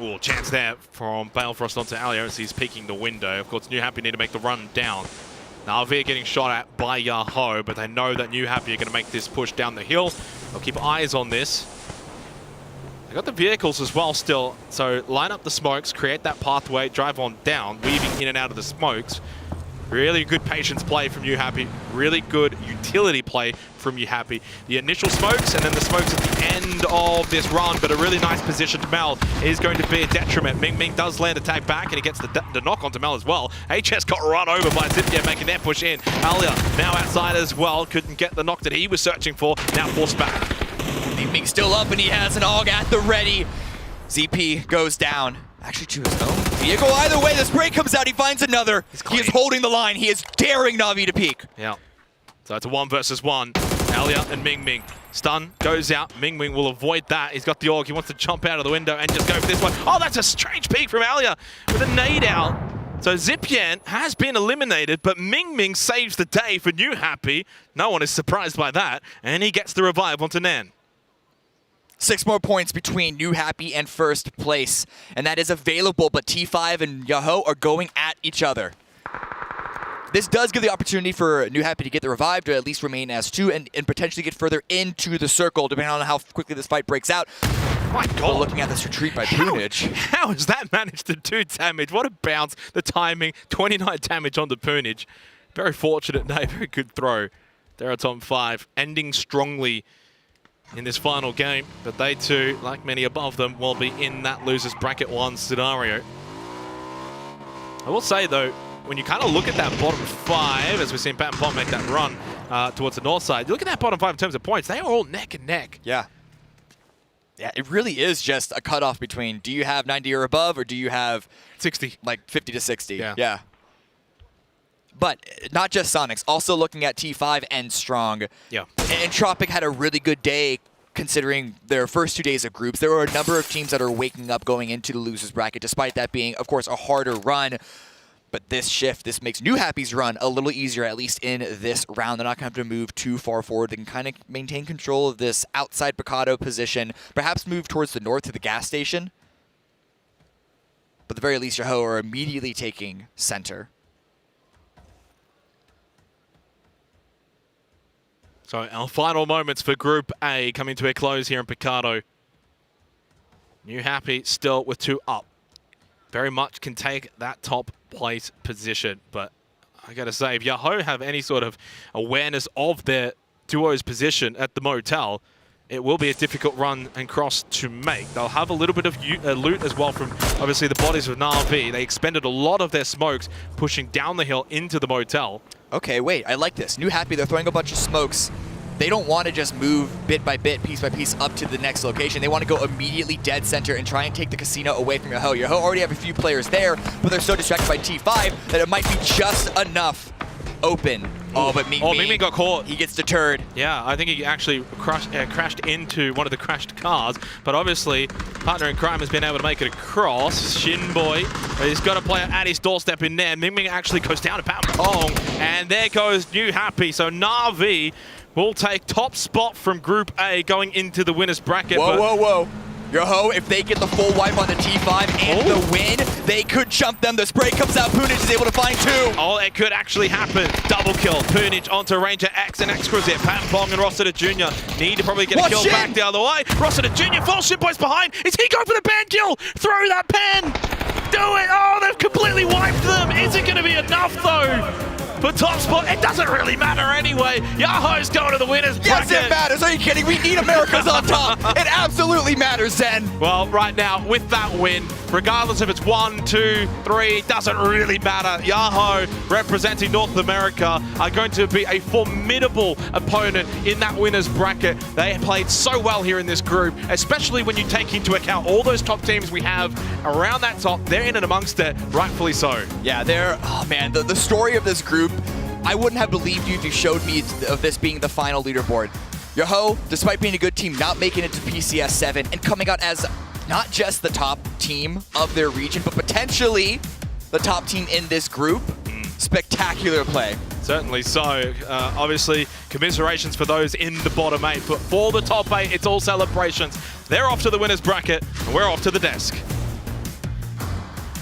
Ooh, chance there from Balefrost onto Alio as he's peeking the window. Of course, New Happy need to make the run down. Na'Vi getting shot at by Yahoo, but they know that New Happy are going to make this push down the hill. They'll keep eyes on this. They got the vehicles as well still, so line up the smokes, create that pathway, drive on down, weaving in and out of the smokes. Really good patience play from New Happy. Really good utility play from New Happy. The initial smokes and then the smokes at the end of this run, but a really nice positioned Mel is going to be a detriment. Ming Ming does land a tag back and he gets the knock onto Mel as well. HS got run over by Zipia, making their push in. Alia now outside as well. Couldn't get the knock that he was searching for. Now forced back. Ming Ming still up and he has an AUG at the ready. ZP goes down. Actually to his own vehicle. Either way, the spray comes out. He finds another. He is holding the line. He is daring Na'Vi to peek. Yeah. So it's a 1 versus 1. Alia and Ming Ming. Stun goes out. Ming Ming will avoid that. He's got the AUG. He wants to jump out of the window and just go for this one. Oh, that's a strange peek from Alia with a nade out. So Zipian has been eliminated, but Ming Ming saves the day for New Happy. No one is surprised by that. And he gets the revive onto Nan. 6 more points between New Happy and first place, and that is available, but T5 and Yahoo are going at each other. This does give the opportunity for New Happy to get the revive, to at least remain as 2, and potentially get further into the circle, depending on how quickly this fight breaks out. My God. But looking at this retreat by Poonage. How has that managed to do damage? What a bounce, the timing, 29 damage on the Poonage. Very fortunate day, very good throw. They're at on 5, ending strongly in this final game, but they too, like many above them, will be in that losers bracket 1 scenario. I will say though, when you kind of look at that bottom 5, as we've seen Pat and Pom make that run towards the north side, you look at that bottom 5 in terms of points, they are all neck and neck. Yeah. Yeah, it really is just a cutoff between, do you have 90 or above, or do you have 60, like 50 to 60? Yeah. But not just Sonics, also looking at T5 and Strong. Yeah. And Tropic had a really good day considering their first 2 days of groups. There were a number of teams that are waking up going into the losers bracket, despite that being, of course, a harder run. But this shift, this makes New Happy's run a little easier, at least in this round. They're not going to have to move too far forward. They can kind of maintain control of this outside Picado position, perhaps move towards the north to the gas station. But at the very least, Yahoo are immediately taking center. So our final moments for Group A coming to a close here in Picado. New Happy still with 2 up. Very much can take that top place position, but I gotta say, if Yahoo have any sort of awareness of their duo's position at the motel, it will be a difficult run and cross to make. They'll have a little bit of loot as well from, obviously, the bodies of Na'Vi. They expended a lot of their smokes pushing down the hill into the motel. Okay, wait, I like this. New Happy, they're throwing a bunch of smokes. They don't want to just move bit by bit, piece by piece up to the next location. They want to go immediately dead center and try and take the casino away from Yahoo. Yahoo already have a few players there, but they're so distracted by T5 that it might be just enough open. Oh, but Ming got caught. He gets deterred. Yeah, I think he actually crashed into one of the crashed cars, but obviously, partner in crime has been able to make it across. Shinboy, he's got a player at his doorstep in there. Ming actually goes down to Pat Pong, and there goes New Happy. So Na'Vi will take top spot from Group A going into the winner's bracket. Whoa. Yahoo, if they get the full wipe on the T5 and the win, they could jump them. The spray comes out. Punich is able to find 2. Oh, it could actually happen. Double kill. Punich onto Ranger X and Exquisite. Pat Pong and Rossiter Jr. need to probably get a kill back the other way. Rossiter Jr. falls Shinboy's behind. Is he going for the pen kill? Throw that pen. Do it. Oh, they've completely wiped them. Is it going to be enough, though? For top spot, it doesn't really matter anyway. Yahoo's going to the winners bracket. Yes, it matters. Are you kidding? We need America's on top. It absolutely matters, Zen. Well, right now, with that win, regardless if it's 1, 2, 3, doesn't really matter. Yahoo, representing North America, are going to be a formidable opponent in that winners bracket. They played so well here in this group, especially when you take into account all those top teams we have around that top. They're in and amongst it, rightfully so. Yeah, oh man, the story of this group, I wouldn't have believed you if you showed me of this being the final leaderboard. Yahoo, despite being a good team, not making it to PCS 7 and coming out as not just the top team of their region, but potentially the top team in this group. Spectacular play. Certainly so. Obviously, commiserations for those in the bottom 8, but for the top 8, it's all celebrations. They're off to the winner's bracket, and we're off to the desk.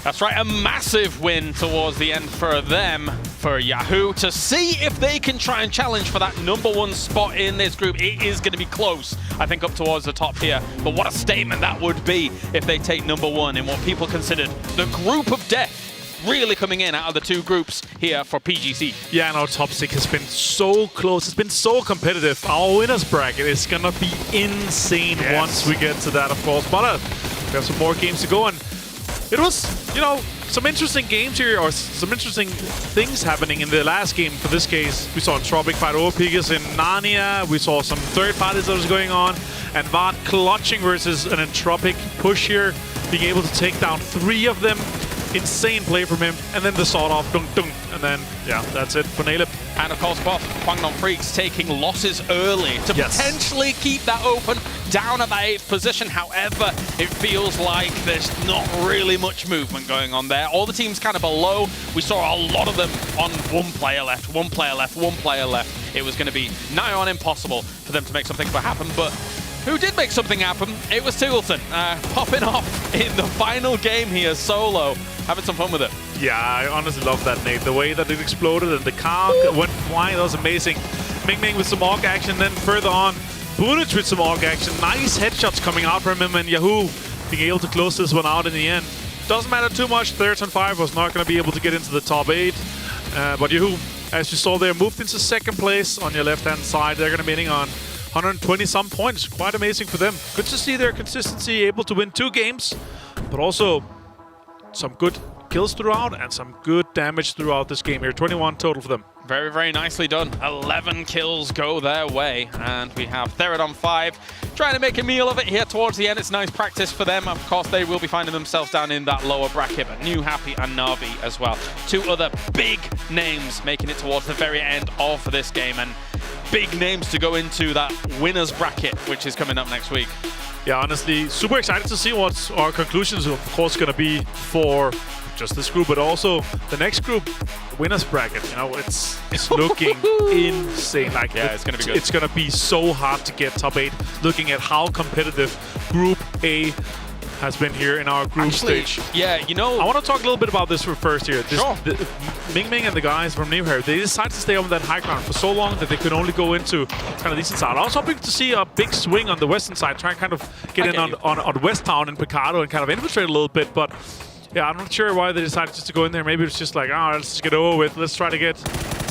That's right, a massive win towards the end for them, for Yahoo, to see if they can try and challenge for that #1 spot in this group. It is going to be close, I think, up towards the top here. But what a statement that would be if they take #1 in what people considered the group of death. Really coming in out of the 2 groups here for PGC. Yeah, no, top 6 has been so close. It's been so competitive. Our winners bracket is going to be insane once we get to that, of course. But we have some more games to go, and it was, you know, some interesting games here, or some interesting things happening in the last game. For this case, we saw Entropic fight over Pigas in Narnia. We saw some third parties that was going on, and Vard clutching versus an Entropic push here, being able to take down 3 of them. Insane play from him, and then the sawed off, dunk, and then, yeah, that's it for Nalip. And of course, both Kwangdong Freaks taking losses early to potentially keep that open down at that 8th position. However, it feels like there's not really much movement going on there. All the teams kind of below. We saw a lot of them on 1 player left, 1 player left, 1 player left. It was going to be nigh on impossible for them to make something happen, but who did make something happen? It was Tigleton, popping off in the final game here solo. Having some fun with it. Yeah, I honestly love that, Nate. The way that it exploded and the car went flying, that was amazing. Ming with some AUG action, then further on, Punich with some AUG action. Nice headshots coming out from him, and Yahoo being able to close this one out in the end. Doesn't matter too much. 13-5 was not going to be able to get into the top 8. But Yahoo, as you saw there, moved into 2nd place on your left-hand side. They're going to be hitting on 120-some points. Quite amazing for them. Good to see their consistency, able to win 2 games, but also some good kills throughout and some good damage throughout this game here. 21 total for them. Very, very nicely done. 11 kills go their way, and we have Therodon 5 trying to make a meal of it here towards the end. It's nice practice for them. Of course, they will be finding themselves down in that lower bracket, but New Happy and Na'Vi as well. 2 other big names making it towards the very end of this game, and big names to go into that winners bracket, which is coming up next week. Yeah, honestly, super excited to see what our conclusions are, of course, going to be for just this group, but also the next group, winners bracket. You know, it's looking insane. Like, yeah, it's gonna be good. It's gonna be so hard to get top 8. Looking at how competitive Group A has been here in our group stage. Yeah, you know, I want to talk a little bit about this first here. Sure. Ming Ming and the guys from New here, they decided to stay on that high ground for so long that they could only go into kind of the eastern side. I was hoping to see a big swing on the western side, try and kind of get in on West Town and Picado and kind of infiltrate a little bit, but yeah, I'm not sure why they decided just to go in there. Maybe it's just like, oh, let's just get over with. Let's try to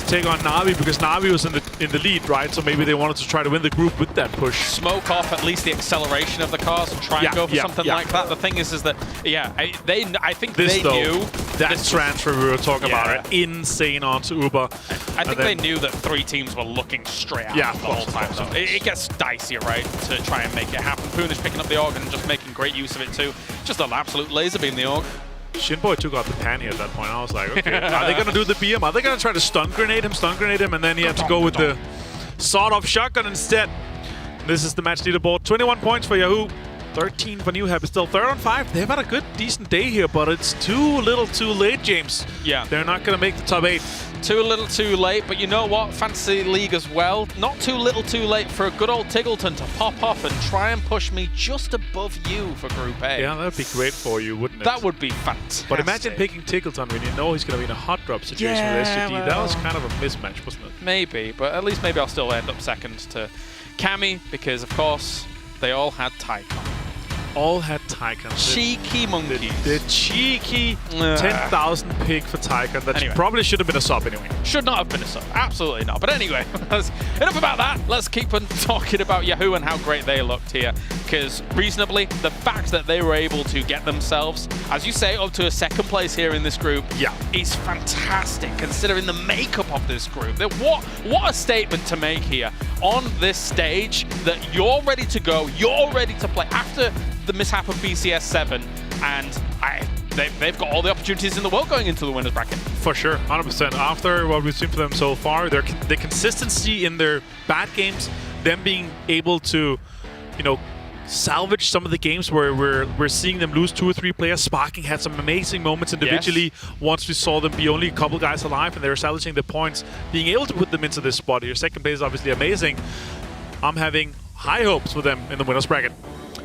take on Na'Vi, because Na'Vi was in the lead, right? So maybe they wanted to try to win the group with that push. Smoke off at least the acceleration of the cars and try and go for something like that. The thing is that, yeah, I think they knew that transfer we were talking about it, insane onto Uber. I think they knew that 3 teams were looking straight at them the whole time. So it gets dicier, right, to try and make it happen. Poonish picking up the AUG and just making great use of it too. Just an absolute laser beam, the AUG. Shinboy took out the pan here at that point. I was like, okay, are they going to do the BM? Are they going to try to stun grenade him, and then he had to go with the sawed-off shotgun instead? This is the match leaderboard. 21 points for Yahoo. 13 for New Hab. Still 3rd on 5. They've had a good, decent day here, but it's too little too late, James. Yeah. They're not going to make the top 8. Too little too late, but you know what? Fantasy League as well. Not too little too late for a good old Tiggleton to pop off and try and push me just above you for Group A. Yeah, that would be great for you, wouldn't it? That would be fantastic. But imagine picking Tiggleton when you know he's going to be in a hot drop situation with SGD. Well, that was kind of a mismatch, wasn't it? Maybe, but at least maybe I'll still end up second to Cammy, because of course they all had Tycon. All had Tycon. Cheeky monkeys. The cheeky 10,000 pick for Tycon. That probably should have been a sub anyway. Should not have been a sub. Absolutely not. But anyway, enough about that. Let's keep on talking about Yahoo and how great they looked here. Because reasonably, the fact that they were able to get themselves, as you say, up to a 2nd place here in this group is fantastic, considering the makeup of this group. What a statement to make here on this stage, that you're ready to go, you're ready to play after the mishap of BCS 7, and they've got all the opportunities in the world going into the winners bracket. For sure, 100%. After what we've seen for them so far, the consistency in their bad games, them being able to, you know, salvage some of the games where we're seeing them lose 2 or 3 players. Sparking had some amazing moments individually. Once we saw them be only a couple guys alive and they were establishing the points, being able to put them into this spot here. 2nd place is obviously amazing. I'm having high hopes for them in the winners bracket.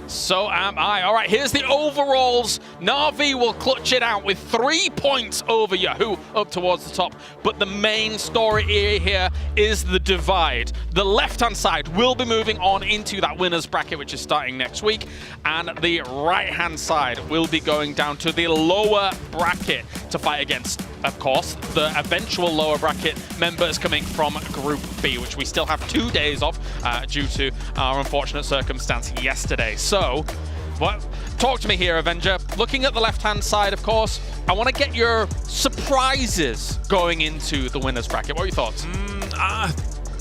So am I. All right, here's the overalls. Na'Vi will clutch it out with 3 points over Yahoo up towards the top. But the main story here is the divide. The left-hand side will be moving on into that winners bracket, which is starting next week. And the right-hand side will be going down to the lower bracket to fight against, of course, the eventual lower bracket members coming from Group B, which we still have 2 days of due to our unfortunate circumstance yesterday. So, talk to me here, Avenger. Looking at the left-hand side, of course, I want to get your surprises going into the winners bracket. What are your thoughts?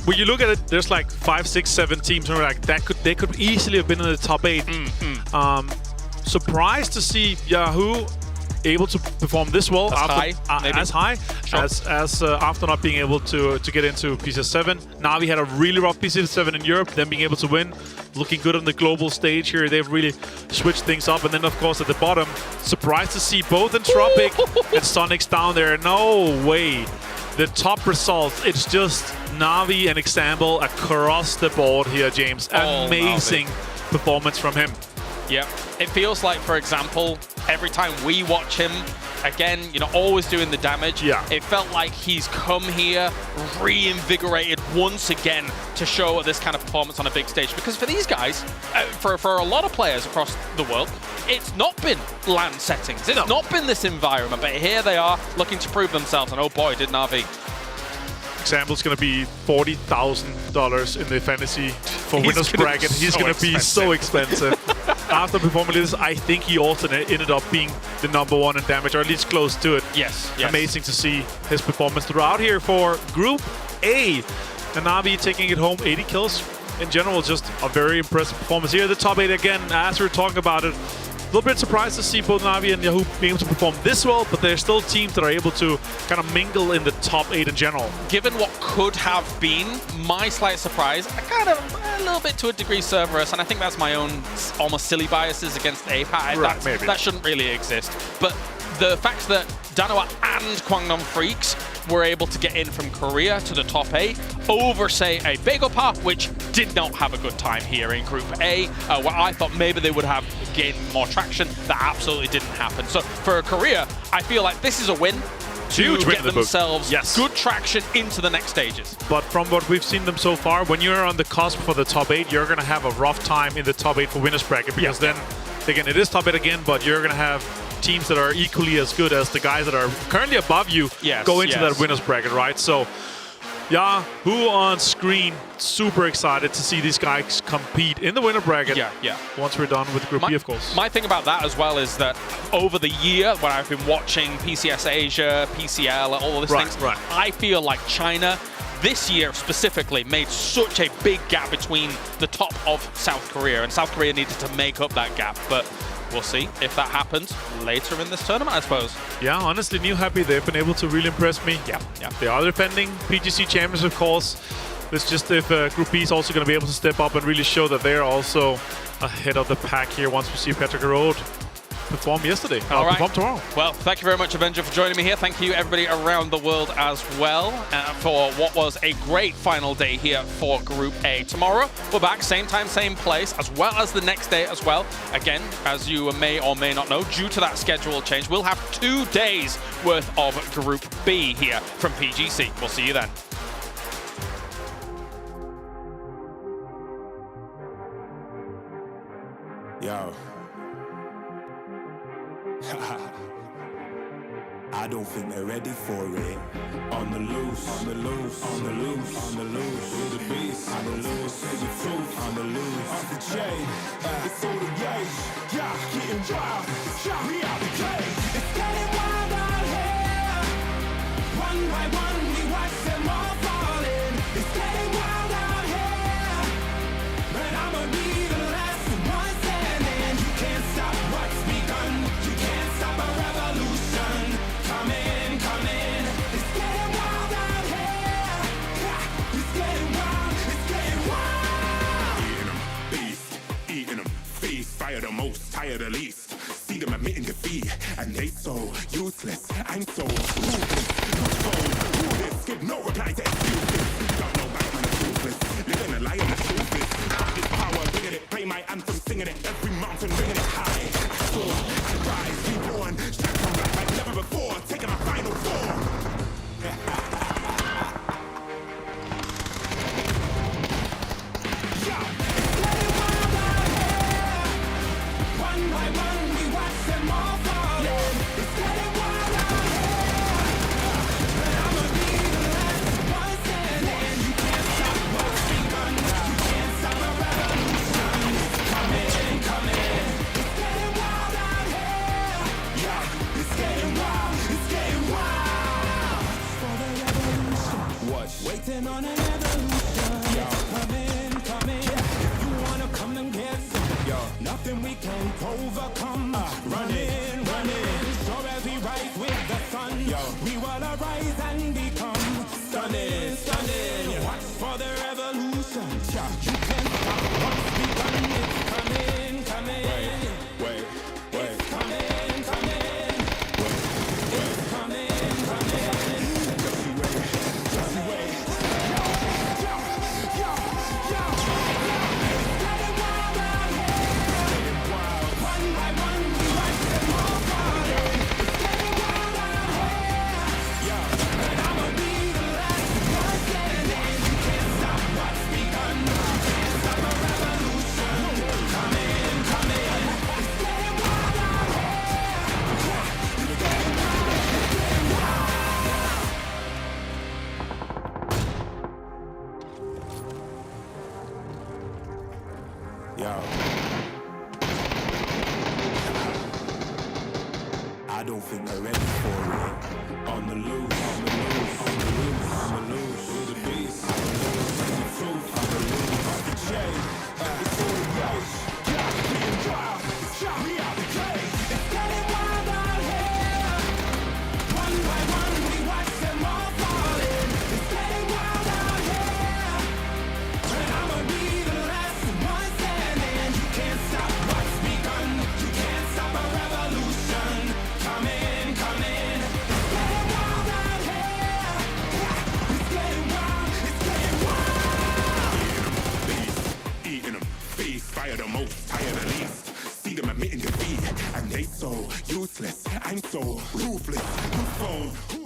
When you look at it, there's like 5, 6, 7 teams who are like they could easily have been in the top 8. Surprised to see Yahoo able to perform this well after not being able to get into PGC 7. Na'Vi had a really rough PGC 7 in Europe, then being able to win, looking good on the global stage here. They've really switched things up. And then, of course, at the bottom, surprised to see both Entropic and Sonics down there. No way. The top results, it's just Na'Vi and Example across the board here, James. Amazing performance from him. Yeah, it feels like, for example, every time we watch him, again, you know, always doing the damage. Yeah. It felt like he's come here reinvigorated once again to show this kind of performance on a big stage. Because for these guys, for a lot of players across the world, it's not been LAN settings. It's not been this environment. But here they are looking to prove themselves. And oh boy, did Na'Vi. Example's going to be $40,000 in the fantasy for winners bracket. He's going to be so expensive. After performing this, I think he also ended up being the #1 in damage, or at least close to it. Yes. Amazing to see his performance throughout here for Group A. And Na'Vi taking it home, 80 kills. In general, just a very impressive performance here. The top 8 again, as we were talking about it. A little bit surprised to see both Na'Vi and Yahoo being able to perform this well, but there's still teams that are able to kind of mingle in the top 8 in general. Given what could have been, my slight surprise, a little bit to a degree Cerberus, and I think that's my own almost silly biases against APAC. Right, maybe. That shouldn't really exist. But the fact that Danoa and Kwangdong Freaks were able to get in from Korea to the top 8 over, say, a Begopa, which did not have a good time here in Group A, where I thought maybe they would have gained more traction. That absolutely didn't happen. So for Korea, I feel like this is a win to Huge win get in the themselves book. Yes. good traction into the next stages. But from what we've seen them so far, when you're on the cusp for the top 8, you're going to have a rough time in the top 8 for winners bracket, because then, again, it is top 8 again, but you're going to have teams that are equally as good as the guys that are currently above you go into that winners bracket, right? So, yeah, who on screen, super excited to see these guys compete in the winner bracket. Once we're done with Group B, of course. My thing about that as well is that over the year, when I've been watching PCS Asia, PCL, all of these things, I feel like China this year specifically made such a big gap between the top of South Korea, and South Korea needed to make up that gap. But we'll see if that happens later in this tournament, I suppose. Yeah, honestly, New Happy, they've been able to really impress me. Yeah. They are defending PGC champions, of course. It's just if Group B is also going to be able to step up and really show that they're also ahead of the pack here once we see Patrick Road perform yesterday. All right. Perform tomorrow. Well, thank you very much, Avenger, for joining me here. Thank you, everybody around the world as well, for what was a great final day here for Group A. Tomorrow, we're back, same time, same place, as well as the next day as well. Again, as you may or may not know, due to that schedule change, we'll have 2 days worth of Group B here from PGC. We'll see you then. Yo. I don't think they're ready for it. On the loose, on the loose, on the loose, on the loose. With the beast, on the loose, say the truth, on the loose. Off the chain, it's all the gauge. Yeah, getting wild, shot me out the cage. It's getting wild out here. One by one, we watch them all falling. It's getting wild out here. But I'ma be the last one standing. You can't stop what's begun. You can't stop a revolution. Come in, come in. It's getting wild out here. It's getting wild, it's getting wild. Eating them, beast, eating them, feast. Fire the most, tire the least. See them admitting defeat, and they so useless. I'm so ruthless. Who this? Give no reply to excuses. Got no back, man, it's ruthless. Living a lie and the truth is. Got this power, bringing it. Play my anthem, singing it. Every mountain, bringing it high. I soar, I rise, reborn. Strike from back like never before. Taking my final form. One by one, we watch them all falling. It's getting wild out here. But I'ma be the last one standing. You can't stop what's begun. You can't stop a revolution. Come in, come in. It's getting wild out here. Yeah, it's getting wild, it's getting wild. For the revolution. What? Waiting on an evolution. Come in, come in. You wanna come and get some? Nothing we can't overcome. Run in, run in. So as we rise with the sun, we will arise and become stunning, stunning. Watch for the revolution. You can't stop what's begun. It's coming, coming. Wait. It's coming, coming. It's coming, coming. Just you wait. Just you wait. I don't think they're ready for it. On the loose, on the loose, on the loose, on the loose. With the beast, on the loose, and the truth, on the loose. Off the chain, it's all the gauge. Yeah, getting wild, shot me out the cage. It's getting wild out here. One by one, we watch them all falling. It's getting wild out here. But I'ma be the last one standing. You can't stop what's begun. You can't stop a revolution. Come in, they so useless. I'm so ruthless. Whose phone?